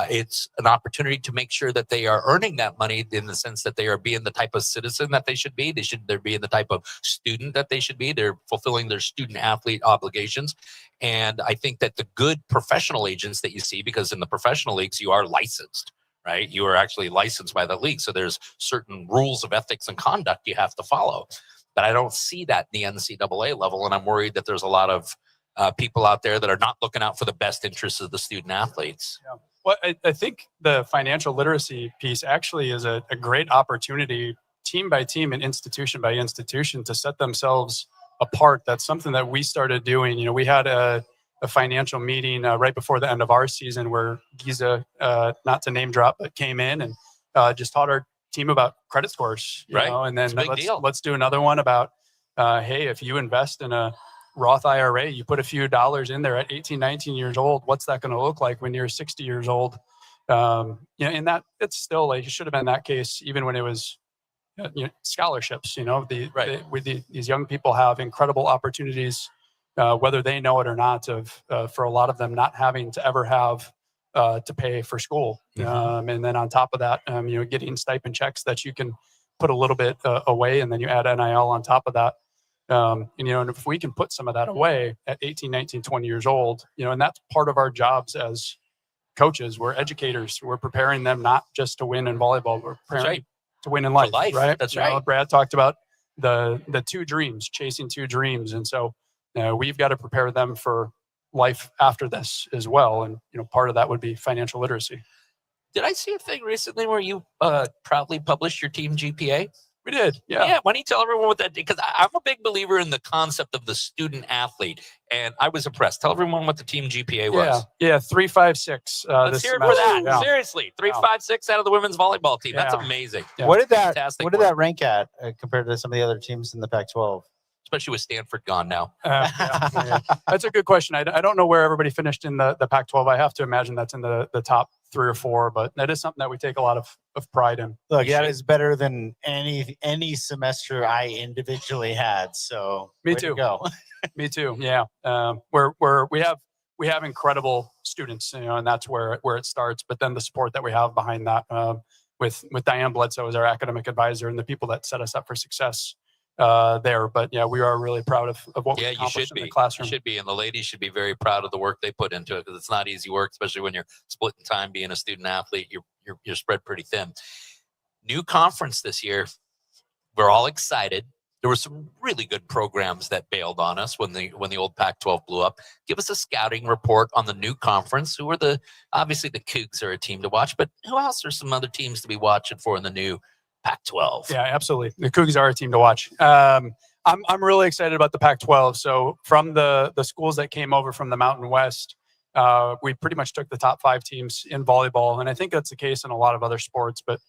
It's an opportunity to make sure that they are earning that money in the sense that they are being the type of citizen that they should be. They're being the type of student that they should be. They're fulfilling their student athlete obligations. And I think that the good professional agents that you see, because in the professional leagues, you are licensed, right? You are actually licensed by the league. So there's certain rules of ethics and conduct you have to follow. But I don't see that in the NCAA level. And I'm worried that there's a lot of people out there that are not looking out for the best interests of the student athletes. Yeah. Well, I think the financial literacy piece actually is a great opportunity, team by team and institution by institution, to set themselves apart. That's something that we started doing. We had a a financial meeting right before the end of our season where Giza, not to name drop, but came in and just taught our team about credit scores, you know, and then let's do another one about, hey, if you invest in a Roth IRA, you put a few dollars in there at 18, 19 years old, what's that going to look like when you're 60 years old? You know, and that it's still like, it should have been that case even when it was scholarships, you know, these young people have incredible opportunities, whether they know it or not, for a lot of them not having to ever have to pay for school. And then on top of that, you know, getting stipend checks that you can put a little bit away, and then you add NIL on top of that. And, you know, and if we can put some of that away at 18, 19, 20 years old, you know, and that's part of our jobs as coaches. We're educators. We're preparing them not just to win in volleyball, we're preparing to win in life. Right? That's you right. know, Brad talked about the two dreams, chasing two dreams. And so we've got to prepare them for life after this as well. And, you know, part of that would be financial literacy. Did I see a thing recently where you proudly published your team GPA? We did, yeah. Yeah, why don't you tell everyone what that did? Because I'm a big believer in the concept of the student athlete, and I was impressed. Tell everyone what the team GPA was. Yeah, 356. Let's hear it for that. Yeah. Seriously, 356 out of the women's volleyball team. That's amazing. Yeah. What did that Fantastic work. rank at compared to some of the other teams in the Pac-12? Especially with Stanford gone now. That's a good question. I don't know where everybody finished in the Pac-12. I have to imagine that's in the top 3 or 4, but that is something that we take a lot of pride in. Look, that is better than any semester I individually had. So me way to too. Go. Me too. Yeah. We have incredible students, you know, and that's where it starts. But then the support that we have behind that, with Diane Bledsoe as our academic advisor and the people that set us up for success there. But yeah, we are really proud of what we accomplished in the classroom. You should be, and the ladies should be very proud of the work they put into it, because it's not easy work, especially when you're splitting time being a student athlete. You're spread pretty thin. New conference this year. We're all excited. There were some really good programs that bailed on us when the old Pac-12 blew up. Give us a scouting report on the new conference. Who are obviously the Cougs are a team to watch, but who else are some other teams to be watching for in the new Pac-12? Yeah, absolutely. The Cougs are a team to watch. I'm really excited about the Pac-12. So from the schools that came over from the Mountain West, we pretty much took the top 5 teams in volleyball, and I think that's the case in a lot of other sports. But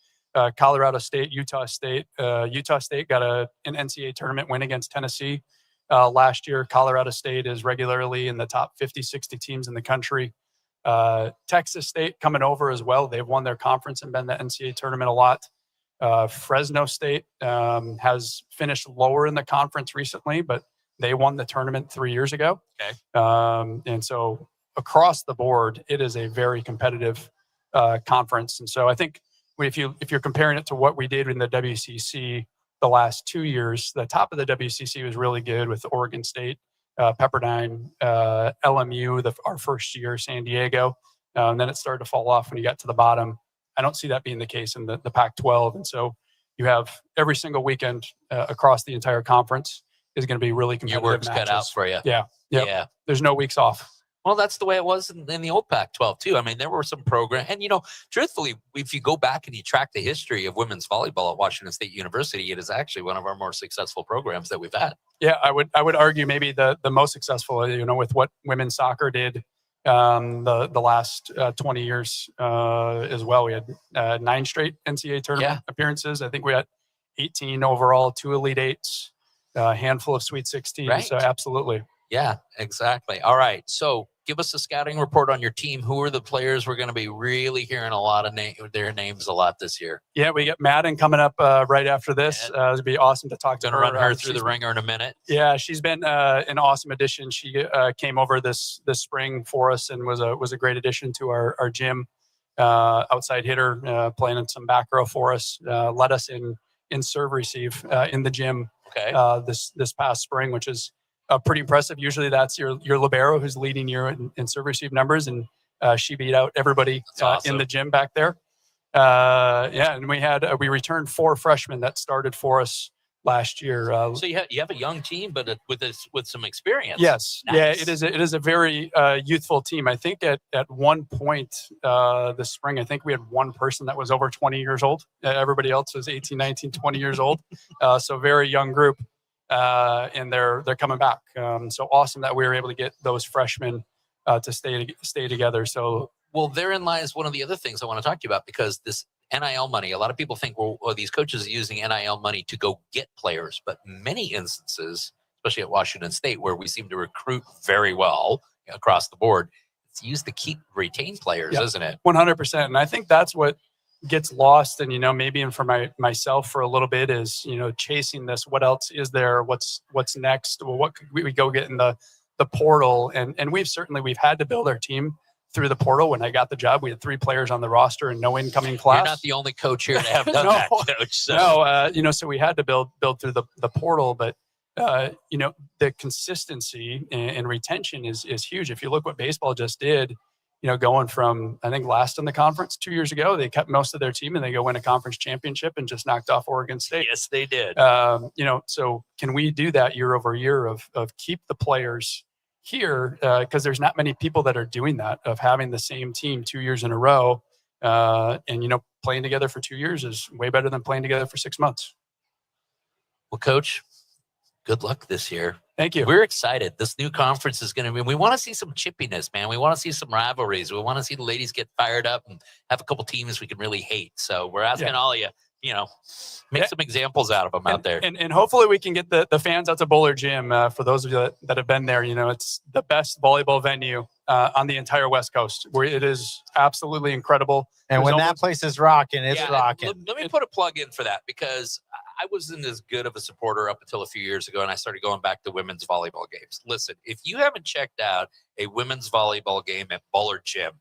Colorado State, Utah State got an NCAA tournament win against Tennessee last year. Colorado State is regularly in the top 50, 60 teams in the country. Texas State coming over as well. They've won their conference and been the NCAA tournament a lot. Fresno State has finished lower in the conference recently, but they won the tournament 3 years ago. Okay. And so across the board, it is a very competitive conference. And so I think if you're comparing it to what we did in the WCC the last 2 years, the top of the WCC was really good with Oregon State, Pepperdine, LMU, our first year, San Diego. And then it started to fall off when you got to the bottom. I don't see that being the case in the Pac-12. And so you have every single weekend across the entire conference is going to be really competitive. Your work's matches. cut out for you. Yeah. Yep. Yeah. There's no weeks off. Well, that's the way it was in the old Pac-12 too. I mean, there were some programs, and truthfully, if you go back and you track the history of women's volleyball at Washington State University, it is actually one of our more successful programs that we've had. Yeah, I would argue maybe the most successful, with what women's soccer did the last 20 years as well. We had 9 straight NCAA tournament appearances. I think we had 18 overall, 2 Elite Eights, a handful of Sweet 16. Right. So absolutely. Yeah, exactly. All right. So give us a scouting report on your team. Who are the players we're going to be really hearing a lot of their names a lot this year? Yeah, we got Madyn coming up right after this. It'd be awesome to talk to her. Going to run her through the ringer in a minute. Yeah, she's been an awesome addition. She came over this spring for us and was a great addition to our gym. Outside hitter, playing in some back row for us. Led us in serve receive in the gym this past spring, which is pretty impressive. Usually that's your libero who's leading you in serve receive numbers, and she beat out everybody in the gym back there. And we returned 4 freshmen that started for us last year. So you have a young team, but with some experience. Yes, nice. Yeah, it is a very youthful team. I think at one point this spring, I think we had one person that was over 20 years old. Everybody else was 18, 19, 20 years old. So very young group. And they're coming back. So awesome that we were able to get those freshmen to stay together. So, well, therein lies one of the other things I want to talk to you about, because this NIL money, a lot of people think, well, these coaches are using NIL money to go get players, but many instances, especially at Washington State, where we seem to recruit very well across the board, it's used to retain players, isn't it? 100%. And I think that's what gets lost. And, maybe even for myself for a little bit is, chasing this, what else is there? What's next? Well, what could we go get in the portal? And we've had to build our team through the portal. When I got the job, we had 3 players on the roster and no incoming class. You're not the only coach here to have done No. that, Coach. So. No, so we had to build through the portal, but the consistency and retention is huge. If you look what baseball just did, going from, I think, last in the conference 2 years ago, they kept most of their team and they go win a conference championship and just knocked off Oregon State. Yes, they did. So can we do that year over year of keep the players here? Because there's not many people that are doing that, of having the same team 2 years in a row. And playing together for 2 years is way better than playing together for 6 months. Well, Coach, good luck this year. Thank you. We're excited. This new conference is going to be, we want to see some chippiness, man. We want to see some rivalries. We want to see the ladies get fired up and have a couple teams we can really hate. So we're asking all of you, make some examples out of them out there. And hopefully we can get the fans out to Bowler Gym. For those of you that have been there, it's the best volleyball venue on the entire West Coast, where it is absolutely incredible. And when that place is rocking, it's rocking. Let me put a plug in for that, because I wasn't as good of a supporter up until a few years ago, and I started going back to women's volleyball games. Listen, if you haven't checked out a women's volleyball game at Bowler Gym,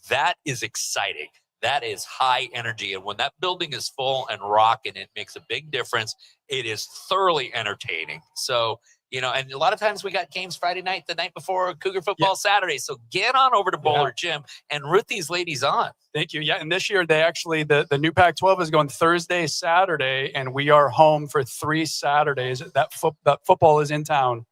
that is exciting. That is high energy. And when that building is full and rocking, it makes a big difference. It is thoroughly entertaining. So, and a lot of times we got games Friday night, the night before Cougar football Saturday. So get on over to Bowler Gym and root these ladies on. Thank you. Yeah. And this year they actually, the new Pac-12 is going Thursday, Saturday, and we are home for 3 Saturdays. That football is in town.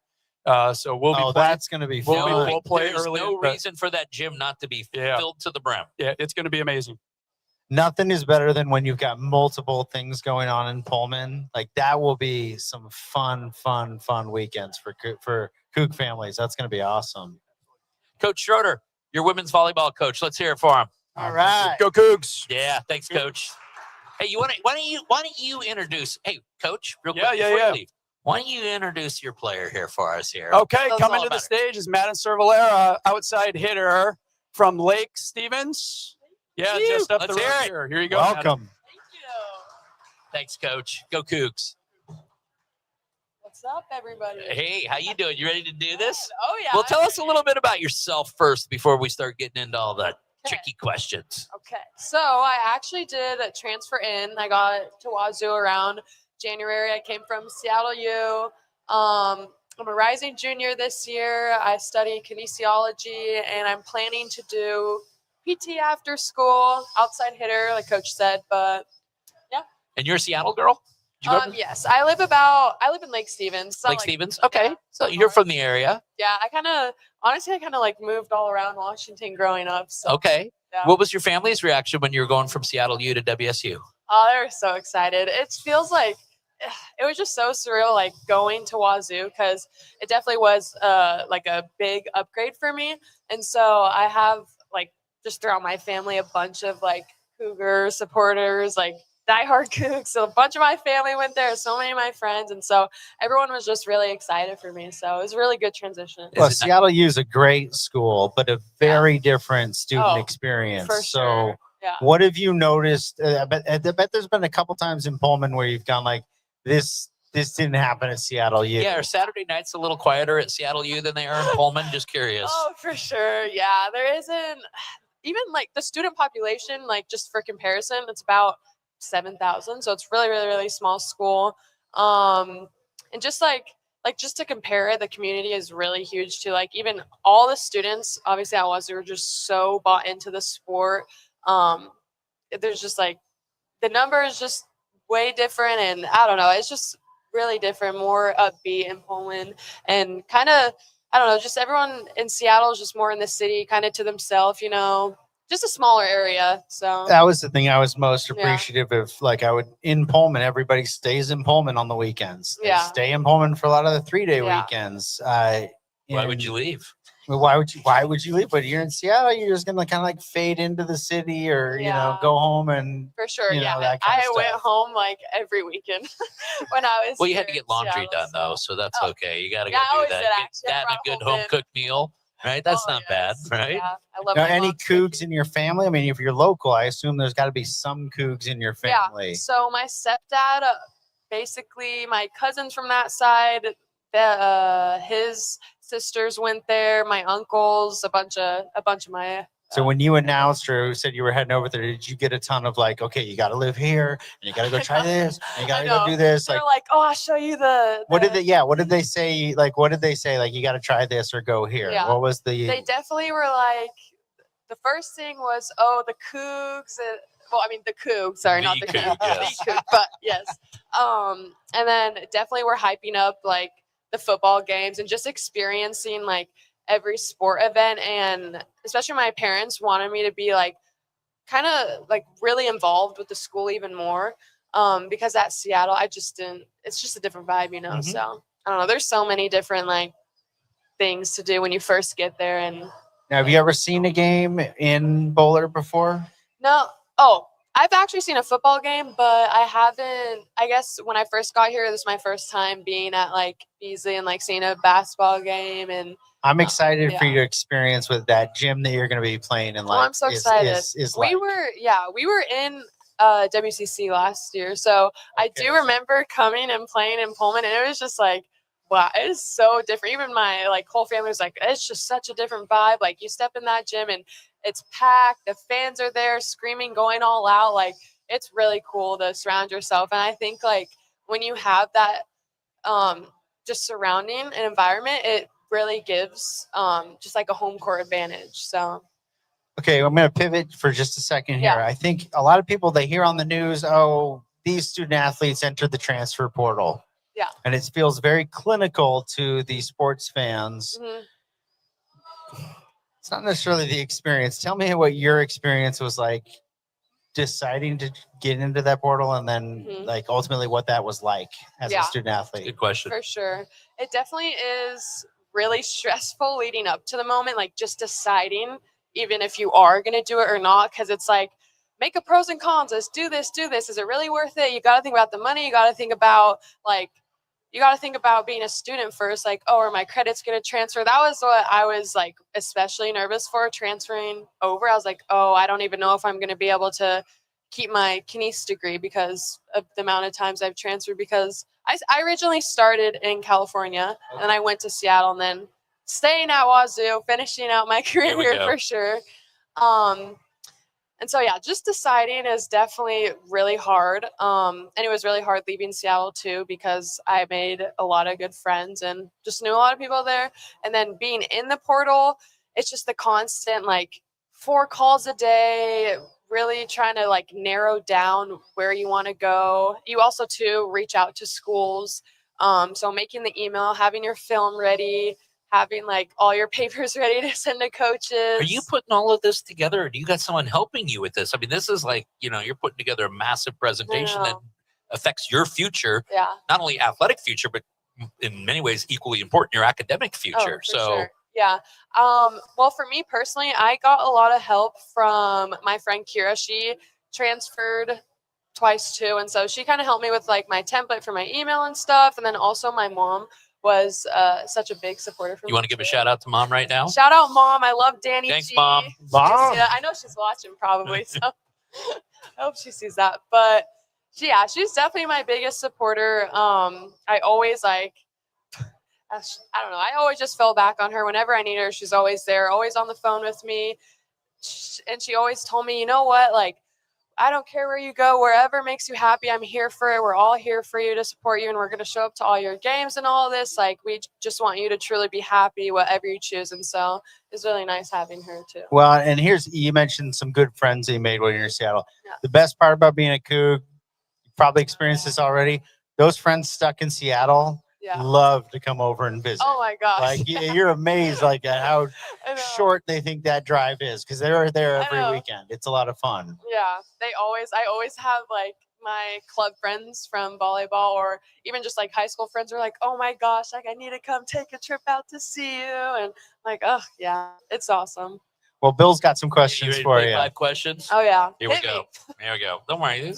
So we'll be. That's going to be fun. We'll play There's early. no reason for that gym not to be filled to the brim. Yeah, it's going to be amazing. Nothing is better than when you've got multiple things going on in Pullman. Like, that will be some fun weekends for Coug families. That's going to be awesome. Coach Schroeder, your women's volleyball coach. Let's hear it for him. All right. Go Cougs. Yeah, thanks, Coach. Hey, why don't you introduce? Hey, Coach, real quick before you leave, why don't you introduce your player here for us here? Okay, coming to the stage is Madyn Cervellera, outside hitter from Lake Stevens. Yeah, just up the road here. Here you go. Welcome. Thank you. Thanks, Coach. Go Cougs. What's up, everybody? Hey, how you doing? You ready to do this? Oh, yeah. Well, tell us a little bit about yourself first before we start getting into all the tricky questions. Okay, so I actually did a transfer in. I got to Wazoo around January. I came from Seattle U. I'm a rising junior this year. I study kinesiology, and I'm planning to do PT after school, outside hitter, like Coach said. But yeah. And you're a Seattle girl? Yes, I live in Lake Stevens. So Lake Stevens. Okay, so you're from the area. Yeah, I kind of like moved all around Washington growing up. So, Okay. yeah. What was your family's reaction when you were going from Seattle U to WSU? Oh, they were so excited. It feels like it was just so surreal, like going to Wazoo, because it definitely was like a big upgrade for me. And so I have like just throughout my family a bunch of like Cougar supporters, like diehard Cougs. So a bunch of my family went there, so many of my friends, and so everyone was just really excited for me. So it was a really good transition. Well, Seattle U is a great school, but a very different student experience. for So sure. Yeah. what have you noticed? I bet there's been a couple times in Pullman where you've gone like, this didn't happen at Seattle U. Yeah, are Saturday nights a little quieter at Seattle U than they are in Pullman? Just curious. Oh, for sure. Yeah, there isn't even like the student population, like just for comparison, it's about 7,000. So it's really, really, really small school. And just like just to compare it, the community is really huge too. Like even all the students, obviously they were just so bought into the sport. There's just like the number is just way different, and I don't know, it's just really different, more upbeat in Pullman, and kind of, I don't know, just everyone in Seattle is just more in the city, kind of to themselves, just a smaller area. So That was the thing I was most Yeah. appreciative of. Like, in Pullman, everybody stays in Pullman on the weekends. They Yeah. stay in Pullman for a lot of the 3-day Yeah. weekends. Why would you leave? Well, why would you leave? But you're in Seattle, you're just gonna kind of like fade into the city, or go home and For sure, you know, yeah. that kind I of went stuff. home like every weekend when I was. Well, you had to here get in laundry Seattle, done though, so that's okay. You got to Yeah, I go do always that. did, Get actually. I that and a brought good home home cooked meal, right? That's not bad, right? Yeah, I love Now, my any mom's Cougs in your family? I mean, if you're local, I assume there's got to be some Cougs in your family. Yeah. So my stepdad, basically my cousins from that side, his sisters went there. My uncles, a bunch of my. So when you announced or said you were heading over there, did you get a ton of like, okay, you got to live here, and you got to go try this, and you got to go do this? They're Like, like, oh, I'll show you the. what did they? Yeah, what did they say? Like, what did they say? Like, you got to try this or go here. Yeah. What was the? They definitely were like, the first thing was, oh, the Cougs. Well, I mean the Cougs. Sorry, not the Cougs. yes. The Cougs, but yes. And then definitely we're hyping up like the football games and just experiencing like every sport event, and especially my parents wanted me to be like kind of like really involved with the school even more, because at Seattle I just didn't. It's just a different vibe, you know. Mhm. So I don't know. There's so many different like things to do when you first get there, and Now, have you ever seen a game in Boulder before? no. Oh, I've actually seen a football game, but I haven't. I guess when I first got here, this is my first time being at like Beasley and like seeing a basketball game. And I'm excited for yeah. you to experience with that gym that you're going to be playing in. Oh, Like, I'm so is- excited. is we like. were in WCC last year, so I do remember coming and playing in Pullman, and it was just like, wow, it is so different. Even my like whole family was like, it's just such a different vibe. Like you step in that gym and it's packed, the fans are there screaming, going all out. Like it's really cool to surround yourself. And I think like when you have that just surrounding an environment, it really gives just like a home court advantage. So Okay, I'm going to pivot for just a second here. Yeah. I think a lot of people, they hear on the news, oh, these student athletes entered the transfer portal. yeah. And it feels very clinical to the sports fans. Mhm. It's not necessarily the experience. Tell me what your experience was like deciding to get into that portal, and then Mhm. like ultimately what that was like as Yeah. a student athlete. Good question. For sure. It definitely is really stressful leading up to the moment, like just deciding even if you are going to do it or not, because it's like, make a pros and cons. Let's do this, do this. Is it really worth it? You got to think about the money. You got to think about like, you got to think about being a student first. Like, oh, are my credits going to transfer? That was what I was like, especially nervous for transferring over. I was like, oh, I don't even know if I'm going to be able to keep my kines degree because of the amount of times I've transferred, because I originally started in California and then I went to Seattle and then staying at Wazoo, finishing out my career There we here go. for sure. And so, yeah, just deciding is definitely really hard. And it was really hard leaving Seattle too, because I made a lot of good friends and just knew a lot of people there. And then being in the portal, it's just the constant, like 4 calls a day, really trying to like narrow down where you want to go. You also too reach out to schools. So making the email, having your film ready, having like all your papers ready to send to coaches. Are you putting all of this together, or do you got someone helping you with this? I mean, this is like, you're putting together a massive presentation that know. affects your future, Yeah. not only athletic future, but in many ways equally important, your academic future. For So sure. Yeah. Well, for me personally, I got a lot of help from my friend Kira. She transferred twice too, and so she kind of helped me with like my template for my email and stuff. And then also my mom was such a big supporter for me. you want to give a shout out to mom right now? Shout out, Mom. I love Danny. Thanks, G. Mom. Mom. Yeah, I know she's watching probably, so I hope she sees that. But she's definitely my biggest supporter. I always like, I don't know. I always just fell back on her whenever I need her. She's always there, always on the phone with me. And she always told me, you know what, like, I don't care where you go, wherever makes you happy, I'm here for it. We're all here for you to support you, and we're going to show up to all your games and all this. Like, we just want you to truly be happy, whatever you choose. And so it's really nice having her too. Well, and you mentioned some good friends that you made when you're in Seattle. Yeah. The best part about being a Coug, you probably experienced this already. Those friends stuck in Seattle Yeah. love to come over and visit. Oh my gosh. Like you're amazed like at how I know. short they think that drive is, because they're there I every know. weekend. It's a lot of fun. Yeah, I always have like my club friends from volleyball, or even just like high school friends, are like, "Oh my gosh, like I need to come take a trip out to see you," and like, oh yeah, it's awesome. Well, Bill's got some questions You ready to for play you. 5 questions? Oh yeah, Here we hit me. go. Here we go. Don't worry.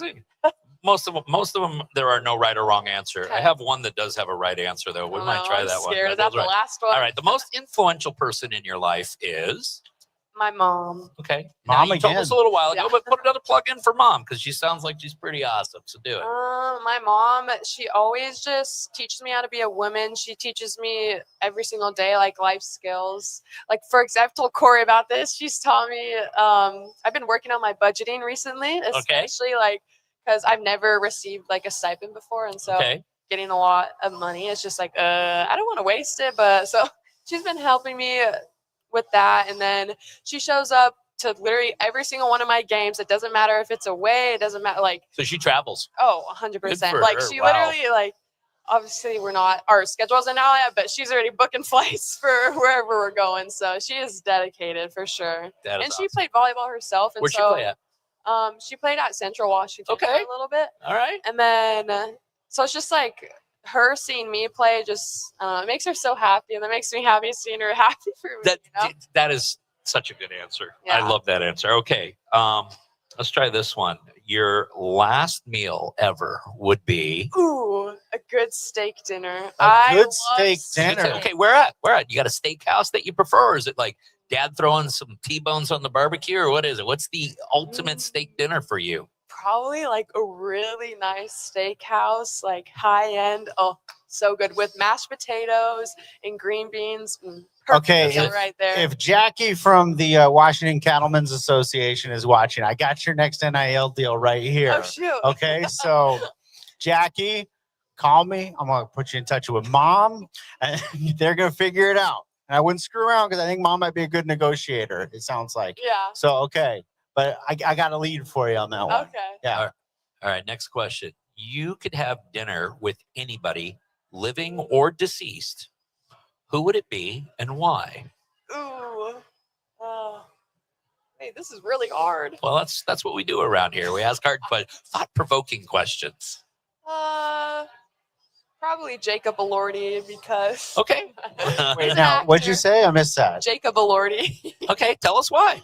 Most of them, there are no right or wrong answer. I have one that does have a right answer, though. We might try I'm that one. scared. That Is that goes the right. last one? All right. The most influential person in your life is? My mom. Okay. Mom now, you told again. us a little while ago, Yeah. but put another plug in for mom because she sounds like she's pretty awesome. So do it. My mom, she always just teaches me how to be a woman. She teaches me every single day, like life skills. Like, for example, I've told Corey about this. She's taught me, I've been working on my budgeting recently, especially like, because I've never received like a stipend before. And so getting a lot of money is just like, I don't want to waste it. But so she's been helping me with that. And then she shows up to literally every single one of my games. It doesn't matter if it's away. It doesn't matter. Like, So she travels. oh, Good 100%. for Like her. she Wow. literally like, obviously our schedules are not yet, but she's already booking flights for wherever we're going. So she is dedicated for sure. That is And she played volleyball herself. And Where'd she so, play at? she played at Central Washington for a little bit. All right. And then, so it's just like her seeing me play just, it makes her so happy. And that makes me happy seeing her happy for me. That is such a good answer. Yeah. I love that answer. Okay. Let's try this one. Your last meal ever would be Ooh, a good steak dinner. A good love steak dinner. Okay, where at? Where at? You got a steakhouse that you prefer, or is it like dad throwing some T-bones on the barbecue, or what is it? What's the ultimate steak dinner for you? Probably like a really nice steakhouse, like high end. Oh, so good with mashed potatoes and green beans. Okay, Perfect meal right there. if Jackie from the Washington Cattlemen's Association is watching, I got your next NIL deal right here. Oh, shoot. Okay, so Jackie, call me. I'm gonna put you in touch with mom, and they're gonna figure it out. And I wouldn't screw around because I think mom might be a good negotiator. It sounds like. Yeah. So okay, but I got a lead for you on that one. Okay. Yeah. All right. Next question. You could have dinner with anybody, living or deceased. Who would it be and why? Ooh. Hey, this is really hard. Well, that's what we do around here. We ask hard but thought-provoking questions. Probably Jacob Elordi because. Okay. Wait, now what'd you say? I missed that. Jacob Elordi. Okay, tell us why.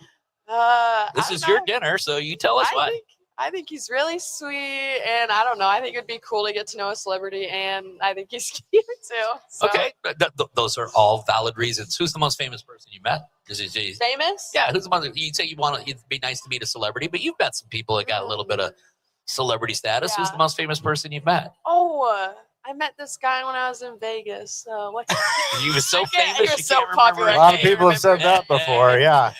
This I is don't your know. dinner, so you tell us why. I think he's really sweet, and I don't know. I think it'd be cool to get to know a celebrity, and I think he's cute too. So. Okay, those are all valid reasons. Who's the most famous person you met? Famous? Yeah, who's the most? You say it'd be nice to meet a celebrity, but you've met some people that got a little bit of celebrity status. Who's the most famous person you've met? Oh, I met this guy when I was in Vegas. What? He was so He famous. was you so can't remember popular. his A lot of name. people have said that before. Yeah.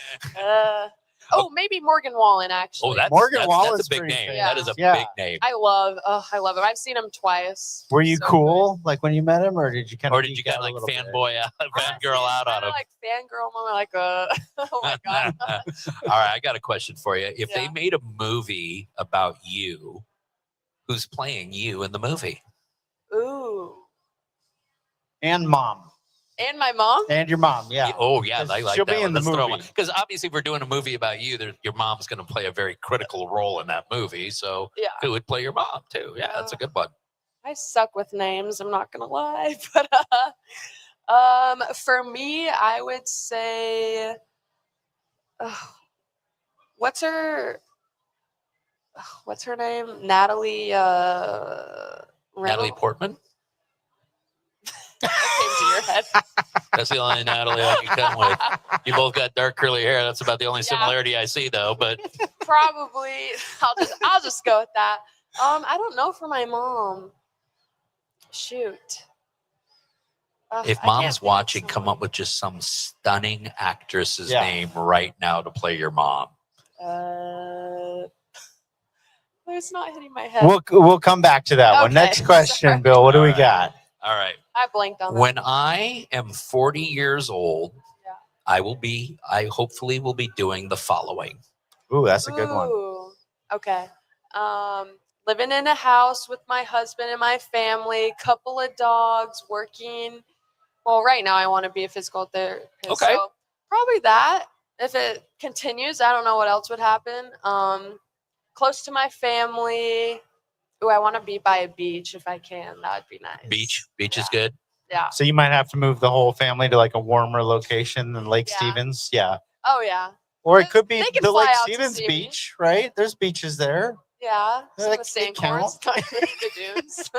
Maybe Morgan Wallen actually. Oh, that's Morgan that's Wallen's a big pretty name. famous. That is a Yeah. big name. I love him. I've seen him twice. Were you cool like when you met him, or did you kind of? Or did you kind of like fanboy out, fangirl out on him? Like fangirl moment, like oh my god. All right, I got a question for you. If they made a movie about you, who's playing you in the movie? Ooh. And mom. And my mom. And your mom, yeah. Oh, yeah, I like She'll that be one. in the Let's throw movie. one. Because obviously, if we're doing a movie about you, your mom's going to play a very critical role in that movie. So, Yeah. who would play your mom too? Yeah, that's a good one. I suck with names. I'm not gonna lie, but for me, I would say, what's her name? Natalie. Natalie Portman. That came to your head. That's the only Natalie I can come with. You both got dark curly hair. That's about the only similarity I see, though. But Probably. I'll just go with that. I don't know for my mom. Shoot. if mom's watching, come up with just some stunning actress's name right now to play your mom. It's not hitting my head. We'll come back to that one. Okay. Next question, Bill. What do we got? All right. I blanked on that. When I am 40 years old, I hopefully will be doing the following. Ooh, that's a good one. Ooh, okay. Living in a house with my husband and my family, couple of dogs, working. Well, right now I want to be a physical therapist. Okay. So probably that. If it continues, I don't know what else would happen. Close to my family. Ooh, I want to be by a beach if I can. That would be nice. Beach is good. Yeah. So you might have to move the whole family to like a warmer location than Lake Stevens. Yeah. Oh yeah. Or it could be They can the fly Lake out to Stevens see me. beach, right? There's beaches there. Yeah. Some of the They sand count. courts, the dunes.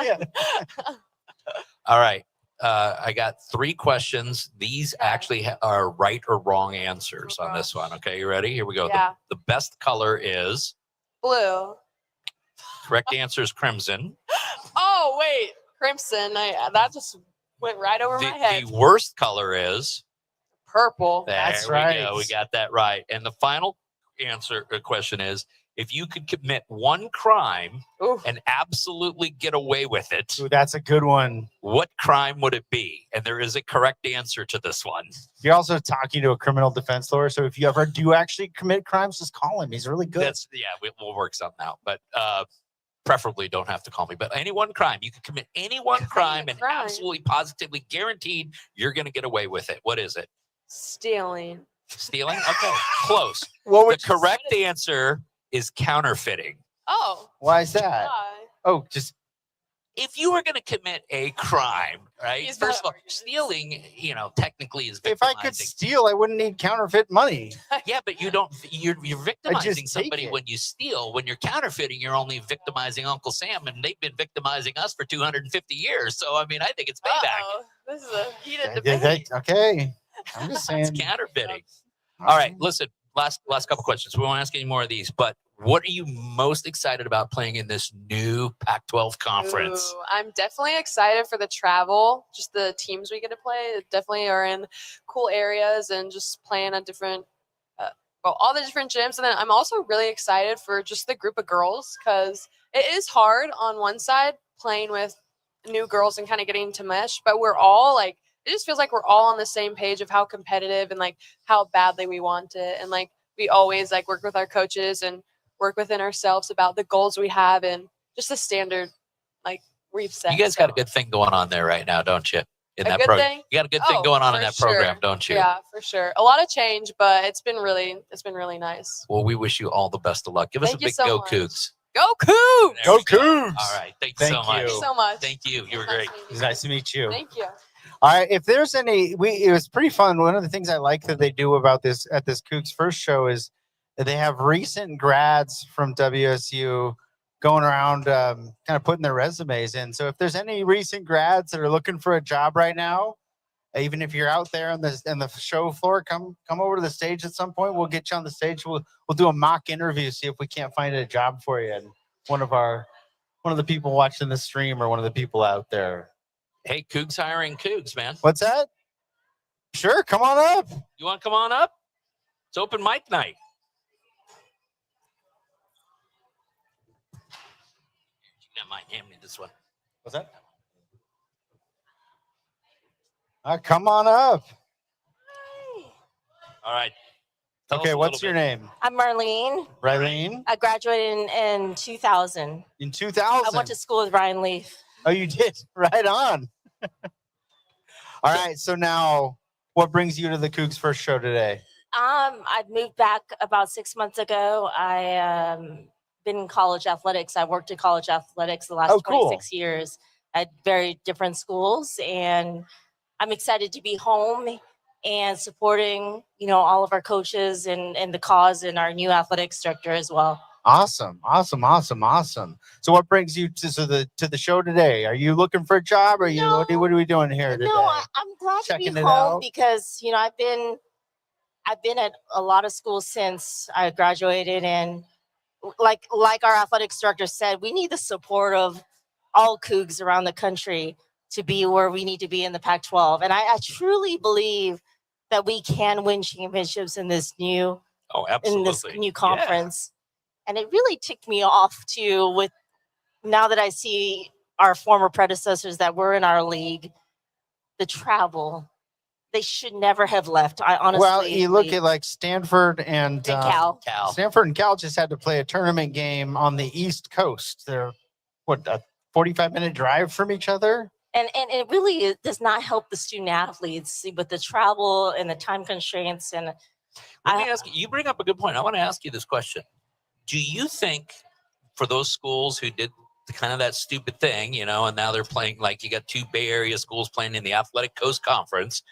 All right. I got 3 questions. These actually are right or wrong answers on this one. Okay, you ready? Here we go. Yeah. The best color is Blue. correct answer is crimson. Oh wait, crimson. That just went right over my head. The worst color is Purple. there we go. We got that right. And the final question is, if you could commit one crime and absolutely get away with it, Ooh, that's a good one. what crime would it be? And there is a correct answer to this one. You're also talking to a criminal defense lawyer, so if you ever do actually commit crimes, just call him. He's really good. We'll work something out. But preferably don't have to call me. But any one crime, you can commit any one crime and absolutely positively guaranteed you're going to get away with it. What is it? Stealing. Stealing? Okay, close. The correct answer is counterfeiting. Oh. Why is that? Oh, just if you were going to commit a crime, right? First of all, stealing, technically is victimizing. if I could steal, I wouldn't need counterfeit money. Yeah, but you don't. You're victimizing take somebody it. when you steal. When you're counterfeiting, you're only victimizing Uncle Sam, and they've been victimizing us for 250 years. So I mean, I think it's payback. This is a heated debate. Okay, I'm just saying. It's counterfeiting. All right, listen. Last couple questions. We won't ask any more of these, but what are you most excited about playing in this new Pac-12 conference? Ooh, I'm definitely excited for the travel. Just the teams we get to play definitely are in cool areas and just playing at different, all the different gyms. And then I'm also really excited for just the group of girls because it is hard on one side playing with new girls and kind of getting to mesh, but we're all like, it just feels like we're all on the same page of how competitive and like how badly we want it. And like, we always like work with our coaches and work within ourselves about the goals we have and just the standard like we've set. You guys got a good thing going on there right now, don't you? In A that good program, thing? you got a good thing going on in for that program, sure. don't you? Yeah, for sure. A lot of change, but it's been really nice. Well, we wish you all the best of luck. Give us Thank a you big so go, much. Cougs. Go Cougs! Go Cougs! All right, thank you so much. Thank you so much. Thank you. You were great. It's nice to meet you. Thank you. All right, if there's any, it was pretty fun. One of the things I like that they do about this at this CougsFirst show is that they have recent grads from WSU going around, kind of putting their resumes in. So if there's any recent grads that are looking for a job right now, even if you're out there on the show floor, come over to the stage at some point. We'll get you on the stage. We'll do a mock interview, see if we can't find a job for you. And one of the people watching the stream or one of the people out there. Hey, Cougs hiring Cougs, man. What's that? Sure, come on up. You want to come on up? It's open mic night. You might hand me this one. What's that? Come on up. All right. Okay, what's your name? I'm Marlene. Rylene? I graduated in 2000. In 2000? I went to school with Ryan Leaf. Oh, you did? Right on. All right, so now what brings you to the CougsFirst show today? I moved back about 6 months ago. I been in college athletics. I worked in college athletics the last 26 years at very different schools, and I'm excited to be home and supporting, all of our coaches and the cause and our new athletics director as well. Awesome. So what brings you to the show today? Are you looking for a job? Or are you what are we doing here today? No, I'm glad Checking to be it home out? because I've been at a lot of schools since I graduated, and like our athletics director said, we need the support of all Cougs around the country to be where we need to be in the Pac-12. And I truly believe that we can win championships in this new conference. And it really ticked me off too with now that I see our former predecessors that were in our league, the travel. They should never have left. I honestly Well, you look at like Stanford and Cal. Stanford and Cal just had to play a tournament game on the East Coast. They're a 45-minute drive from each other. And it really does not help the student athletes with the travel and the time constraints. And Let me ask you, you bring up a good point. I want to ask you this question. Do you think for those schools who did kind of that stupid thing, you know, and now they're playing, like, you got 2 Bay Area schools playing in the Athletic Coast Conference,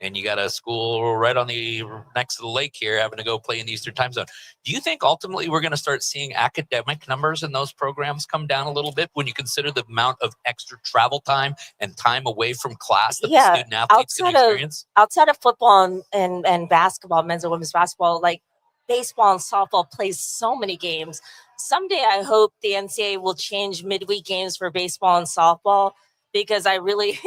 and you got a school right on the next to the lake here having to go play in the Eastern time zone. Do you think ultimately we're going to start seeing academic numbers in those programs come down a little bit when you consider the amount of extra travel time and time away from class that the student athletes can experience? Outside of football and basketball, men's and women's basketball, like baseball and softball plays so many games. Someday I hope the NCAA will change midweek games for baseball and softball, because I really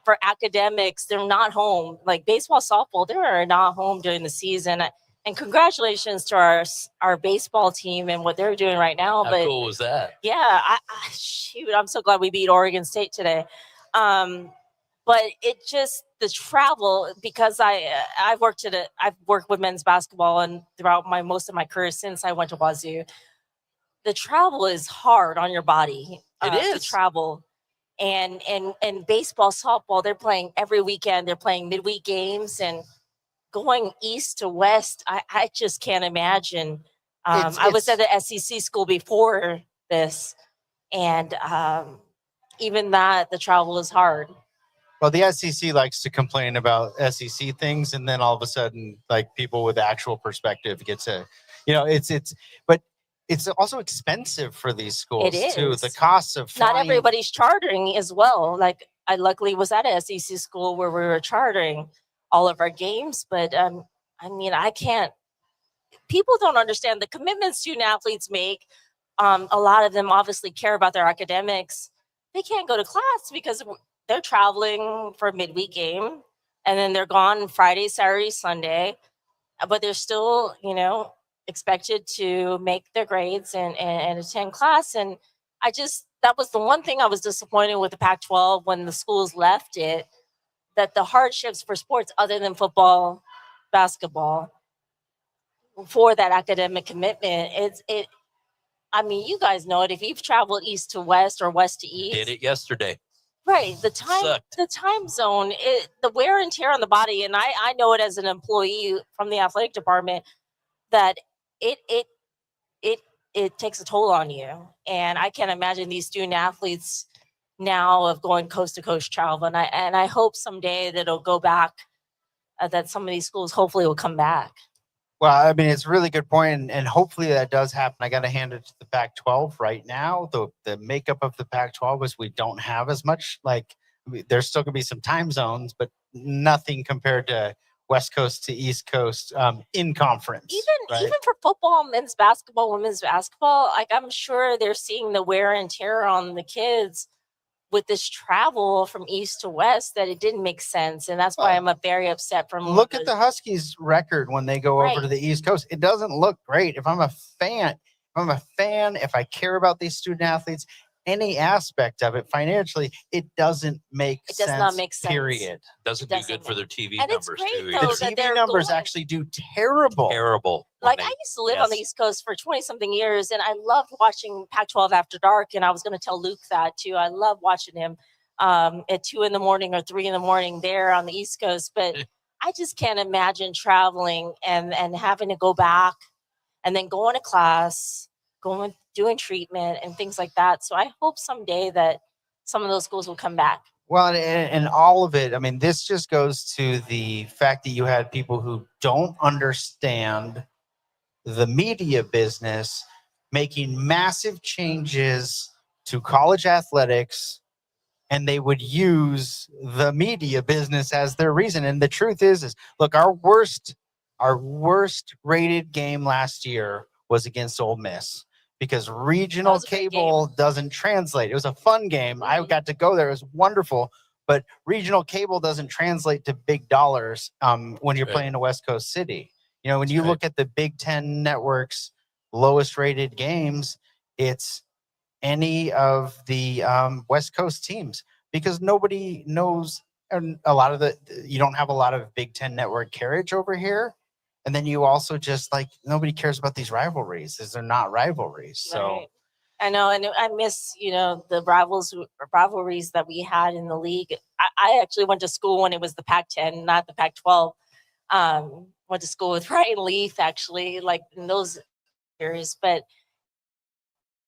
for academics, they're not home. Like baseball, softball, they are not home during the season. And congratulations to our baseball team and what they're doing right now. How but cool was that? Yeah, shoot, I'm so glad we beat Oregon State today. But it just the travel, because I've worked with men's basketball and throughout most of my career since I went to Wazoo. The travel is hard on your body. It is to travel. And baseball, softball, they're playing every weekend. They're playing midweek games and going east to west. I just can't imagine. I was at the SEC school before this, and even that, the travel is hard. Well, the SEC likes to complain about SEC things, and then all of a sudden, like people with actual perspective get to, but it's also expensive for these schools too. The costs of Not flying. everybody's chartering as well. Like I luckily was at a SEC school where we were chartering all of our games, but I mean, I can't. People don't understand the commitments student athletes make. A lot of them obviously care about their academics. They can't go to class because they're traveling for a midweek game, and then they're gone Friday, Saturday, Sunday, but they're still, expected to make their grades and attend class. And that was the one thing I was disappointed with the Pac-12 when the schools left it, that the hardships for sports other than football, basketball, for that academic commitment, I mean, you guys know it. If you've traveled east to west or west to east. Did it yesterday. Right. The time zone, the wear and tear on the body. And I know it as an employee from the athletic department that it takes a toll on you. And I can't imagine these student athletes now of going coast to coast travel. And I hope someday that it'll go back, that some of these schools hopefully will come back. Well, I mean, it's a really good point, and hopefully that does happen. I got to hand it to the Pac-12 right now. The makeup of the Pac-12 is we don't have as much. There's still going to be some time zones, but nothing compared to West Coast to East Coast in conference. Even for football, men's basketball, women's basketball, like I'm sure they're seeing the wear and tear on the kids with this travel from east to west, that it didn't make sense. And that's why I'm very upset from Look at the Huskies record when they go over to the East Coast. It doesn't look great. If I'm a fan, if I care about these student athletes, any aspect of it financially, it doesn't make sense. It does not make sense. Period. Doesn't do good for their TV And it's numbers great, too. though, The TV numbers actually do terrible. Like I used to live on the East Coast for 20 something years, and I loved watching Pac-12 After Dark. And I was going to tell Luke that too. I love watching him at 2 a.m. or 3 a.m. there on the East Coast. But I just can't imagine traveling and having to go back and then going to class, doing treatment and things like that. So I hope someday that some of those schools will come back. Well, and all of it, I mean, this just goes to the fact that you had people who don't understand the media business making massive changes to college athletics, and they would use the media business as their reason. And the truth is look, our worst rated game last year was against Ole Miss, because regional cable doesn't translate. It was a fun game. I got to go there. It was wonderful. But regional cable doesn't translate to big dollars when you're playing a West Coast city. When you look at the Big Ten networks, lowest rated games, it's any of the West Coast teams, because nobody knows, and you don't have a lot of Big Ten network carriage over here. And then you also just nobody cares about these rivalries, as they're not rivalries. So Right. I know, and I miss, the rivalries that we had in the league. I actually went to school when it was the Pac-10, not the Pac-12. Went to school with Ryan Leaf, actually, in those years. But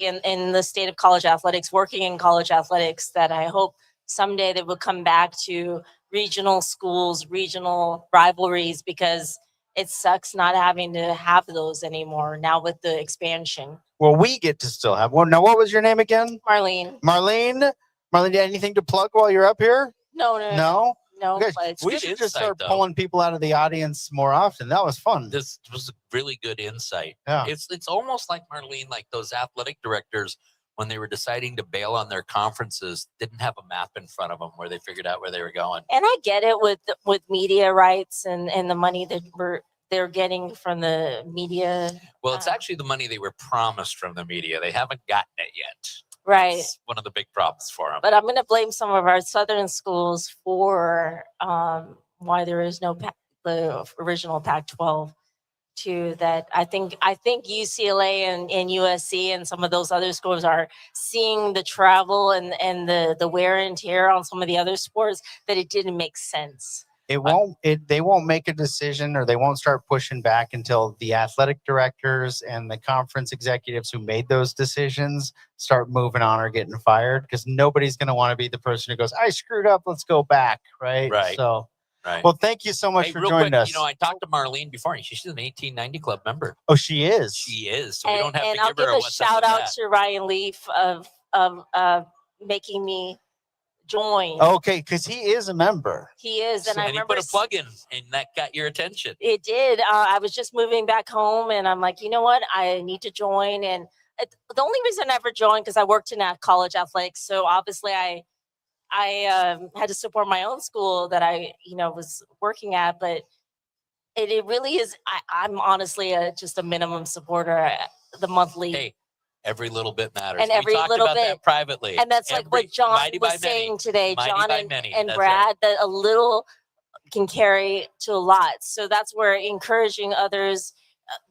in the state of college athletics, working in college athletics, that I hope someday they will come back to regional schools, regional rivalries, because it sucks not having to have those anymore now with the expansion. Well, we get to still have one. Now, what was your name again? Marlene. Marlene? Marlene, anything to plug while you're up here? No. Okay, But we should just start pulling people out of the audience more often. That was fun. This was a really good insight. Yeah. It's almost like, Marlene, like those athletic directors, when they were deciding to bail on their conferences, didn't have a map in front of them where they figured out where they were going. And I get it with media rights and the money that they're getting from the media. Well, it's actually the money they were promised from the media. They haven't gotten it yet. Right. It's one of the big problems for them. But I'm going to blame some of our southern schools for why there is no the original Pac-12 too. That I think UCLA and USC and some of those other schools are seeing the travel and the wear and tear on some of the other sports, that it didn't make sense. They won't make a decision, or they won't start pushing back until the athletic directors and the conference executives who made those decisions start moving on or getting fired, because nobody's going to want to be the person who goes, I screwed up, let's go back. Right. Right. So, Right. well, thank you so much for real joining quick, us. You know, I talked to Marlene before, and she's an 1890 Club member. Oh, she is. She is. So we don't have And to I'll give give her a a what's shout up out with to Ryan Leaf of making me join. Okay, because he is a member. He is, and I and he remember put a plug in, and that got your attention. it did. I was just moving back home, and I'm like, you know what? I need to join. And the only reason I ever joined, because I worked in college athletics, so obviously I had to support my own school that I was working at. But it really is. I'm honestly just a minimum supporter. The monthly. Hey, every little bit matters. And We every talked little about that bit. privately. And that's like what John mighty by was many. saying today. Mighty John by many. and That's Brad, right. that a little can carry to a lot. So that's where encouraging others,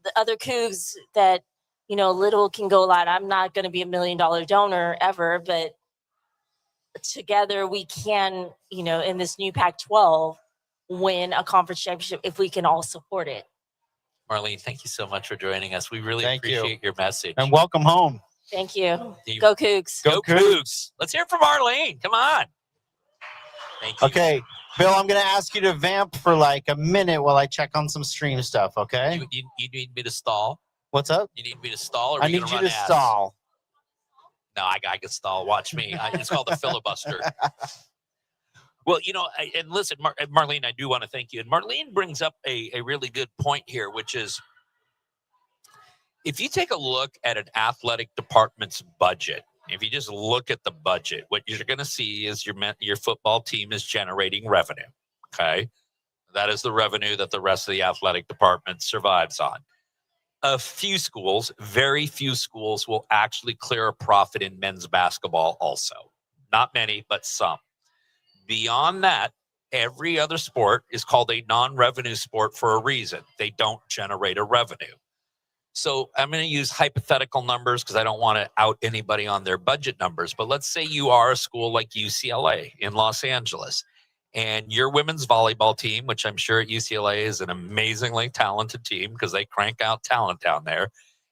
the other Cougs, that little can go a lot. I'm not going to be $1 million donor ever, but together we can, in this new Pac-12, win a conference championship if we can all support it. Marlene, thank you so much for joining us. We really Thank you. appreciate your message. And welcome home. Thank you. Go Cougs. Go Cougs. Let's hear it from Marlene. Come on. Thank you. Okay, Bill, I'm going to ask you to vamp for like a minute while I check on some stream stuff, okay? You need me to stall? What's up? You need me to stall? Or I are we need gonna you run to ads? stall. No, I can stall. Watch me. It's called the filibuster. Well, and listen, Marlene, I do want to thank you. And Marlene brings up a really good point here, which is, if you take a look at an athletic department's budget, if you just look at the budget, what you're going to see is your football team is generating revenue. Okay. That is the revenue that the rest of the athletic department survives on. A few schools, very few schools, will actually clear a profit in men's basketball also. Not many, but some. Beyond that, every other sport is called a non-revenue sport for a reason. They don't generate a revenue. So I'm going to use hypothetical numbers because I don't want to out anybody on their budget numbers. But let's say you are a school like UCLA in Los Angeles, and your women's volleyball team, which I'm sure at UCLA is an amazingly talented team because they crank out talent down there,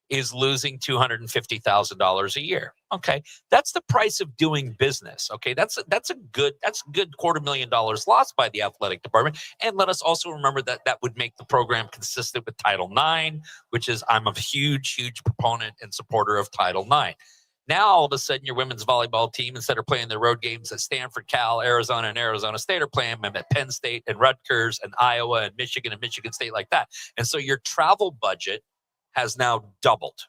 is losing $250,000 a year. Okay, that's the price of doing business. Okay, that's a good $250,000 lost by the athletic department. And let us also remember that that would make the program consistent with Title IX, which is, I'm a huge proponent and supporter of Title IX. Now, all of a sudden, your women's volleyball team, instead of playing their road games at Stanford, Cal, Arizona, and Arizona State, are playing them at Penn State and Rutgers and Iowa and Michigan State like that. And so your travel budget has now doubled.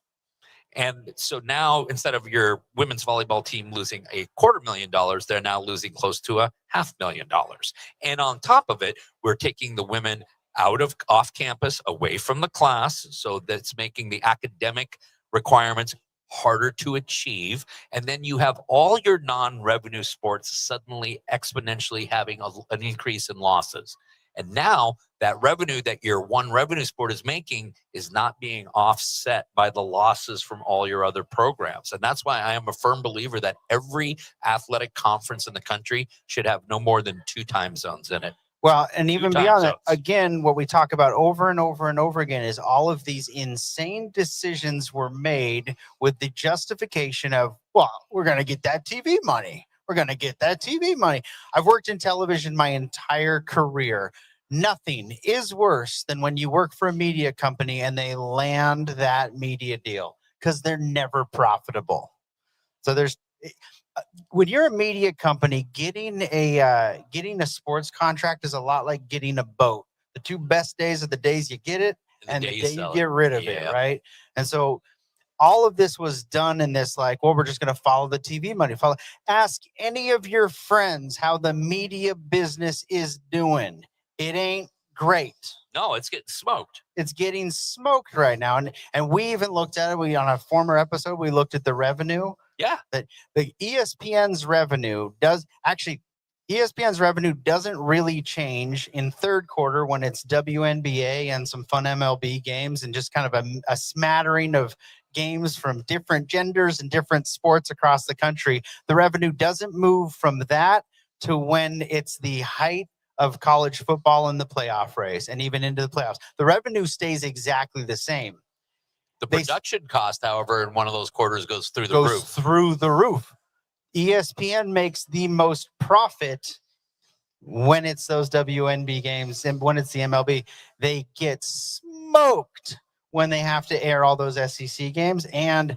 And so now, instead of your women's volleyball team losing $250,000, they're now losing close to $500,000. And on top of it, we're taking the women off campus, away from the class. So that's making the academic requirements harder to achieve. And then you have all your non-revenue sports suddenly exponentially having an increase in losses. And now that revenue that your one revenue sport is making is not being offset by the losses from all your other programs. And that's why I am a firm believer that every athletic conference in the country should have no more than 2 time zones in it. Well, and even time beyond that, zones. again, what we talk about over and over and over again is all of these insane decisions were made with the justification of, well, we're going to get that TV money. We're going to get that TV money. I've worked in television my entire career. Nothing is worse than when you work for a media company and they land that media deal because they're never profitable. So when you're a media company, getting a sports contract is a lot like getting a boat. The two best days are the days you get it and the day you get rid of it, right? And so all of this was done in this like, well, we're just going to follow the TV money. Ask any of your friends how the media business is doing. It ain't great. No, it's getting smoked. It's getting smoked right now. And we even looked at it. On a former episode, we looked at the revenue. Yeah. That the ESPN's revenue doesn't really change in third quarter when it's WNBA and some fun MLB games and just kind of a smattering of games from different genders and different sports across the country. The revenue doesn't move from that to when it's the height of college football in the playoff race and even into the playoffs. The revenue stays exactly the same. The production cost, however, in one of those quarters goes through the roof. ESPN makes the most profit when it's those WNBA games and when it's the MLB. They get smoked when they have to air all those SEC games. And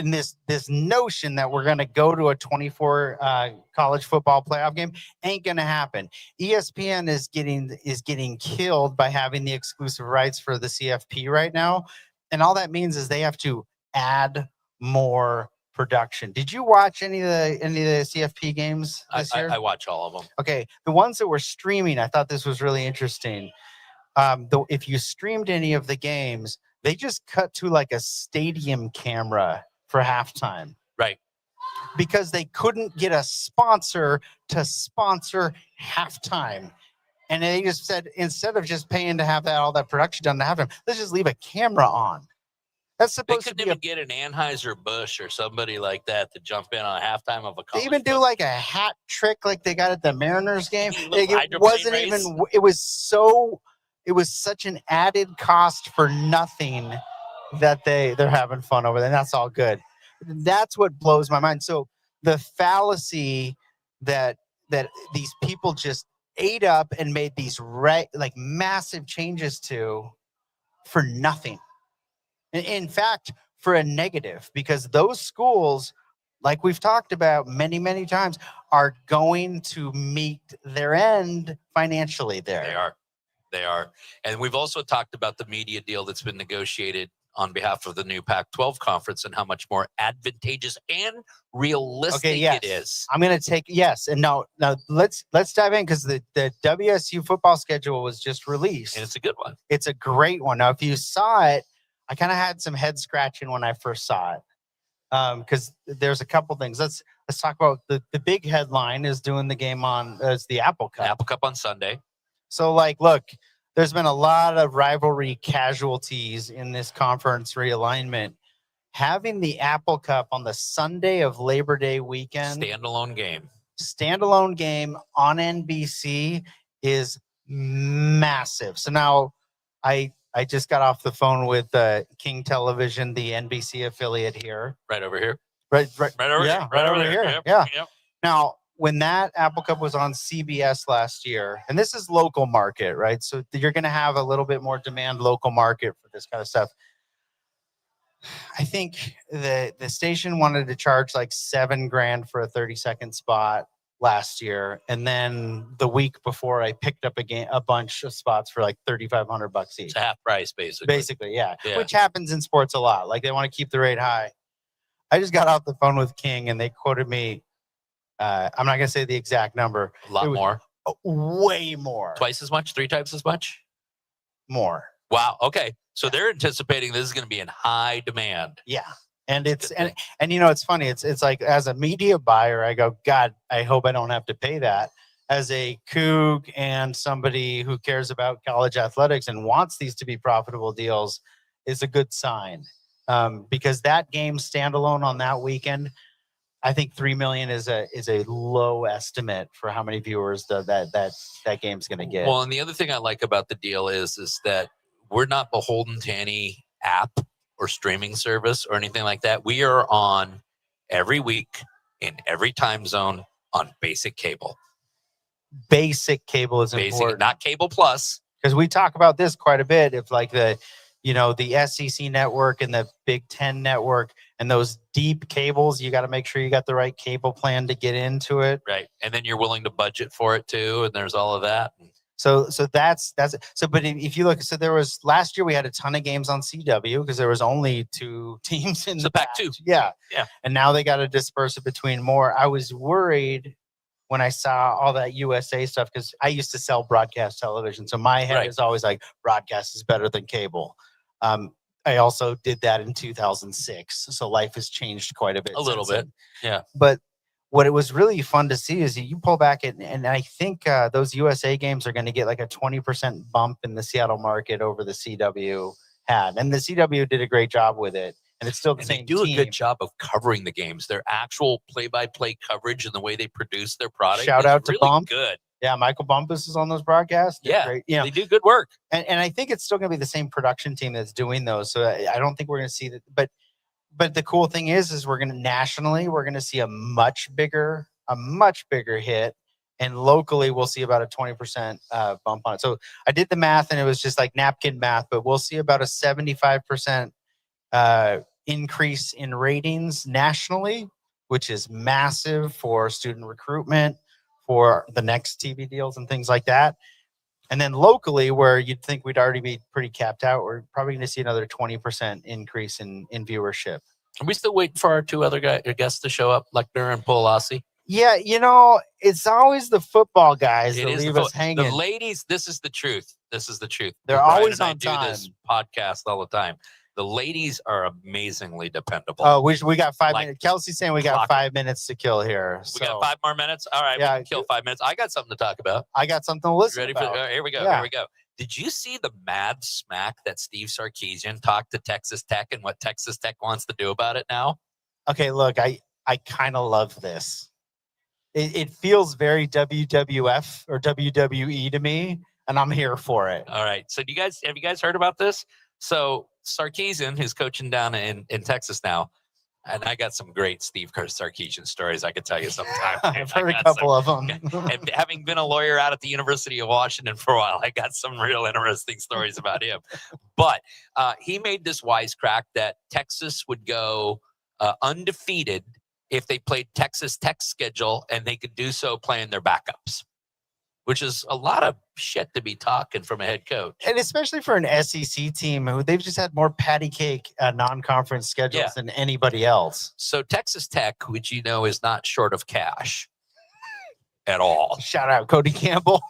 this notion that we're going to go to a 24 college football playoff game ain't going to happen. ESPN is getting killed by having the exclusive rights for the CFP right now. And all that means is they have to add more production. Did you watch any of the CFP games this year? I watch all of them. Okay. The ones that were streaming, I thought this was really interesting. If you streamed any of the games, they just cut to like a stadium camera for halftime. Right. Because they couldn't get a sponsor to sponsor halftime. And they just said, instead of just paying to have all that production done to halftime, let's just leave a camera on. That's supposed to be even get an Anheuser-Busch or somebody like that to jump in on halftime of a college. They even do like a hat trick like they got at the Mariners game. Like, it hydroplane wasn't race. even, it was such an added cost for nothing that they're having fun over there. And that's all good. That's what blows my mind. So the fallacy that these people just ate up and made these massive changes to for nothing. In fact, for a negative, because those schools, like we've talked about many, many times, are going to meet their end financially there. They are. And we've also talked about the media deal that's been negotiated on behalf of the new Pac-12 conference and how much more advantageous and realistic it is. I'm going to take and now let's dive in because the WSU football schedule was just released. And it's a good one. It's a great one. Now, if you saw it, I kind of had some head scratching when I first saw it because there's a couple things. Let's talk about the big headline is doing the game on the Apple Cup. Apple Cup on Sunday. So look, there's been a lot of rivalry casualties in this conference realignment. Having the Apple Cup on the Sunday of Labor Day weekend. Standalone game on NBC is massive. So now I just got off the phone with King Television, the NBC affiliate here. Right over here. Right over here. Yep, Yeah. Yep. Now, when that Apple Cup was on CBS last year, and this is local market, right? So you're going to have a little bit more demand local market for this kind of stuff. I think the station wanted to charge like $7,000 for a 30-second spot last year, and then the week before I picked up a bunch of spots for like $3,500 each. It's half price, basically. Yeah, which happens in sports a lot. Like they want to keep the rate high. I just got off the phone with King, and they quoted me. I'm not going to say the exact number. A lot more. Way more. Twice as much? 3 times as much? More. Wow. Okay. So they're anticipating this is going to be in high demand. Yeah. And it's and it's funny. It's like as a media buyer, I go, God, I hope I don't have to pay that. As a Coug and somebody who cares about college athletics and wants these to be profitable deals is a good sign. Because that game standalone on that weekend, I think 3 million is a low estimate for how many viewers that game's going to get. Well, and the other thing I like about the deal is that we're not beholden to any app or streaming service or anything like that. We are on every week in every time zone on basic cable. Basic cable is important, not cable plus, because we talk about this quite a bit. If like the SEC network and the Big Ten network and those deep cables, you got to make sure you got the right cable plan to get into it. Right. And then you're willing to budget for it too. And there's all of that. So that's so. But if you look, so there was last year we had a ton of games on CW because there was only 2 teams in the Pac-2. Yeah. Yeah. And now they got to disperse it between more. I was worried when I saw all that USA stuff because I used to sell broadcast television. So my head is always like broadcast is better than cable. I also did that in 2006. So life has changed quite a bit. A little bit. Yeah. But what it was really fun to see is you pull back and I think those USA games are going to get like a 20% bump in the Seattle market over the CW had. And the CW did a great job with it. And it's still the same They do team. a good job of covering the games. Their actual play-by-play coverage and the way they produce their product. Shout is out to really Bump. Good. Yeah, Michael Bumpus is on those broadcasts. They're Yeah, great. they do good work. And I think it's still going to be the same production team that's doing those. So I don't think we're going to see that. But the cool thing is we're going to nationally, we're going to see a much bigger hit. And locally, we'll see about a 20% bump on it. So I did the math and it was just like napkin math, but we'll see about a 75% increase in ratings nationally, which is massive for student recruitment, for the next TV deals and things like that. And then locally, where you'd think we'd already be pretty capped out, we're probably going to see another 20% increase in viewership. Are we still waiting for our 2 other guests to show up, Leckner and Pulalasi? Yeah, it's always the football guys that leave us hanging. The ladies, this is the truth. They're Brian always and I on do time. this podcast all the time. The ladies are amazingly dependable. Oh, we got 5 Like minutes. Kelsey's saying we got 5 minutes to kill here. We got 5 more minutes. All right, Yeah, we can kill 5 minutes. I got something to talk about. I got something to listen Ready about. for? Here we go. Yeah. Here we go. Did you see the mad smack that Steve Sarkisian talked to Texas Tech and what Texas Tech wants to do about it now? Okay, look, I kind of love this. It feels very WWF or WWE to me, and I'm here for it. All right. So have you guys heard about this? So Sarkisian, who's coaching down in Texas now, and I got some great Steve Sarkisian stories I could tell you sometime. I've heard a couple of them. And having been a lawyer out at the University of Washington for a while, I got some real interesting stories about him. But he made this wisecrack that Texas would go undefeated if they played Texas Tech's schedule, and they could do so playing their backups, which is a lot of shit to be talking from a head coach. And especially for an SEC team who they've just had more patty cake non-conference schedules than anybody else. So Texas Tech, which is not short of cash at all. Shout out Cody Campbell.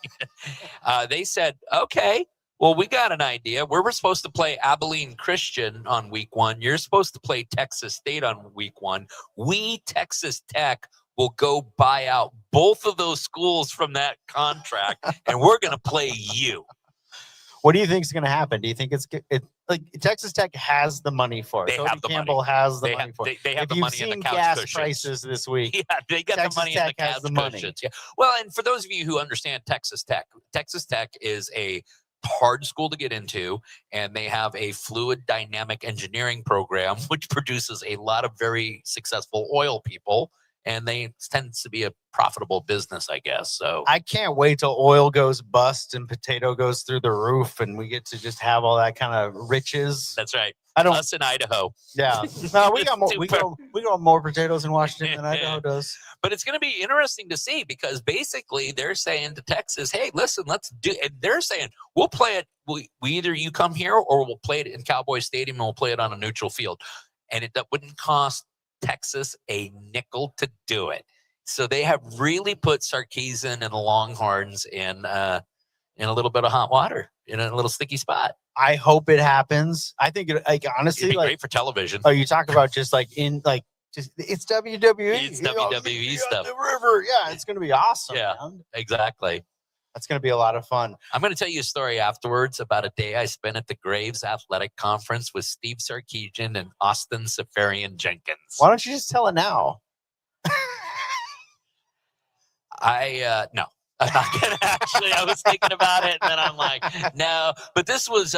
They said, okay, well, we got an idea. We're supposed to play Abilene Christian on week 1. You're supposed to play Texas State on week 1. We, Texas Tech, will go buy out both of those schools from that contract, and we're going to play you. What do you think is going to happen? Do you think it's like Texas Tech has the money for it? They Cody have the Campbell money. has the They money have- for it. they have If the you've money in the seen couch gas cushions. prices this week. Yeah, they got Texas the money Tech in the has the couch money. cushions. Yeah. Well, and for those of you who understand Texas Tech is a hard school to get into, and they have a fluid dynamic engineering program, which produces a lot of very successful oil people, and they tends to be a profitable business, I guess. So I can't wait till oil goes bust and potato goes through the roof, and we get to just have all that kind of riches. that's right. I don't. Us in Idaho. Yeah, no, we got more. We Super. got more potatoes in Washington than Idaho does. But it's going to be interesting to see, because basically they're saying to Texas, hey, listen, let's do it. And they're saying, we'll play it. We either you come here or we'll play it in Cowboy Stadium and we'll play it on a neutral field. And that wouldn't cost Texas a nickel to do it. So they have really put Sarkisian and the Longhorns in a little bit of hot water, in a little sticky spot. I hope it happens. I think honestly, It'd be like great for television. Oh, you talk about just like it's WWE. It's WWE stuff. The river. Yeah, it's going to be awesome. Yeah, man. exactly. That's going to be a lot of fun. I'm going to tell you a story afterwards about a day I spent at the Graves Athletic Conference with Steve Sarkisian and Austin Safarian Jenkins. Why don't you just tell it now? No. I'm not gonna actually. I was thinking about it, and then I'm like, no. But this was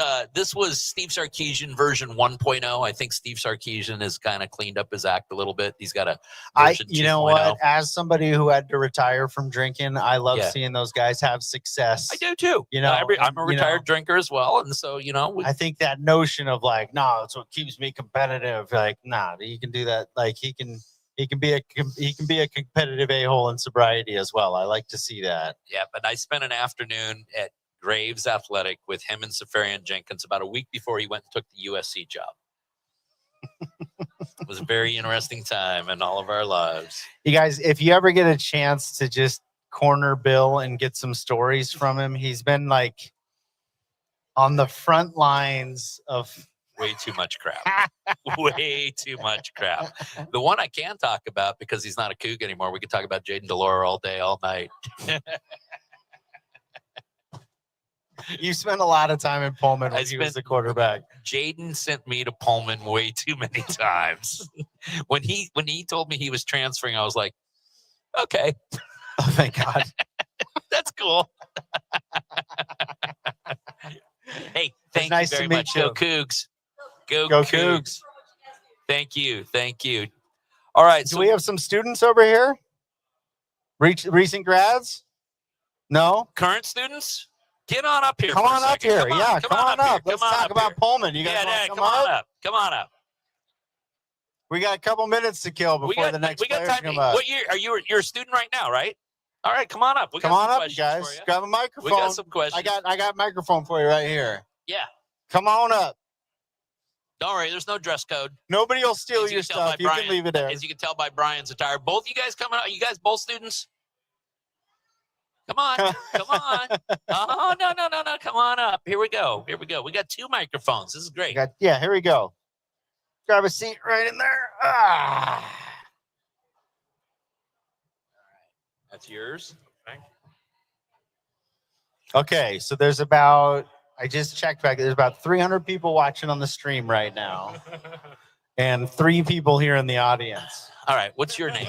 Steve Sarkisian version 1.0. I think Steve Sarkisian has kind of cleaned up his act a little bit. He's got a version 2.0. You know what? As somebody who had to retire from drinking, I love Yeah. seeing those guys have success. I do too. You know, I'm a retired drinker as well, and so I think that notion of like, no, it's what keeps me competitive. Like, nah, he can do that. Like, he can be a competitive a-hole in sobriety as well. I like to see that. Yeah, but I spent an afternoon at Graves Athletic with him and Safarian Jenkins about a week before he went and took the USC job. It was a very interesting time in all of our lives. You guys, if you ever get a chance to just corner Bill and get some stories from him, he's been like on the front lines of way too much crap. Way too much crap. The one I can talk about, because he's not a Coug anymore, we could talk about Jaden Delora all day, all night. You spent a lot of time in Pullman when he was the quarterback. Jaden sent me to Pullman way too many times. When he told me he was transferring, I was like, okay. Oh, thank God. That's cool. Hey, thank nice you very to meet much. you. Go Cougs. Go Go Cougs. Cougs. Thank you. Thank you. All right. Do we have some students over here? Recent grads? No? Current students? Get on up here. Come for a on up second. here. Come Yeah, come on up. here. Let's Come on talk up about here. Pullman. You guys want to come come on up? up. Come on up. We got a couple minutes to kill before the next players time. come up. What year are you? You're a student right now, right? All right, come on up. We Come got on some up, questions guys. for you. Grab a microphone. We got some questions. I got a microphone for you right here. Yeah. Come on up. Don't worry, there's no dress code. Nobody will steal As your can tell stuff. by You Brian- can leave it there. As you can tell by Brian's attire. Both you guys coming out? You guys both students? Come on. Come on. Oh, no. Come on up. Here we go. We got 2 microphones. This is great. Yeah, here we go. Grab a seat right in there. Ah. That's yours. Okay, so there's about, I just checked back, there's about 300 people watching on the stream right now. And 3 people here in the audience. All right. What's your name?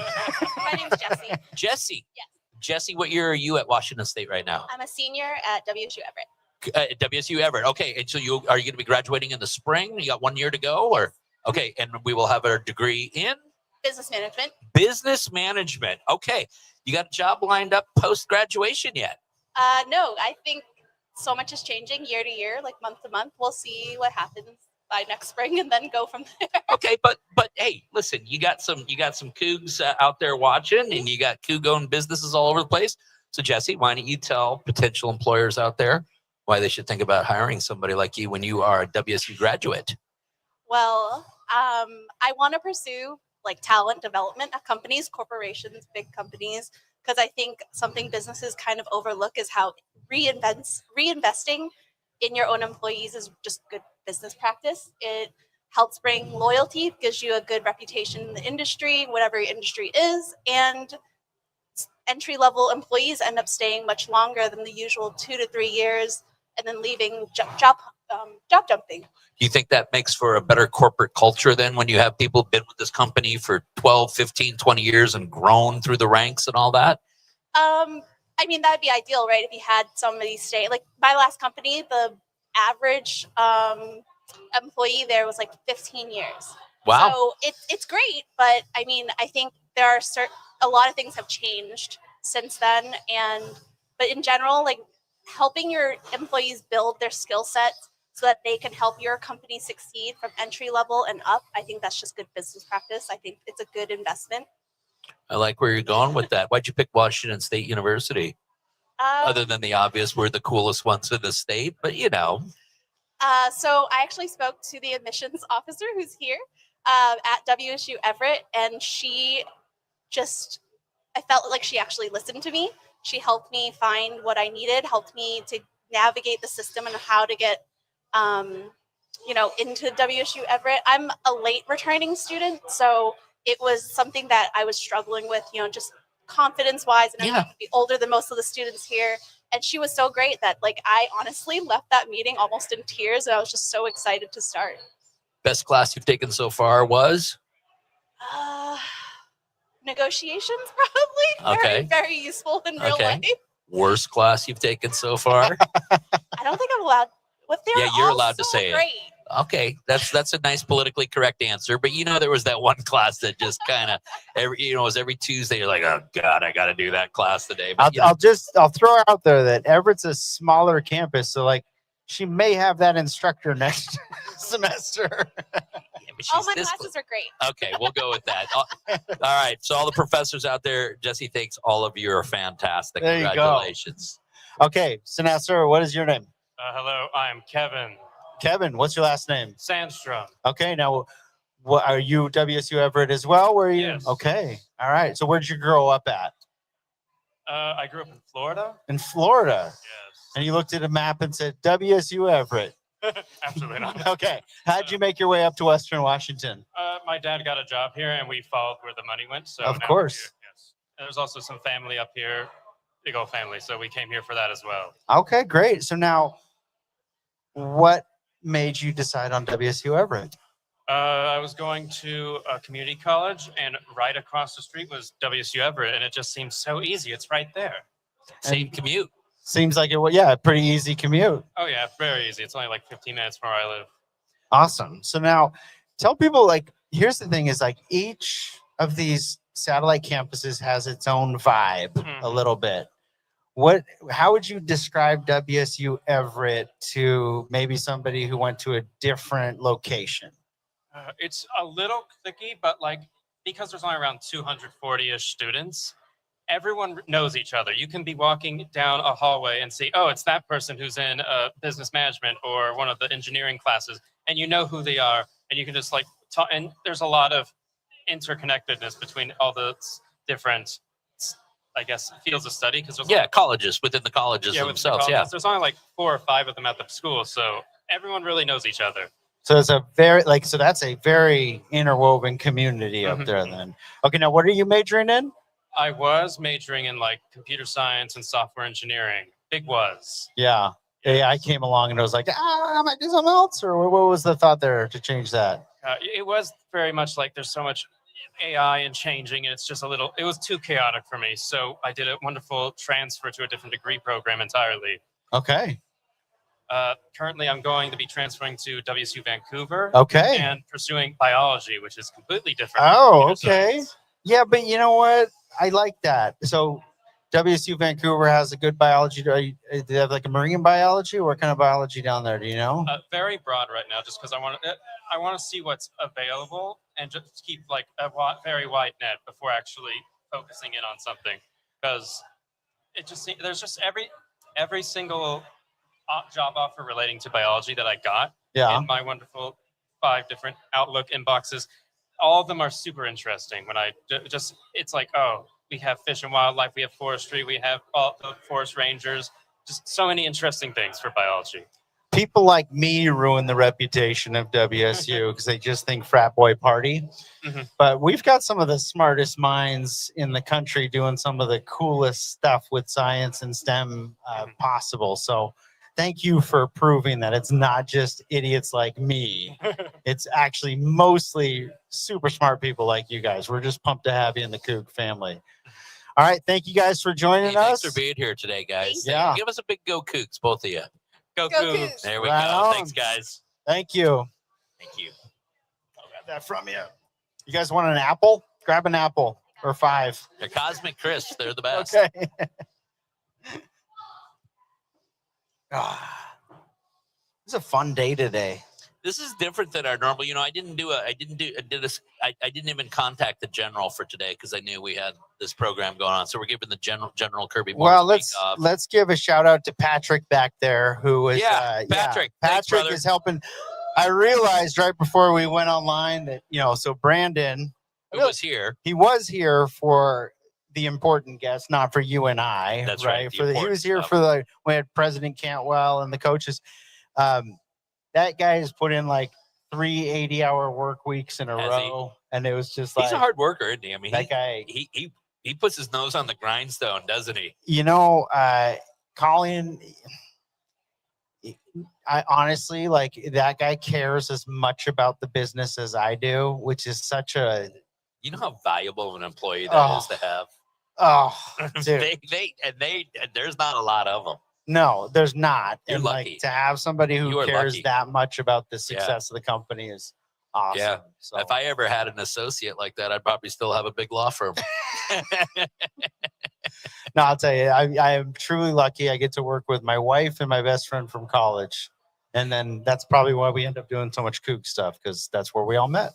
My name's Jessie. Jesse. Yes. Jesse, what year are you at Washington State right now? I'm a senior at WSU Everett. At WSU Everett. Okay. And so are you going to be graduating in the spring? You got 1 year to go, or okay. And we will have a degree in Business management. business management. Okay. You got a job lined up post-graduation yet? No, I think so much is changing year to year, like month to month. We'll see what happens by next spring and then go from there. Okay, but hey, listen, you got some Cougs out there watching, and you got Coug-owned businesses all over the place. So Jesse, why don't you tell potential employers out there why they should think about hiring somebody like you when you are a WSU graduate? Well, I want to pursue like talent development at companies, corporations, big companies, because I think something businesses kind of overlook is how reinvesting in your own employees is just good business practice. It helps bring loyalty, gives you a good reputation in the industry, whatever your industry is, and entry-level employees end up staying much longer than the usual 2 to 3 years and then leaving job jumping. Do you think that makes for a better corporate culture then when you have people been with this company for 12, 15, 20 years and grown through the ranks and all that? I mean, that'd be ideal, right? If you had somebody stay, like my last company, the average employee there was like 15 years. Wow. So it's great, but I mean, I think there are a lot of things have changed since then, but in general, like helping your employees build their skill sets so that they can help your company succeed from entry level and up. I think that's just good business practice. I think it's a good investment. I like where you're going with that. Why'd you pick Washington State University? Other than the obvious, we're the coolest ones in the state, but you know. So I actually spoke to the admissions officer who's here at WSU Everett, and I felt like she actually listened to me. She helped me find what I needed, helped me to navigate the system and how to get, into WSU Everett. I'm a late returning student, so it was something that I was struggling with, just confidence-wise, and I'm older than most of the students here. And she was so great that, like, I honestly left that meeting almost in tears, and I was just so excited to start. Best class you've taken so far was? Negotiations, probably. Okay. Very useful in real Okay. life. Worst class you've taken so far? I don't think I'm allowed. What they're Yeah, you're all allowed to so say great. it. Okay, that's a nice politically correct answer. But there was that one class that just kind of was every Tuesday. You're like, oh God, I got to do that class today. But I'll throw out there that Everett's a smaller campus, so like she may have that instructor next semester. All my classes are great. Okay, we'll go with that. All right, so all the professors out there, Jesse thinks all of you are fantastic. There you go. Congratulations. Okay, so now, sir, what is your name? Hello, I'm Kevin Kevin, what's your last name? Sandstrom. Okay, now, what are you WSU Everett as well? Where are you? Yes. Okay, all right. So where'd you grow up at? I grew up in Florida. In Florida. Yes. And you looked at a map and said WSU Everett. Absolutely not. Okay. How'd you make your way up to Western Washington? My dad got a job here, and we followed where the money went. So Of now course. we're here, yes. And there's also some family up here, big old family. So we came here for that as well. Okay, great. So now, what made you decide on WSU Everett? I was going to a community college, and right across the street was WSU Everett, and it just seemed so easy. It's right there. Same commute. Seems like it was, yeah, a pretty easy commute. Oh yeah, very easy. It's only like 15 minutes from where I live. Awesome. So now tell people, like, here's the thing is, like, each of these satellite campuses has its own vibe a little bit. How would you describe WSU Everett to maybe somebody who went to a different location? It's a little cliquey, but like, because there's only around 240-ish students, everyone knows each other. You can be walking down a hallway and see, oh, it's that person who's in business management or one of the engineering classes, and you know who they are, and you can just like talk. And there's a lot of interconnectedness between all the different, I guess, fields of study. Because colleges within the colleges themselves. There's only like 4 or 5 of them at the school, so everyone really knows each other. So it's that's a very interwoven community up there then. Okay, now what are you majoring in? I was majoring in like computer science and software engineering. Big was. Yeah. I came along and I was like, I might do something else. Or what was the thought there to change that? It was very much like there's so much AI and changing, and it's just it was too chaotic for me. So I did a wonderful transfer to a different degree program entirely. Okay. Currently, I'm going to be transferring to WSU Vancouver. Okay. And pursuing biology, which is completely different. Oh, okay. Yeah, but you know what? I like that. So WSU Vancouver has a good biology. Do they have like a marine biology? What kind of biology down there? Do you know? Very broad right now, just because I want to see what's available and just keep like a very wide net before actually focusing in on something. Because there's just every single job offer relating to biology that I got in my wonderful 5 different Outlook inboxes. All of them are super interesting. When it's like, oh, we have fish and wildlife, we have forestry, we have all the forest rangers, just so many interesting things for biology. People like me ruin the reputation of WSU because they just think frat boy party. But we've got some of the smartest minds in the country doing some of the coolest stuff with science and STEM possible. So thank you for proving that it's not just idiots like me. It's actually mostly super smart people like you guys. We're just pumped to have you in the Coug family. All right. Thank you guys for joining us. Thanks for being here today, guys. Yeah. Give us a big go Cougs, both of you. Go Cougs. There we Right go. on. Thanks, guys. Thank you. Thank you. I'll grab that from you. You guys want an apple? Grab an apple or 5. They're Cosmic Crisps. They're the best. Okay. It's a fun day today. This is different than our normal. I didn't even contact the general for today because I knew we had this program going on. So we're giving the General Kirby. Well, Barnes let's give a shout out to Patrick back there, who is Patrick. Patrick Thanks, is helping. I realized right before we went online that so Brandon, who was here, he was here for the important guests, not for you and I. That's right. He was here for we had President Cantwell and the coaches. That guy has put in like 3 80-hour work weeks in a row, and it was just like, he's a hard worker, isn't he? I mean, that guy. He puts his nose on the grindstone, doesn't he? Colin, I honestly, like, that guy cares as much about the business as I do, which is such a You know how valuable of an employee that is to have. Oh, dude. There's not a lot of them. No, there's not. You're and lucky. like to have somebody who You are cares lucky. that much about the success of the company is awesome. Yeah. So If I ever had an associate like that, I'd probably still have a big law firm. no, I'll tell you, I am truly lucky. I get to work with my wife and my best friend from college. And then that's probably why we end up doing so much Coug stuff, because that's where we all met.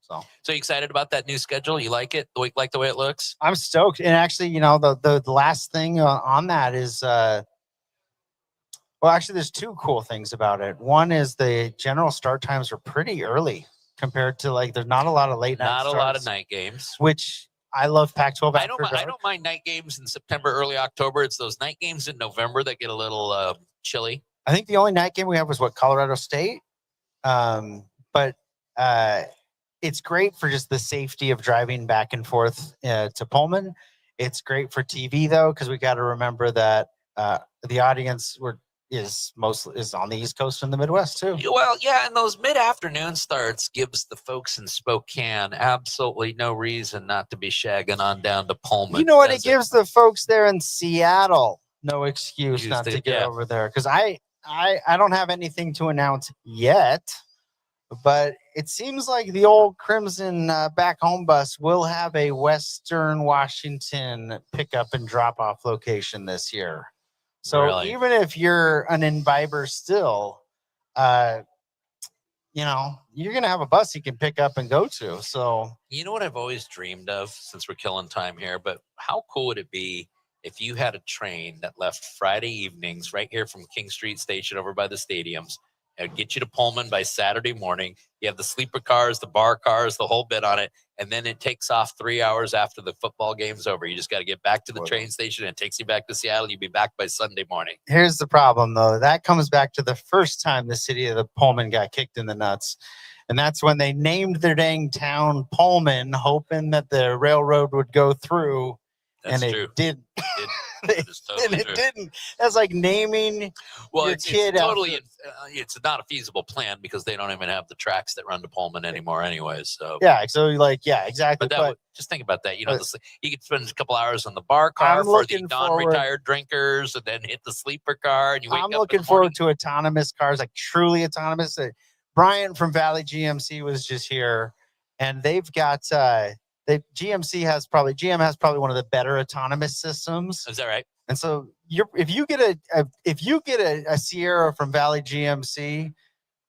So you excited about that new schedule? You like it? Like the way it looks? I'm stoked. And actually, you know, the last thing on that is, well, actually, there's two cool things about it. One is the general start times are pretty early compared to like, there's not a lot of late night Not a starts, lot of night games. which I love Pac-12. I don't mind night games in September, early October. It's those night games in November that get a little chilly. I think the only night game we have was Colorado State. But it's great for just the safety of driving back and forth to Pullman. It's great for TV though, because we got to remember that the audience is on the East Coast and the Midwest too. Well, yeah, and those mid-afternoon starts gives the folks in Spokane absolutely no reason not to be shagging on down to Pullman. You know what? It gives the folks there in Seattle no excuse Used not to, to get yeah. over there, because I don't have anything to announce yet. But it seems like the old Crimson back home bus will have a Western Washington pickup and drop off location this year. So Really? even if you're an imbiber still, you know, you're going to have a bus you can pick up and go to. So, You know what I've always dreamed of, since we're killing time here, but how cool would it be if you had a train that left Friday evenings right here from King Street Station over by the stadiums? It'd get you to Pullman by Saturday morning. You have the sleeper cars, the bar cars, the whole bit on it. And then it takes off 3 hours after the football game's over. You just got to get back to the train station. And it takes you back to Seattle. You'll be back by Sunday morning. here's the problem, though. That comes back to the first time the city of the Pullman got kicked in the nuts. And that's when they named their dang town Pullman, hoping that the railroad would go through. That's and true. it did. That is totally And it true. didn't. That's like naming your kid it's after- totally it's not a feasible plan because they don't even have the tracks that run to Pullman anymore anyways. So Yeah, so like, yeah, exactly. But, just think about that. You know, but- you could spend a couple hours on the bar car I'm for the looking forward- non-retired drinkers, and then hit the sleeper car, and you wake I'm up. in looking the forward to autonomous cars, like truly autonomous. Brian from Valley GMC was just here, and they've got GM has probably one of the better autonomous systems. Is that right? And so if you get a Sierra from Valley GMC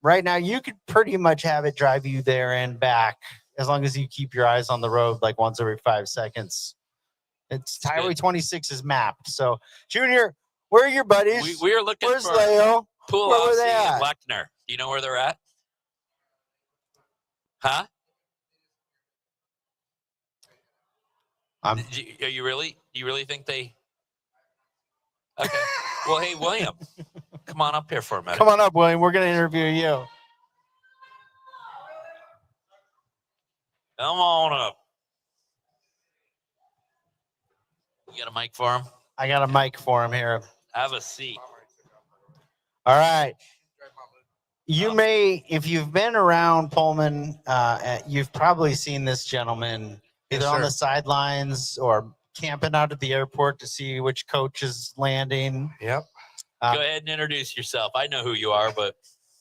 right now, you could pretty much have it drive you there and back as long as you keep your eyes on the road like once every 5 seconds. It's Highway 26 is mapped. So Junior, where are your buddies? We are looking Where's for Leo? Where were Pulalasi they and at? Leckner. Do you know where they're at? Huh? Do you really think they? Okay. Well, hey, William, come on up here for a minute. Come on up, William. We're going to interview you. Come on up. You got a mic for him? I got a mic for him here. Have a seat. All right. You may, if you've been around Pullman, you've probably seen this gentleman either on the sidelines or camping out at the airport to see which coach is landing. Yep. Go ahead and introduce yourself. I know who you are, but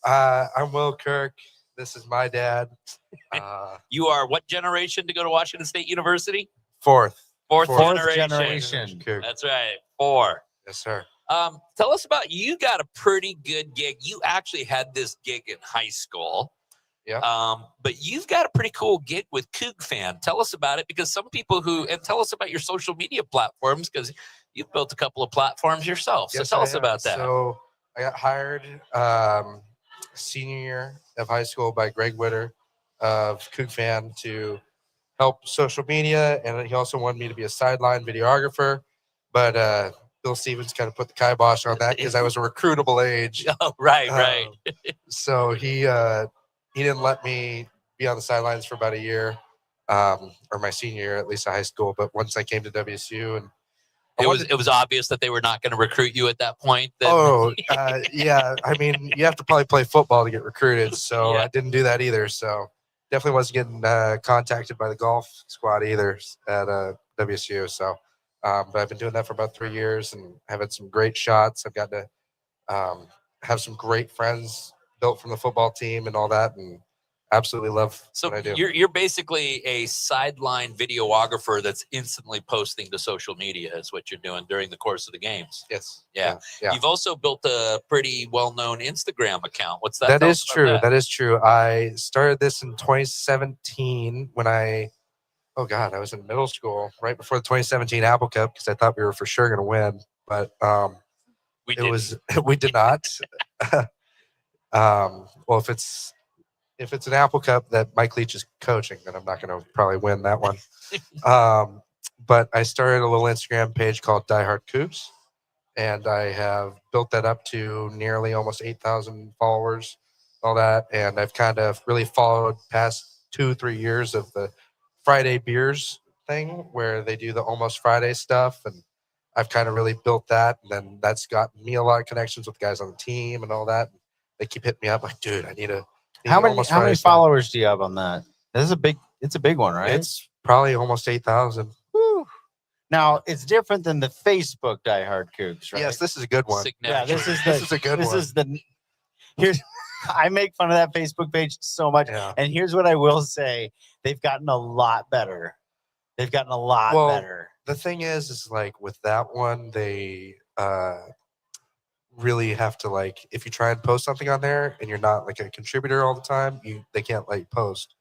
I'm Will Kirk. This is my dad. you are what generation to go to Washington State University? Fourth Generation. Coug. That's right. 4. Yes, sir. Tell us about, you got a pretty good gig. You actually had this gig in high school. Yeah. But you've got a pretty cool gig with Coug Fan. Tell us about it, because some people and tell us about your social media platforms, because you've built a couple of platforms yourself. So Yes, tell I us am. about that. So I got hired senior year of high school by Greg Witter of Coug Fan to help social media, and he also wanted me to be a sideline videographer. But Bill Stevens kind of put the kibosh on that because I was a recruitable age. Oh, right. So he didn't let me be on the sidelines for about a year, or my senior year, at least of high school. But once I came to WSU, and It was obvious that they were not going to recruit you at that point. yeah, I mean, you have to probably play football to get recruited, so Yeah. I didn't do that either. So definitely wasn't getting contacted by the golf squad either at WSU. So, but I've been doing that for about 3 years and have had some great shots. I've got to have some great friends built from the football team and all that, and absolutely love So what I do. you're basically a sideline videographer that's instantly posting to social media is what you're doing during the course of the games. Yes. Yeah. Yeah. You've also built a pretty well-known Instagram account. What's that? That Tell is us about true. that. That is true. I started this in 2017 when I was in middle school, right before the 2017 Apple Cup, because I thought we were for sure going to win, but we did not. Well, if it's an Apple Cup that Mike Leach is coaching, then I'm not going to probably win that one. But I started a little Instagram page called Die Hard Cougs, and I have built that up to nearly almost 8,000 followers, all that. And I've kind of really followed past 2-3 years of the Friday beers thing where they do the Almost Friday stuff. And I've kind of really built that. And then that's gotten me a lot of connections with guys on the team and all that. They keep hitting me up like, dude, I need a How many Almost Friday stuff. followers do you have on that? It's a big one, right? It's probably almost 8,000. Now it's different than the Facebook Die Hard Cougs, right? Yes, this is a good one. Yeah, this is a good one. Here's I make fun of that Facebook page so much, and here's what I will say: they've gotten a lot better. They've gotten a lot better. The thing is like with that one, they really have to like if you try and post something on there and you're not like a contributor all the time, they can't like post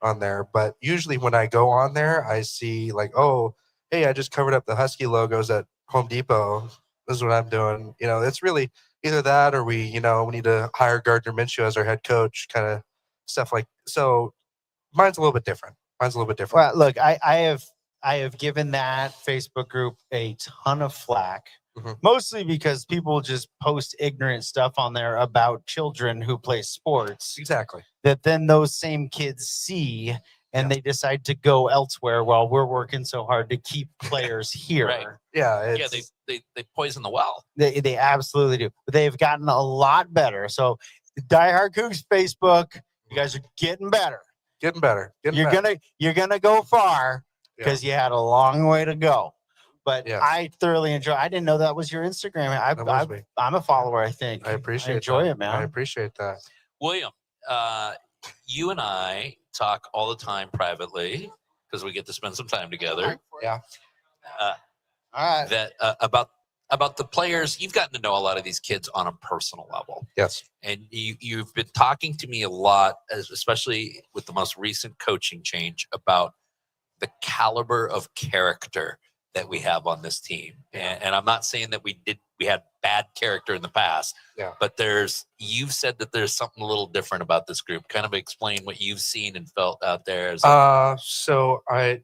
on there. But usually when I go on there, I see like, oh, hey, I just covered up the Husky logos at Home Depot. This is what I'm doing. It's really either that or we need to hire Gardner Minshew as our head coach, kind of stuff like. So mine's a little bit different. Well, look, I have given that Facebook group a ton of flack, mostly because people just post ignorant stuff on there about children who play sports. Exactly. That then those same kids see and they decide to go elsewhere while we're working so hard to keep players here. Right. Yeah. They poison the well. They absolutely do. But they've gotten a lot better. So Die Hard Cougs Facebook, you guys are getting better. You're gonna go far because you had a long way to go. But I thoroughly enjoy. I didn't know that was your Instagram. I'm a follower. I think I appreciate. I enjoy that. it, man. I appreciate that. William, you and I talk all the time privately because we get to spend some time together. Yeah. All right. That about the players, you've gotten to know a lot of these kids on a personal level. Yes. And you've been talking to me a lot, especially with the most recent coaching change, about the caliber of character that we have on this team. And I'm not saying that we had bad character in the past, but you've said that there's something a little different about this group. Kind of explain what you've seen and felt out there. So I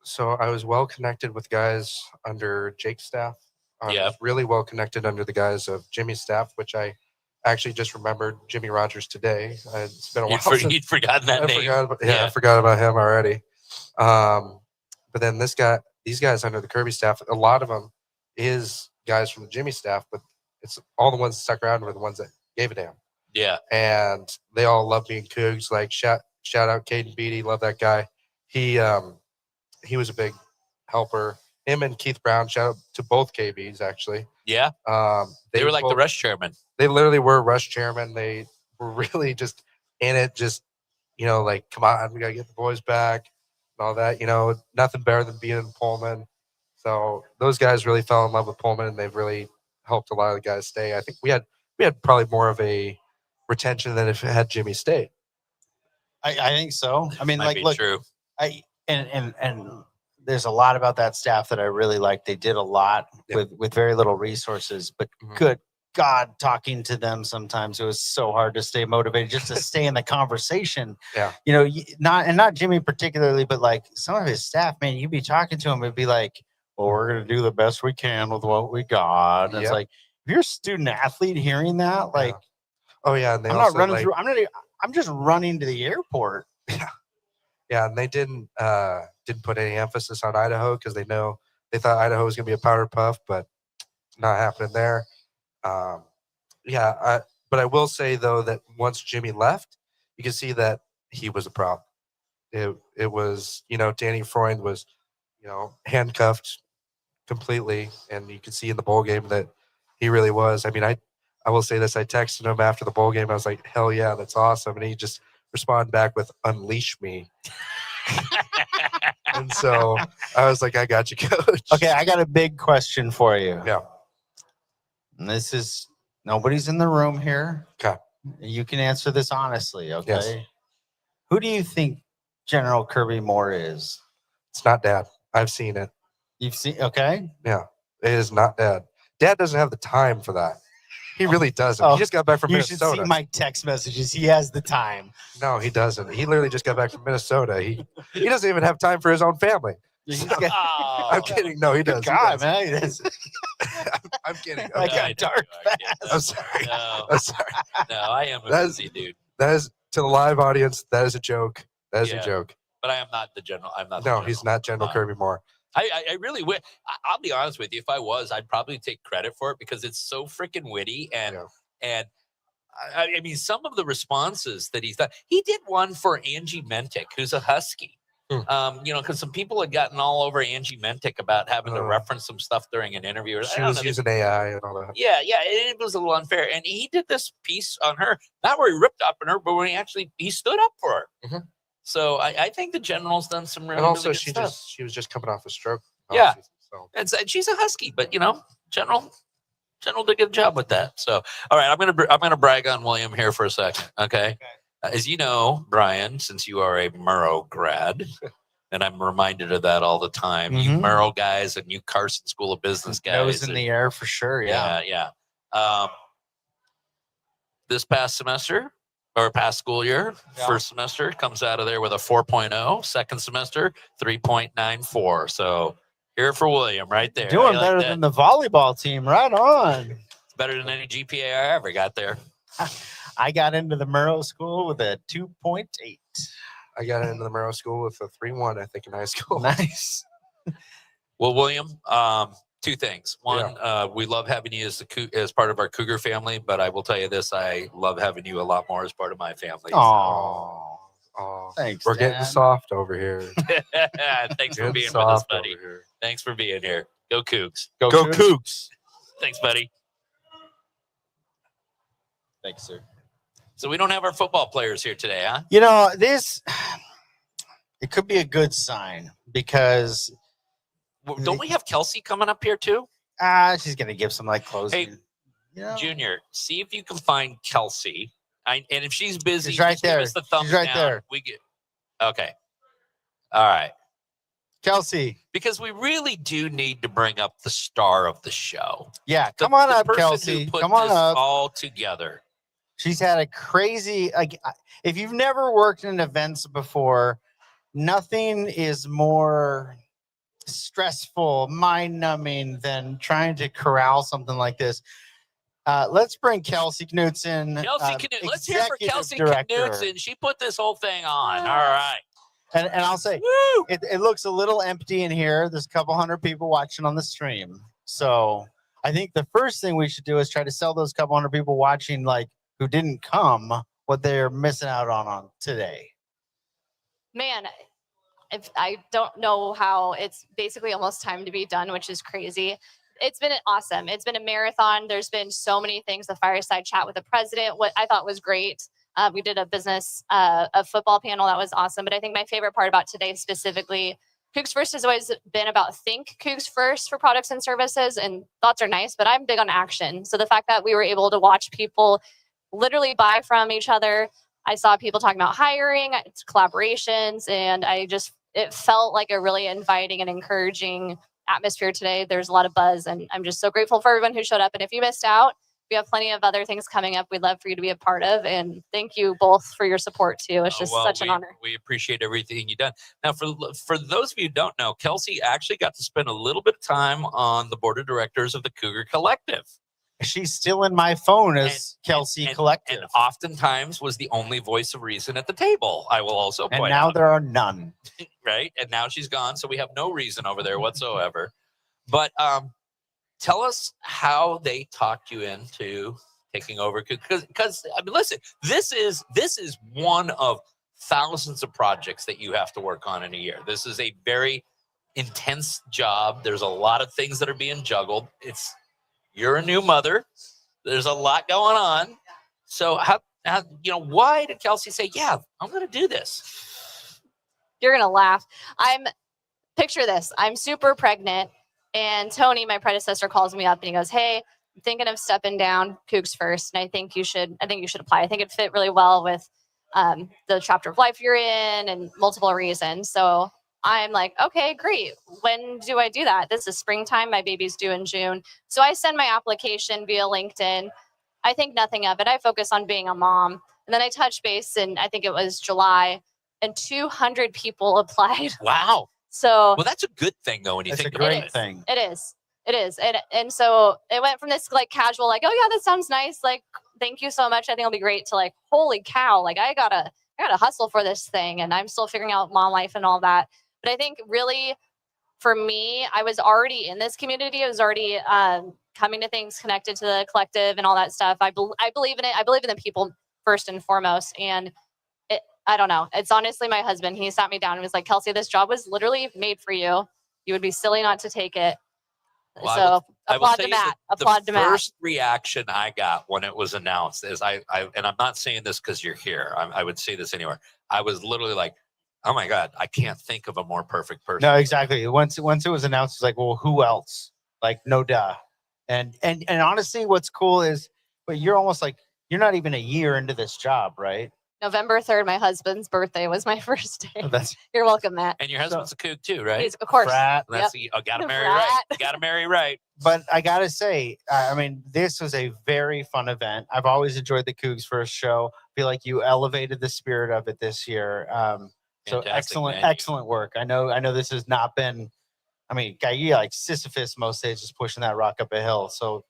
was well connected with guys under Jake's staff. I was really well connected under the guys of Jimmy's staff, which I actually just remembered Jimmy Rogers today. It's been a while. You'd forgotten that name. I forgot about him already. But then these guys under the Kirby staff, a lot of them is guys from the Jimmy staff, but it's all the ones that stuck around were the ones that gave a damn. Yeah. And they all love being Cougs. Like shout out Caden Beatty, love that guy. He was a big helper. Him and Keith Brown, shout out to both KBs actually. Yeah. They were like the rush chairman. They literally were rush chairman. They were really just in it, just like, come on, we gotta get the boys back and all that. Nothing better than being in Pullman. So those guys really fell in love with Pullman, and they've really helped a lot of the guys stay. I think we had probably more of a retention than if it had Jimmy stayed. I think so. I mean, Might be look, true. And there's a lot about that staff that I really like. They did a lot with very little resources, but good God, talking to them sometimes it was so hard to stay motivated, just to stay in the conversation. Yeah. Not Jimmy particularly, but like some of his staff, man, you'd be talking to him, it'd be like, well, we're going to do the best we can with what we got. And it's like, if you're a student athlete hearing that, like, oh yeah. And I'm not running through, I'm just running to the airport. Yeah. And they didn't put any emphasis on Idaho because they thought Idaho was going to be a powder puff, but not happening there. But I will say though that once Jimmy left, you can see that he was a problem. it was, Danny Freund was, handcuffed completely, and you could see in the bowl game that he really was. I mean, I will say this: I texted him after the bowl game. I was like, "Hell yeah, that's awesome!" And he just responded back with "Unleash me." And so I was like, "I got you, coach." Okay, I got a big question for you. Yeah. And this is nobody's in the room here. Okay. You can answer this honestly. Okay. Yes. Who do you think General Kirby Moore is? It's not Dad. I've seen it. You've seen? Okay. Yeah, it is not Dad. Dad doesn't have the time for that. He really doesn't. He just got back from you Minnesota. should see my text messages. He has the time. No, he doesn't. He literally just got back from Minnesota. He doesn't even have time for his own family. I'm kidding. No, he does. God, man. He does. I'm kidding. I got dark fast. I'm sorry. No, I'm sorry. no, I am a That is- busy dude. That is to the live audience. That is a joke. That is Yeah. a joke. But I am not the general. I'm not. The No, general. he's not General Kirby Moore. I really would. I'll be honest with you. If I was, I'd probably take credit for it because it's so freaking witty and I mean, some of the responses that he's done. He did one for Angie Mentick, who's a Husky. Because some people had gotten all over Angie Mentick about having to reference some stuff during an interview. She was using AI and all that. Yeah, it was a little unfair. And he did this piece on her, not where he ripped up on her, but when he stood up for her. Mm-hmm. So I think the general's done some really, And also, really good stuff. she was just coming off a stroke. Yeah. So. And she's a Husky, but General did a good job with that. So, all right, I'm gonna brag on William here for a second. Okay. As you know, Brian, since you are a Murrow grad, and I'm reminded of that all the time. You Murrow guys and you Carson School of Business guys. Nose in the air for sure. Yeah. This past semester or past school year, first semester comes out of there with a 4.0. Second semester, 3.94. So here for William, right there. Doing better than the volleyball team. Right on. It's better than any GPA I ever got there. I got into the Murrow School with a 2.8. I got into the Murrow School with a 3.1, I think, in high school. Nice. Well, William, two things. One, we love having you as part of our Cougar family, but I will tell you this: I love having you a lot more as part of my family. Oh, thanks. We're getting soft over here. Thanks for being with us, buddy. Thanks for being here. Go Cougs. Go Cougs. Thanks, buddy. Thanks, sir. So we don't have our football players here today, huh? It could be a good sign because don't we have Kelsey coming up here too? She's gonna give some closing. Hey, Junior, see if you can find Kelsey. And if she's busy, she's right just give there. us the thumbs She's right down. there. We get okay. All right, Kelsey, because we really do need to bring up the star of the show. Yeah, come on up, person Kelsey. Who put Come on this up. all together. She's had a crazy, if you've never worked in events before, nothing is more stressful, mind-numbing than trying to corral something like this. Let's bring Kelsey Knutson. Let's hear for Kelsey Director. Knutson. She put this whole thing on. All right. And I'll say, it looks a little empty in here. There's a couple hundred people watching on the stream. So I think the first thing we should do is try to sell those couple hundred people watching, who didn't come, what they're missing out on today. Man, I don't know how it's basically almost time to be done, which is crazy. It's been awesome. It's been a marathon. There's been so many things. The Fireside Chat with the president, what I thought was great. We did a football panel that was awesome. But I think my favorite part about today specifically, CougsFirst has always been about think CougsFirst for products and services, and thoughts are nice, but I'm big on action. So the fact that we were able to watch people literally buy from each other. I saw people talking about hiring, collaborations, and it felt like a really inviting and encouraging atmosphere today. There's a lot of buzz, and I'm just so grateful for everyone who showed up. And if you missed out, we have plenty of other things coming up we'd love for you to be a part of. And thank you both for your support too. It's just such an honor. We appreciate everything you've done. Now, for those of you who don't know, Kelsey actually got to spend a little bit of time on the board of directors of the Cougar Collective. She's still in my phone as Kelsey Collective. And oftentimes was the only voice of reason at the table, I will also point out. And now there are none. Right? And now she's gone, so we have no reason over there whatsoever. But tell us how they talked you into taking over. Because I mean, listen, this is one of thousands of projects that you have to work on in a year. This is a very intense job. There's a lot of things that are being juggled. You're a new mother. There's a lot going on. So how why did Kelsey say, yeah, I'm going to do this? You're going to laugh. Picture this. I'm super pregnant, and Tony, my predecessor, calls me up and he goes, hey, I'm thinking of stepping down CougsFirst, and I think you should apply. I think it'd fit really well with the chapter of life you're in and multiple reasons. So I'm like, okay, great. When do I do that? This is springtime. My baby's due in June. So I send my application via LinkedIn. I think nothing of it. I focus on being a mom. And then I touch base, and I think it was July, and 200 people applied. Wow. So well, that's a good thing, though, when you think about it. thing. It is. And so it went from this like casual, like, oh yeah, that sounds nice. Like, thank you so much. I think it'll be great, to like, holy cow. Like I gotta hustle for this thing. And I'm still figuring out mom life and all that. But I think really for me, I was already in this community. I was already coming to things connected to the collective and all that stuff. I believe in it. I believe in the people first and foremost. And I don't know. It's honestly my husband. He sat me down and was like, Kelsey, this job was literally made for you. You would be silly not to take it. Well, So I will applaud say to Matt. that Applaud to the Matt. first reaction I got when it was announced is and I'm not saying this because you're here. I would say this anywhere. I was literally like, oh my God, I can't think of a more perfect person. No, exactly. Once it was announced, it's like, well, who else? Like, no duh. And honestly, what's cool is, but you're almost like, you're not even a year into this job, right? November 3rd, my husband's birthday was my first day. Oh, that's You're welcome, Matt. And your husband's a kook too, right? He's, of course. Frat. That's gotta marry right. Gotta marry right. But I gotta say, I mean, this was a very fun event. I've always enjoyed the CougsFirst show. I feel like you elevated the spirit of it this year. So Fantastic, excellent work. I know this has not been. I mean, guy, you like Sisyphus most days, just pushing that rock up a hill. So,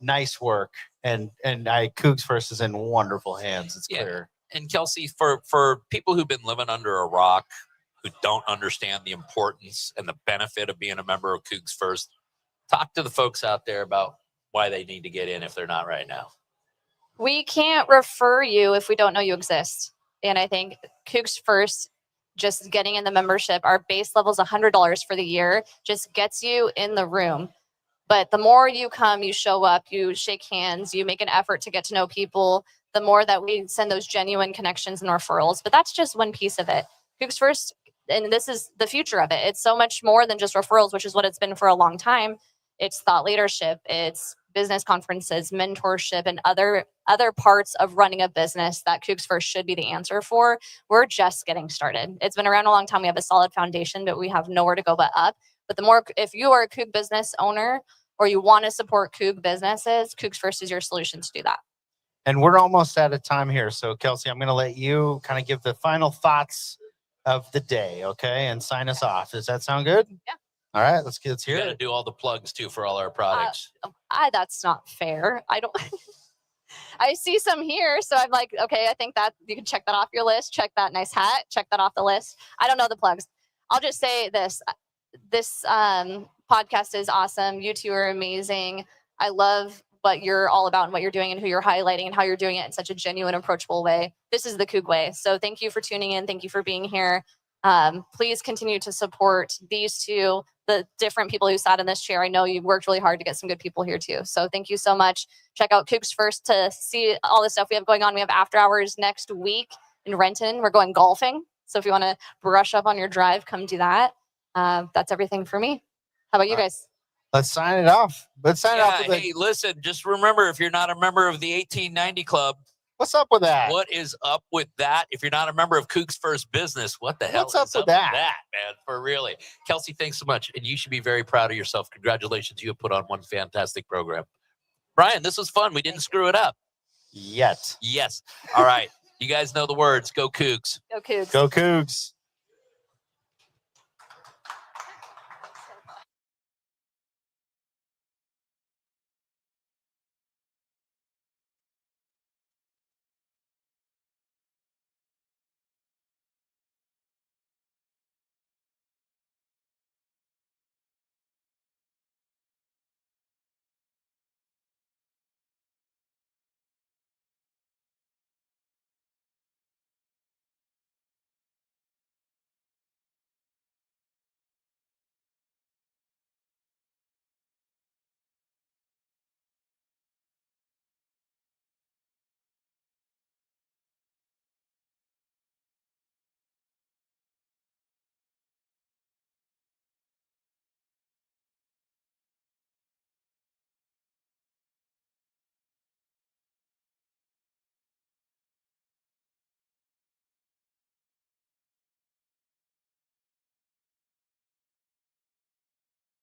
nice work. And CougsFirst is in wonderful hands. It's clear. And Kelsey, for people who've been living under a rock, who don't understand the importance and the benefit of being a member of CougsFirst, talk to the folks out there about why they need to get in if they're not right now. We can't refer you if we don't know you exist. And I think CougsFirst, just getting in the membership, our base level is $100 for the year, just gets you in the room. But the more you come, you show up, you shake hands, you make an effort to get to know people, the more that we send those genuine connections and referrals. But that's just one piece of it. CougsFirst, and this is the future of it. It's so much more than just referrals, which is what it's been for a long time. It's thought leadership, it's business conferences, mentorship, and other parts of running a business that CougsFirst should be the answer for. We're just getting started. It's been around a long time. We have a solid foundation, but we have nowhere to go but up. But if you are a Coug business owner or you want to support Coug businesses, CougsFirst is your solution to do that. And we're almost out of time here. So, Kelsey, I'm going to let you kind of give the final thoughts of the day, okay? And sign us off. Does that sound good? Yeah. All right, let's hear You got to it. do all the plugs too for all our products. That's not fair. I don't. I see some here, so I'm like, okay, I think that you can check that off your list. Check that nice hat. Check that off the list. I don't know the plugs. I'll just say this. This podcast is awesome. You two are amazing. I love what you're all about and what you're doing and who you're highlighting and how you're doing it in such a genuine, approachable way. This is the Coug way. So thank you for tuning in. Thank you for being here. Please continue to support these two, the different people who sat in this chair. I know you worked really hard to get some good people here too. So thank you so much. Check out CougsFirst to see all the stuff we have going on. We have after hours next week in Renton. We're going golfing. So if you want to brush up on your drive, come do that. That's everything for me. How about you guys? Let's sign it off. Let's sign it off. Hey, listen, just remember, if you're not a member of the 1890 Club, what's up with that? What is up with that? If you're not a member of CougsFirst Business, what the hell What's up is with up that? with that, man? For really. Kelsey, thanks so much. And you should be very proud of yourself. Congratulations. You have put on one fantastic program. Brian, this was fun. We didn't screw it up. Yet. Yes. All right. You guys know the words. Go Cougs. Go Cougs. Go Cougs.